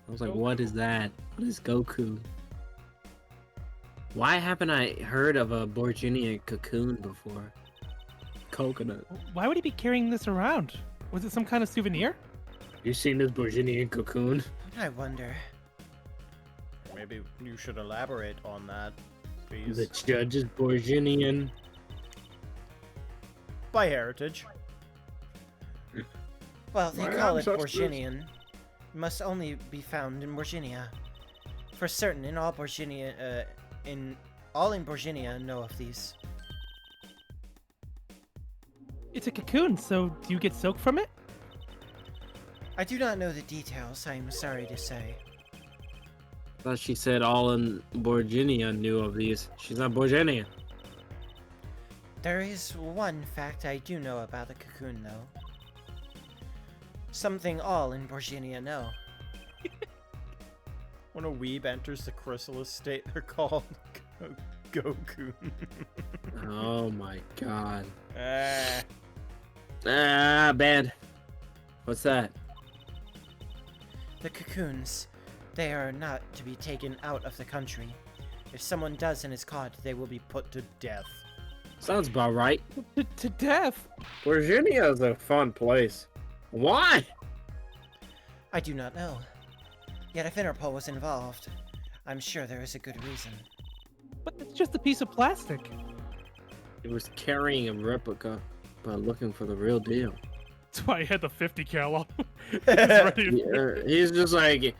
I was like, what is that? What is Goku? Why haven't I heard of a Borginian cocoon before? Coconut. Why would he be carrying this around? Was it some kind of souvenir? You seen this Borginian cocoon? I wonder. Maybe you should elaborate on that, please. The judge is Borginian. By heritage. Well, they My call it ancestors. Borginian. It must only be found in Borginia. For certain, in all Borginia, in Borginia know of these. It's a cocoon, so do you get silk from it? I do not know the details, I am sorry to say. I thought she said all in Borginia knew of these. She's not Borginian. There is one fact I do know about the cocoon, though. Something all in Borginia know. When a weeb enters the chrysalis state, they're called Goku. Oh my god. Ah. Ah, bad. What's that? The cocoons, they are not to be taken out of the country. If someone does and is caught, they will be put to death. Sounds about right. To death? Virginia is a fun place. Why? I do not know. Yet if Interpol was involved, I'm sure there is a good reason. But it's just a piece of plastic. It was carrying a replica, but looking for the real deal. That's why he had the 50 cal on. He's ready. He's just like,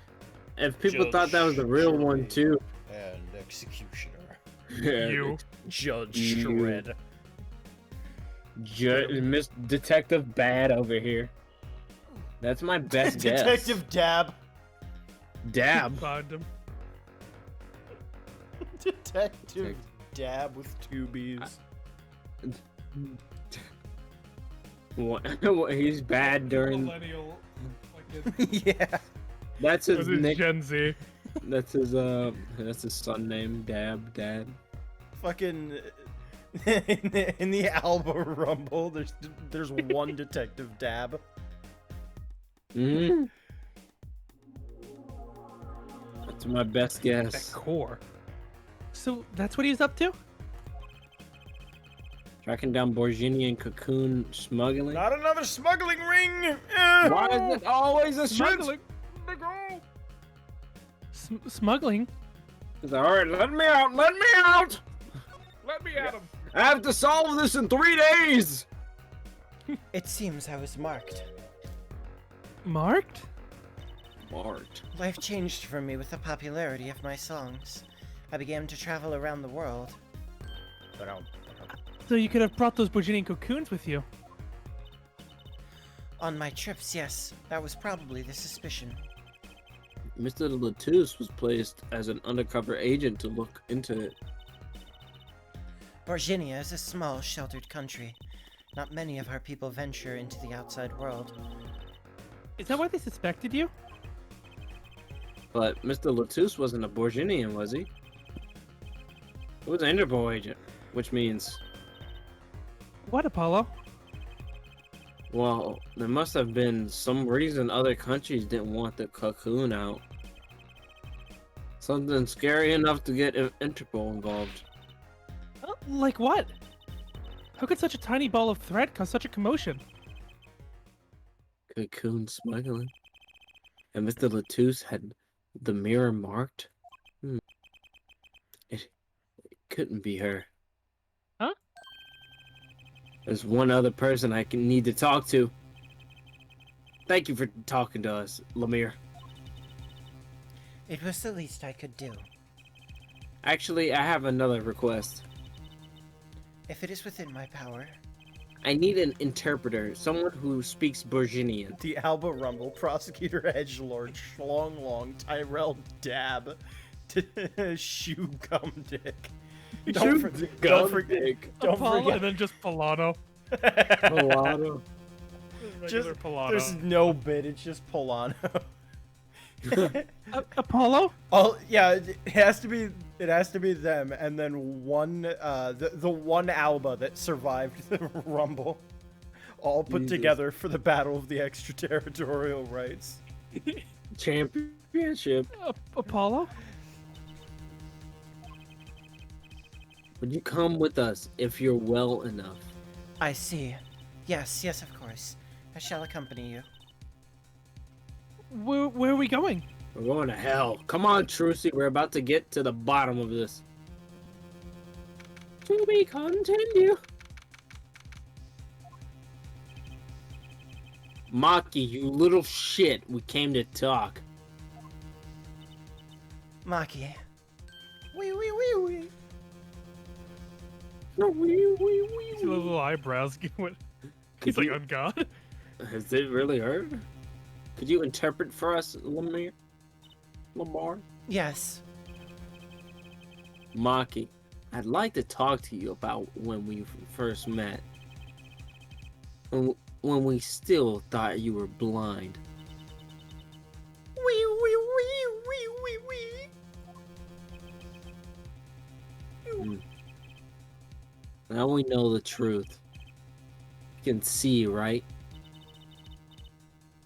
if people thought that was the real one too. And executioner. You. Judge You. Shred. Miss Detective Bad over here. That's my best guess. Detective Dab. Dab. Find him. Detective Dab with two B's. He's bad during. Millennial. Yeah. That's his This is nick. Gen Z. That's his son name. Dab. Dad. Fucking in the Alba Rumble, there's one Detective Dab. Hmm. That's my best That guess. core. So that's what he's up to? Tracking down Borginian cocoon smuggling. Not another smuggling ring. Why is it always a shit? Smuggling. Smuggling? Alright, let me out! Let me out! Let me at him. I have to solve this in 3 days! It seems I was marked. Marked? Marked. Life changed for me with the popularity of my songs. I began to travel around the world. So you could have brought those Borginian cocoons with you. On my trips, yes, that was probably the suspicion. Mr. Latouche was placed as an undercover agent to look into it. Borginia is a small, sheltered country. Not many of our people venture into the outside world. Is that why they suspected you? But Mr. Latouche wasn't a Borginian, was he? He was an Interpol agent, which means, What, Apollo? well, there must have been some reason other countries didn't want the cocoon out. Something scary enough to get Interpol involved. Like what? How could such a tiny ball of thread cause such a commotion? Cocoon smuggling. And Mr. Latouche had the mirror marked? It couldn't be her. Huh? There's one other person I need to talk to. Thank you for talking to us, Lemire. It was the least I could do. Actually, I have another request. If it is within my power, I need an interpreter, someone who speaks Borginian. The Alba Rumble, Prosecutor Edgelord, Schlong Long, Tyrell Dab, Shoe Gum Dick. Don't forget. Apollo and then just Polano. Polano. Regular Polano. There's no bit, it's just Polano. Apollo? Oh, yeah, it has to be It has to be them, and then one, the one Alba that survived the Rumble, all put Jesus. together for the battle of the extraterritorial rights. Championship. Apollo? Would you come with us if you're well enough? I see. Yes, yes, of course. I shall accompany you. Where are we going? We're going to hell. Come on, Trucy. We're about to get to the bottom of this. To be continued. Maki, you little shit. We came to talk. Maki. Wee wee wee wee. See those little eyebrows going. He's like, on God. Has it really hurt? Could you interpret for us, Lamar? Yes. Maki, I'd like to talk to you about when we first met. When we still thought you were blind. Wee wee wee wee wee wee. Now we know the truth. You can see, right?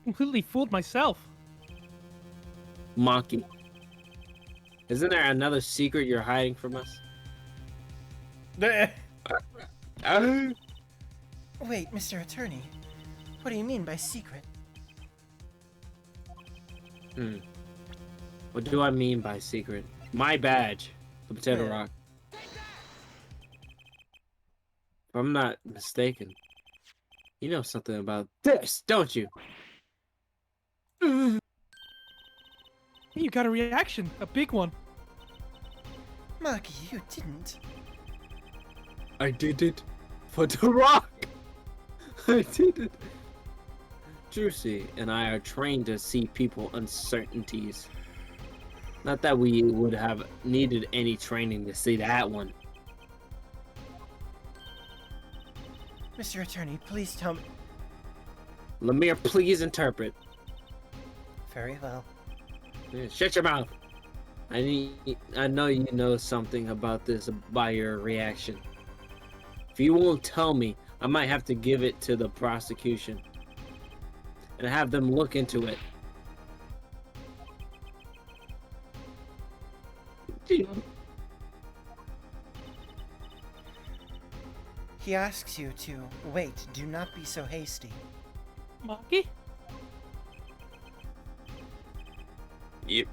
Completely fooled myself. Maki. Isn't there another secret you're hiding from us? Wait, Mr. Attorney. What do you mean by secret? What do I mean by secret? My badge. The Potato Rock. If I'm not mistaken, you know something about this, don't you? You got a reaction. A big one. Maki, you didn't. I did it for the rock. I did it. Juicy and I are trained to see people uncertainties. Not that we would have needed any training to see that one. Mr. Attorney, please tell me. Lemire, please interpret. Very well. Yeah, shut your mouth. I know you know something about this by your reaction. If you won't tell me, I might have to give it to the prosecution and have them look into it. He asks you to wait. Do not be so hasty. Maki? Yep.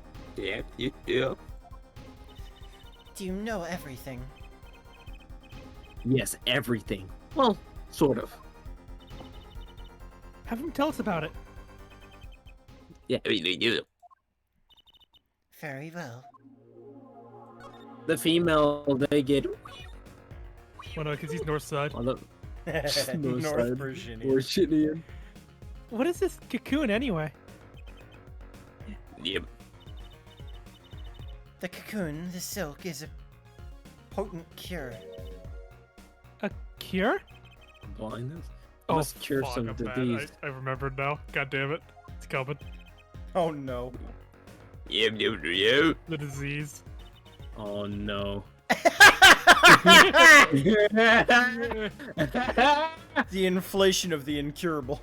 Do you know everything? Yes, everything. Well, sort of. Have him tell us about it. Yeah, you. Very well. The female, they get Well, no, because he's north side. on the North side. Virginia. Or shitty. What is this cocoon anyway? Yep. The cocoon, the silk, is a potent cure. A cure? Blindness. Oh, Must cure fuck, some I'm bad. disease. I remembered now. God damn it. It's coming. Oh no. Yep. The disease. Oh no. The inflation of the incurable.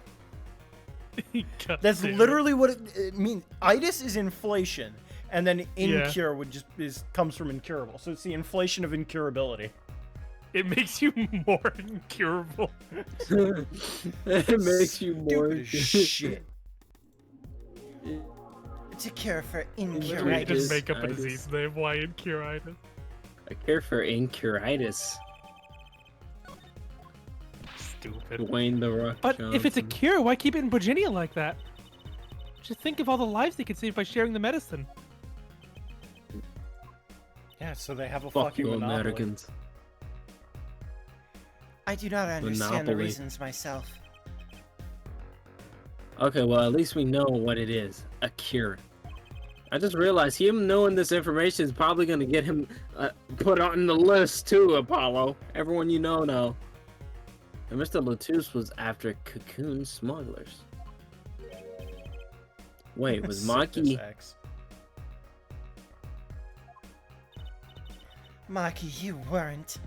God That's damn it. literally what it means. Itis is inflation, and then incure would just comes from incurable. So it's the inflation of incurability. It makes you more incurable. It makes you more. Stupid as shit. It's a cure for Literally Incuritis. just incuritis. make up a Itis. disease name. Why incuritis? I care for incuritis. Stupid. Dwayne the Rock. But if it's a Johnson. cure, why keep it in Virginia like that? Just think of all the lives they could save by sharing the medicine. Yeah, so they have a Fuck fucking you, monopoly. Americans. I do not understand the Monopoly. reasons myself. Okay, well, at least we know what it is. A cure. I just realized him knowing this information is probably going to get him put on the list too, Apollo. Everyone you know. And Mr. Latouche was after cocoon smugglers. Wait, was Sickness Maki... X. Maki, you weren't.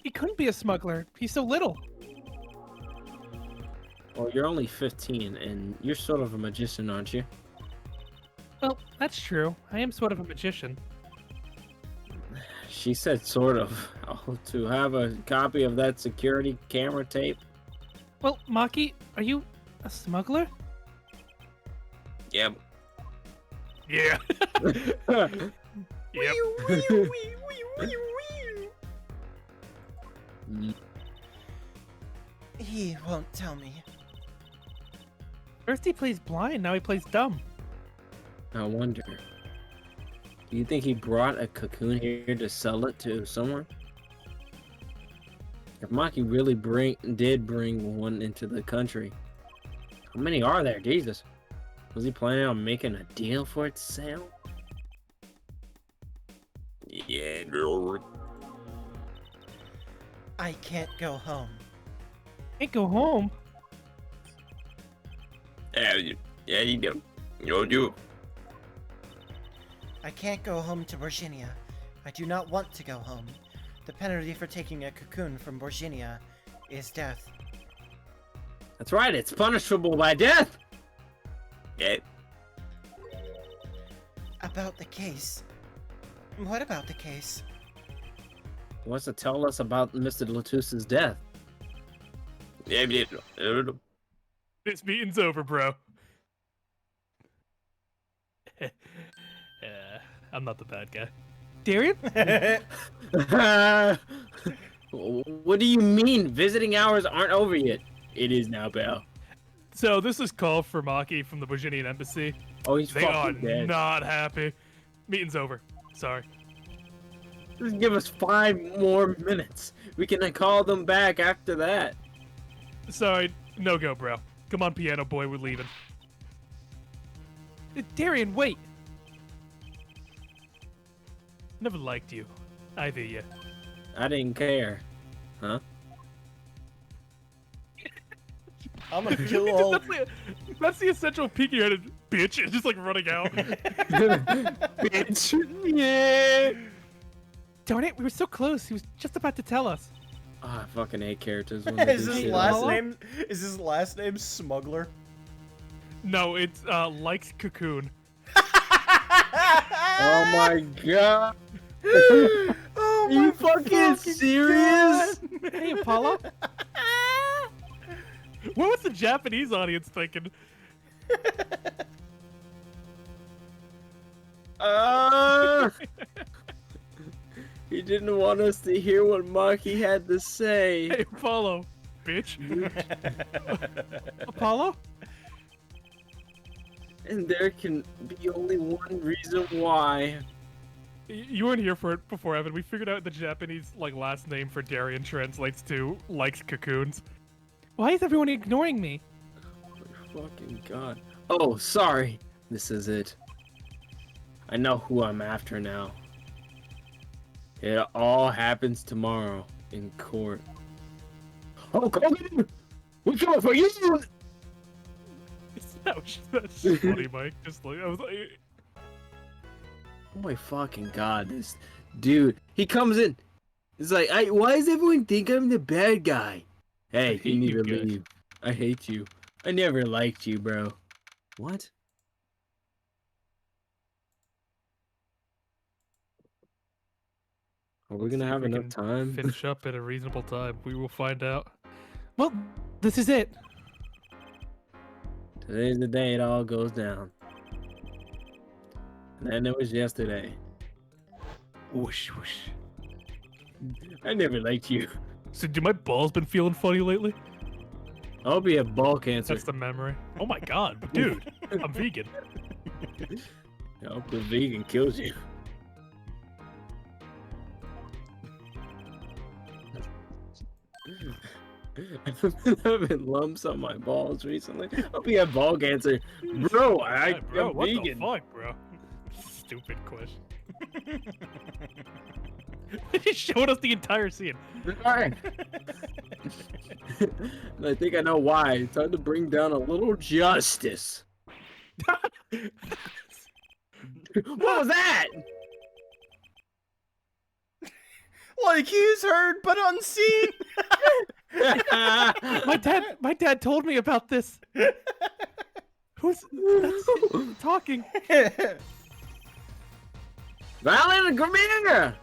He couldn't be a smuggler. He's so little. Well, you're only 15, and you're sort of a magician, aren't you? Well, that's true. I am sort of a magician. She said sort of. Oh, to have a copy of that security camera tape? Well, Maki, are you a smuggler? Yep. Yeah. Yep. He won't tell me. First he plays blind, now he plays dumb. I wonder. Do you think he brought a cocoon here to sell it to someone? If Maki really did bring one into the country, how many are there? Jesus. Was he planning on making a deal for its sale? Yeah, girl. I can't go home. Can't go home. Yeah, you do. You do. I can't go home to Virginia. I do not want to go home. The penalty for taking a cocoon from Virginia is death. That's right, it's punishable by death! Yeah. About the case. What about the case? He wants to tell us about Mr. Latus's death. Yeah. This meeting's over, bro. I'm not the bad guy. Darian? What do you mean? Visiting hours aren't over yet. It is now, Belle. So this is call for Maki from the Virginian embassy. Oh, he's They are fucking dead. not happy. Meeting's over. Sorry. Just give us 5 more minutes. We can call them back after that. Sorry. No go, bro. Come on, piano boy. We're leaving. Darian, wait. Never liked you. Either you. I didn't care. Huh? I'm gonna kill all. That's the essential peek your head, bitch. It's just like running out. Bitch. Yeah. Darn it, we were so close. He was just about to tell us. Oh, I fucking hate characters when they Is do his shit last like that. name? Is his last name Smuggler? No, it's likes cocoon. Oh my god. Oh Are you fucking serious? Hey, Apollo. What was the Japanese audience thinking? He didn't want us to hear what Maki had to say. Hey, follow, bitch. Apollo? And there can be only one reason why. You weren't here for it before, Evan. We figured out the Japanese last name for Darian translates to likes cocoons. Why is everyone ignoring me? Oh my fucking god. Oh, sorry. This is it. I know who I'm after now. It all happens tomorrow in court. Oh, Kogan! We're coming for you! Ouch, that's funny, Mike. Just like I was like, Oh my fucking god, this dude. He comes in. It's like, why does everyone think I'm the bad guy? Hey, you need to leave. I hate you. I never liked you, bro. What? Are we gonna have we enough can time? finish up at a reasonable time. We will find out. Well, this is it. Today's the day it all goes down. And then it was yesterday. Whoosh whoosh. I never liked you. So, do my balls been feeling funny lately? I hope you have ball cancer. That's the memory. Oh my god, dude, I'm vegan. I hope the vegan kills you. I've been having lumps on my balls recently. I hope you have ball cancer. Bro, Hey, bro, I'm what vegan. the fuck, bro? Stupid question. They just showed us the entire scene. Alright. And I think I know why. It's time to bring down a little justice. What was that? Like he's heard but unseen. My dad told me about this. Who's that's talking? Valiant Grimir!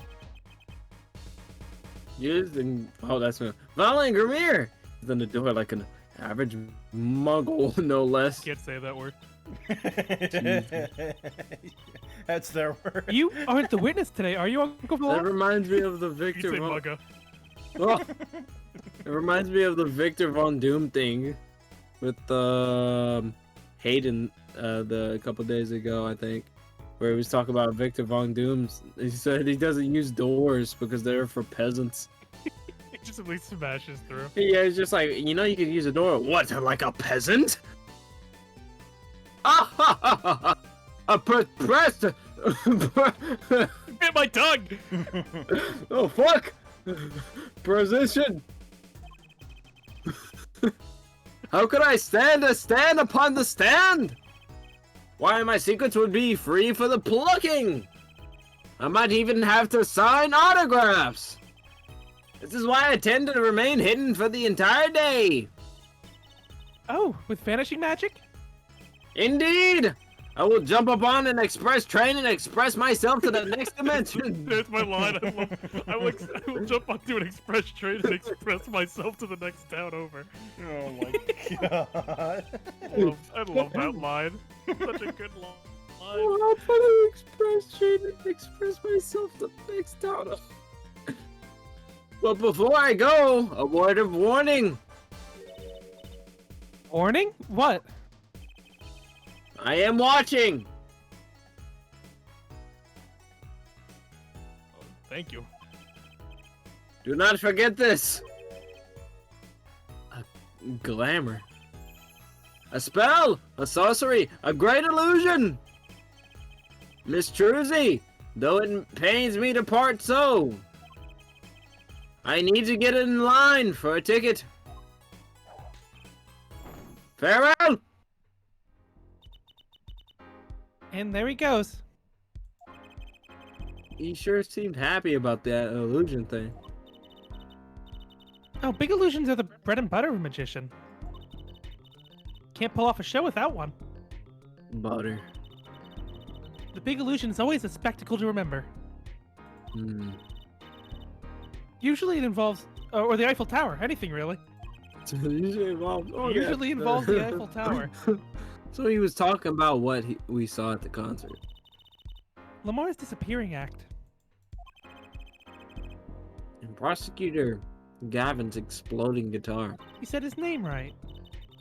Used in that's me. Valiant Grimir is on the door like an average muggle, no less. Can't say that word. That's their word. You aren't the witness today, are you, Uncle That Vaughn? reminds me of the You Victor say Von... mugga. Oh, it reminds me of the Victor Von Doom thing with Hayden a couple days ago, I think, where he was talking about Victor Von Doom's. He said he doesn't use doors because they're for peasants. He just at least smashes through. Yeah, it's just like, you know, you could use a door. What, like a peasant? Ah ha ha ha ha! A pressed. Bit my tongue. Oh fuck! Position. How could I stand upon the stand? Why, my secrets would be free for the plucking. I might even have to sign autographs. This is why I tend to remain hidden for the entire day. Oh, with vanishing magic? Indeed! I will jump upon an express train and express myself to the next dimension. There's my line. I will jump onto an express train and express myself to the next town over. Oh my god. I love that line. Such a good line. I'll hop on an express train and express myself to the next town. But before I go, a word of warning. Warning? What? I am watching. Oh, thank you. Do not forget this. A glamour. A spell, a sorcery, a great illusion. Miss Truzy, though it pains me to part so, I need to get in line for a ticket. Farewell! And there he goes. He sure seemed happy about that illusion thing. Oh, big illusions are the bread and butter of a magician. Can't pull off a show without one. Butter. The big illusion is always a spectacle to remember. Hmm. Usually it involves, or the Eiffel Tower, anything really. Usually involves, Usually involves the Eiffel Tower. So he was talking about what we saw at the concert. Lamar's disappearing act. And Prosecutor Gavin's exploding guitar. He said his name right.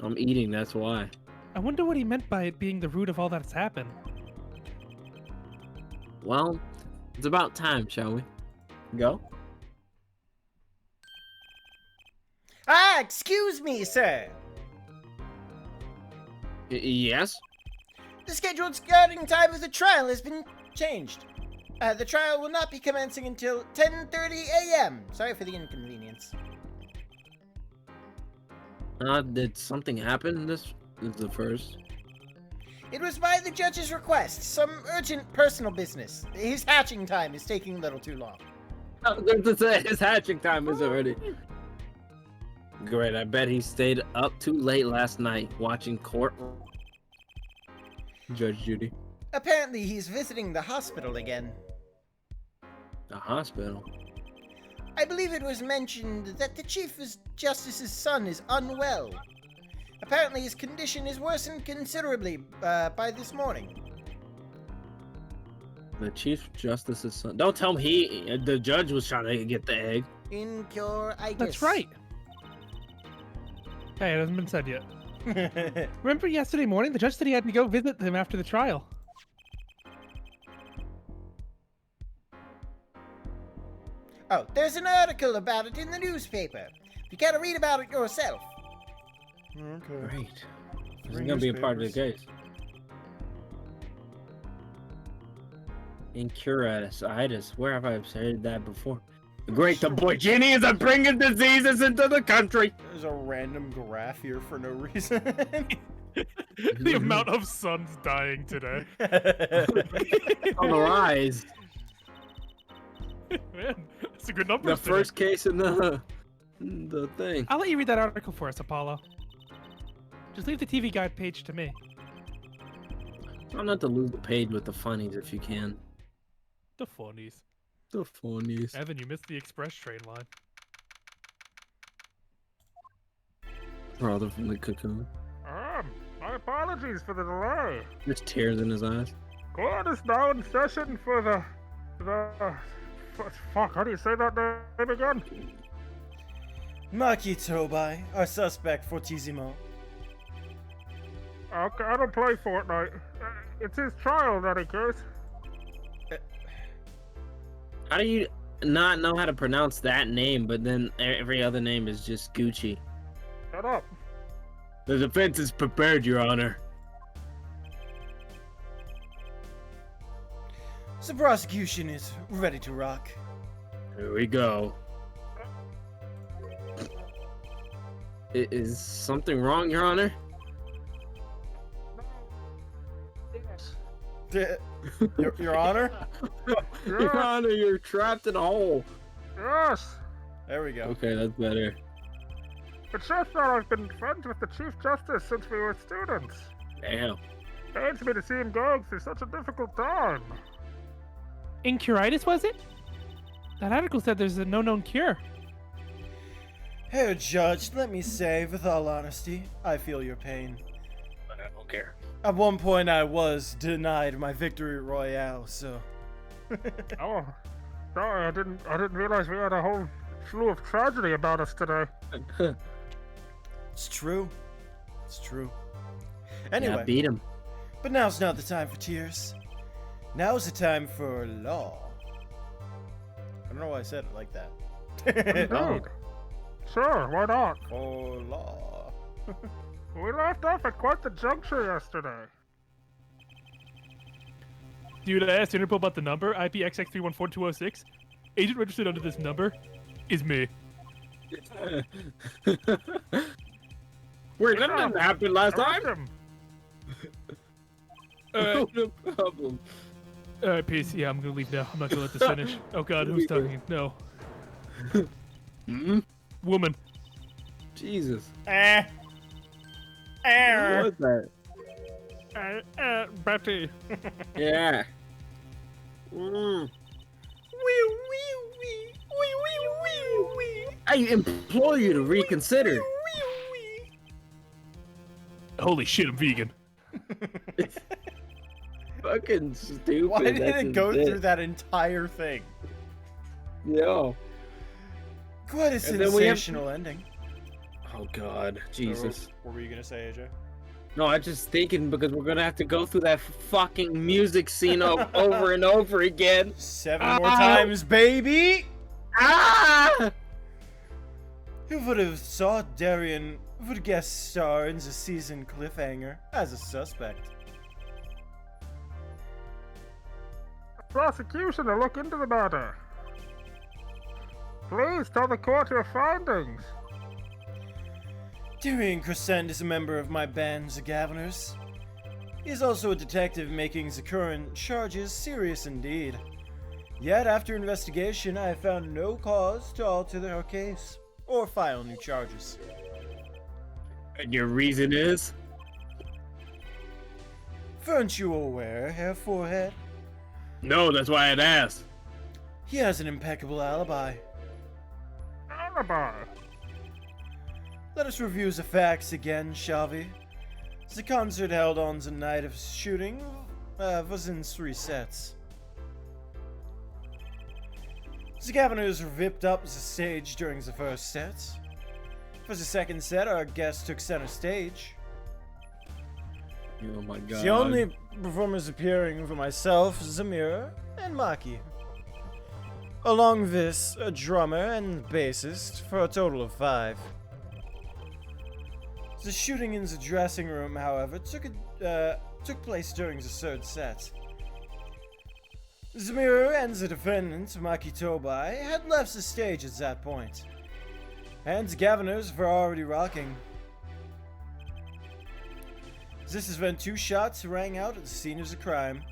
I'm eating, that's why. I wonder what he meant by it being the root of all that's happened. Well, it's about time, shall we? Go? Ah, excuse me, sir. Yes? The scheduled starting time of the trial has been changed. The trial will not be commencing until 10:30 a.m. Sorry for the inconvenience. Did something happen? This is the first. It was by the judge's request. Some urgent personal business. His hatching time is taking a little too long. His hatching time is already. Great, I bet he stayed up too late last night watching court. Judge Judy. Apparently, he's visiting the hospital again. The hospital? I believe it was mentioned that the Chief Justice's son is unwell. Apparently, his condition is worsened considerably by this morning. The Chief Justice's son. Don't tell me the judge was trying to get the egg. Incurious. That's right. Hey, it hasn't been said yet. Remember yesterday morning, the judge said he had to go visit him after the trial. Oh, there's an article about it in the newspaper. You gotta read about it yourself. Okay. Great. This is gonna be a part of the case. Incurious. Where have I said that before? Great, the boy genies are bringing diseases into the country. There's a random graph here for no reason. The amount of sons dying today. On the rise. Man, It's a good number. The first case in the thing. I'll let you read that article for us, Apollo. Just leave the TV guide page to me. Try not to lose the page with the funnies if you can. The funnies. The funnies. Evan, you missed the express train line. Brother from the cocoon. My apologies for the delay. There's tears in his eyes. Court is now in session for the fuck, how do you say that name again? Maki Tobai, our suspect Fortissimo. Okay, I don't play Fortnite. It's his trial in any case. How do you not know how to pronounce that name, but then every other name is just Gucci? Shut up. The defense is prepared, Your Honor. The prosecution is ready to rock. Here we go. Is something wrong, Your Honor? Your Honor? Your Honor, you're trapped in a hole. Yes. There we go. Okay, that's better. It's just that I've been friends with the Chief Justice since we were students. Damn. Pains me to see him going through such a difficult time. Incuritis, was it? That article said there's no known cure. Herr Judge, let me say, with all honesty, I feel your pain. But I don't care. At one point, I was denied my victory royale, so. Oh, sorry, I didn't realize we had a whole slew of tragedy about us today. It's true. It's true. Yeah, Anyway, beat him. but now's not the time for tears. Now's the time for law. I don't know why I said it like that. Indeed. Sure, why not? For law. We left off at quite the juncture yesterday. Dude, I asked Interpol about the number, IPXX314206. Agent registered under this number is me. Wait, that didn't happen last Arrest time. him. No problem. Alright, peace. Yeah, I'm gonna leave now. I'm not gonna let this finish. Oh god, who's talking? No. Hmm? Woman. Jesus. Eh. What was that? Betty. Yeah. Mm. I implore you to reconsider. Holy shit, I'm vegan. Fucking stupid. Why did That's it go just through that entire thing? Yo. Quite a And then we have- sensational ending. Oh God, Jesus. What were you gonna say, AJ? No, I'm just thinking because we're gonna have to go through that fucking music scene over and over again. 7 more times, baby! Ah! Who would have thought Darian would guest star in the season cliffhanger as a suspect? Prosecution to look into the matter. Please tell the court your findings. Darian Crescent is a member of my band, the Governors. He is also a detective making the current charges serious indeed. Yet, after investigation, I have found no cause to alter their case or file new charges. And your reason is? Weren't you aware, Herr Forehead? No, that's why I'd asked. He has an impeccable alibi. Alibi. Let us review the facts again, shall we? The concert held on the night of shooting was in 3 sets. The Governors ripped up the stage during the first set. For the second set, our guests took center stage. Oh my God. The only performers appearing were myself, Zamira, and Maki. Along with a drummer and bassist for a total of 5. The shooting in the dressing room, however, took place during the third set. Zamira and the defendant, Maki Tobai, had left the stage at that point, and the Governors were already rocking. This is when 2 shots rang out at the scene of the crime.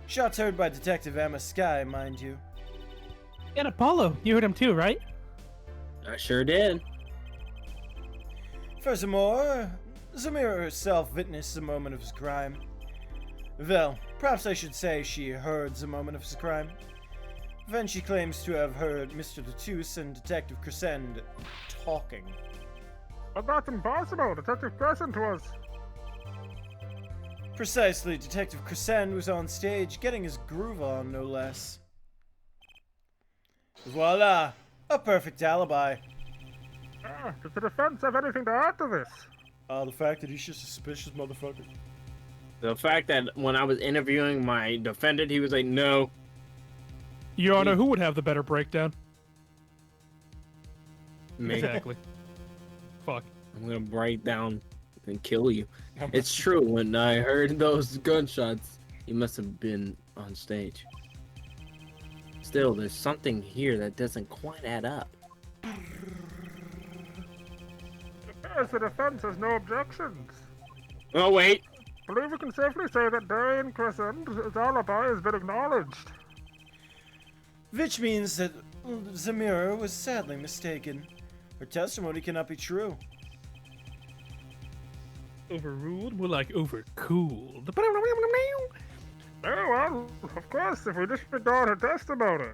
Shots heard by Detective Emma Sky, mind you. And Apollo, you heard him too, right? I sure did. Furthermore, Zamira herself witnessed the moment of his crime. Well, perhaps I should say she heard the moment of his crime. Then she claims to have heard Mr. Latouche and Detective Crescend talking. But that's impossible. Detective Crescent was. Precisely, Detective Crescend was on stage getting his groove on, no less. Voila! A perfect alibi. Does the defense have anything to add to this? The fact that he's just a suspicious motherfucker. The fact that when I was interviewing my defendant, he was like, no. Your Honor, who would have the better breakdown? Me. Exactly. Fuck. I'm gonna break down and kill you. It's true, when I heard those gunshots, he must have been on stage. Still, there's something here that doesn't quite add up. Yes, the defense has no objections. Oh, wait. I believe we can safely say that Darian Crescent's alibi has been acknowledged. Which means that Zamira was sadly mistaken. Her testimony cannot be true. Overruled? More like overcooled. Oh, well, of course, if we disregard her testimony.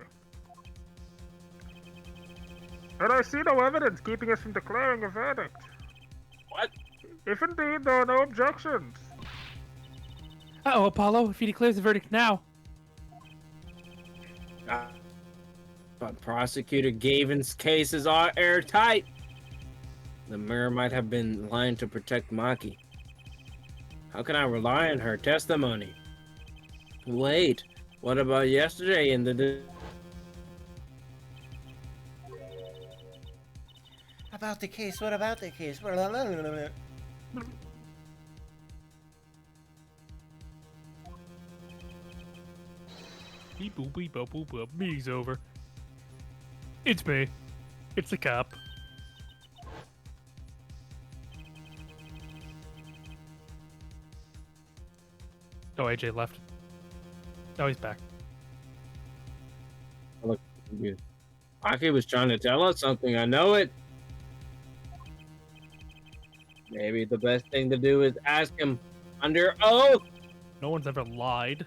And I see no evidence keeping us from declaring a verdict. What? If indeed there are no objections. Uh-oh, Apollo, if he declares the verdict now. But Prosecutor Gavin's cases are airtight. The mayor might have been lying to protect Maki. How can I rely on her testimony? Wait, what about yesterday in the... About the case, what about the case? Beep boop beep boop boop boop. Meeting's over. It's me. It's the cop. Oh, AJ left. Oh, he's back. Look, Maki was trying to tell us something, I know it. Maybe the best thing to do is ask him under oath. No one's ever lied.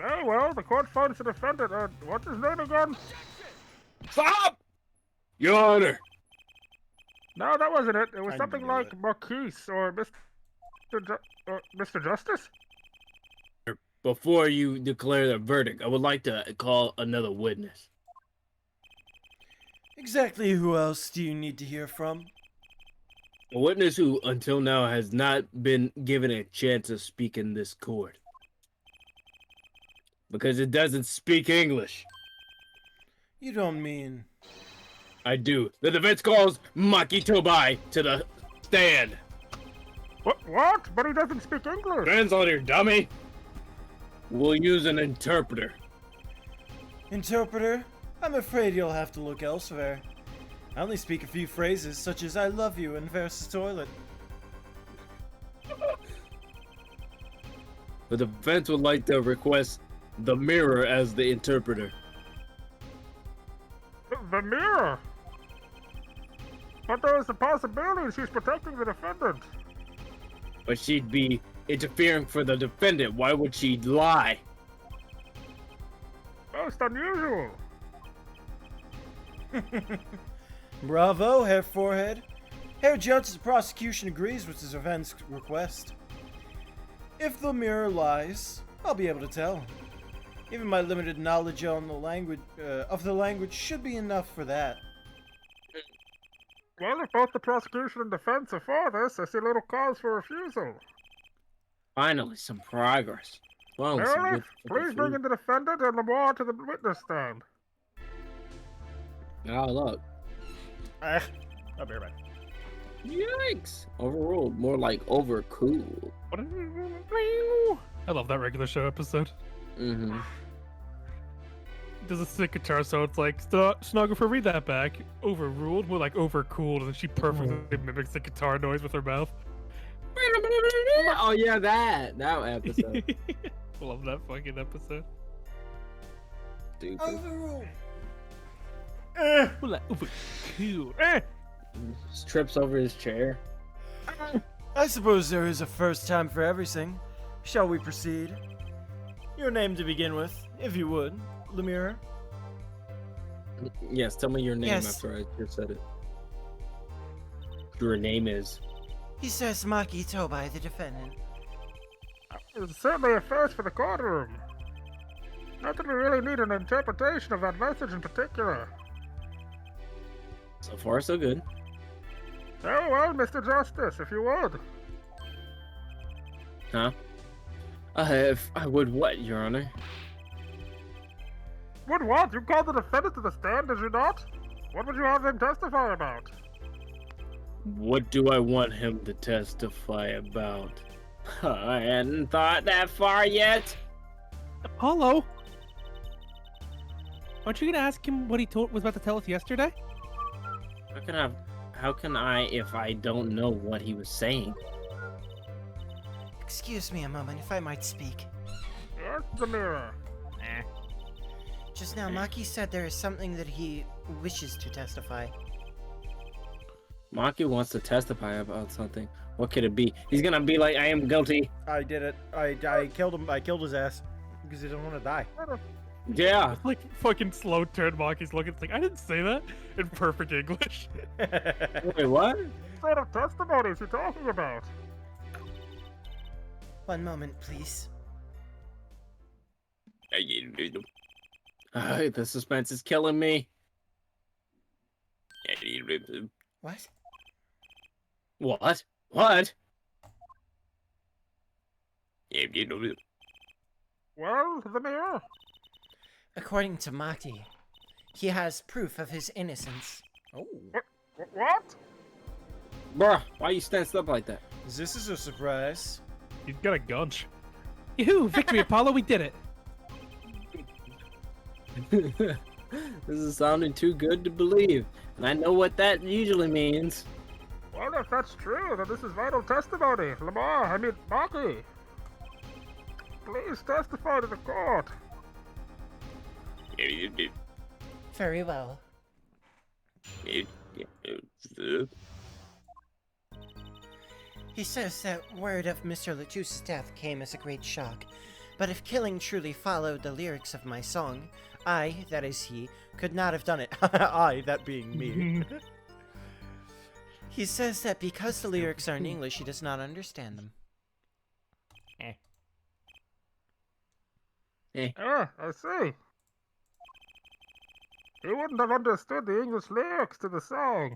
Oh, well, the court finds the defendant. What's his name again? Stop! Your Honor. No, that wasn't it. It was I something knew like it. Marquise or Mr. Justice? Before you declare the verdict, I would like to call another witness. Exactly who else do you need to hear from? A witness who, until now, has not been given a chance to speak in this court. Because it doesn't speak English. You don't mean... I do. The defense calls Maki Tobai to the stand. What? But he doesn't speak English. Translator, dummy. We'll use an interpreter. Interpreter? I'm afraid you'll have to look elsewhere. I only speak a few phrases such as I love you and where's the toilet. The defense would like to request the mirror as the interpreter. The mirror? But there is a possibility she's protecting the defendant. But she'd be interfering for the defendant. Why would she lie? Most unusual. Bravo, Herr Forehead. Herr Judge, the prosecution agrees with his defense request. If the mirror lies, I'll be able to tell. Even my limited knowledge on the language should be enough for that. Well, if both the prosecution and defense are for this, I see little cause for refusal. Finally, some progress. Finally, some Sheriff, good please bring in the defendant and Lamar to the witness stand. Oh, look. I'll be right back. Yikes. Overruled. More like overcooled. I love that regular show episode. Mm-hmm. Does a sick guitar, so it's like, Snuggle, read that back. Overruled, more like overcooled, and then she perfectly mimics the guitar noise with her mouth. Oh, yeah, that episode. Love that fucking episode. Stupid. Overruled. Hula hoop, cool. Just trips over his chair. I suppose there is a first time for everything. Shall we proceed? Your name to begin with, if you would, Lemire. Yes, tell me your name Yes. after I just said it. Your name is. He says Maki Tobai, the defendant. It's certainly a first for the courtroom. Not that we really need an interpretation of that message in particular. So far, so good. Very well, Mr. Justice, if you would. Huh? I would what, Your Honor? Would what? You called the defendant to the stand, did you not? What would you have him testify about? What do I want him to testify about? I hadn't thought that far yet. Apollo? Aren't you gonna ask him what he was about to tell us yesterday? How can I if I don't know what he was saying? Excuse me a moment, if I might speak. Yes, the mirror. Just now, Maki said there is something that he wishes to testify. Maki wants to testify about something. What could it be? He's gonna be like, I am guilty. I did it. I killed him. I killed his ass because he didn't want to die. Yeah. Like fucking slow turn Maki's looking. It's like I didn't say that in perfect English. Wait, what? What sort of testimony is he talking about? One moment, please. The suspense is killing me. What? What? What? Well, the mirror. According to Maki, he has proof of his innocence. Oh, What? Bruh, why you stand up like that? this is a surprise. He's got a gunch. Yoo-hoo, victory, Apollo, we did it. This is sounding too good to believe, and I know what that usually means. Well, if that's true, then this is vital testimony. Maki. Please testify to the court. Very well. He says that word of Mr. Latuse's death came as a great shock, but if killing truly followed the lyrics of my song, I, that is he, could not have done it. I, that being me. He says that because the lyrics are in English, he does not understand them. Ah, I see. He wouldn't have understood the English lyrics to the song.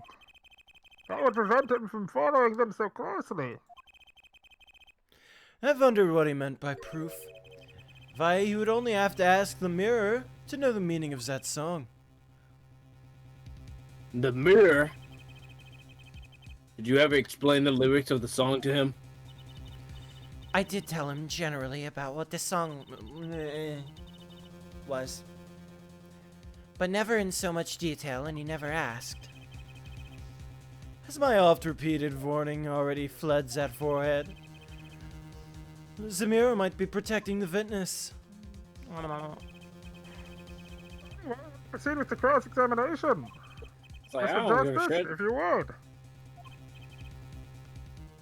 That would prevent him from following them so closely. I've wondered what he meant by proof. Why, you would only have to ask the mirror to know the meaning of that song. The mirror? Did you ever explain the lyrics of the song to him? I did tell him generally about what the song was, but never in so much detail, and he never asked. Has my oft-repeated warning already fled that forehead? Zamira might be protecting the witness. Proceed with the cross-examination. It's like, I Mr. don't give a Justice, shit. if you would.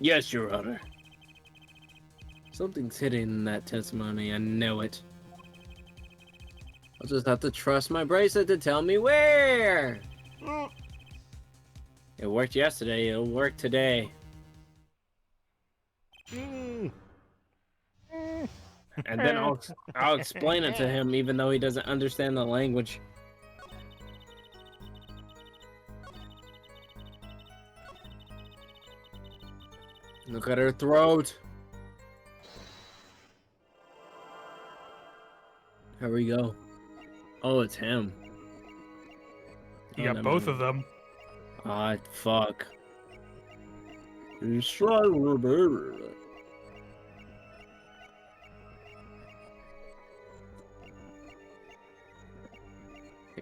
Yes, Your Honor. Something's hidden in that testimony, I know it. I'll just have to trust my bracelet to tell me where! It worked yesterday, it'll work today. And then I'll explain it to him even though he doesn't understand the language. Look at her throat. Here we go. Oh, it's him. You Oh, got never both mind. of them. Ah, fuck. He's trying to remember.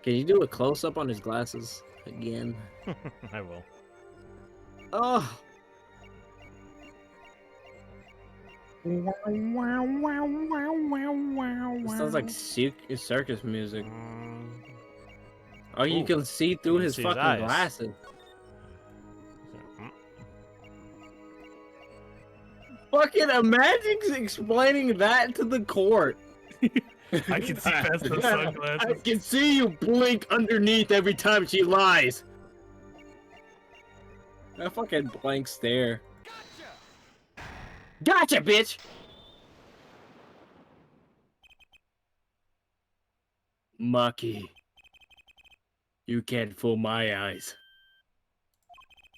Can you do a close up on his glasses again? I will. Oh, it sounds like circus music. Oh, you Ooh, can see through can his see his fucking eyes. glasses. Fucking imagine explaining that to the court. I can see past those sunglasses. I can see you blink underneath every time she lies. That fucking blank stare. Gotcha, bitch! Maki. You can't fool my eyes.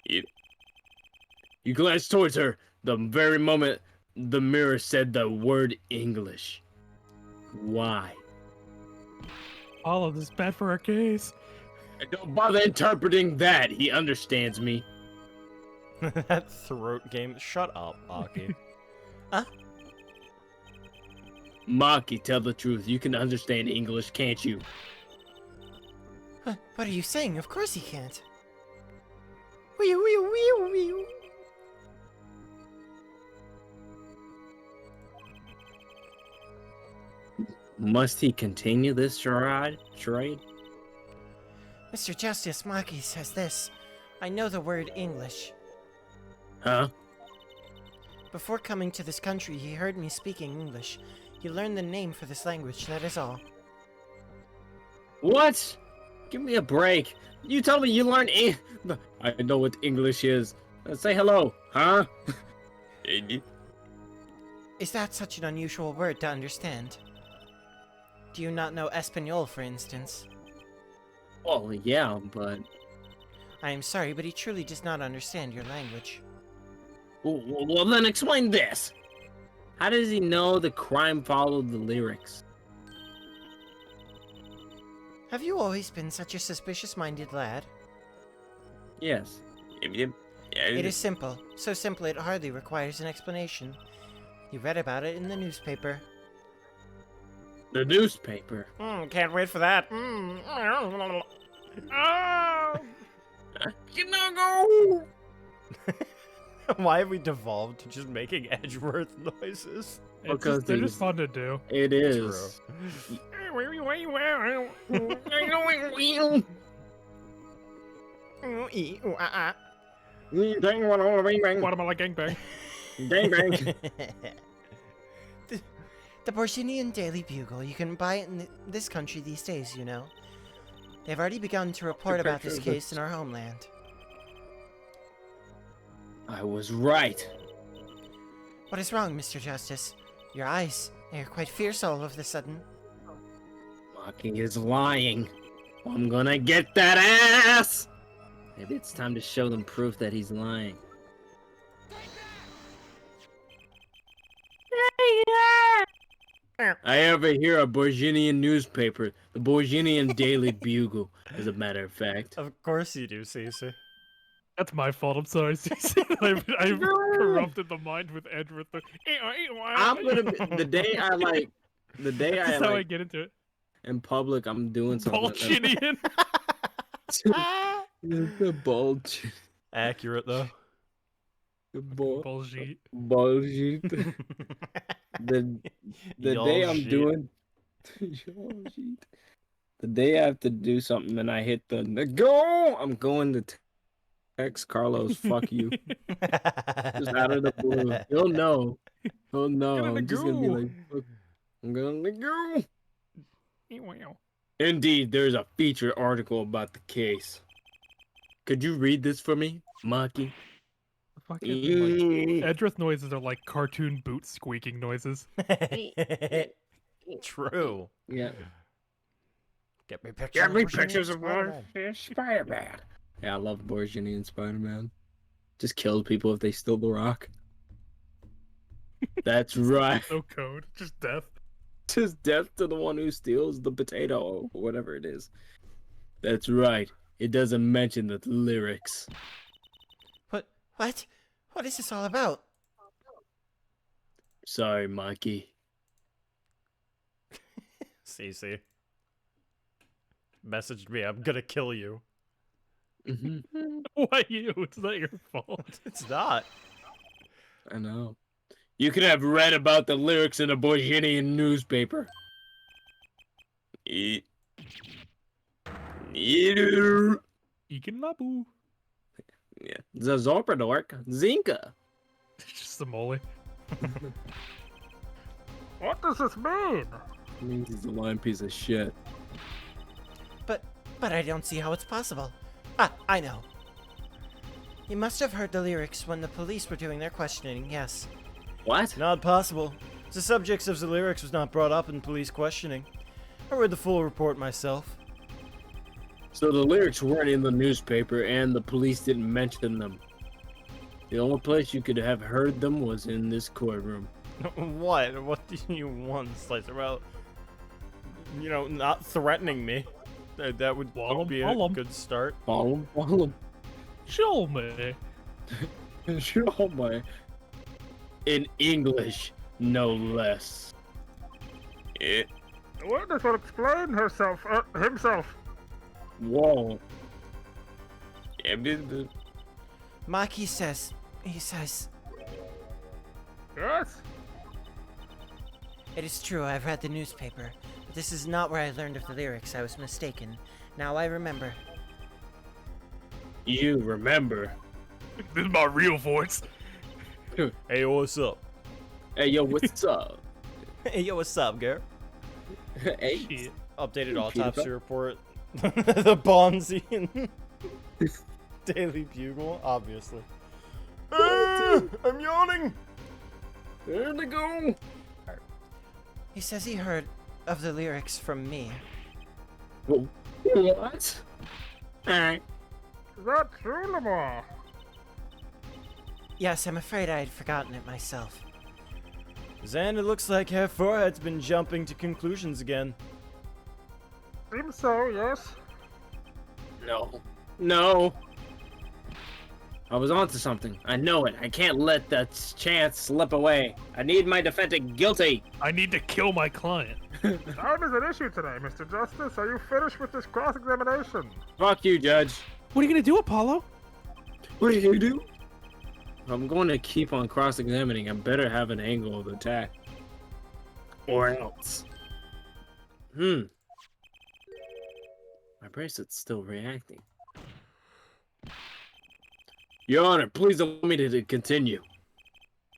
You glanced towards her the very moment the mirror said the word English. Why? All of this is bad for our case. And don't bother interpreting that. He understands me. That throat game. Shut up, Aki. Maki, tell the truth. You can understand English, can't you? What are you saying? Of course he can't. Wee wee wee wee. Must he continue this charade? Mr. Justice, Maki says this. I know the word English. Huh? Before coming to this country, he heard me speaking English. He learned the name for this language, that is all. What? Give me a break. You tell me you learned I know what English is. Say hello, huh? Is that such an unusual word to understand? Do you not know Espanol, for instance? Well, yeah, but... I am sorry, but he truly does not understand your language. Well, then explain this. How does he know the crime followed the lyrics? Have you always been such a suspicious-minded lad? Yes. It is simple. So simple it hardly requires an explanation. You read about it in the newspaper. The newspaper. Can't wait for that. Can I go? Why have we devolved to just making Edgeworth noises? Because They're these- just fun to do. It is. Guatemala gangbang. Gangbang. The Borginian Daily Bugle. You can buy it in this country these days, you know. They've already begun to report about this case in our homeland. I was right. What is wrong, Mr. Justice? Your eyes, they are quite fierce all of a sudden. Maki is lying. I'm gonna get that ass! Maybe it's time to show them proof that he's lying. I ever hear a Borginian newspaper, the Borginian Daily Bugle, as a matter of fact. Of course you do, Cece. That's my fault. I'm sorry, Cece. I've corrupted the mind with Edward. I'm gonna be, the day I That's how I like get into it. in public, I'm doing something. Bolginian. The bulge. Accurate though. Bullshit. Bullshit. The day I'm Bullshit. doing the day I have to do something and I hit the go, I'm going to text Carlos, fuck you. Just out of the blue. He'll know. He'll know. Gonna I'm just gonna be go. like, fuck. I'm gonna go. Wow. Indeed, there's a feature article about the case. Could you read this for me, Maki? Fucking Edrith noises are like cartoon boot squeaking noises. True. Yeah. Get me pictures. Get me of pictures of Spider-Man. Spider-Man. Yeah, I love Borginian Spider-Man. Just kills people if they steal the rock. That's right. No code, just death. Just death to the one who steals the potato or whatever it is. That's right. It doesn't mention the lyrics. What? What is this all about? Sorry, Mikey. Cece. Messaged me, I'm gonna kill you. Why you? It's not your fault. It's not. I know. You could have read about the lyrics in a Borginian newspaper. You. Ekin Mabu. Yeah. Zazorpadork. Zinka. Just the mole. What does this mean? It means he's a lying piece of shit. But I don't see how it's possible. Ah, I know. He must have heard the lyrics when the police were doing their questioning, yes. What? Not possible. The subjects of the lyrics was not brought up in police questioning. I read the full report myself. So the lyrics weren't in the newspaper and the police didn't mention them. The only place you could have heard them was in this courtroom. What? What do you want, Slicer? Well, you know, not threatening me. That would be a good start. Follow him. Show me. Show me. In English, no less. Yeah. The witness will explain himself. Whoa. Yeah, Maki says, he says, Yes? it is true, I've read the newspaper, but this is not where I learned of the lyrics. I was mistaken. Now I remember. You remember. This is my real voice. Hey, what's up? Hey, yo, what's up? Hey, yo, what's up, girl? Hey. Shit. Updated Hey, autopsy Peter. report. The Bonzi and Daily Bugle, obviously. I'm yawning. There they go. He says he heard of the lyrics from me. What? Alright. Is that true, Lamar? Yes, I'm afraid I had forgotten it myself. Zan, it looks like Herr Forehead's been jumping to conclusions again. Seems so, yes. No. I was onto something. I know it. I can't let that chance slip away. I need my defendant guilty. I need to kill my client. Time is an issue today, Mr. Justice. Are you finished with this cross-examination? Fuck you, Judge. What are you gonna do, Apollo? What do you do? I'm going to keep on cross-examining. I better have an angle of attack. Or else. My bracelet's still reacting. Your Honor, please allow me to continue.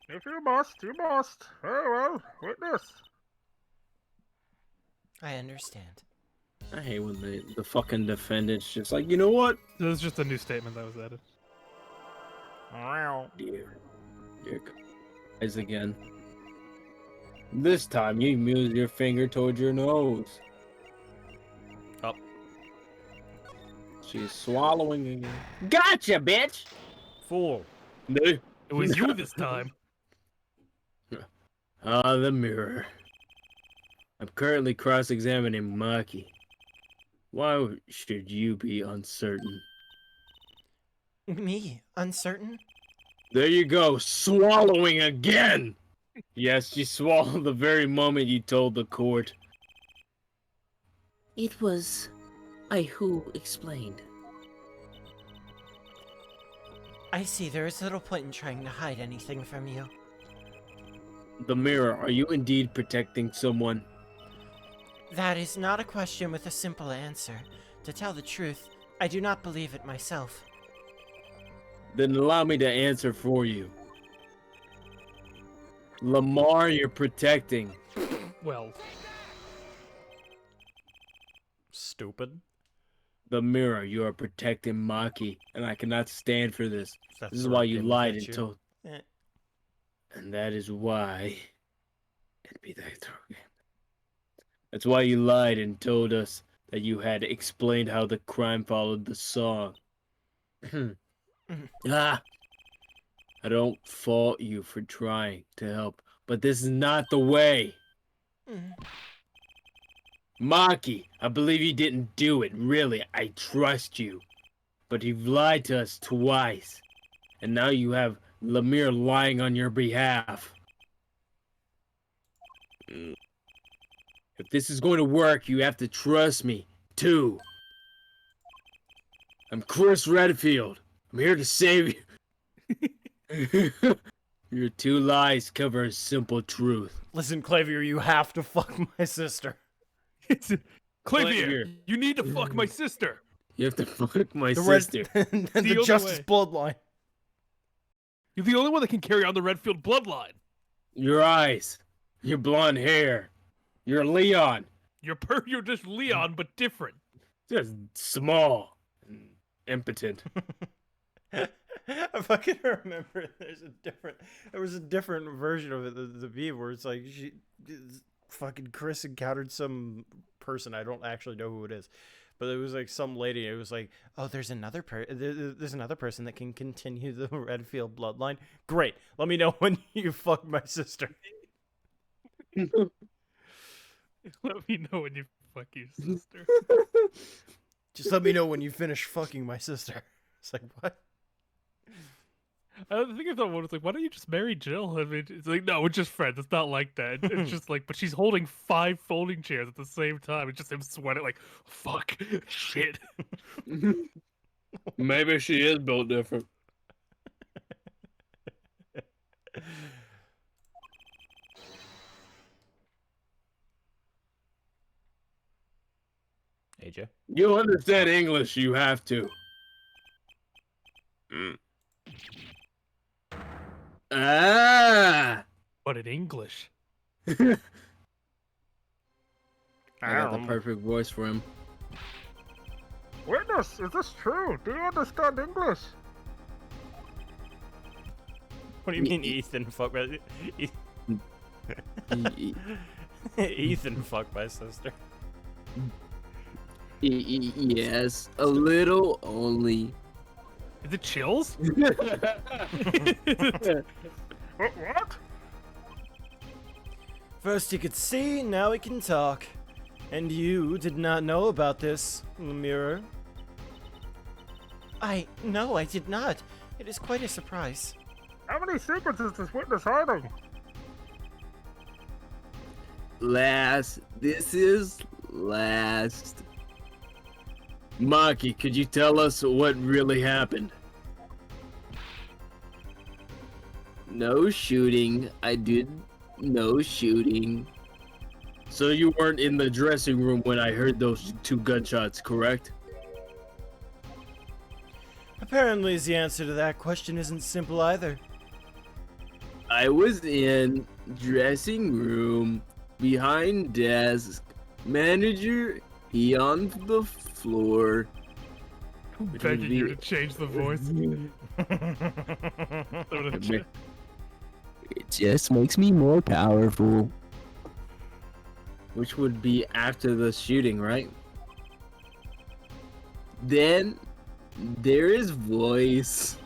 If you must, you must. Very well. Witness. I understand. I hate when the fucking defendant's just like, you know what? This is just a new statement that was added. Dear guys again. This time you move your finger towards your nose. Up. She's swallowing again. Gotcha, bitch! Fool. No. It was you this time. Ah, the mirror. I'm currently cross-examining Maki. Why should you be uncertain? Me? Uncertain? There you go, swallowing again! Yes, you swallowed the very moment you told the court. It was I who explained. I see. There is little point in trying to hide anything from you. The mirror, are you indeed protecting someone? That is not a question with a simple answer. To tell the truth, I do not believe it myself. Then allow me to answer for you. Lamar, you're protecting. Well, Stupid. The mirror, you are protecting Maki, and I cannot stand for this. That's This is the why right you game lied with and you. told. Eh. And that is why. It'd be that throw game. That's why you lied and told us that you had explained how the crime followed the song. I don't fault you for trying to help, but this is not the way. Mm. Maki, I believe you didn't do it. Really, I trust you. But you've lied to us twice. And now you have Lemire lying on your behalf. If this is going to work, you have to trust me, too. I'm Chris Redfield. I'm here to save you. Your two lies cover a simple truth. Listen, Clavier, you have to fuck my sister. it's Clavier. Clavier. You need to fuck my sister. You have to fuck my The sister. and The the only Justice way. bloodline. You're the only one that can carry on the Redfield bloodline. Your eyes. Your blonde hair. You're Leon. You're just Leon, but different. Just small. And impotent. I fucking remember there was a different version of it, the meme where it's like fucking Chris encountered some person, I don't actually know who it is, but it was like some lady. It was like, oh, there's another person that can continue the Redfield bloodline. Great, let me know when you fuck my sister. Let me know when you fuck your sister. Just let me know when you finish fucking my sister. It's like, what? I think I thought one was like, why don't you just marry Jill? I mean, it's like, no, we're just friends. It's not like that. It's just like, but she's holding 5 folding chairs at the same time. It's just him sweating like, fuck, shit. Maybe she is built different. AJ? You understand English, you have to. Ah! But in English. I got the perfect voice for him. Witness, is this true? Do you understand English? What do you mean Ethan fuck my... Ethan fuck my sister. Yes, a little only. Is it chills? What? First he could see, now he can talk. And you did not know about this, Mirror. No, I did not. It is quite a surprise. How many secrets is this witness hiding? This is last. Maki, could you tell us what really happened? No shooting. I did no shooting. So you weren't in the dressing room when I heard those 2 gunshots, correct? Apparently the answer to that question isn't simple either. I was in dressing room, behind desk, manager, he on the floor. I'm Which would begging you be- to change the voice. It just makes me more powerful. Which would be after the shooting, right? Then there is voice.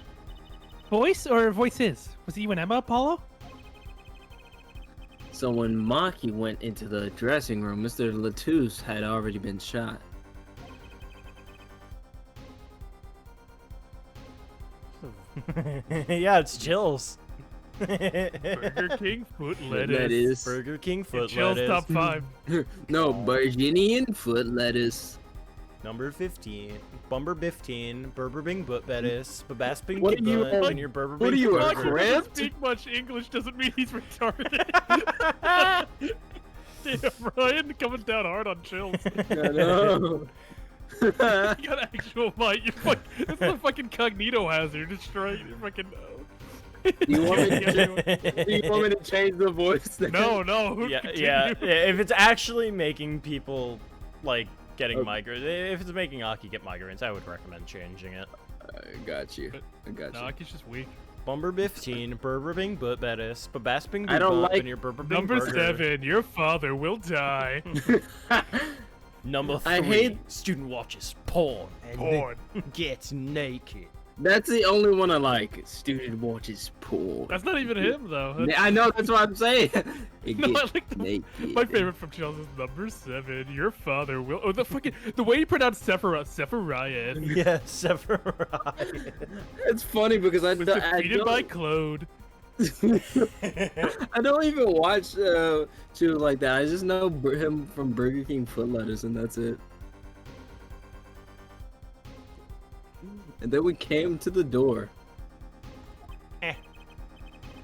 Voice or voices? Was it you and Emma, Apollo? So when Maki went into the dressing room, Mr. Latouche had already been shot. Yeah, it's Jill's. Burger King foot lettuce. That is Burger King foot Jill's lettuce. top 5. no Virginian foot lettuce. Number 15. Bumber 15. Berber Bing Butt Bettis. Babasping What are you Butt. on- And your Berber what Bing are you, a Burger. Doesn't cramp? speak much English doesn't mean he's retarded. Damn, Ryan coming down hard on chills. I know. You got actual mic. It's a fucking cognito hazard. Just straight. You fucking. You want me to, do you want me to change the voice? Then? No. Yeah, continue. yeah. If it's actually making people, like, getting Okay. migraines, if it's making Aki get migraines, I would recommend changing it. I got you. I got No, you. Aki's just weak. Bumber 15, Berber Bing Butt Bettis, Babasping I don't Butt, like- and your Berber Bing Number Burger. 7, your father will die. Number 3, I hate- student watches porn. And Porn. gets naked. That's the only one I like. Student watches porn. That's not even him though. That's- I know, that's what I'm saying. It No, I gets like the- naked. My favorite from Chills is number 7. Your father will. Oh, the way you pronounce Sephiroth. Yeah, Sephiroth. It's funny because I Was don't, defeated by Claude. I don't even watch shows like that. I just know him from Burger King foot lettuce, and that's it. And then we came to the door. Eh.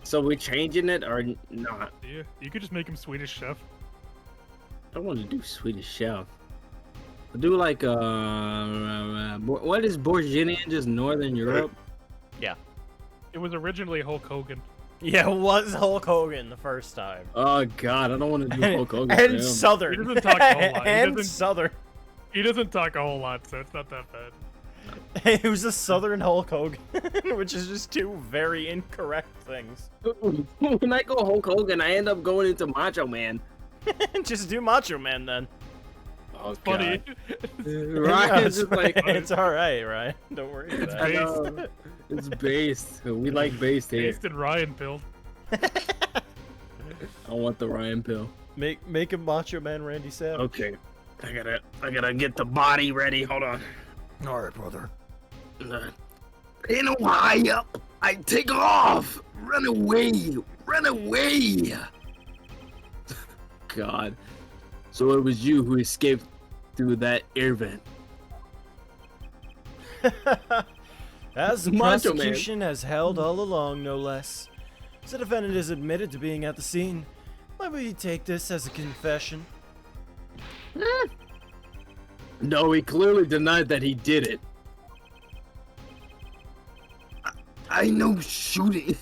So we changing it or not? Yeah, you could just make him Swedish chef. I want to do Swedish Chef. Do like what is Borginian? Just Northern Europe? It was originally Hulk Hogan. Yeah, it was Hulk Hogan the first time. Oh God, I don't want to do Hulk Hogan. And for him. Southern. He doesn't talk a whole lot. He And doesn't- Southern. He doesn't talk a whole lot, so it's not that bad. It was a Southern Hulk Hogan, which is just two very incorrect things. When I go Hulk Hogan, I end up going into Macho Man. Just do Macho Man then. Oh, Funny. Ryan's just like, It's alright, right? Don't worry about I it. know. It's based. We like based here. Based in Ryan Pill. I want the Ryan pill. Make him Macho Man Randy Savage. Okay. I gotta get the body ready. Hold on. Alright, brother. In a high up, I take off. Run away. Run away. God. So it was you who escaped through that air vent. As the Macho Man. prosecution has held all along, no less. The defendant is admitted to being at the scene. Might we take this as a confession? No, he clearly denied that he did it. I know shooting.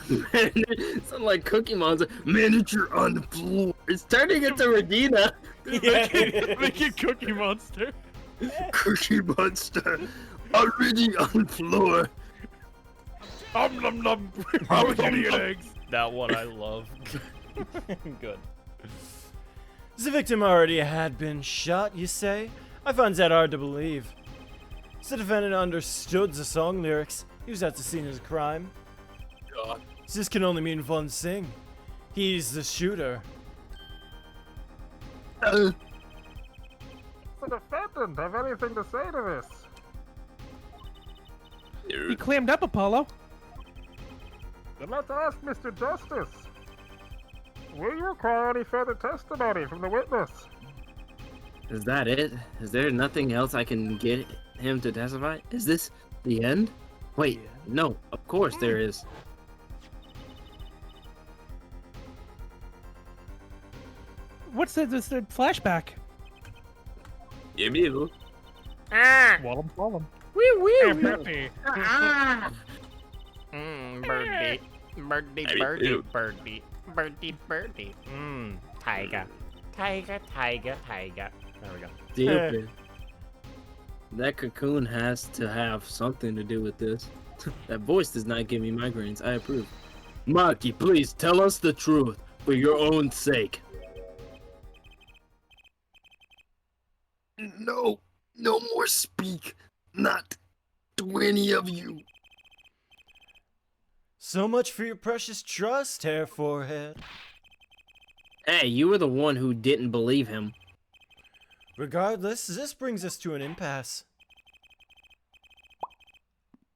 Man, it sounds like Cookie Monster. Manager on the floor. It's turning into Regina. Make it Cookie Monster. Cookie Monster. Already on the floor. Nom nom. Spaghetti and eggs. That one I love. Good. The victim already had been shot, you say? I find that hard to believe. The defendant understood the song lyrics. He was at the scene of the crime. God. This can only mean one thing. He's the shooter. The defendant have anything to say to this? He clammed up, Apollo. Then let's ask Mr. Justice. Will you require any further testimony from the witness? Is that it? Is there nothing else I can get him to testify? Is this the end? Wait, no, of course there is. What's the flashback? Give me a Swallow. Wee wee. Peppy. Birdie, birdie, birdie, birdie, birdie, birdie. Tiger, tiger, tiger, tiger. There we go. Stupid. That cocoon has to have something to do with this. That voice does not give me migraines. I approve. Maki, please tell us the truth for your own sake. No, no more speak. Not to any of you. So much for your precious trust, Hair Forehead. Hey, you were the one who didn't believe him. Regardless, this brings us to an impasse.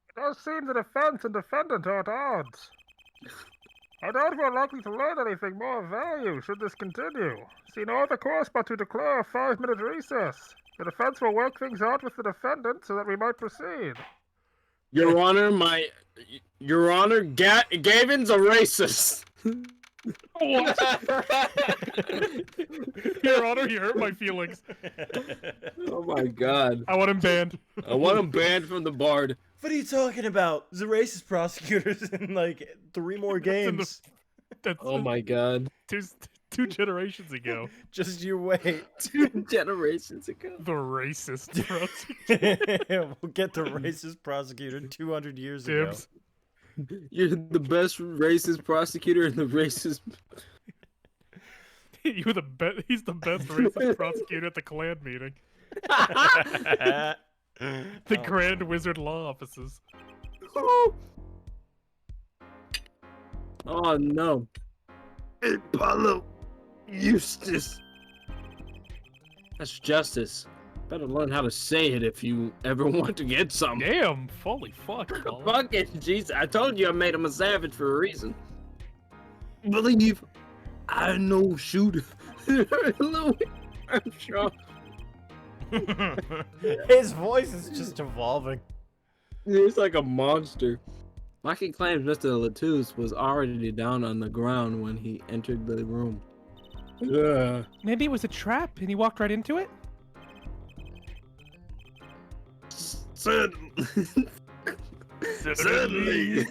It does seem the defense and defendant are at odds. I doubt we're likely to learn anything more of value should this continue. See no other course but to declare a 5-minute recess. The defense will work things out with the defendant so that we might proceed. Your Honor, Your Honor, Gavin's a racist. What? Your Honor, you hurt my feelings. Oh my God. I want him banned. I want him banned from the Bard. What are you talking about? The racist prosecutors in like 3 more games. That's Oh my God. two generations ago. Just you wait. 2 generations ago. The racist prosecutor. We'll get the racist prosecutor 200 years ago. Dibs. You're the best racist prosecutor in the racist. He's the best racist prosecutor at the Klan meeting. The Grand Wizard Law Offices. Oh no. Apollo Eustace. That's justice. Better learn how to say it if you ever want to get some. Damn, holy fuck. Colin. Fuck it, jeez. I told you I made him a savage for a reason. Believe I know shooter. Louis Armstrong. His voice is just evolving. He's like a monster. Maki claims Mr. Latouche was already down on the ground when he entered the room. Maybe it was a trap and he walked right into it? Suddenly.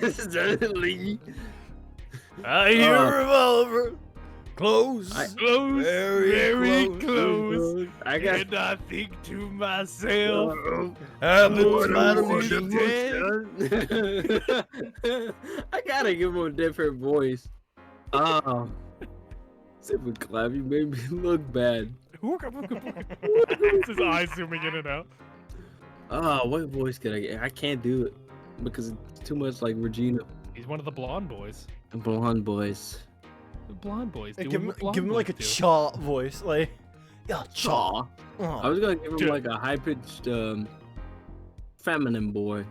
I hear a revolver. Close. Close, Very close. I got. And I think to myself, Happens, Madam madam. is I gotta give him a different voice. Oh, Super Clap, you made me look bad. it's his eyes zooming in and out. Oh, what voice can I get? I can't do it because it's too much like Regina. He's one of the blonde boys. The blonde boys. The blonde boys. Hey, doing give him, what blonde give him like a boys do. chaw voice, like yeah, chaw. Aw. I was gonna give him Dude. like a high pitched, feminine boy.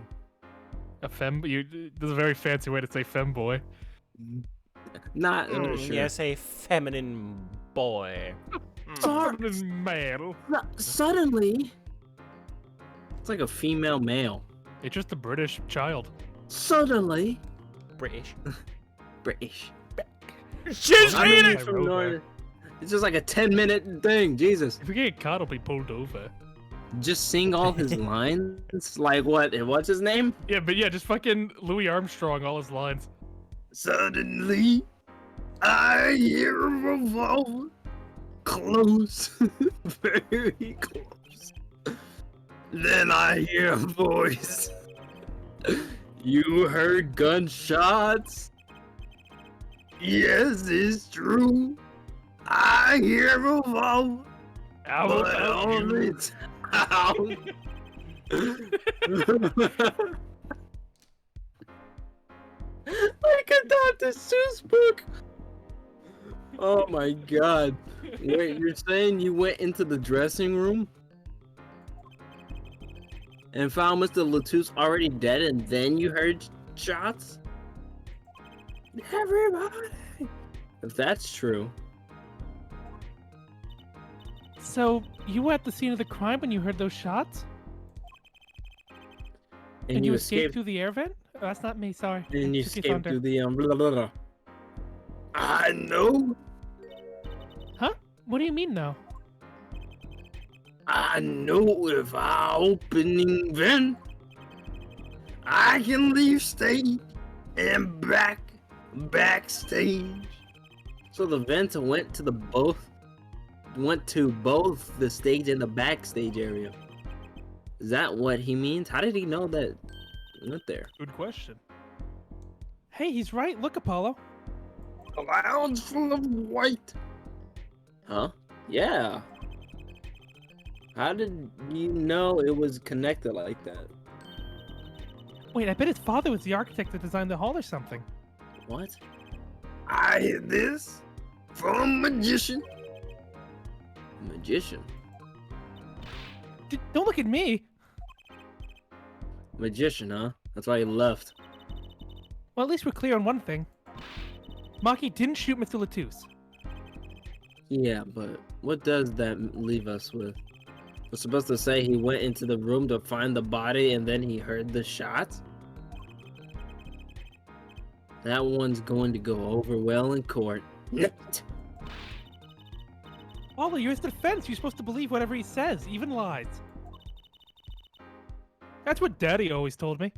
A fem. There's a very fancy way to say femboy. Not sure. Yes, a feminine boy. Feminine male. Suddenly, it's like a female male. It's just a British child. Suddenly, British. British. She's I mean, eating. it's from Northern- it's just like a 10-minute thing. Jesus. If we get caught, I'll be pulled over. Just sing all his lines. Like what? What's his name? Yeah, but yeah, just fucking Louis Armstrong, all his lines. Suddenly, I hear a revolver. Close. Very close. Then I hear a voice. You heard gunshots? Yes, it's true. I hear a revolver. How But about you? only time. Like a Dr. Seuss book. Oh my god. Wait, you're saying you went into the dressing room and found Mr. Latouche already dead and then you heard shots? Everybody. If that's true. So, you were at the scene of the crime when you heard those shots? And you escaped through the air vent? Oh, that's not me, sorry. and you Took your escaped thunder. through the blah, blah, blah. I know. Huh? What do you mean, though? I know if I opening vent, I can leave stage and backstage. So the vent went to both the stage and the backstage area. Is that what he means? How did he know that it went there? Good question. Hey, he's right. Look, Apollo. Clouds full of white. Huh? Yeah. How did you know it was connected like that? Wait, I bet his father was the architect that designed the hall or something. What? I hear this from a magician. Magician? Don't look at me. Magician, huh? That's why he left. Well, at least we're clear on one thing. Maki didn't shoot Mr. Latouche. Yeah, but what does that leave us with? We're supposed to say he went into the room to find the body and then he heard the shots? That one's going to go over well in court. Apollo, you're his defense. You're supposed to believe whatever he says, even lies. That's what Daddy always told me.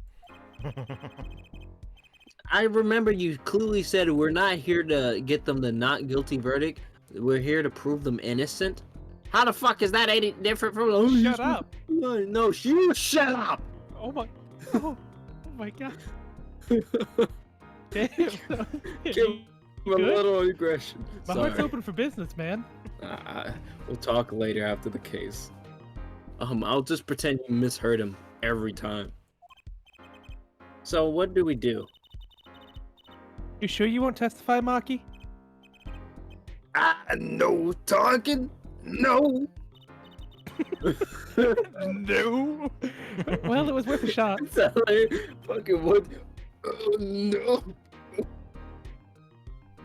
I remember you clearly said we're not here to get them the not guilty verdict. We're here to prove them innocent. How the fuck is that any different from? Oh, Shut up. No, you shut up. Oh my god. Damn. Give him a little aggression. My heart's Sorry. open for business, man. We'll talk later after the case. I'll just pretend you misheard him every time. So what do we do? You sure you won't testify, Maki? No talking. No. No. Well, it was worth a shot. Fucking what? Oh, no.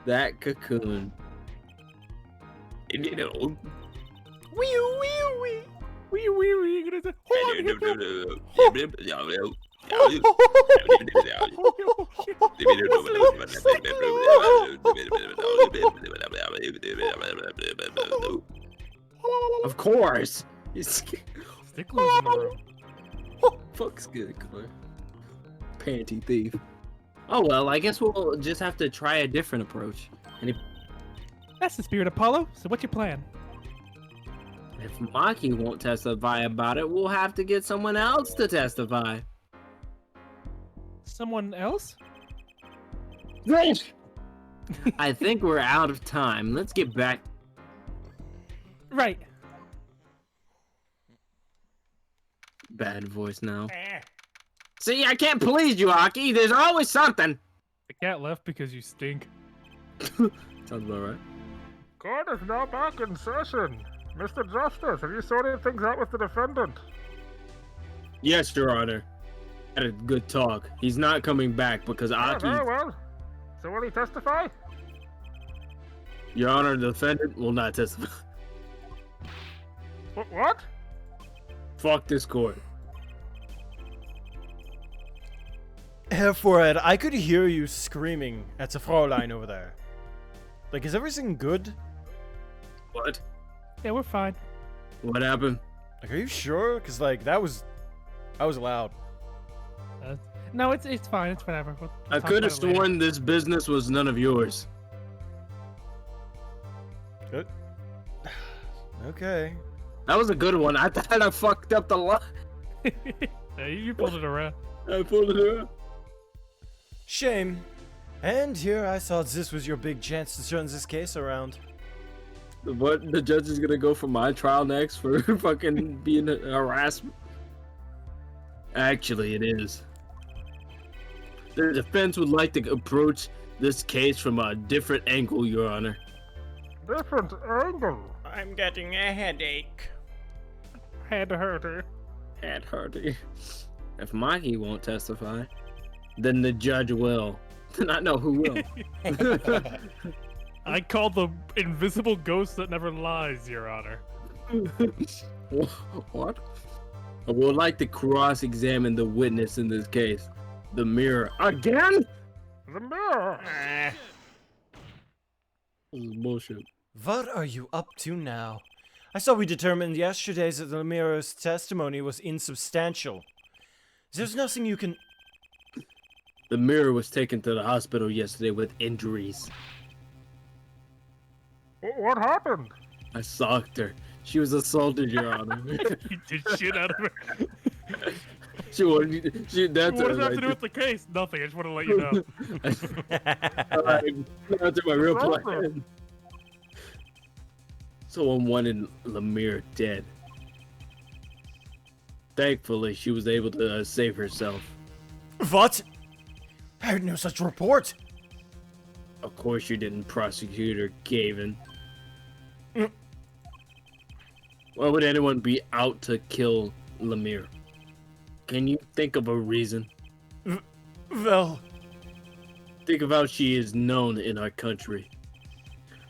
That cocoon. You know. Of course. Stickler's in the room. fuck's good, Claire? Panty thief. Oh well, I guess we'll just have to try a different approach. And That's the spirit, Apollo. So what's your plan? if Maki won't testify about it, we'll have to get someone else to testify. Someone else? I think we're out of time. Let's get back. Right. Bad voice now. See, I can't please you, Aki. There's always something. The cat left because you stink. Sounds about right. Court is now back in session. Mr. Justice, have you sorted things out with the defendant? Yes, Your Honor. Had a good talk. He's not coming back because Aki. Very well. So will he testify? Your Honor, the defendant will not testify. What? Fuck this court. Herr Forehead, I could hear you screaming at the Fraulein over there. Like, is everything good? What? Yeah, we're fine. What happened? Like, are you sure? Because, like, that was loud. No, it's fine. It's whatever. We'll I talk could have about it later. sworn this business was none of yours. Good. Okay. That was a good one. I thought I fucked up the line. Yeah, you pulled it around. I pulled it out. Shame. And here I thought this was your big chance to turn this case around. What? The judge is gonna go for my trial next for fucking being harassed? Actually, it is. The defense would like to approach this case from a different angle, Your Honor. Different angle. I'm getting a headache. Head hurter. At Hardy. If Maki won't testify, then the judge will. Then I know who will. I called the invisible ghost that never lies, Your Honor. What? I would like to cross-examine the witness in this case. The mirror. Again? The mirror. This is bullshit. What are you up to now? I saw we determined yesterday that the mirror's testimony was insubstantial. There's nothing you can... The mirror was taken to the hospital yesterday with injuries. What happened? I socked her. She was assaulted, Your Honor. You did shit out of her. That's What does that have to do with the case? Nothing. I just want to let you know. That's my real plan. Someone wanted Lemire dead. Thankfully, she was able to save herself. What? I heard no such report. Of course you didn't, Prosecutor Gavin. Why would anyone be out to kill Lemire? Can you think of a reason? Well... Think of how she is known in our country.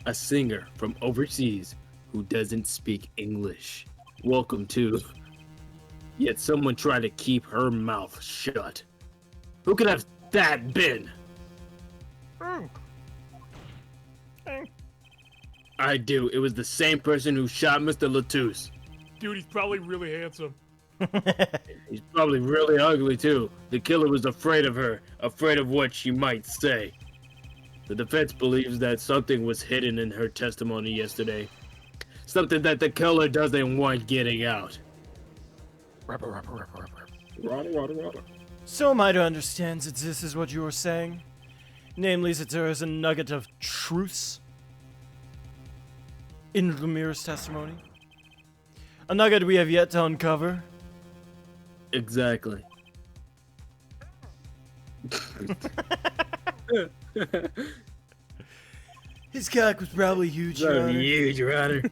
A singer from overseas who doesn't speak English. Welcome to... Yet someone tried to keep her mouth shut. Who could have that been? I do. It was the same person who shot Mr. Latouche. Dude, he's probably really handsome. He's probably really ugly too. The killer was afraid of her, afraid of what she might say. The defense believes that something was hidden in her testimony yesterday. Something that the killer doesn't want getting out. So am I to understand that this is what you are saying? Namely that there is a nugget of truth in Lemire's testimony? A nugget we have yet to uncover? Exactly. His cock was probably huge, Your Honor. Huge, Your Honor.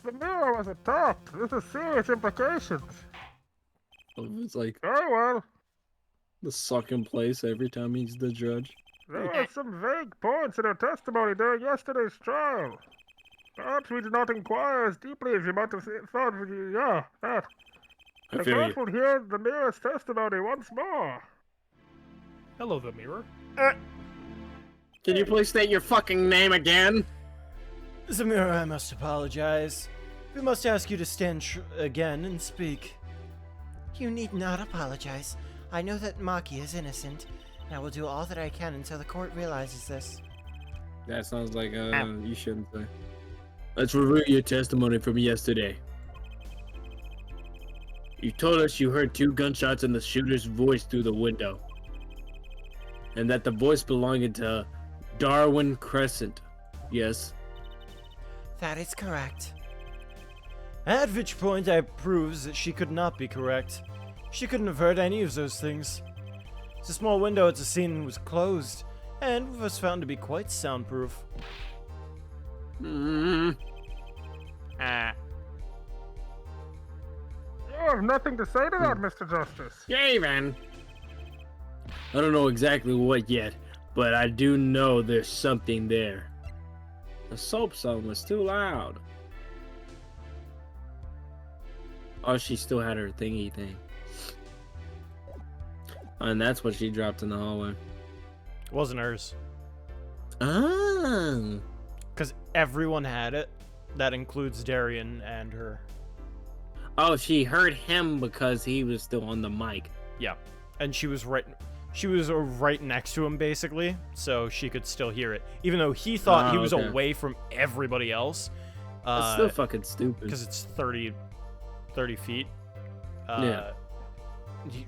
The mirror was attacked. This has serious implications. It's like Very well. the sucking place every time he's the judge. There were some vague points in her testimony during yesterday's trial. Perhaps we did not inquire as deeply as you might have thought. Yeah, that. I The feel court you. will hear the mirror's testimony once more. Hello, the mirror. Can you please state your fucking name again? Zamira, I must apologize. We must ask you to stand again and speak. You need not apologize. I know that Maki is innocent, and I will do all that I can until the court realizes this. That sounds like you shouldn't say. Let's review your testimony from yesterday. You told us you heard 2 gunshots and the shooter's voice through the window. And that the voice belonged to Darwin Crescent. Yes. That is correct. At which point I proves that she could not be correct. She couldn't have heard any of those things. The small window at the scene was closed, and was found to be quite soundproof. Mm. You have nothing to say to that, Mr. Justice. Yay, man. I don't know exactly what yet, but I do know there's something there. The soap song was too loud. Oh, she still had her thingy thing. And that's what she dropped in the hallway. It wasn't hers. Ah. Because everyone had it. That includes Darian and her. Oh, she heard him because he was still on the mic. Yeah. And she was right next to him, basically, so she could still hear it. Even though he thought he was away from everybody else. That's still fucking stupid. Because it's 30 feet. Yeah.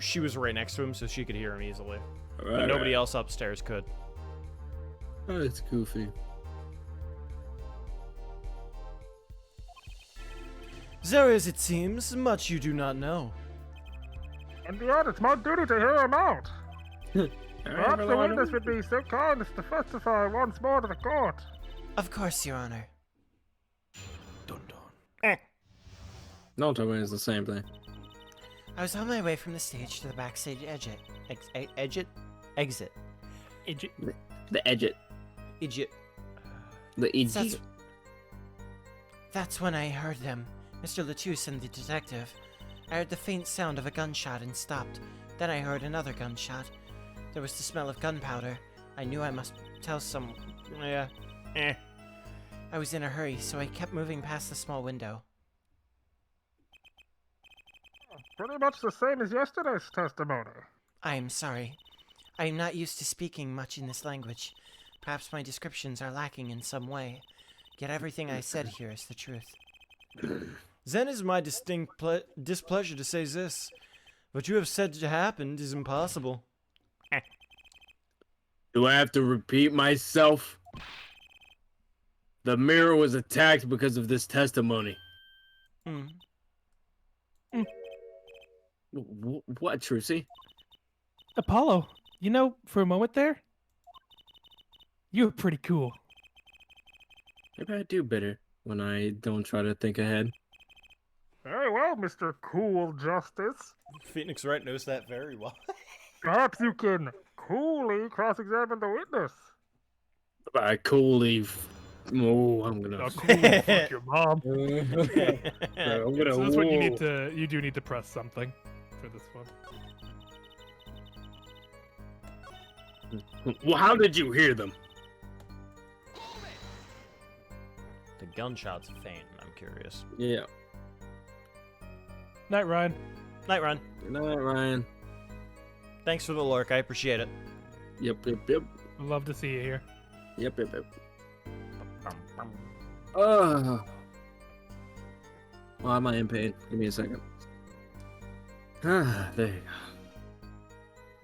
She was right next to him, so she could hear him easily. Right, but nobody else upstairs could. Oh, it's goofy. There is, it seems, much you do not know. And beyond, it's my duty to hear him out. Perhaps the witness would be so kind as to testify once more to the court. Of course, Your Honor. Dun dun. No, tell me it's the same thing. I was on my way from the stage to the backstage exit. Exit. The edget. Idiot. The edget. That's when I heard them. Mr. Latouche and the detective. I heard the faint sound of a gunshot and stopped. Then I heard another gunshot. There was the smell of gunpowder. I knew I must tell some... I was in a hurry, so I kept moving past the small window. Pretty much the same as yesterday's testimony. I am sorry. I am not used to speaking much in this language. Perhaps my descriptions are lacking in some way. Yet everything I said here is the truth. Then is my distinct displeasure to say this. What you have said to happened is impossible. Do I have to repeat myself? The mirror was attacked because of this testimony. What, Trucy? Apollo, you know, for a moment there, you were pretty cool. Maybe I do better when I don't try to think ahead. Very well, Mr. Cool Justice. Phoenix Wright knows that very well. Perhaps you can coolly cross-examine the witness. I coolly. Oh, I'm gonna. Cool, fuck your mom. I'm gonna. So that's what you need to. You do need to press something for this one. Well, how did you hear them? The gunshot's faint, I'm curious. Yeah. Night, Ryan. Night, Run. Good night, Ryan. Thanks for the lurk, I appreciate it. Yep. Love to see you here. Yep. Oh. Why am I in pain? Give me a second. Ah, there you go.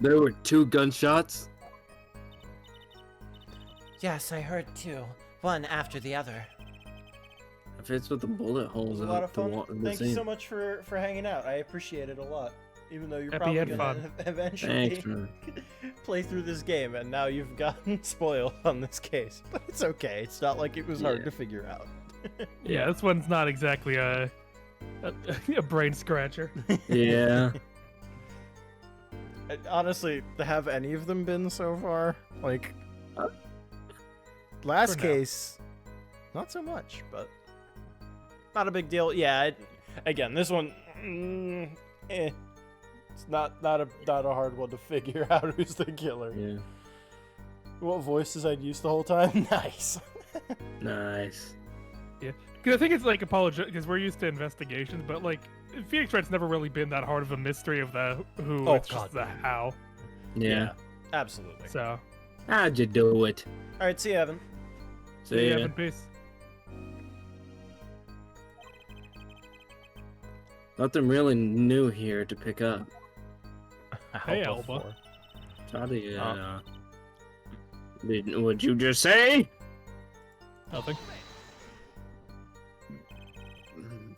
There were 2 gunshots? Yes, I heard two. One after the other. If it's with the bullet holes in a lot of the fun. wall. Thank you so much for hanging out. I appreciate it a lot. Even though you're Happy probably and gonna fun. eventually Thanks, man. play through this game, and now you've gotten spoiled on this case. But it's okay. It's not like it was hard to figure out. Yeah, this one's not exactly a brain scratcher. Yeah. Honestly, have any of them been so far? Like, last case, not so much, but not a big deal. Yeah, again, this one, it's not a hard one to figure out who's the killer. Yeah. What voices I'd used the whole time? Nice. Nice. Yeah, Because I think it's like because we're used to investigations, but like Phoenix Wright's never really been that hard of a mystery of the who. Oh, It's God. just the how. Yeah. Absolutely. So. How'd you do it? All right, see you, Evan. See ya. Yeah, peace. Nothing really new here to pick up. Hey, Alba. Try to what'd you just say? Nothing.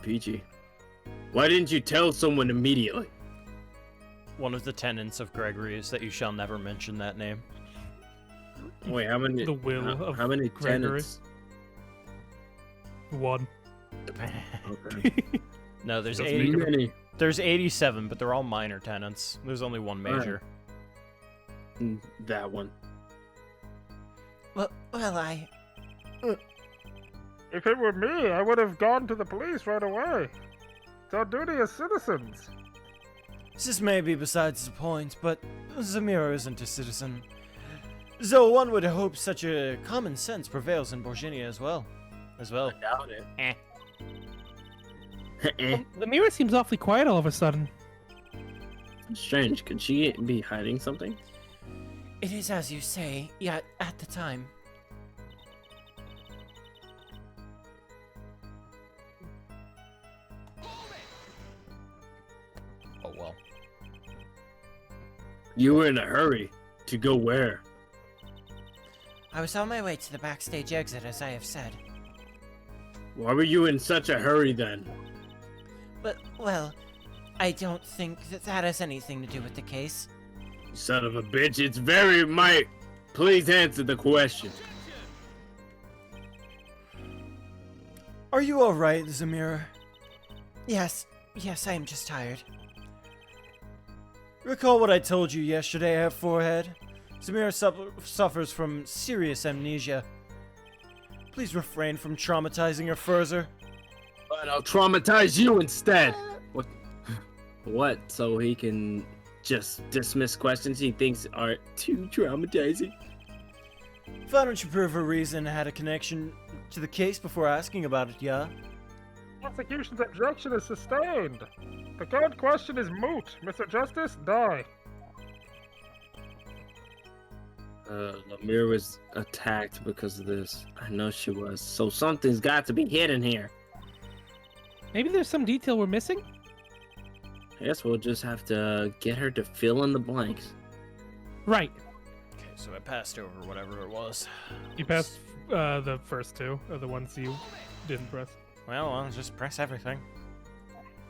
Peachy. Why didn't you tell someone immediately? One of the tenets of Gregory is that you shall never mention that name. Wait, how many? The will of how many Gregory. tenants? One. Okay. No, there's That's 80. many. There's 87, but they're all minor tenants. There's only one major. That one. Well, I... If it were me, I would have gone to the police right away. It's our duty as citizens. This may be besides the point, but Zamira isn't a citizen. So one would hope such a common sense prevails in Borginia as well. I doubt it. The mirror seems awfully quiet all of a sudden. Strange. Could she be hiding something? It is as you say, yeah, at the time. Oh well. You were in a hurry. To go where? I was on my way to the backstage exit, as I have said. Why were you in such a hurry then? But, well, I don't think that has anything to do with the case. Son of a bitch, it's very might. Please answer the question. Are you alright, Zamira? Yes, I am just tired. Recall what I told you yesterday, Air Forehead? Zamira suffers from serious amnesia. Please refrain from traumatizing her further. But I'll traumatize you instead. What? What? So he can just dismiss questions he thinks are too traumatizing? Why don't you prove her reason had a connection to the case before asking about it, yeah? Prosecution's objection is sustained. The current question is moot. Mr. Justice, die. Lemire was attacked because of this. I know she was. So something's got to be hidden here. Maybe there's some detail we're missing? I guess we'll just have to get her to fill in the blanks. Right. Okay, so I passed over whatever it was. You passed the first two, or the ones you didn't press. Well, I'll just press everything.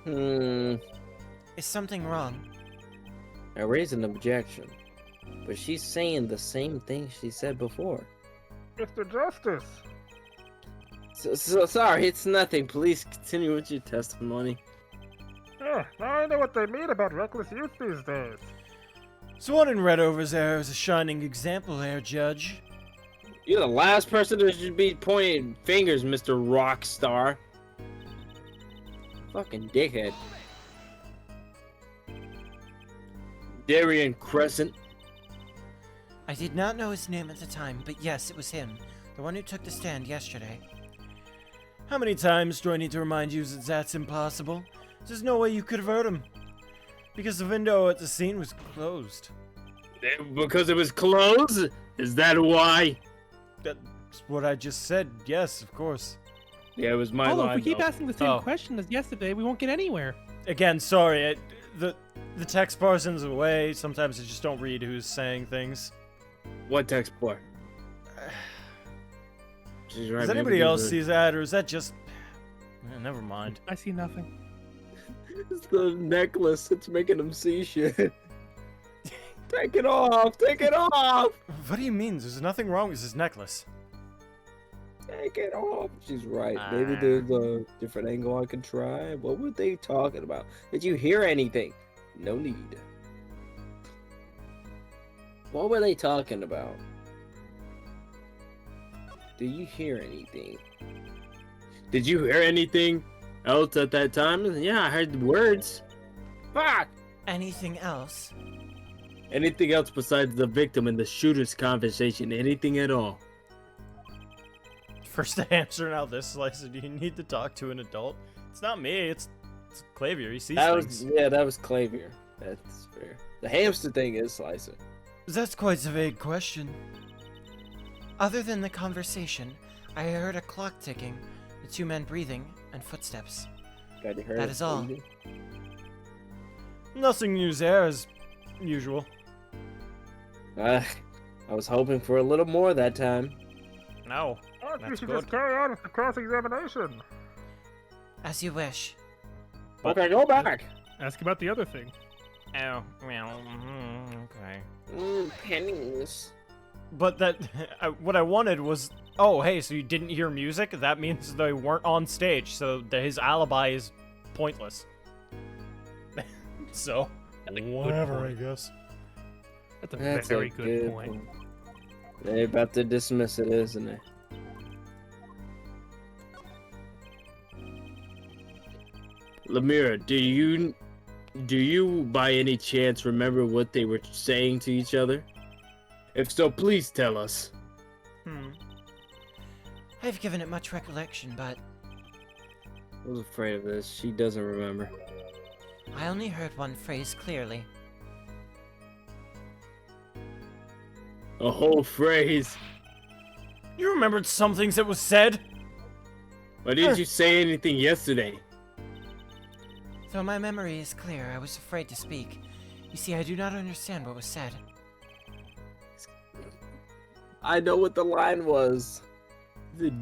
Is something wrong? I raise an objection. But she's saying the same thing she said before. Mr. Justice. So sorry, it's nothing. Please continue with your testimony. Yeah, now I know what they mean about reckless youth these days. So one in Redover's error is a shining example there, Judge. You're the last person that should be pointing fingers, Mr. Rockstar. Fucking dickhead. Darien Crescent. I did not know his name at the time, but yes, it was him. The one who took the stand yesterday. How many times do I need to remind you that that's impossible? There's no way you could have heard him. Because the window at the scene was closed. Because it was closed? Is that why? That's what I just said. Yes, of course. Yeah, it was my Although, line. if we keep though. asking the same Oh. question as yesterday, we won't get anywhere. Again, sorry. The text parson's away. Sometimes I just don't read who's saying things. What text for? She's right, Does maybe anybody there's else a- see that, or is that just... never mind. I see nothing. It's the necklace. It's making him see shit. Take it off. Take it off. What do you mean? There's nothing wrong with his necklace. Take it off. She's right. Maybe there's a different angle I could try. What were they talking about? Did you hear anything? No need. What were they talking about? Do you hear anything? Did you hear anything else at that time? Yeah, I heard the words. Fuck! Anything else? Anything else besides the victim and the shooter's conversation? Anything at all? First a hamster, now this slicer. Do you need to talk to an adult? It's not me. It's Clavier. He sees things. That was Clavier. That's fair. The hamster thing is Slicer. That's quite a vague question. Other than the conversation, I heard a clock ticking, the two men breathing, and footsteps. That is all. Nothing new there as usual. I was hoping for a little more that time. No. I think we That's should good. just carry on with the cross-examination. As you wish. Okay, go back. Ask about the other thing. Oh, well, okay. Pennies. But that, what I wanted was, oh, hey, so you didn't hear music? That means they weren't on stage, so his alibi is pointless. So, whatever, I guess. That's a That's very a good point. They're about to dismiss it, isn't it? Lemira, do you by any chance remember what they were saying to each other? If so, please tell us. I've given it much recollection, but I was afraid of this. She doesn't remember. I only heard one phrase clearly. A whole phrase. You remembered some things that was said? Why didn't you say anything yesterday? Though my memory is clear, I was afraid to speak. You see, I do not understand what was said. I know what the line was.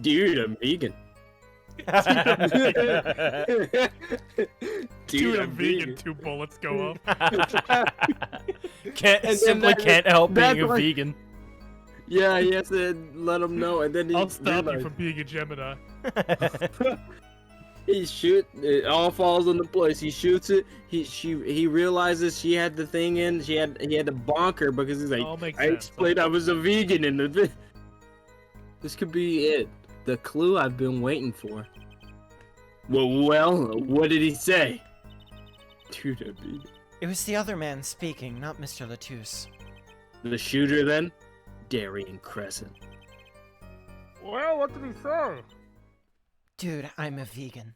Dude, I'm vegan. Dude, I'm vegan. 2 bullets go off. Can't help being a vegan. Yeah, he has to let him know, and then I'll stop you from being a Gemini. He shoot. It all falls into place. He shoots it. He realizes she had the thing in. He had to bonk her because he's All like, makes I sense. explained I was a vegan in the. This could be it. The clue I've been waiting for. Well, what did he say? Dude, I'm vegan. It was the other man speaking, not Mr. Latouche. The shooter then? Darien Crescent. Well, what did he say? Dude, I'm a vegan.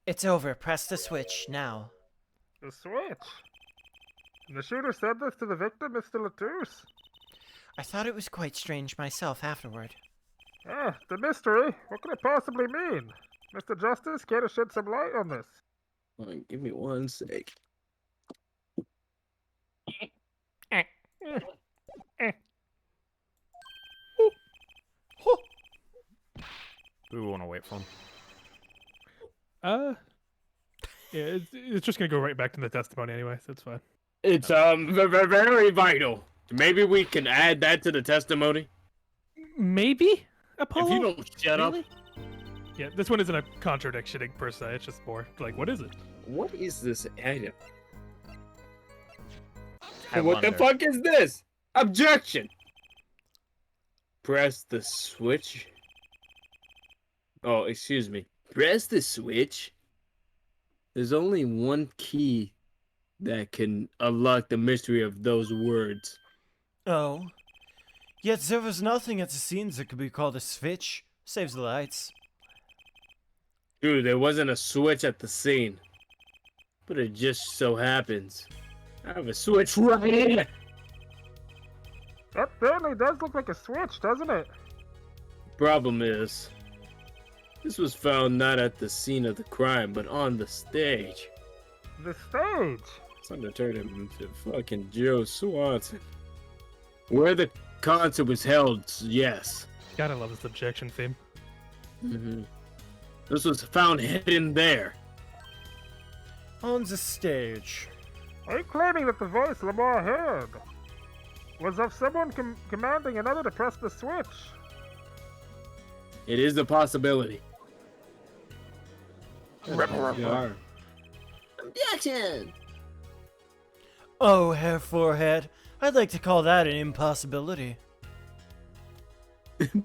It's over. Press the switch, now. The switch. And the shooter said this to the victim, Mr. Latouche. I thought it was quite strange myself afterward. Ah, the mystery. What could it possibly mean? Mr. Justice, care to shed some light on this? Give me one sec. We want to wait for him. Yeah, it's just gonna go right back to the testimony anyway, so it's fine. It's very vital. Maybe we can add that to the testimony. Maybe? Apollo? If you don't shut up. Yeah, this one isn't a contradiction per se. It's just more like, what is it? What is this item? I What the wonder. fuck is this? Objection! Press the switch. Oh, excuse me. Press the switch. There's only one key that can unlock the mystery of those words. Oh. Yet there was nothing at the scenes that could be called a switch. Saves the lights. Dude, there wasn't a switch at the scene. But it just so happens. I have a switch right here. That certainly does look like a switch, doesn't it? Problem is, this was found not at the scene of the crime, but on the stage. The stage. Time to turn him into fucking Joe Swanson. Where the concert was held, yes. God, I love this objection theme. This was found hidden there. On the stage. Are you claiming that the voice Lamar heard was of someone commanding another to press the switch? It is a possibility. Objection! Oh, Hair Forehead. I'd like to call that an impossibility.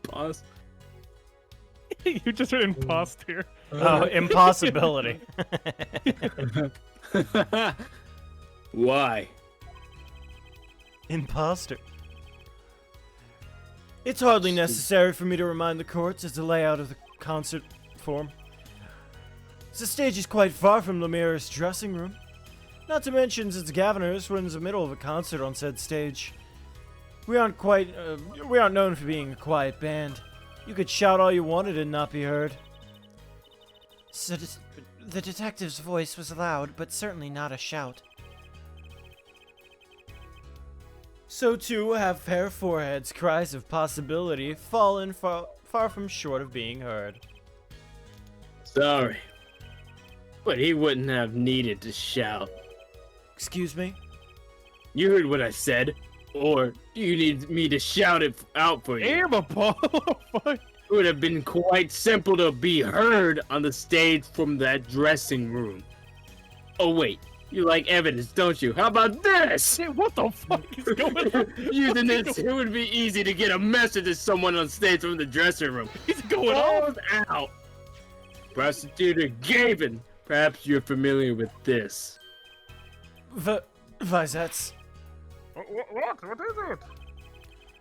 Pause. You just heard imposter. Oh, impossibility. Why? Imposter. It's hardly necessary for me to remind the courts as the layout of the concert form. The stage is quite far from Lemaire's dressing room. Not to mention, since Governors were in the middle of a concert on said stage. We aren't known for being a quiet band. You could shout all you wanted and not be heard. So the detective's voice was loud, but certainly not a shout. So too have fair foreheads' cries of possibility fallen far from short of being heard. Sorry, but he wouldn't have needed to shout. Excuse me? You heard what I said, or do you need me to shout it out for you? Damn, Apollo! It would have been quite simple to be heard on the stage from that dressing room. Oh wait, you like evidence, don't you? How about this? Hey, what the fuck is going on? Using this, it would be easy to get a message to someone on stage from the dressing room. He's going on. Hold out. Prosecutor Gavin, perhaps you're familiar with this. Visets. What? What is it?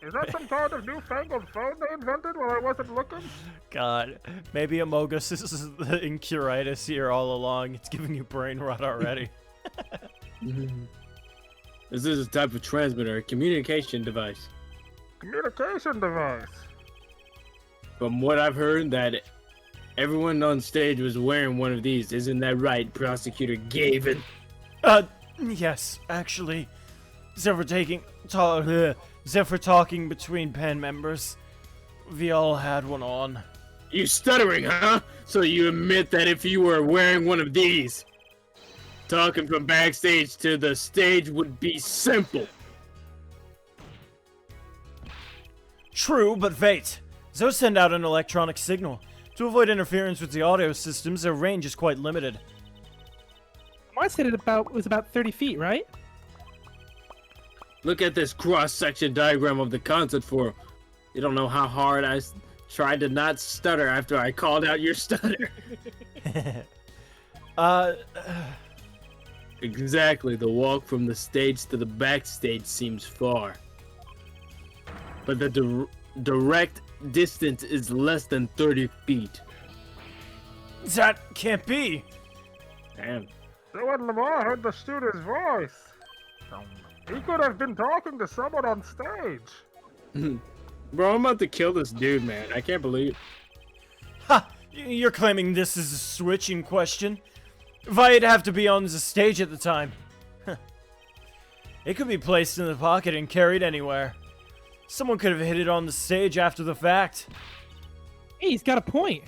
Is that some kind of newfangled phone they invented while I wasn't looking? God, maybe Amogus is the incuritis here all along. It's giving you brain rot already. This is a type of transmitter, a communication device. Communication device. From what I've heard, that everyone on stage was wearing one of these. Isn't that right, Prosecutor Gavin? Yes, actually. Except for talking between band members, we all had one on. You stuttering, huh? So you admit that if you were wearing one of these, talking from backstage to the stage would be simple. True, but wait. Those send out an electronic signal. To avoid interference with the audio systems, their range is quite limited. Mine said it was about 30 feet, right? Look at this cross-section diagram of the concert forum. You don't know how hard I tried to not stutter after I called out your stutter. Exactly, the walk from the stage to the backstage seems far. But the direct distance is less than 30 feet. That can't be. Damn. So when Lamar heard the shooter's voice, he could have been talking to someone on stage. Bro, I'm about to kill this dude, man. I can't believe it. Ha! You're claiming this is a switch in question? Why'd have to be on the stage at the time? It could be placed in the pocket and carried anywhere. Someone could have hit it on the stage after the fact. Hey, he's got a point.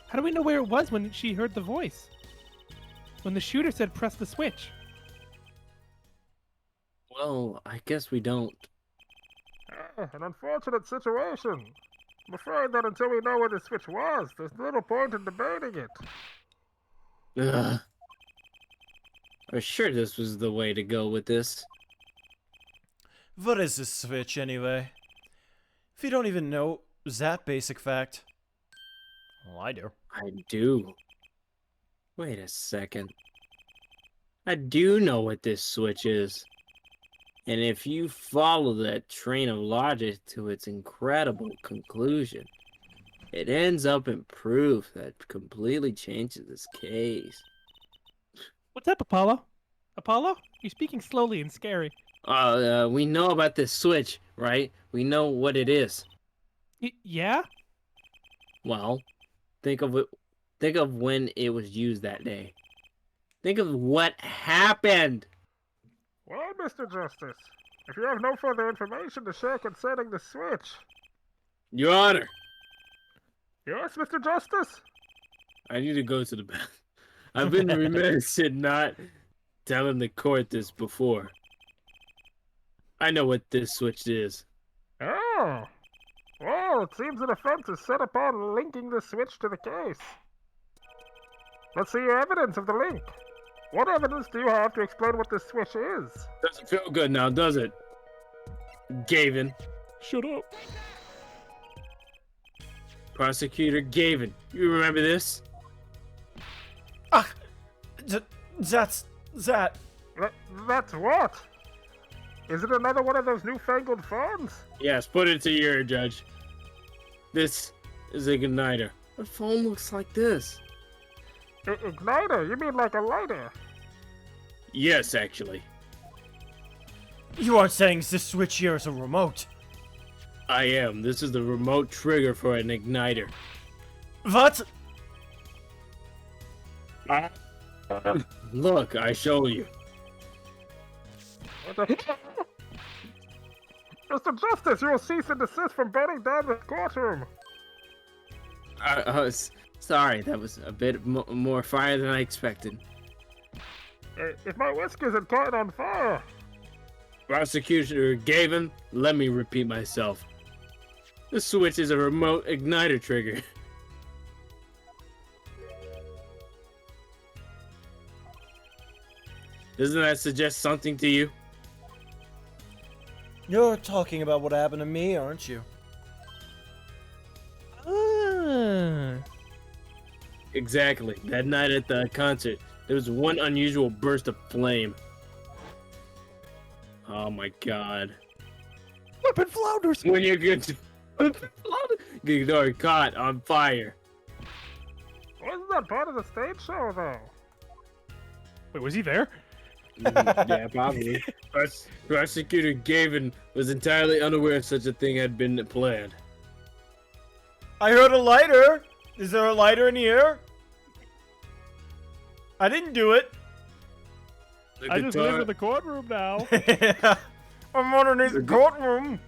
How do we know where it was when she heard the voice? When the shooter said press the switch? Well, I guess we don't. An unfortunate situation. I'm afraid that until we know where the switch was, there's little point in debating it. Ugh. I'm sure this was the way to go with this. What is this switch, anyway? If you don't even know that basic fact. Well, I do. I do. Wait a second. I do know what this switch is. And if you follow that train of logic to its incredible conclusion, it ends up in proof that completely changes this case. What's up, Apollo? Apollo? You're speaking slowly and scary. We know about this switch, right? We know what it is. Yeah? Well, think of it. Think of when it was used that day. Think of what happened. Well, Mr. Justice, if you have no further information to share concerning the switch. Your Honor. Yes, Mr. Justice? I need to go to the bathroom. I've been remiss in not telling the court this before. I know what this switch is. Oh. Well, it seems an offense is set upon linking the switch to the case. Let's see your evidence of the link. What evidence do you have to explain what this switch is? Doesn't feel good now, does it? Gavin. Shut up. Prosecutor Gavin. You remember this? That's that. That's what? Is it another one of those newfangled phones? Yes, put it to your judge. This is a igniter. What phone looks like this? Igniter? You mean like a lighter? Yes, actually. You aren't saying this switch here is a remote. I am. This is the remote trigger for an igniter. What? Look, I show you. What the Mr. Justice, you will cease and desist from burning down the courtroom. Sorry, that was a bit more fire than I expected. If my whiskers had caught on fire. Prosecutor Gavin, let me repeat myself. The switch is a remote igniter trigger. Doesn't that suggest something to you? You're talking about what happened to me, aren't you? Exactly. That night at the concert, there was one unusual burst of flame. Oh my god. Weapon flounders! When you get get caught on fire. Wasn't that part of the stage show, though? Wait, was he there? Yeah, probably. Prosecutor Gavin was entirely unaware of such a thing had been planned. I heard a lighter. Is there a lighter in here? I didn't do it. The I just live guitar- in the courtroom now. I'm underneath the courtroom.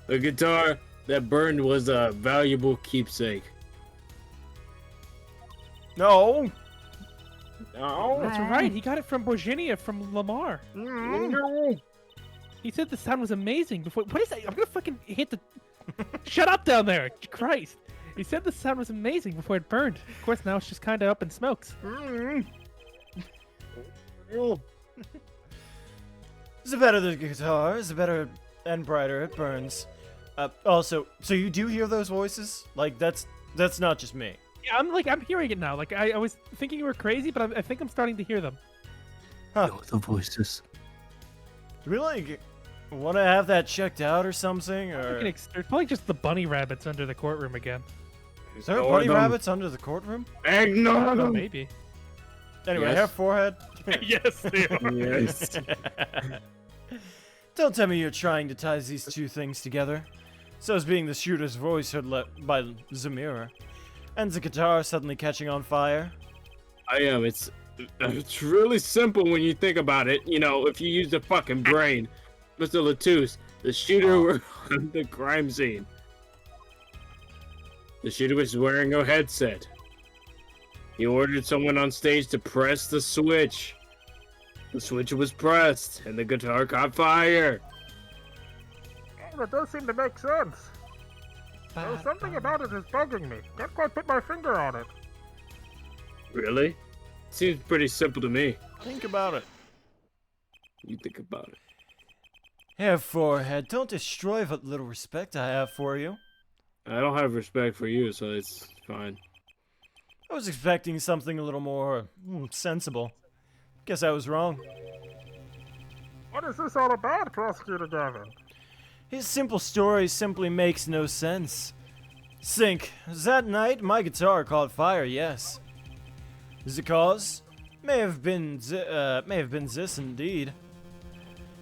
The guitar that burned was a valuable keepsake. No. No. That's right. He got it from Borginia from Lamar. He said the sound was amazing before. What is that? I'm gonna fucking hit the. Shut up down there! Christ. He said the sound was amazing before it burned. Of course, now it's just kind of up in smokes. The better the guitar, the better and brighter it burns. Also, so you do hear those voices? Like that's not just me. Yeah, I'm hearing it now. Like I was thinking you were crazy, but I think I'm starting to hear them. Huh. Know the voices. Really? Want to have that checked out or something? Or There's probably just the bunny rabbits under the courtroom again. is there Ignore bunny them. rabbits under the courtroom? Ignore Oh, them. maybe. Anyway, Yes. hair forehead. Yes, they are. Yes. Don't tell me you're trying to tie these two things together. So as being the shooter's voice heard by Zamira, and the guitar suddenly catching on fire. I am. It's really simple when you think about it. You know, if you use the fucking brain. Mr. Latouche, the shooter were on the crime scene. The shooter was wearing a headset. He ordered someone on stage to press the switch. The switch was pressed, and the guitar caught fire. Oh, that does seem to make sense. Though something about it is bugging me. Can't quite put my finger on it. Really? Seems pretty simple to me. Think about it. You think about it. Hair forehead, don't destroy what little respect I have for you. I don't have respect for you, so it's fine. I was expecting something a little more sensible. Guess I was wrong. What is this all about, Prosecutor Gavin? His simple story simply makes no sense. Sink, that night my guitar caught fire, yes. The cause may have been this indeed.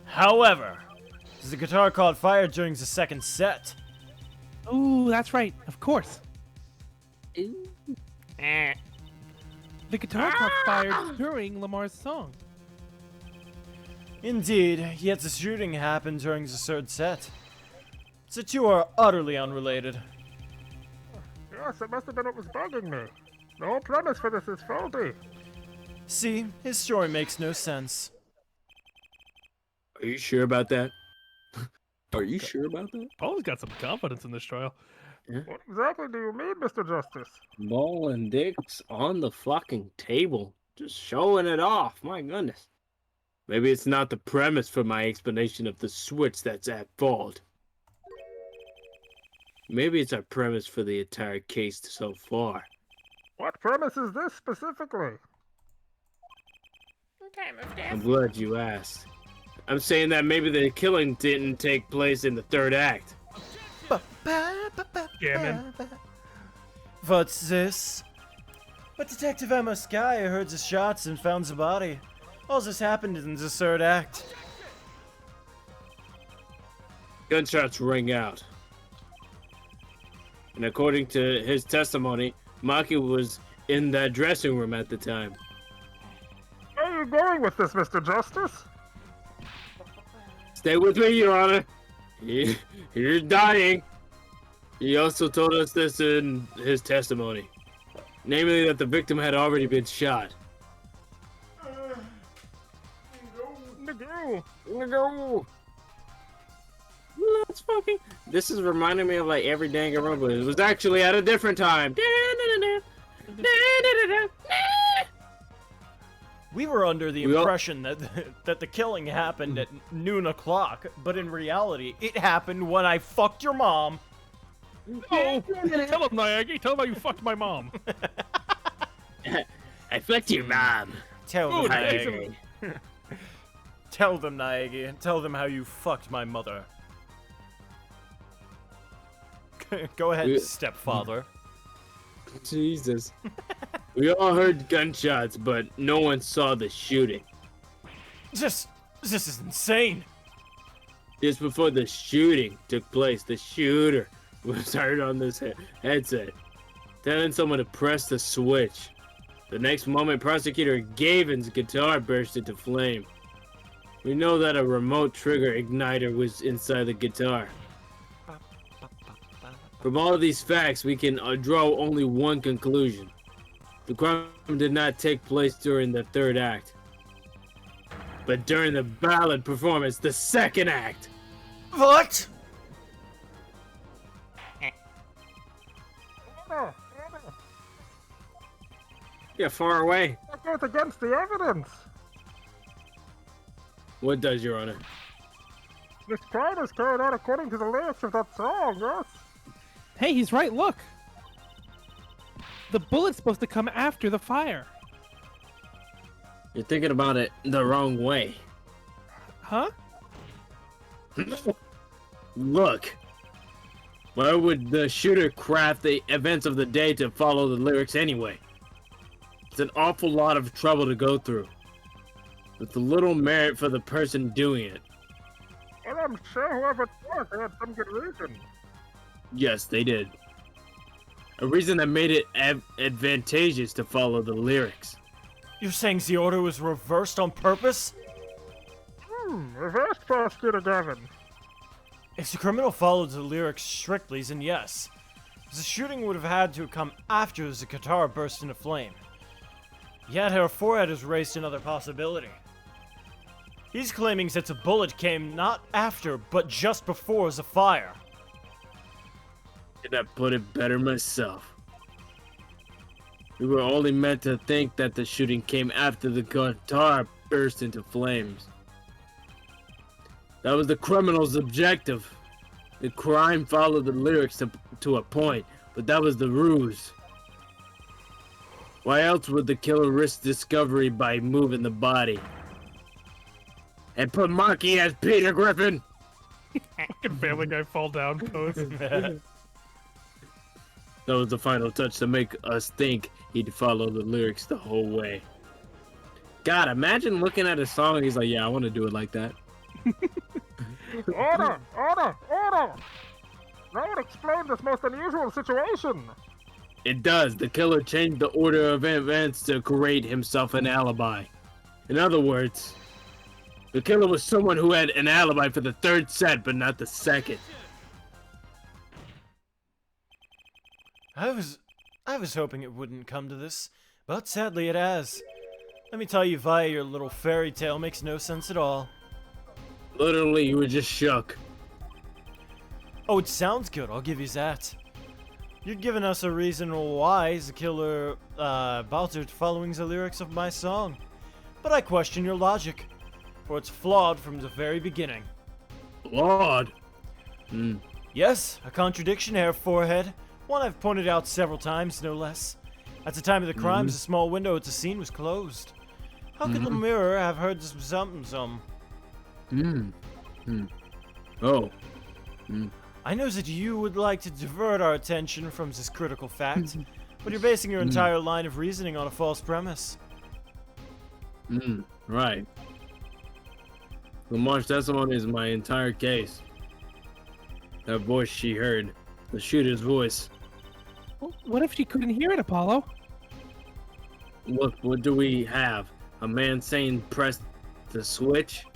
However, the guitar caught fire during the second set. Ooh, that's right. Of course. Eh. The guitar caught fire during Lamar's song. Indeed, yet the shooting happened during the third set. The two are utterly unrelated. Yes, it must have been what was bugging me. The whole premise for this is faulty. See, his story makes no sense. Are you sure about that? Are you sure about that? Paul's got some confidence in this trial. What exactly do you mean, Mr. Justice? Ball and dicks on the fucking table. Just showing it off. My goodness. Maybe it's not the premise for my explanation of the switch that's at fault. Maybe it's our premise for the entire case so far. What premise is this specifically? time of death. I'm glad you asked. I'm saying that maybe the killing didn't take place in the third act. Yeah, man. What's this? But Detective Emma Sky heard the shots and found the body. All this happened in the third act. Gunshots rang out. And according to his testimony, Maki was in that dressing room at the time. Where are you going with this, Mr. Justice? Stay with me, Your Honor. He's dying. He also told us this in his testimony. Namely, that the victim had already been shot. No. Let's fucking... This is reminding me of like every dang but it was actually at a different time. We were under the impression that that the killing happened at noon o'clock, but in reality, it happened when I fucked your mom. Oh, tell him, Niagara. Tell him how you fucked my mom. I fucked your mom. Tell them, Ooh, Niagara. Tell them, Niagara. Tell them how you fucked my mother. Go ahead, stepfather. Jesus. We all heard gunshots, but no one saw the shooting. This is insane. Just before the shooting took place, the shooter was heard on this headset, telling someone to press the switch. The next moment, Prosecutor Gavin's guitar burst into flame. We know that a remote trigger igniter was inside the guitar. From all of these facts, we can draw only one conclusion. The crime did not take place during the third act, but during the ballad performance, the second act. What? Order. Yeah, far away. That goes against the evidence. What does, Your Honor? This crime is carried out according to the lyrics of that song, yes? Hey, he's right. Look. The bullet's supposed to come after the fire. You're thinking about it the wrong way. Huh? Look. Why would the shooter craft the events of the day to follow the lyrics anyway? It's an awful lot of trouble to go through, with little merit for the person doing it. Well, I'm sure whoever thought they had some good reason. Yes, they did. A reason that made it advantageous to follow the lyrics. You're saying the order was reversed on purpose? Reverse, Prosecutor Gavin. If the criminal followed the lyrics strictly, then yes. The shooting would have had to come after the guitar burst into flame. Yet her forehead has raised another possibility. He's claiming that the bullet came not after, but just before the fire. Did I put it better myself? We were only meant to think that the shooting came after the guitar burst into flames. That was the criminal's objective. The crime followed the lyrics to a point, but that was the ruse. Why else would the killer risk discovery by moving the body? And put Monkey as Peter Griffin? Fucking Family Guy fall down pose. That was the final touch to make us think he'd follow the lyrics the whole way. God, imagine looking at a song and he's like, yeah, I want to do it like that. Order! Order! Order! That would explain this most unusual situation. It does. The killer changed the order of events to create himself an alibi. In other words, the killer was someone who had an alibi for the third set, but not the second. I was hoping it wouldn't come to this, but sadly it has. Let me tell you, Vi, your little fairy tale makes no sense at all. Literally, you were just shook. Oh, it sounds good, I'll give you that. You're giving us a reason why the killer, bothered following the lyrics of my song. But I question your logic, for it's flawed from the very beginning. Flawed? Yes, a contradiction, Hair Forehead. One I've pointed out several times, no less. At the time of the crimes, the small window at the scene was closed. How could the mirror have heard something? Oh. I know that you would like to divert our attention from this critical fact, but you're basing your entire line of reasoning on a false premise. Right. Lamar's testimony is my entire case. That voice she heard, the shooter's voice. Well, what if she couldn't hear it, Apollo? Look, what do we have? A man saying press the switch?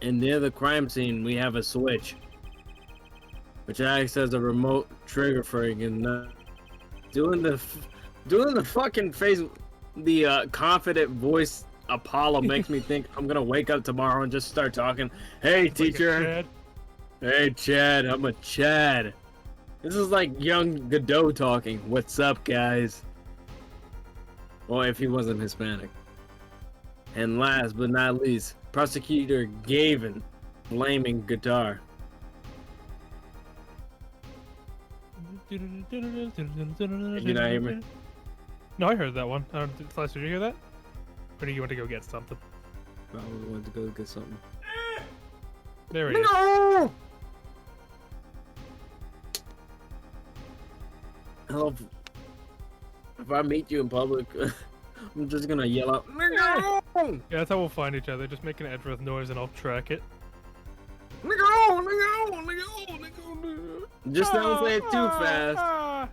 And near the crime scene, we have a switch, which acts as a remote trigger for doing the fucking face, the confident voice Apollo makes me think I'm gonna wake up tomorrow and just start talking. Hey, teacher. Hey, Chad. I'm a Chad. This is like young Godot talking. What's up, guys? Well, if he wasn't Hispanic. And last but not least, Prosecutor Gavin blaming guitar. Did you not hear me? No, I heard that one. Slice, did you hear that? Or do you want to go get something? Probably want to go get something. There he is. No! Hell, if I meet you in public, I'm just gonna yell out, "No!" Yeah, that's how we'll find each other. Just make an Edgeworth noise and I'll track it. Just don't say it too fast.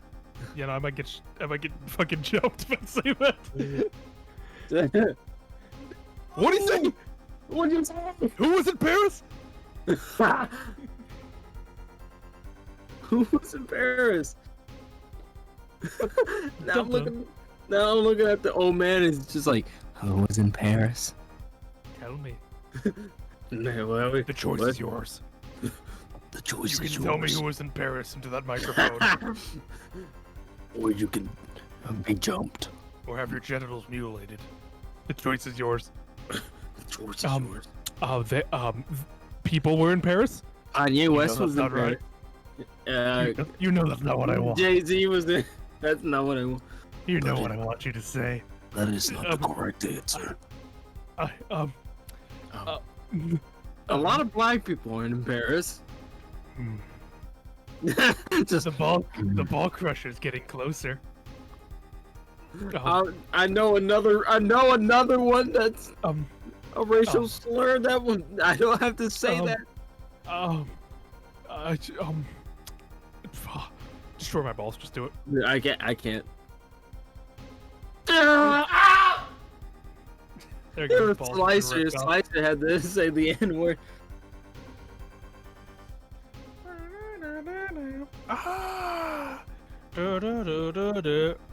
Yeah, no, I might get fucking jumped if I say that. What do you say? What do you say? Who was in Paris? Who was in Paris? now I'm looking at the old man. It's just like, who was in Paris? Tell me. The choice is yours. The choice is yours. You can tell me who was in Paris into that microphone. Or you can be jumped. Or have your genitals mutilated. The choice is yours. The choice is yours. People were in Paris? Kanye West was in not Paris. right. You know that's not what I want. Jay-Z was there. That's not what I want. You know what I want you to say. That is not the correct answer. A lot of black people are in Paris. Just the ball crusher's getting closer. I know another one that's a racial slur. That one I don't have to say that. Destroy my balls. Just do it. I can't. There goes balls. Slicer had to say the N word.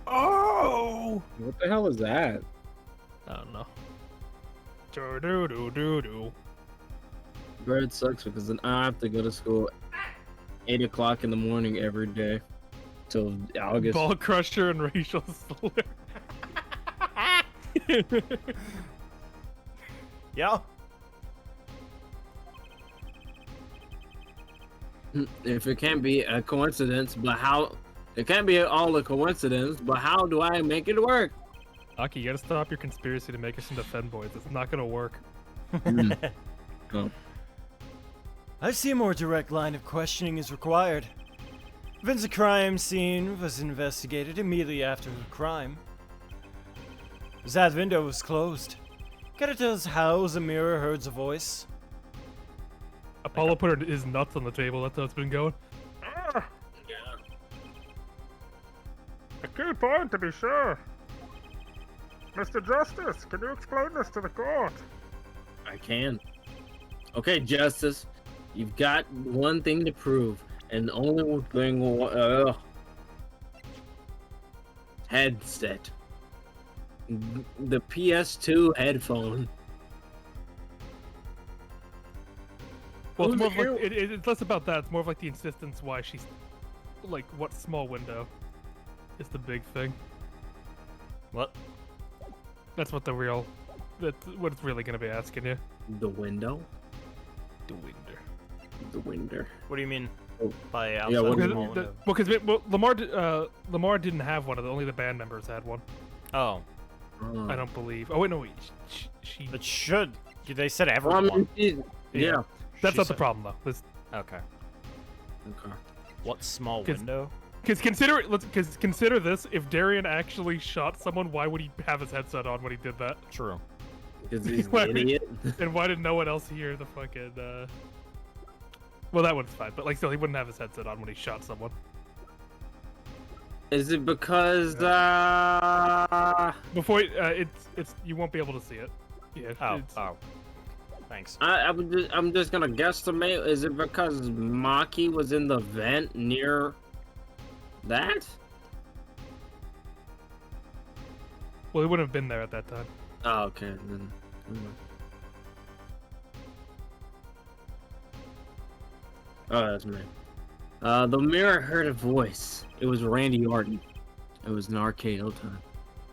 Oh! What the hell is that? I don't know. Bread sucks because then I have to go to school 8 o'clock in the morning every day till August. Ball crusher and racial slur. Yeah. If it can't be a coincidence, but how? It can't be all a coincidence, but how do I make it work? Aki, you gotta stop your conspiracy to make us into femboys. It's not gonna work. Oh. I see a more direct line of questioning is required. Vince's crime scene was investigated immediately after the crime. That window was closed. Can you tell us how the mirror heard the voice? Apollo put his nuts on the table. That's how it's been going. A key point, to be sure. Mr. Justice, can you explain this to the court? I can. Okay, Justice, you've got one thing to prove, and the only thing, headset. The PS2 headphone. Well, it's more of like, it's less about that. It's more of like the insistence why she's, like, what small window is the big thing. What? That's what that's what it's really gonna be asking you. The window? The window. The window. What do you mean Oh. by outside Yeah, what do you small mean? window? Lamar didn't have one. Only the band members had one. Oh. I don't believe. Oh wait, no, wait. She. It should. They said Well, I everyone. mean, yeah. That's She not the said- problem though. This, Okay. Okay. What small 'Cause- window? Because consider this: if Darian actually shot someone, why would he have his headset on when he did that? True. Because he's Why an would- idiot. And why did no one else hear the fucking? Well, that one's fine, but like still, he wouldn't have his headset on when he shot someone. Is it because Before it's you won't be able to see it. Yeah. Oh, it's- oh. Thanks. I'm just gonna guesstimate. Is it because Maki was in the vent near that? Well, he wouldn't have been there at that time. Oh, okay. Then. Oh, that's me. The mirror heard a voice. It was Randy Orton. It was an RKO time.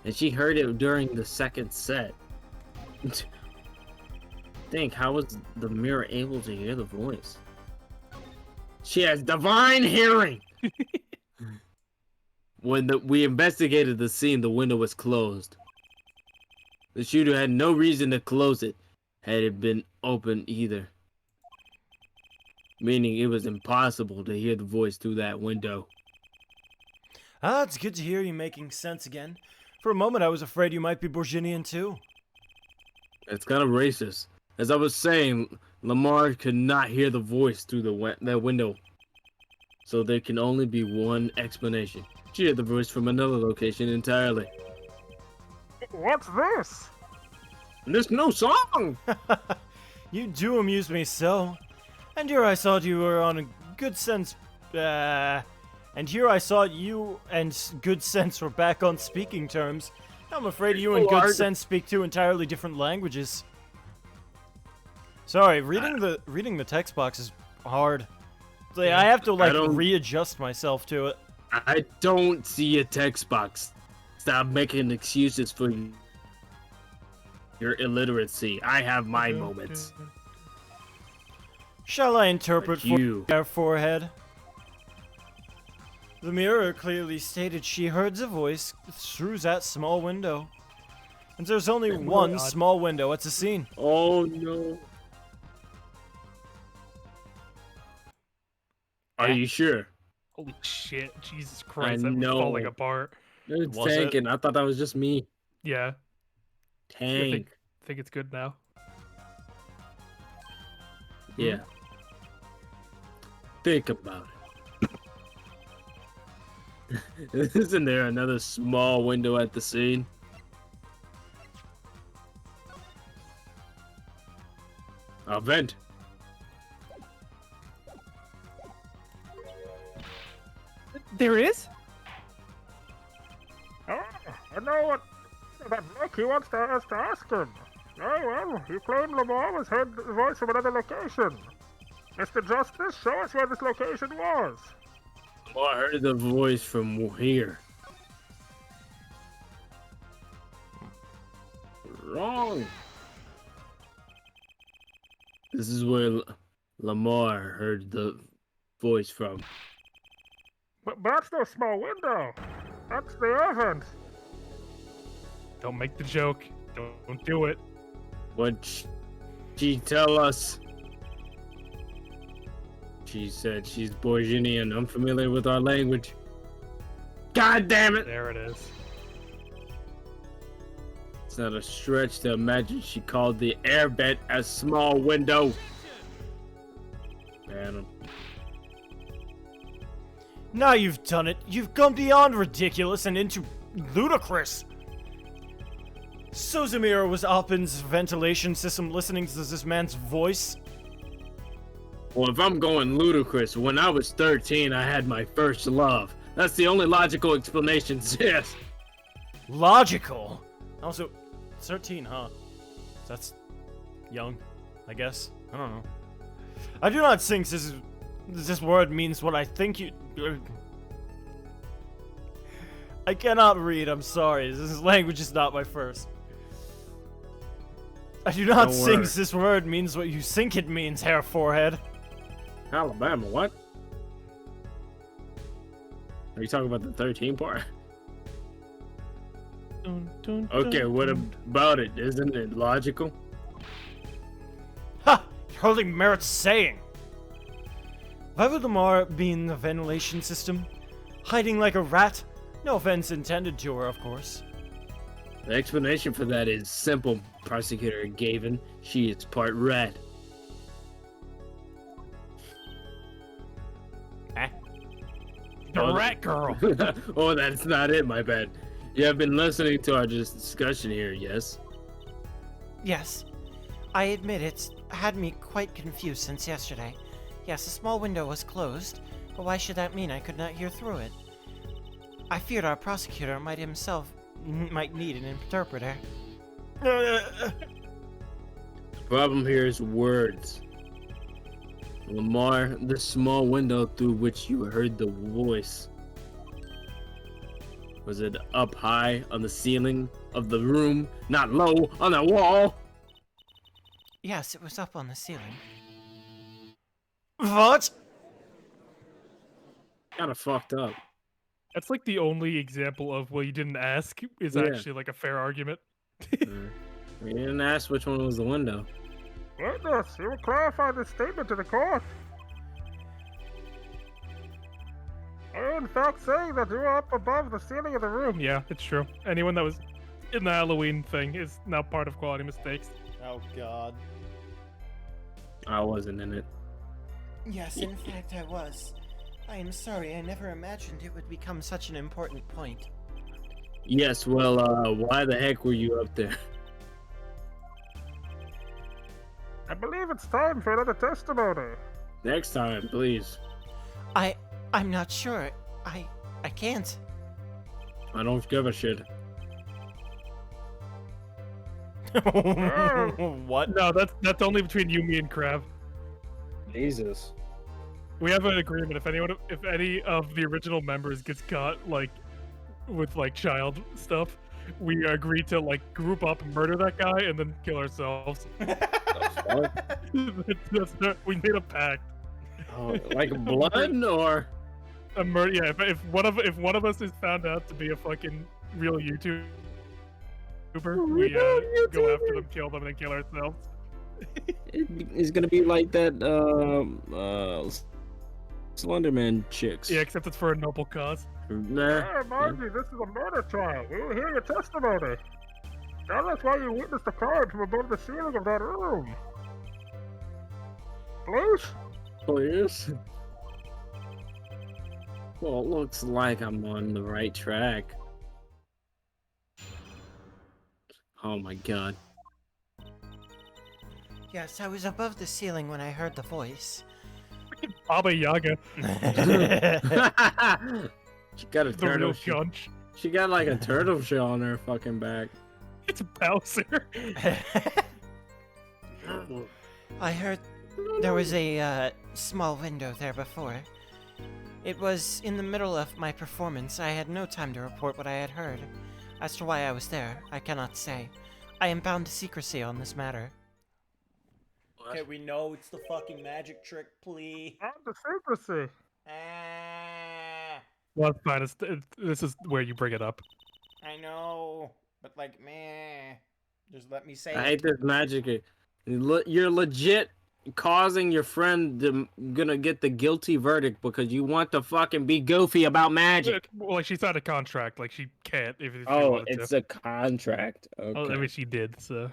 And she heard it during the second set. Think, how was the mirror able to hear the voice? She has divine hearing! When we investigated the scene, the window was closed. The shooter had no reason to close it, had it been open either. Meaning it was impossible to hear the voice through that window. Ah, it's good to hear you making sense again. For a moment, I was afraid you might be Borginian too. It's kind of racist. As I was saying, Lamar could not hear the voice through that window. So there can only be one explanation. She heard the voice from another location entirely. What's this? And there's no song! You do amuse me so. And here I thought you were on a good sense. And here I thought you and good sense were back on speaking terms. I'm afraid you and People good are- sense speak two entirely different languages. Sorry, reading the text box is hard. Like, I have to like don't- readjust myself to it. I don't see a text box. Stop making excuses for your illiteracy. I have my moments. Shall I interpret for You. their forehead? The mirror clearly stated she heard the voice through that small window. And there's only one God. small window at the scene. Oh no. Are you sure? Holy shit! Jesus Christ, I that was know. falling apart. It's Was it? tanking. I thought that was just me. Yeah. I Tank. think it's good now. Yeah. Think about it. Isn't there another small window at the scene? A vent. There is? Oh, I know what that look he wants us to ask him. Very well, he claimed Lamar was heard the voice from another location. Mr. Justice, show us where this location was. Oh, I heard the voice from here. Wrong. This is where Lamar heard the voice from. But that's no small window. That's the air vent. Don't make the joke. Don't do it. What'd she tell us? She said she's Borginian, unfamiliar with our language. God damn it! There it is. It's not a stretch to imagine she called the air vent a small window. Man, Now you've done it. You've gone beyond ridiculous and into ludicrous. Sozumira was up in the ventilation system listening to this man's voice. well, if I'm going ludicrous, when I was 13, I had my first love. That's the only logical explanation, yes. Logical. Also, 13, huh? That's young, I guess. I don't know. I do not think this word means what I think you. I cannot read. I'm sorry. This language is not my first. I do not Don't think worry. this word means what you think it means, Hair Forehead. Alabama, what? Are you talking about the 13 part? Okay, what about it? Isn't it logical? Ha! It hardly merits saying. Why would Lamar be in the ventilation system? Hiding like a rat? No offense intended to her, of course. The explanation for that is simple, Prosecutor Gavin. She is part rat. The rat girl. Oh, that's not it, my bad. You have been listening to our discussion here, yes? Yes. I admit it's had me quite confused since yesterday. Yes, a small window was closed, but why should that mean I could not hear through it? I feared our prosecutor might need an interpreter. The problem here is words. Lamar, the small window through which you heard the voice. Was it up high on the ceiling of the room, not low on the wall? Yes, it was up on the ceiling. What? Kinda fucked up. That's like the only example of, well, you didn't ask is Yeah. actually like a fair argument. You didn't ask which one was the window. Witness, you will clarify this statement to the court. Are you in fact saying that you were up above the ceiling of the room? Yeah, it's true. Anyone that was in the Halloween thing is now part of Quality Mistakes. Oh god. I wasn't in it. Yes, in fact I was. I am sorry, I never imagined it would become such an important point. Yes, well, why the heck were you up there? I believe it's time for another testimony. Next time, please. I'm not sure. I can't. I don't give a shit. What? No, that's only between you, me, and Crab. Jesus. We have an agreement. If any of the original members gets caught like with like child stuff, we agree to like group up, murder that guy, and then kill ourselves. We made a pact. Oh, like blood or? A murder. Yeah. If one of us is found out to be a fucking real YouTuber, we go after them, kill them, and then kill ourselves. It's gonna be like that Slenderman chicks. Yeah, except it's for a noble cause. Nah. Hey, mind you, this is a murder trial. We will hear your testimony. Tell us why you witnessed the crime from above the ceiling of that room. Please? Please. Well, it looks like I'm on the right track. Oh my god. Yes, I was above the ceiling when I heard the voice. Freaking Baba Yaga. She got a The real turtle. gunch. She got like a turtle shell on her fucking back. It's Bowser. I heard there was a small window there before. It was in the middle of my performance. I had no time to report what I had heard. As to why I was there, I cannot say. I am bound to secrecy on this matter. Okay, we know it's the fucking magic trick, please. And the secrecy. Well, it's fine. This is where you bring it up. I know, but like, meh. Just let me say I it. hate this magic. You're legit causing your friend to gonna get the guilty verdict because you want to fucking be goofy about magic. Well, like she signed a contract. Like she can't if she Oh, wanted it's to. a contract. Okay. Oh, I mean she did. So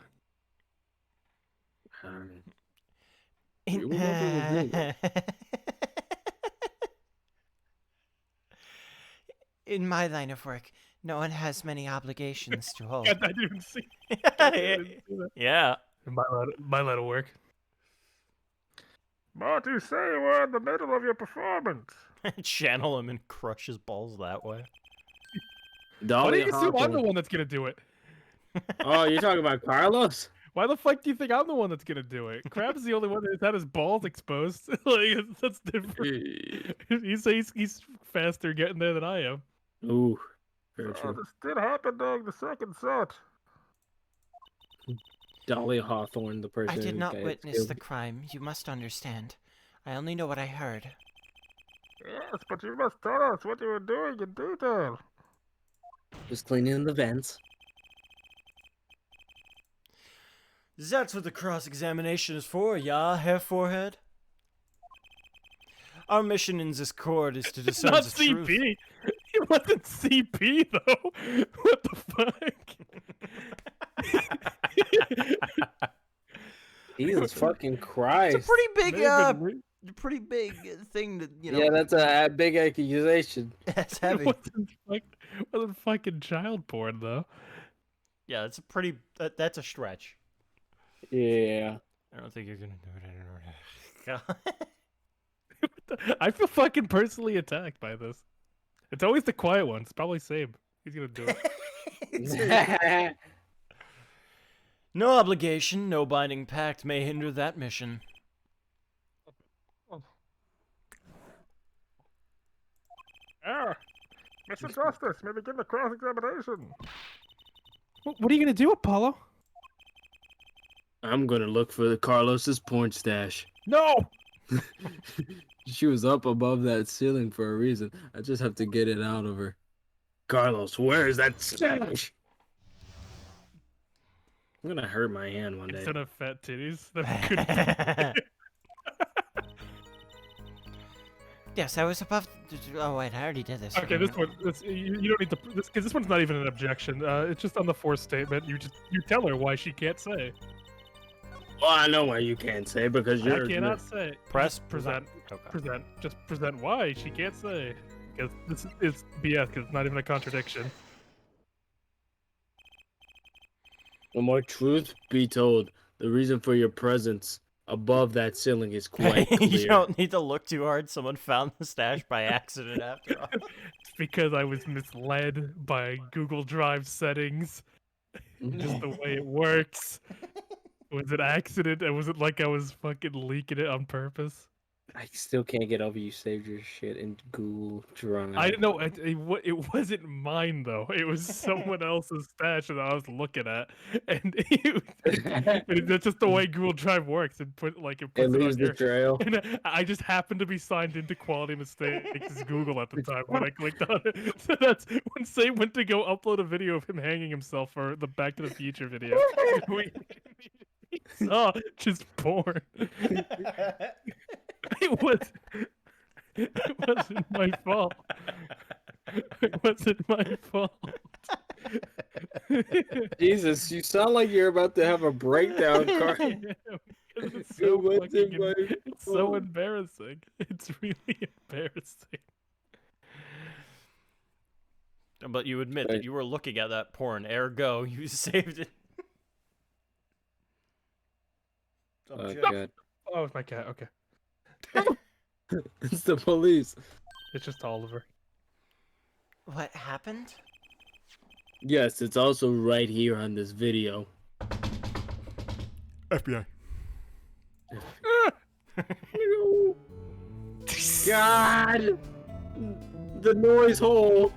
You will never regret In my line of work, no one has many obligations to hold. I didn't even see. I didn't see that. Yeah. My line of work. But you say you were in the middle of your performance. Channel him and crush his balls that way. Why do Dolly you assume I'm the Hawthorne. one that's gonna do it? Oh, you're talking about Carlos? Why the fuck do you think I'm the one that's gonna do it? Crab's the only one that's had his balls exposed. Like that's different. He's faster getting there than I am. Ooh, very Oh, true. this did happen during the second set. Dolly Hawthorne, the person. I did who not got witness killed. the crime, you must understand. I only know what I heard. Yes, but you must tell us what you were doing in detail. Just cleaning the vents. That's what the cross-examination is for, yeah, Herr Forehead? Our mission in this court is to discern Not the truth. CP. It wasn't CP though. What the fuck? Jesus fucking Christ. It's a pretty big, May have been pretty big thing to, you know. Yeah, that's a big accusation. That's It heavy. wasn't fucking child porn though. Yeah, it's a pretty. That's a stretch. Yeah. I don't think you're gonna do it anymore. I feel fucking personally attacked by this. It's always the quiet ones. Probably Sabe. He's gonna do it. No obligation, no binding pact may hinder that mission. Mr. Justice, may begin the cross-examination. What are you gonna do, Apollo? I'm gonna look for the Carlos's porn stash. No! She was up above that ceiling for a reason. I just have to get it out of her. Carlos, where is that stash? I'm gonna hurt my hand one day. Instead of fat titties. That could Yes, I was above. Oh wait, I already did this. Okay, this one. You don't need to. Because this one's not even an objection. It's just on the fourth statement. You tell her why she can't say. Well, I know why you can't say because you're. I cannot say. Press Present. Okay. Present. Just present why she can't say. Because this is BS. Because it's not even a contradiction. Well, more truth be told, the reason for your presence above that ceiling is quite clear. You don't need to look too hard. Someone found the stash by accident after all. It's because I was misled by Google Drive settings. Just the way it works. Was it accident? And was it like I was fucking leaking it on purpose? I still can't get over you saved your shit in Google Drive. I didn't know. It wasn't mine though. It was someone else's stash that I was looking at, and that's just the way Google Drive works. It puts It it leaves on the your. trail. And I just happened to be signed into Quality Mistakes Google at the time when I clicked on it. So that's when Sam went to go upload a video of him hanging himself for the Back to the Future video. We saw just porn. It wasn't my fault. It wasn't my fault. Jesus, you sound like you're about to have a breakdown, Carl. It's It so, wasn't fucking, my it's so fault. embarrassing. It's really embarrassing. But you admit that you were looking at that porn, ergo you saved it. Oh, God. Oh, it's my cat. Okay. It's the police. It's just Oliver. What happened? Yes, it's also right here on this video. FBI. God! The noise hole.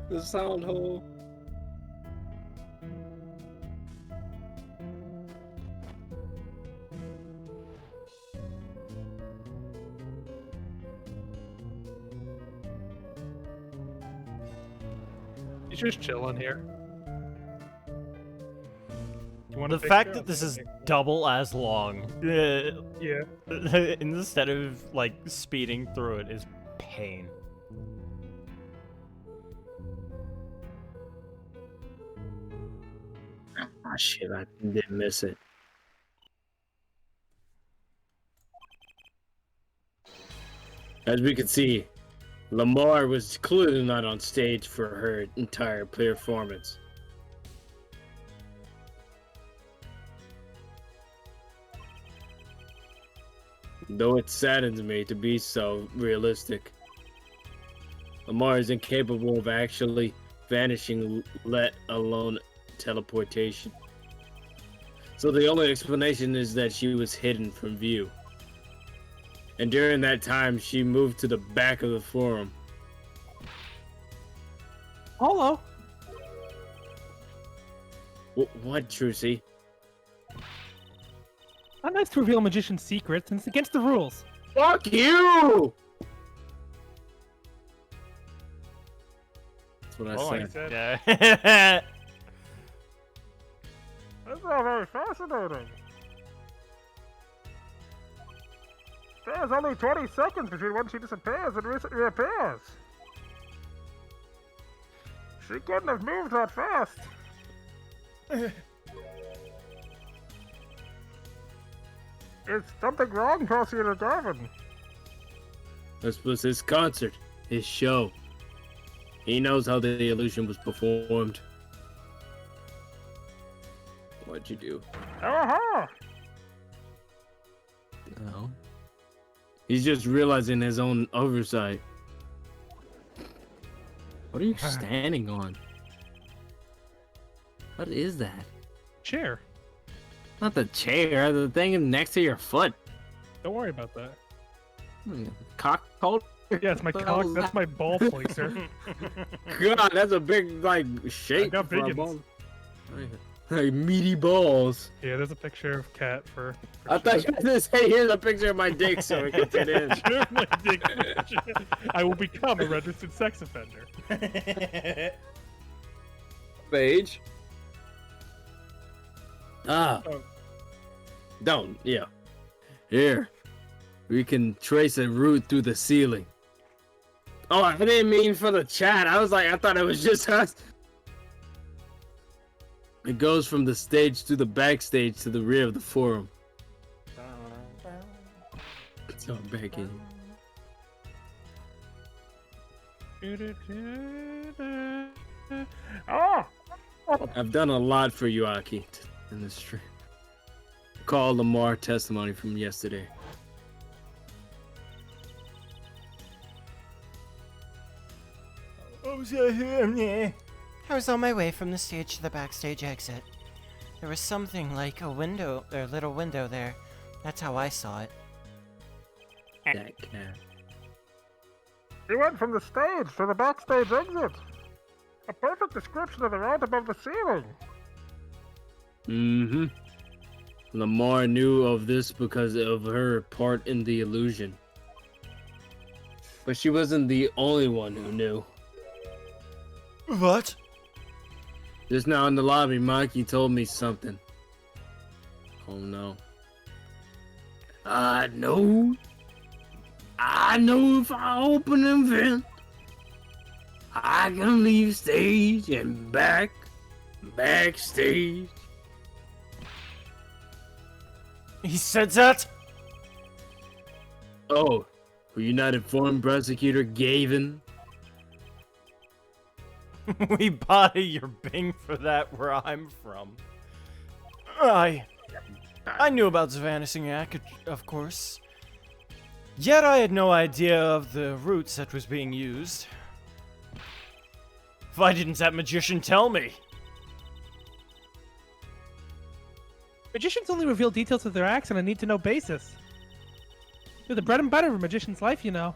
The sound hole. He's just chilling here. You want The fact that this is double as long, yeah. instead of like speeding through it, is pain. Ah, shit, I didn't miss it. As we can see, Lamar was clearly not on stage for her entire performance. Though it saddens me to be so realistic. Lamar is incapable of actually vanishing, let alone teleportation. So the only explanation is that she was hidden from view. And during that time, she moved to the back of the forum. Apollo? What, Trucy? Not nice to reveal a magician's secrets, and it's against the rules. Fuck you! That's what I said. Yeah. As all very fascinating. There's only 20 seconds between when she disappears and reappears. She couldn't have moved that fast. Is something wrong, Prosecutor Garvin? This was his concert, his show. He knows how the illusion was performed. What'd you do? Aha! No. He's just realizing his own oversight. What are you standing on? What is that? Chair. Not the chair, the thing next to your foot. Don't worry about that. Cock holder? Yeah, it's my cock. That's my ball placer. God, that's a big, like, shape. I got for a big ball. Like meaty balls. Yeah, there's a picture of Cat for I thought you were gonna say, here's a picture of my dick so we can fit in. My dick picture. I will become a registered sex offender. Page. Ah. Oh. Don't, yeah. Here. We can trace a route through the ceiling. Oh, I didn't mean for the chat. I was like, I thought it was just us. It goes from the stage to the backstage to the rear of the forum. So I'm back in. Oh! I've done a lot for you, Aki, in this stream. Call Lamar testimony from yesterday. I was on my way from the stage to the backstage exit. There was something like a window, or a little window there. That's how I saw it. That cat. He went from the stage to the backstage exit. A perfect description of the route above the ceiling. Mm-hmm. Lamar knew of this because of her part in the illusion. But she wasn't the only one who knew. What? Just now in the lobby, Mikey told me something. Oh no. I know if I open an event, I can leave stage and backstage. He said that? Oh, were you not informed, Prosecutor Gavin? We body your Bing for that where I'm from. I knew about the vanishing act, of course. Yet I had no idea of the routes that was being used. Why didn't that magician tell me? Magicians only reveal details of their acts on a need-to-know basis. They're the bread and butter of a magician's life, you know.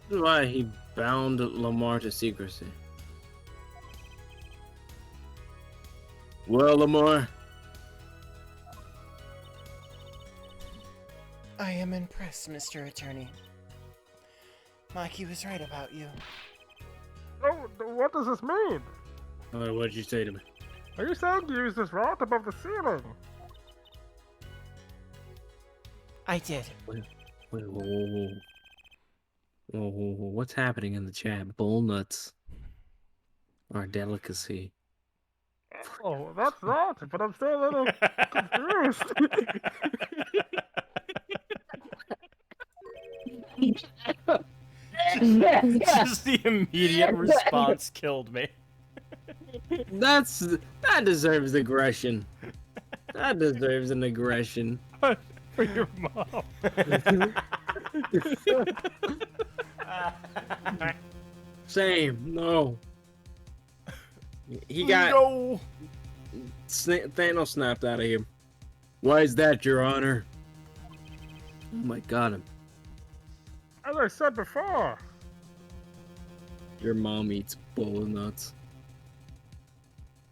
This is why he bound Lamar to secrecy. Well, Lamar, I am impressed, Mr. Attorney. Mikey was right about you. Oh, what does this mean? what'd you say to me? Are you saying you used this route above the ceiling? I did. Wait, whoa. What's happening in the chat? Bull nuts. Our delicacy. Oh, that's that, but I'm still a little confused. Just the immediate response killed me. That deserves aggression. That deserves an aggression. For your mom. Same. No. He got No. Thanos snapped out of here. Why is that, Your Honor? Oh my God, As I said before, your mom eats bull nuts.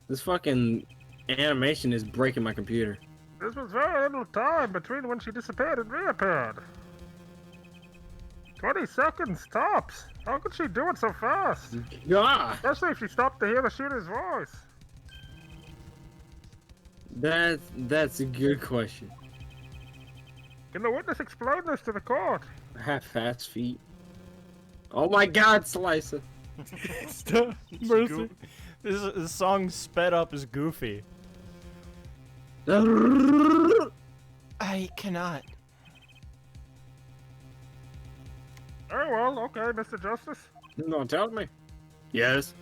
This fucking animation is breaking my computer. this was very little time between when she disappeared and reappeared. 20 seconds tops. How could she do it so fast? God. Especially if she stopped to hear the shooter's voice. That's a good question. Can the witness explain this to the court? I have fast feet. Oh my God, Slicer. Stop. Mercy. This song sped up is goofy. I cannot. Very well, okay, Mr. Justice. No, tell me. Yes.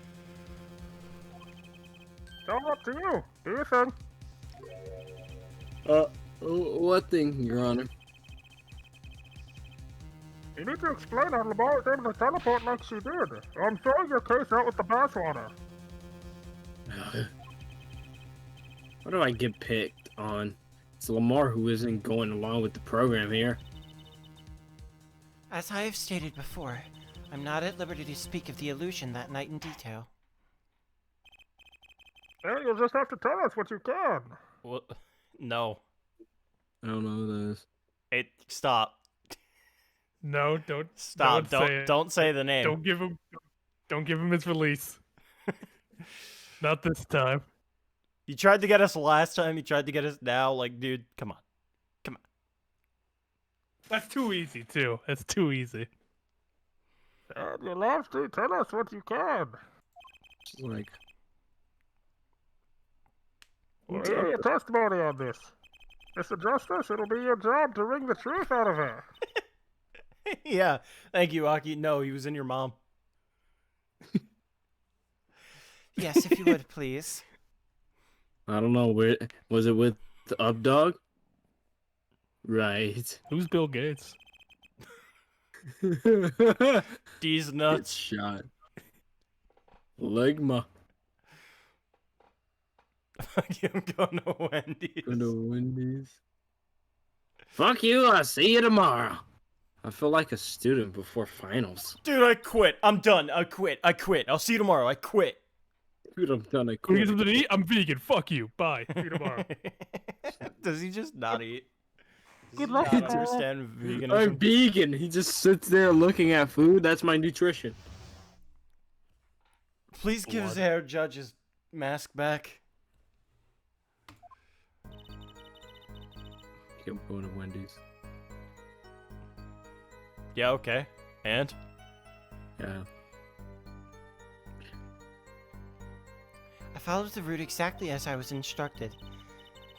Tell up to you. Do your thing. What thing, Your Honor? You need to explain how Lamar was able to teleport like she did. I'm throwing your case out with the bathwater. What do I get picked on? It's Lamar who isn't going along with the program here. As I have stated before, I'm not at liberty to speak of the illusion that night in detail. Well, you'll just have to tell us what you can. What? No. I don't know who that is. Stop. No, don't Stop. Don't say the name. Don't give him his release. Not this time. You tried to get us last time. You tried to get us now. Like, dude, come on. That's too easy too. That's too easy. And you'll have to tell us what you can. She's like, We'll hear your testimony on this. Mr. Justice, it'll be your job to wring the truth out of her. Yeah. Thank you, Aki. No, he was in your mom. Yes, if you would, please. I don't know, where was it with the Updog? Right. Who's Bill Gates? These It's nuts. shot. Ligma. I'm going to Wendy's. Go to Wendy's. Fuck you, I'll see you tomorrow. I feel like a student before finals. Dude, I quit. I'm done. I quit. I'll see you tomorrow. I quit. Dude, I'm done. I Can we get quit. something to eat? I'm vegan. Fuck you. Bye. See you tomorrow. Does he just not eat? Does Good he luck, not Paul. understand I'm veganism? vegan. He just sits there looking at food. That's my nutrition. Please give his hair judge his mask back. I'm going to Wendy's. Yeah, okay. And? Yeah. I followed the route exactly as I was instructed.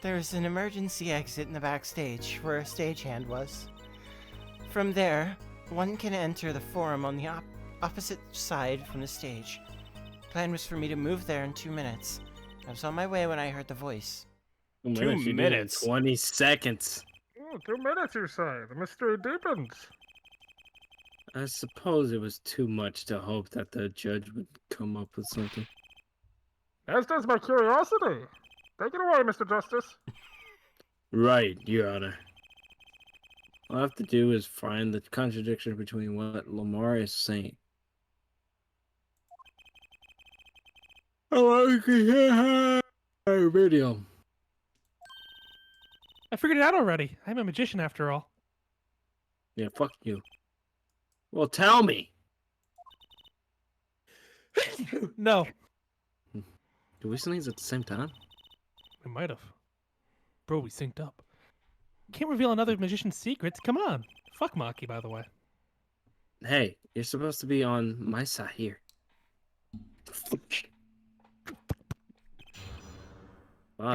There is an emergency exit in the backstage where a stagehand was. From there, one can enter the forum on the opposite side from the stage. Plan was for me to move there in 2 minutes. I was on my way when I heard the voice. 2 2 minutes. You did it in minutes. 20 seconds. Oh, 2 minutes, you say. The mystery deepens. I suppose it was too much to hope that the judge would come up with something. As does my curiosity. Take it away, Mr. Justice. Right, Your Honor. All I have to do is find the contradiction between what Lamar is saying. Oh, I can hear her video. I figured it out already. I'm a magician after all. Yeah, fuck you. Well, tell me. No. Do we sneeze at the same time? We might have. Bro, we synced up. Can't reveal another magician's secrets. Come on. Fuck Maki, by the way. Hey, you're supposed to be on my side here. Be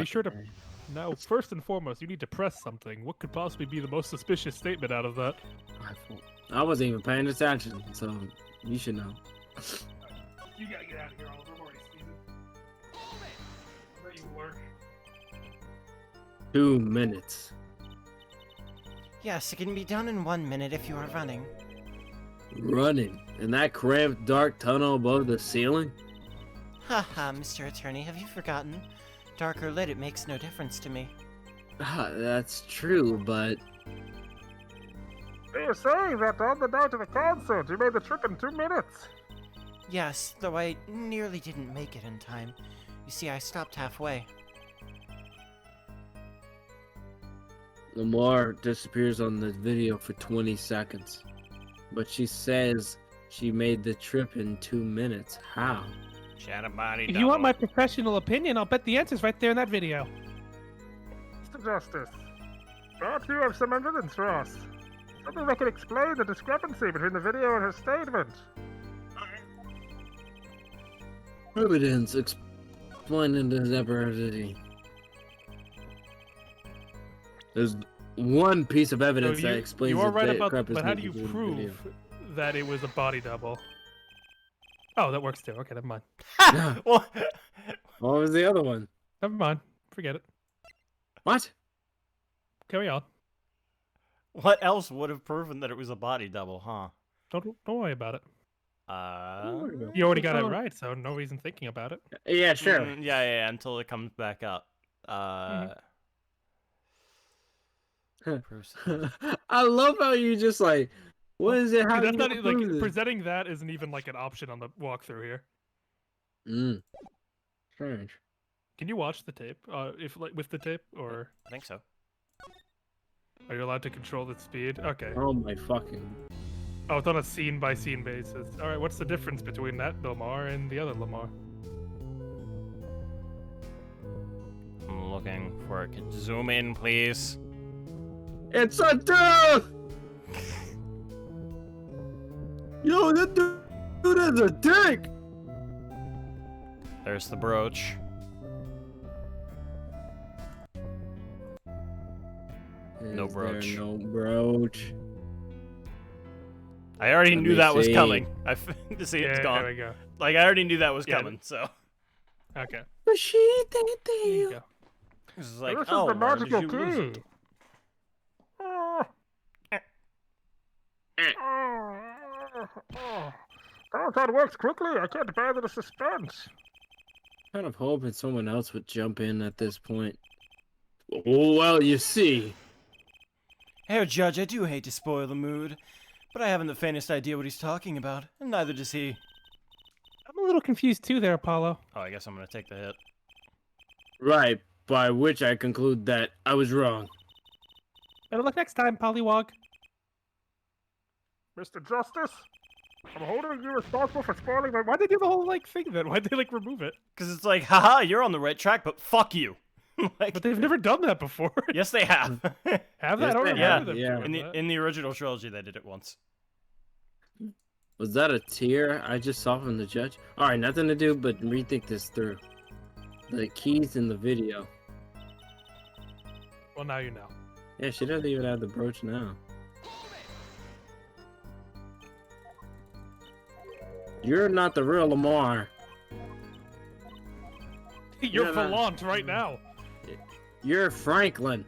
sure to... man. Now, first and foremost, you need to press something. What could possibly be the most suspicious statement out of that? I wasn't even paying attention, so you should know. You gotta get out of here, Oliver. I'm already sneezing. I'll let you work. 2 minutes. Yes, it can be done in 1 minute if you are running. Running in that cramped, dark tunnel above the ceiling? Haha, Mr. Attorney, have you forgotten? Dark or lit, it makes no difference to me. That's true, but They were saying that on the night of the concert, you made the trip in 2 minutes. Yes, though I nearly didn't make it in time. You see, I stopped halfway. Lamar disappears on the video for 20 seconds. But she says she made the trip in 2 minutes. How? Shadow body If you want my double. professional opinion, I'll bet the answer's right there in that video. Justice. But you have some evidence for us. Something that can explain the discrepancy between the video and her statement. Evidence explaining the discrepancy. There's one piece of evidence that explains you are the right about, discrepancy but how do you between the prove video. that it was a body double? Oh, that works too. Okay, never mind. Yeah. What? What was the other one? Never mind. Forget it. What? Carry on. What else would have proven that it was a body double, huh? Don't worry about it. You You already got it right, so no reason thinking about it. Yeah, sure. Yeah, until it comes back up. Proves it. I love how you just like, what is it? How See, do that's you not like prove this? presenting that isn't even like an option on the walkthrough here. Strange. Can you watch the tape? If like with the tape, or I think so. are you allowed to control the speed? Okay. Oh my fucking. Oh, it's on a scene by scene basis. All right, what's the difference between that Lamar and the other Lamar? I'm looking for it. Can you zoom in, please? It's a dude! Yo, that dude is a dick! There's the brooch. No Is brooch. there no brooch. I already Let knew me that was see. coming. See, Yeah, it's there gone. we go. Like, I already knew that was Yeah. coming, so. Okay. But she There you go. This is like, This oh, is the where did magical you lose key. it? Oh, that works quickly. I can't bear the suspense. kind of hoping someone else would jump in at this point. Well, you see. Herr Judge, I do hate to spoil the mood, but I haven't the faintest idea what he's talking about, and neither does he. I'm a little confused too there, Apollo. Oh, I guess I'm gonna take the hit. Right, by which I conclude that I was wrong. Better luck next time, Pollywog. Mr. Justice, I'm holding you responsible for spoiling my... Why'd they do the whole like thing then? Why'd they like remove it? Because it's like, haha, you're on the right track, but fuck you. Like, But they've never done that before. yes, they have. Have they? I Yes, don't they remember have, them yeah. doing that. In the original trilogy, they did it once. Was that a tear I just saw from the judge? Alright, nothing to do but rethink this through. The keys in the video. Well, now you know. Yeah, she doesn't even have the brooch now. You're not the real Lamar. You're Yeah, man. Volant right now. You're Franklin.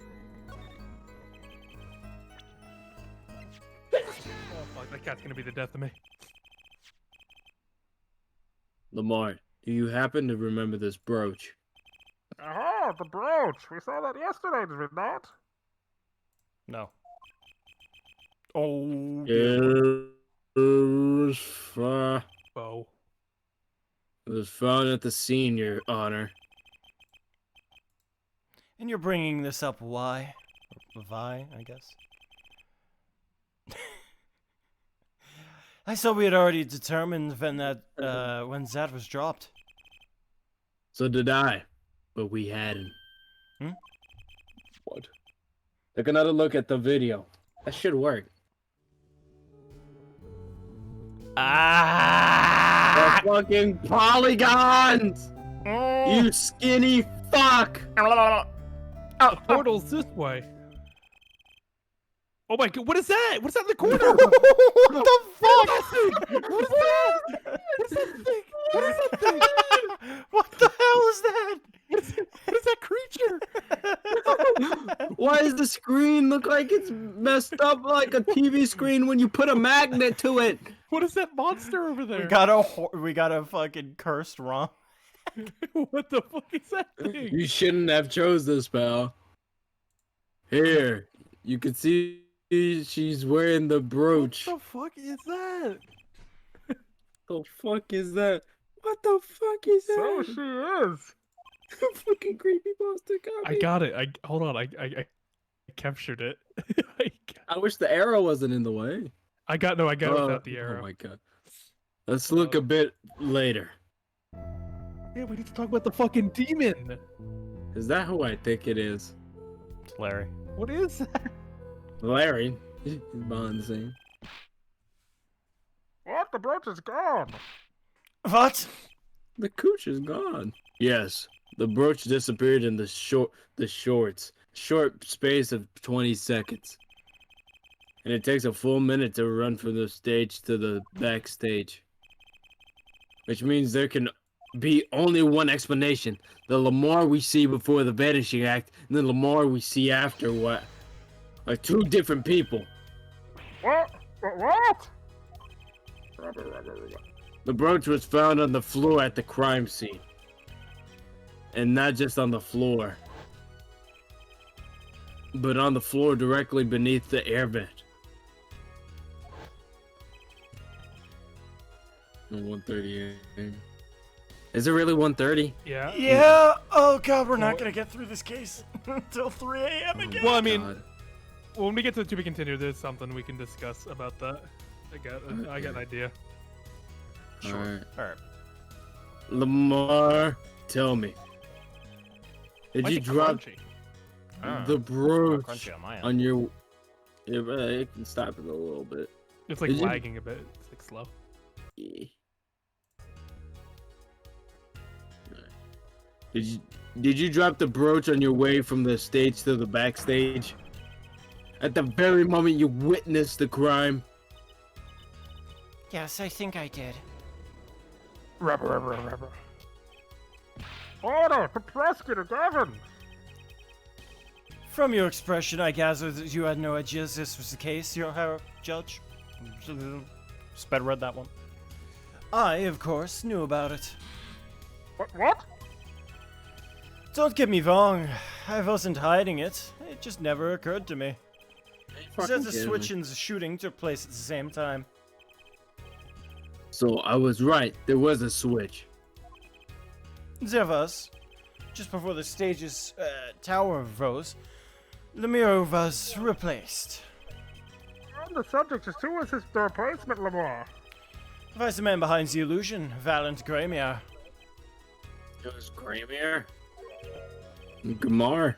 Oh fuck, that cat's gonna be the death of me. Lamar, do you happen to remember this brooch? Oh, the brooch. We saw that yesterday, did we not? No. Oh, Bo. It was found at the scene, Your Honor. and you're bringing this up why? Why, I guess. I thought we had already determined when that when that was dropped. So did I, but we hadn't. What? Take another look at the video. That should work. Ah! The fucking polygons! You skinny fuck! The portal's this way. Oh my god, what is that? What's that in the corner? What the fuck? What is that? What is that thing? What is that thing? What the hell is that? What is that creature? Why does the screen look like it's messed up like a TV screen when you put a magnet to it? What is that monster over there? We got a fucking cursed ROM. What the fuck is that thing? You shouldn't have chose this, pal. Here, you can see she's wearing the brooch. What the fuck is that? The fuck is that? What the fuck is So that? she is. Fucking creepy bastard copy. I got it. Hold on. I captured it. I wish the arrow wasn't in the way. I got it without the Oh arrow. my god. Let's look a bit later. Yeah, we need to talk about the fucking demon. Is that who I think it is? It's Larry. What is that? Larry. Bond scene. What? The brooch is gone. What? The cooch is gone. Yes, the brooch disappeared in the short space of 20 seconds. And it takes a full minute to run from the stage to the backstage. Which means there can be only one explanation. The Lamar we see before the Vanishing Act and the Lamar we see after what are two different people. What? What? The brooch was found on the floor at the crime scene. And not just on the floor, but on the floor directly beneath the air vent. 1:30 a.m. Is it really 1:30? Yeah. Yeah. Oh god, we're not gonna get through this case until 3 a.m. again. Well, I mean, God. when we get to be continued, there's something we can discuss about that. I got an idea. Sure. Alright. All right. Lamar, tell me. Did Why is you it drop crunchy? the brooch Crunchy on my end. on your... Yeah, it can stop it a little bit. It's like Did you- lagging a bit. It's like slow. Yeah. Did you drop the brooch on your way from the stage to the backstage? At the very moment you witnessed the crime? Yes, I think I did. Order! Prosecutor Gavin! From your expression, I gather that you had no idea this was the case, Your Judge. Sped read that one. I, of course, knew about it. What? Don't get me wrong, I wasn't hiding it. It just never occurred to me. Said the switch and the shooting took place at the same time. So I was right. There was a switch. There was. Just before the stage's tower rose, the mirror was replaced. On the subject, who was the replacement, Lamar? Vice the man behind the illusion, Valent Gramier. It was Gramier. Gamar.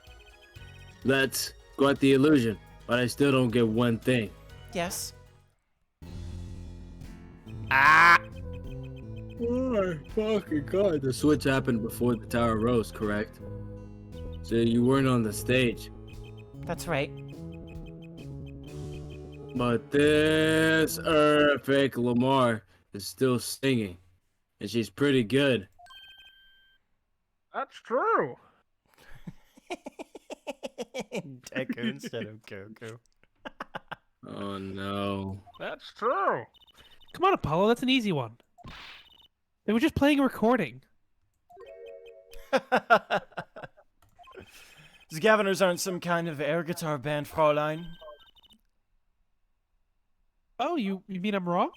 That's got the illusion, but I still don't get one thing. Yes. Ah! Oh my fucking god. The switch happened before the tower rose, correct? So you weren't on the stage. That's right. But this fake Lamar is still singing. And she's pretty good. That's true. Deku instead of Goku. Oh no. That's true. Come on, Apollo. That's an easy one. They were just playing a recording. The Gaviners aren't some kind of air guitar band, Fraulein. Oh, you mean I'm wrong?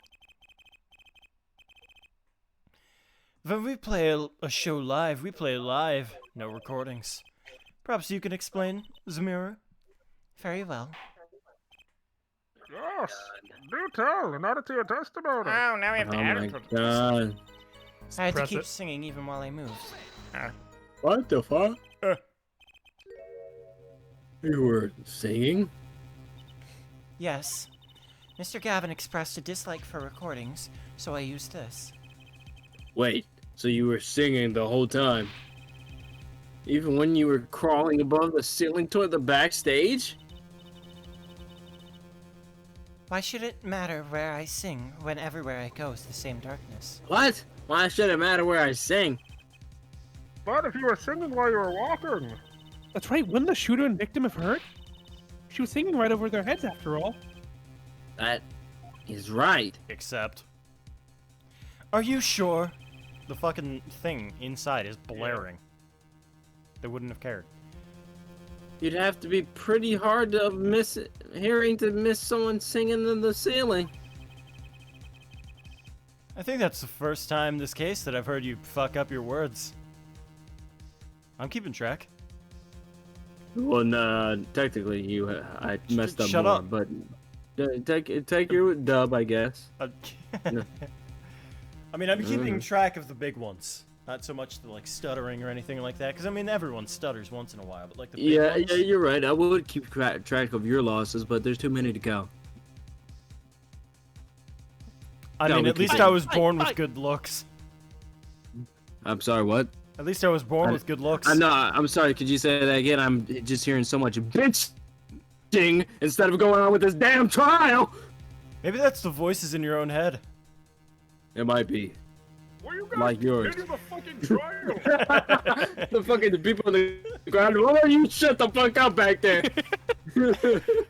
When we play a show live, we play live, no recordings. Perhaps you can explain, Zamira? Very well. Yes. Do tell, and add it to your testimony. Oh, now we have to Oh add my it to god. I had to Press keep it. singing even while I moved. What the fuck? You were singing? Yes. Mr. Gavin expressed a dislike for recordings, so I used this. Wait, so you were singing the whole time? Even when you were crawling above the ceiling toward the backstage? Why should it matter where I sing when everywhere I go is the same darkness? What? Why should it matter where I sing? But if you were singing while you were walking, That's right. Wouldn't the shooter and victim have heard? She was singing right over their heads, after all. That is right. Except. Are you sure? The fucking thing inside is blaring. They wouldn't have cared. You'd have to be pretty hard to miss hearing to miss someone singing in the ceiling. I think that's the first time this case that I've heard you fuck up your words. I'm keeping track. Well, no, technically I messed up Shut more, up. but take your dub, I guess. I No. I mean, I'm keeping track of the big ones. Not so much the like stuttering or anything like that, because I mean everyone stutters once in a while, but like the big Yeah, ones, yeah, you're right. I would keep track of your losses, but there's too many to count. I No, mean, we at can least do I it. was born with good looks. I'm sorry, what? At least I was born with good looks. No, I'm sorry. Could you say that again? I'm just hearing so much bitching instead of going on with this damn trial. Maybe that's the voices in your own head. It might be. Will you guys Like yours. continue the fucking trial? The people on the ground. Why don't you shut the fuck up back there?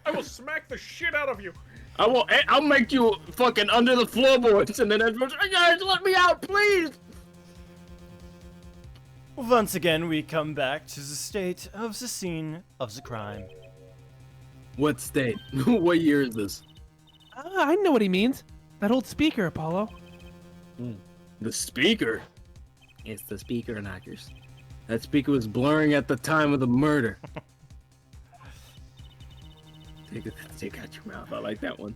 I will smack the shit out of you. I'll make you fucking under the floorboards, and then everyone's like, guys, let me out, please. Once again, we come back to the state of the scene of the crime. What state? What year is this? I know what he means. That old speaker, Apollo. The speaker? It's the speaker knockers. That speaker was blurring at the time of the murder. Take out your mouth. I like that one.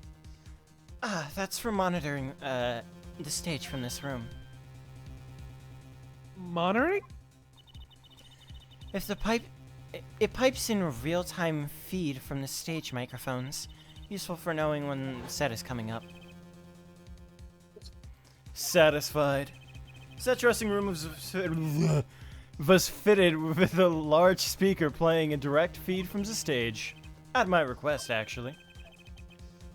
That's for monitoring, the stage from this room. Monitoring? If the it pipes in a real-time feed from the stage microphones, useful for knowing when the set is coming up. Satisfied. Set dressing room was fitted with a large speaker playing a direct feed from the stage. At my request, actually.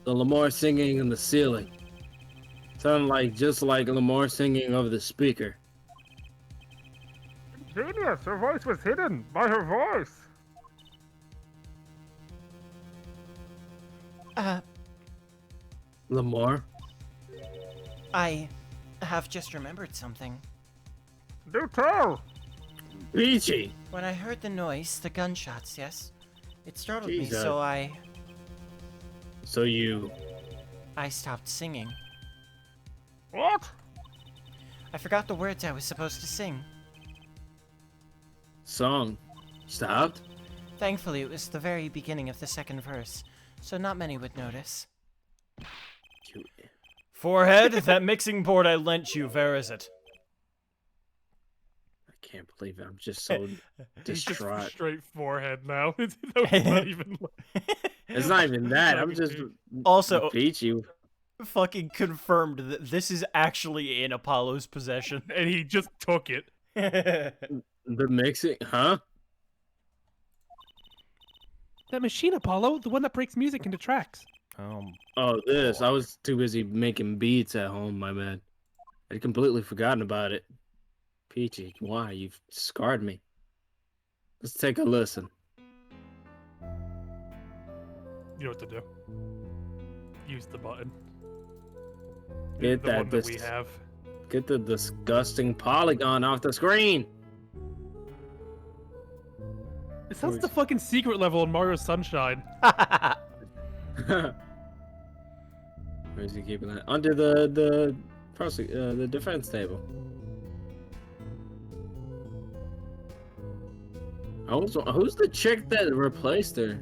The Lamar singing in the ceiling. Sounded just like Lamar singing over the speaker. Genius, her voice was hidden by her voice. Lamar? I have just remembered something. Do tell. Peachy! When I heard the noise, the gunshots, yes? It startled me, Jesus. so I So you... stopped singing. What? I forgot the words I was supposed to sing. Song stopped? Thankfully, it was the very beginning of the second verse, so not many would notice. Forehead, that mixing board I lent you, where is it? I can't believe it. I'm just so He's just distraught. straight forehead now. That was not even. It's not even that. I'm just Also, Peachy. fucking confirmed that this is actually in Apollo's possession. And he just took it. The mixing, huh? That machine, Apollo, the one that breaks music into tracks. Oh, this. I was too busy making beats at home, my man. I'd completely forgotten about it. Peachy, why? You've scarred me. Let's take a listen. You know what to do. Use the button. Get the that, one that we have. Get the disgusting polygon off the screen. It sounds the fucking secret level in Mario Sunshine. Where is he keeping that? Under the defense table. Who's the chick that replaced her?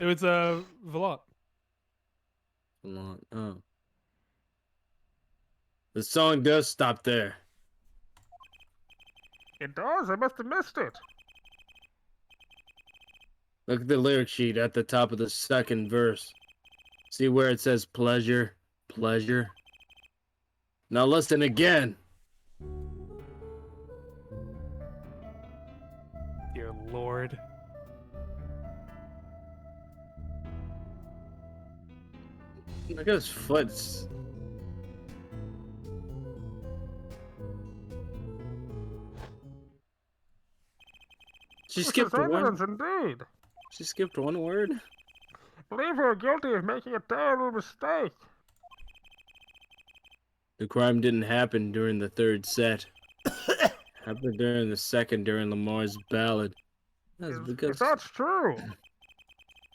It was Velant. Oh. The song does stop there. It does. I must have missed it. Look at the lyric sheet at the top of the second verse. See where it says pleasure, pleasure? Now listen again. Dear Lord. Look at his foot. She This skipped is one. evidence indeed. She skipped one word. Believe her guilty of making a terrible mistake. The crime didn't happen during the third set. Happened during the second, during Lamar's ballad. That's If that's true,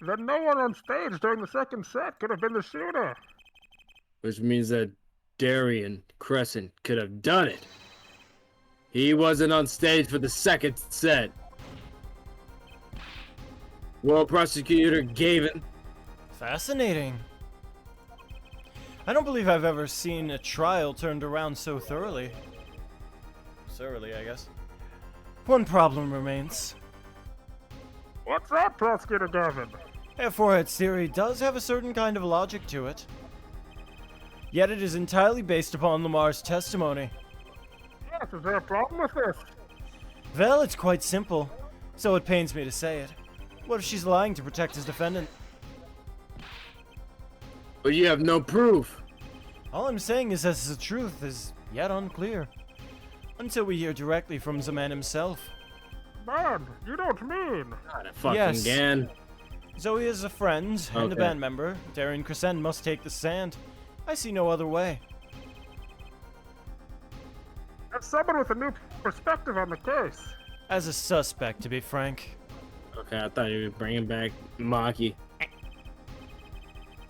then no one on stage during the second set could have been the shooter. Which means that Darian Crescent could have done it. He wasn't on stage for the second set. World Prosecutor Gavin. Fascinating. I don't believe I've ever seen a trial turned around so thoroughly. so early, I guess. One problem remains. What's that, Prosecutor Gavin? A forehead's theory does have a certain kind of logic to it. Yet it is entirely based upon Lamar's testimony. Yes, is there a problem with this? Well, it's quite simple, so it pains me to say it. What if she's lying to protect his defendant? But you have no proof. All I'm saying is that the truth is yet unclear. Until we hear directly from the man himself. Man, you don't mean. Not a fucking Yes. Gan. Zoe is a friend and a Okay. band member. Darian Crescent must take the stand. I see no other way. As someone with a new perspective on the case. As a suspect, to be frank. Okay, I thought you were bringing back Maki.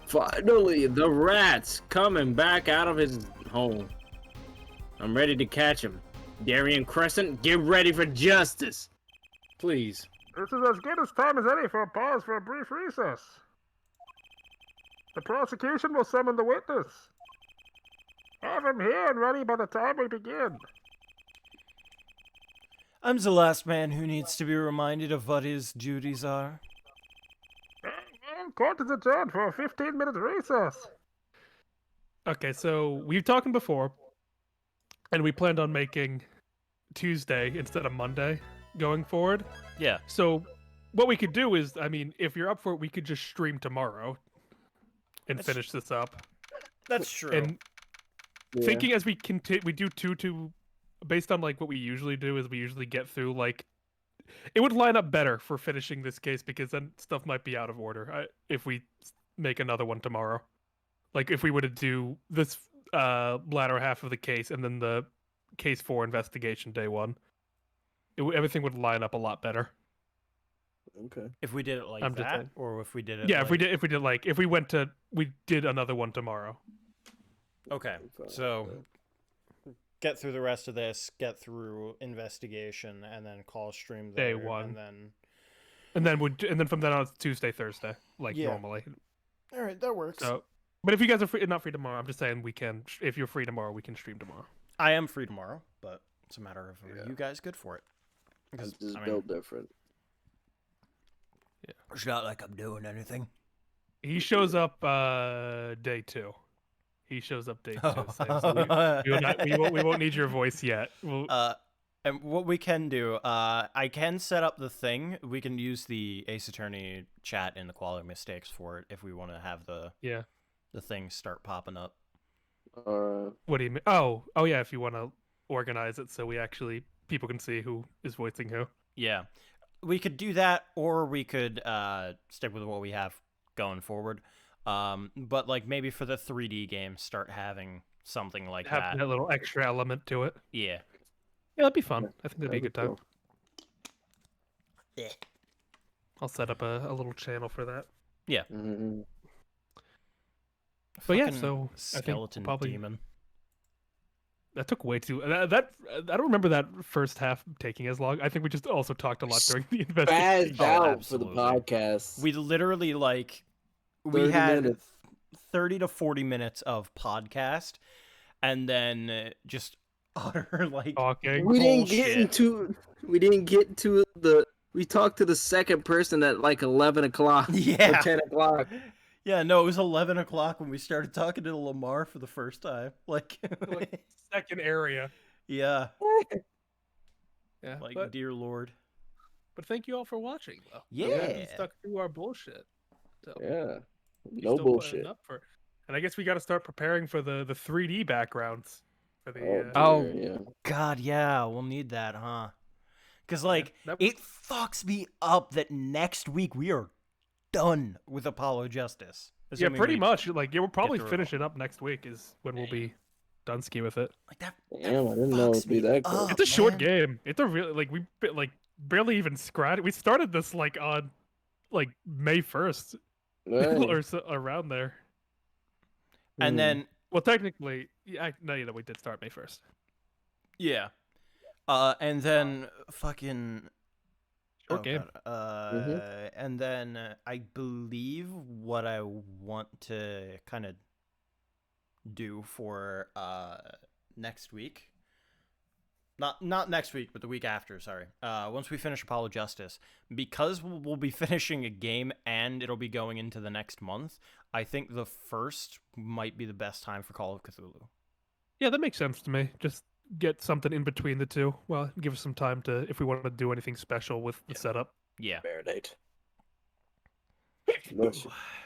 Finally, the rat's coming back out of his hole. I'm ready to catch him. Darian Crescent, get ready for justice. Please. This is as good as time as any for a pause for a brief recess. The prosecution will summon the witness. Have him here and ready by the time we begin. I'm the last man who needs to be reminded of what his duties are. Well, court is adjourned for a 15-minute recess. Okay, so we've talked before, and we planned on making Tuesday instead of Monday going forward. Yeah. So what we could do is, I mean, if you're up for it, we could just stream tomorrow and finish this up. That's true. And thinking as we continue, we do two based on like what we usually do is we usually get through like it would line up better for finishing this case because then stuff might be out of order if we make another one tomorrow. Like if we were to do this latter half of the case and then the case 4 investigation day 1, everything would line up a lot better. Okay. If we did it like I'm just that, saying. or if we did it, Yeah, like... if we did another one tomorrow. Okay, so get through the rest of this, get through investigation, and then call stream there, Day 1. and then And then from then on it's Tuesday, Thursday, like Yeah. normally. all right, that works. So, but if you guys are not free tomorrow, I'm just saying we can. If you're free tomorrow, we can stream tomorrow. I am free tomorrow, but it's a matter of are you guys good for it? I'm Because just I mean, built different. it's not like I'm doing anything. He shows up day 2. He shows up day 2. So we won't need your voice yet. And what we can do, I can set up the thing. We can use the Ace Attorney chat in the quality mistakes for it if we want to have the things start popping up. What do you mean? Oh yeah. If you want to organize it so people can see who is voicing who. Yeah, we could do that, or we could stick with what we have going forward. But like maybe for the 3D game, start having something like Have that little extra element to it. Yeah. Yeah, that'd be fun. I think that'd be a good time. cool. Yeah. I'll set up a little channel for that. Yeah. Mm-hmm. But yeah, Fucking so I think skeleton probably demon. that took way too. That I don't remember that first half taking as long. I think we just also talked a lot during the investigation. Spazzed out absolutely. for the podcast. We literally we 30 had minutes. 30 to 40 minutes of podcast, and then just utter Talking. We didn't bullshit. we talked to the second person at like 11 o'clock Yeah. or 10 o'clock. Yeah, no, it was 11 o'clock when we started talking to Lamar for the first time. Like Second area. yeah, Yeah. like dear Lord. But thank you all for watching. Though. Yeah. We stuck through our bullshit. So Yeah. you're No still putting bullshit. up for- And I guess we got to start preparing for the 3D backgrounds for the. Oh. Yeah. God, yeah, we'll need that, huh? Because like that- it fucks me up that next week we are done with Apollo Justice. Yeah, Assuming pretty we- much. Like, yeah, we'll probably through it finish it up next week. Is when we'll be done ski with it. Like that. Damn, I didn't know it'd be that quick. It's a short man. game. It's a really we barely even scratched. We started this like on like May 1st Right. or so, around there. And then Well, technically, we did start May 1st. yeah, and then fucking Short game. God. And then I believe what I want to kind of do for next week Not next week, but the week after. Sorry. Once we finish Apollo Justice, because we'll be finishing a game and it'll be going into the next month. I think the first might be the best time for Call of Cthulhu. Yeah, that makes sense to me. Just get something in between the two. Well, give us some time to if we want to do anything special with the setup. Yeah. Marinate.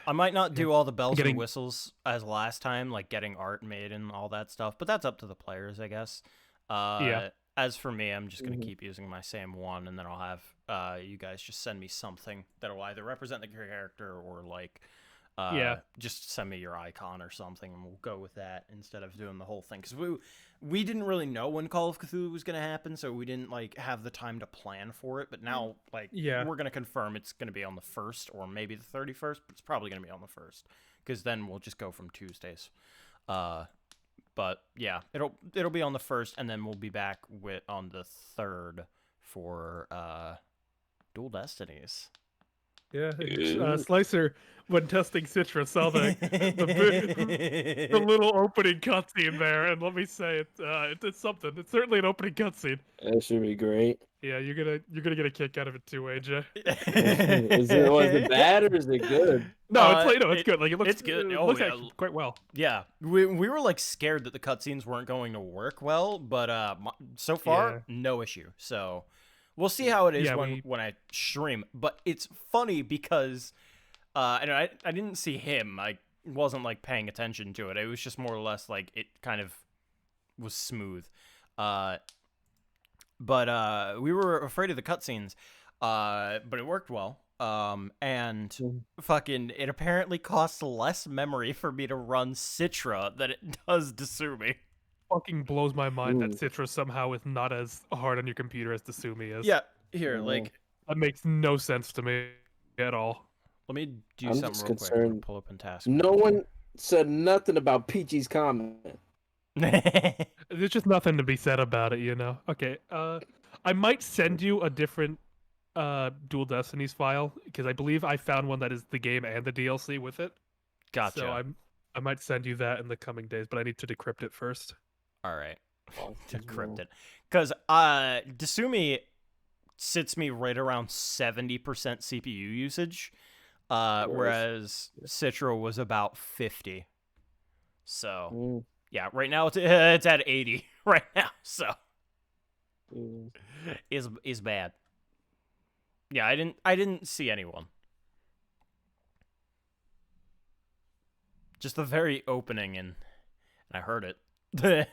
I might not do all the bells Getting- and whistles as last time, like getting art made and all that stuff, but that's up to the players, I guess. Yeah. As for me, I'm just going to keep using my same one, and then I'll have you guys just send me something that will either represent the character or, like, just send me your icon or something, and we'll go with that instead of doing the whole thing. Because we didn't really know when Call of Cthulhu was going to happen, so we didn't, like, have the time to plan for it. But now, like, we're going to confirm it's going to be on the 1st or maybe the 31st, but it's probably going to be on the 1st. Because then we'll just go from Tuesdays. But yeah, it'll be on the 1st, and then we'll be back on the 3rd for Dual Destinies. Yeah, Slicer, when testing Citra, saw the little opening cutscene there, and let me say it's something. It's certainly an opening cutscene. That should be great. Yeah, you're gonna get a kick out of it too, AJ. Was it bad or is it good? No, it's good. Like it looks good. It Oh, looks yeah. actually quite well. Yeah, we were like scared that the cutscenes weren't going to work well, but so far no issue. So we'll see how it is when I stream. But it's funny because and I didn't see him. I wasn't like paying attention to it. It was just more or less like it kind of was smooth. But we were afraid of the cutscenes. But it worked well. And fucking, it apparently costs less memory for me to run Citra than it does Desumi. Fucking blows my mind that Citra somehow is not as hard on your computer as Desumi is. Yeah, here, like that makes no sense to me at all. Let me do I'm something just real quick. I'm concerned. gonna pull up in task. No one said nothing about Peachy's comment. There's just nothing to be said about it, you know. Okay, I might send you a different Dual Destinies file because I believe I found one that is the game and the DLC with it. Gotcha. So I might send you that in the coming days, but I need to decrypt it first. All right, decrypt it, because Desumi sits me right around 70% CPU usage, whereas Citra was about 50. So yeah, right now it's at 80 right now. So is bad. Yeah, I didn't see anyone. Just the very opening, and I heard it. There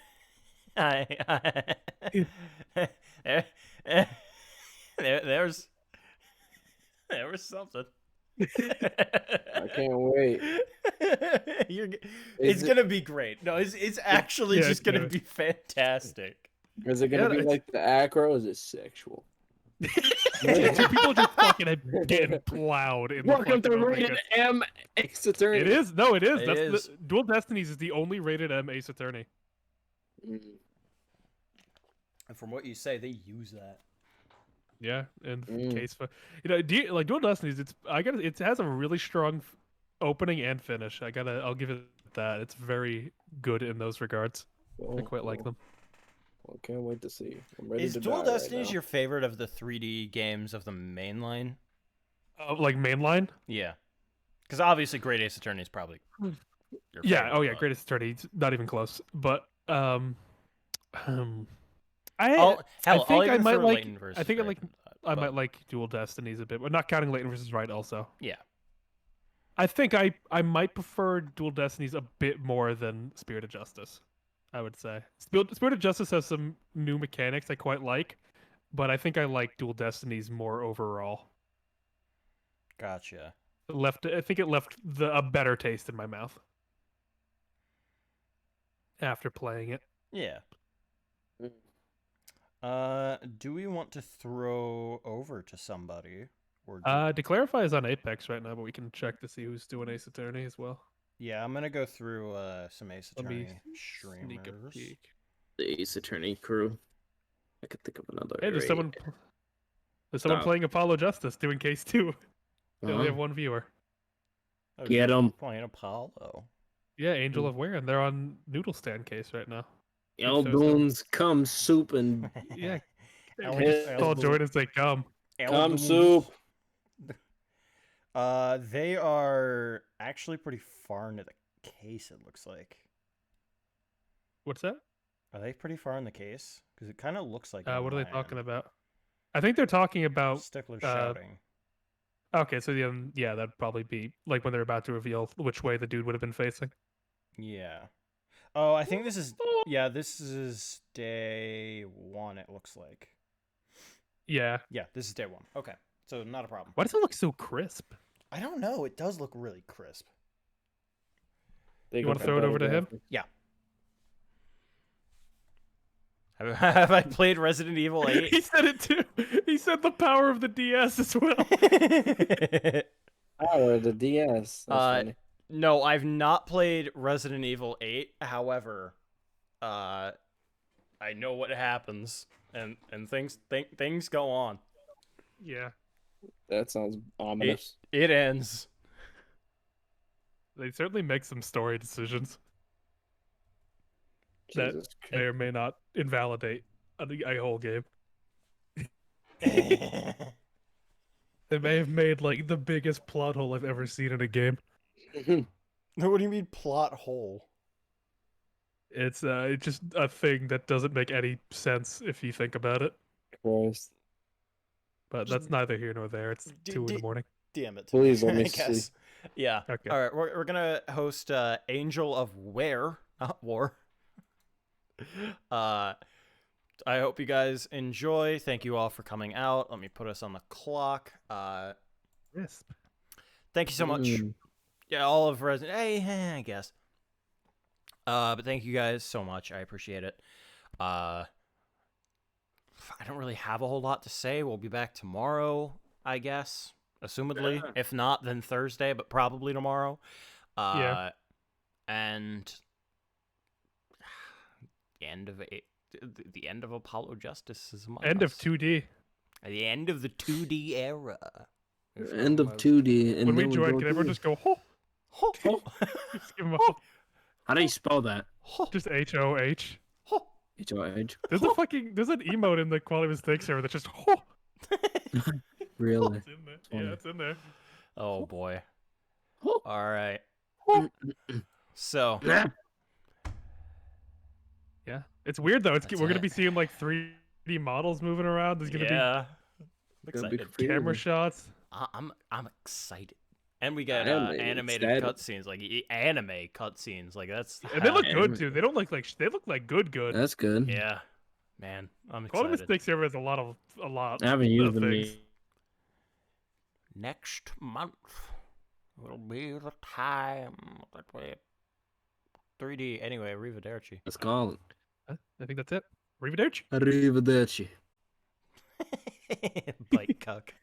was something. I can't wait. It's gonna be great. No, it's actually just gonna be fantastic. Is it gonna be like the acro? Or is it sexual? People just fucking getting plowed in Welcome the to fucking Rated M Ace Attorney. It is. No, it is. It That's is. The Dual Destinies is the only rated M Ace Attorney. And from what you say, they use that. Yeah, in case for like Dual Destinies, it has a really strong opening and finish. I'll give it that. It's very good in those regards. I quite like them. Well, can't wait to see. I'm ready Is to Dual die Destinies right your favorite of the 3D games of the mainline? Like mainline? Yeah, because obviously Great Ace Attorney is probably your Yeah. favorite, Oh yeah, but- Greatest Attorney. It's not even close. But I I'll think I even might throw like. Leighton versus I think I Right like. into that, I but- might like Dual Destinies a bit, but not counting Leighton versus Right. Also, Yeah. I think I might prefer Dual Destinies a bit more than Spirit of Justice. I would say Spirit of Justice has some new mechanics I quite like, but I think I like Dual Destinies more overall. Gotcha. I think it left a better taste in my mouth after playing it. Yeah. Do we want to throw over to somebody? Or Declarify is on Apex right now, but we can check to see who's doing Ace Attorney as well. yeah, I'm gonna go through some Ace Let me Attorney sneak a streamers. peek. The Ace Attorney crew. I could think of another. Hey, there's raid. someone. There's someone Oh. playing Apollo Justice doing case 2. They only Uh-huh. have one viewer. Oh, Get you're 'em. Playing Apollo. Yeah, Angel of Ware, and they're on Noodle Stand case right now. Elboons, cum soup, and Yeah. El- We just El- call Jordan and say come. Cum soup. They are actually pretty far into the case, it looks like. What's that? Are they pretty far in the case? Because it kind of looks like What are they talking about? I think they're talking about. Stickler shouting. Okay, so yeah, that'd probably be like when they're about to reveal which way the dude would have been facing. Yeah. Oh, I think this is... Yeah, this is day 1, it looks like. Yeah. Yeah, this is day 1. Okay, so not a problem. Why does it look so crisp? I don't know. It does look really crisp. You want to throw it over to him? Yeah. Have I played Resident Evil 8? He said it too. He said the power of the DS as well. Power of the DS. That's funny. No, I've not played Resident Evil 8. However, I know what happens, and things go on. Yeah. That sounds ominous. It ends. They certainly make some story decisions that Jesus may or may not invalidate a whole game. They may have made like the biggest plot hole I've ever seen in a game. What do you mean plot hole? It's just a thing that doesn't make any sense if you think about it. Christ. Mm. But that's neither here nor there. It's 2 in the morning. Damn it. Please let me I guess. see. Yeah. Okay. All right, we're gonna host Angel of Ware, not War. I hope you guys enjoy. Thank you all for coming out. Let me put us on the clock. Crisp. Thank you so much. Yeah, all of Resident. Hey, I guess. But thank you guys so much. I appreciate it. I don't really have a whole lot to say. We'll be back tomorrow, I guess. Assumedly. If not, then Thursday, but probably tomorrow. Yeah. And the end of Apollo Justice is among End of us. 2D. The end of the 2D era. End of 2D. And When we then join, go can everyone 3D. just go ho? Ho, ho, Just give 'em a ho. How do you spell that? ho, Just HOH. ho. H-O-H. There's an emote in the Quality Mistakes server that's just ho. Really? It's in there. Funny. Yeah, it's in there. Oh boy. Ho. All right. So, Yeah. It's weird though. That's We're gonna it. be seeing like 3D models moving around. There's gonna yeah. I'm Gonna be excited. be camera crazy. shots. I'm excited. And we got I am animated excited. cutscenes, like anime cutscenes, like that's. And they look Yeah, good man. too. They don't look like they look like good. That's good. Yeah, man, I'm Quality excited. Mistakes server has a lot. I haven't used of them. things. Next month will be the time that we 3D. Anyway, arrivederci. Let's call it. I think that's it. Arrivederci. Arrivederci. Bite cuck.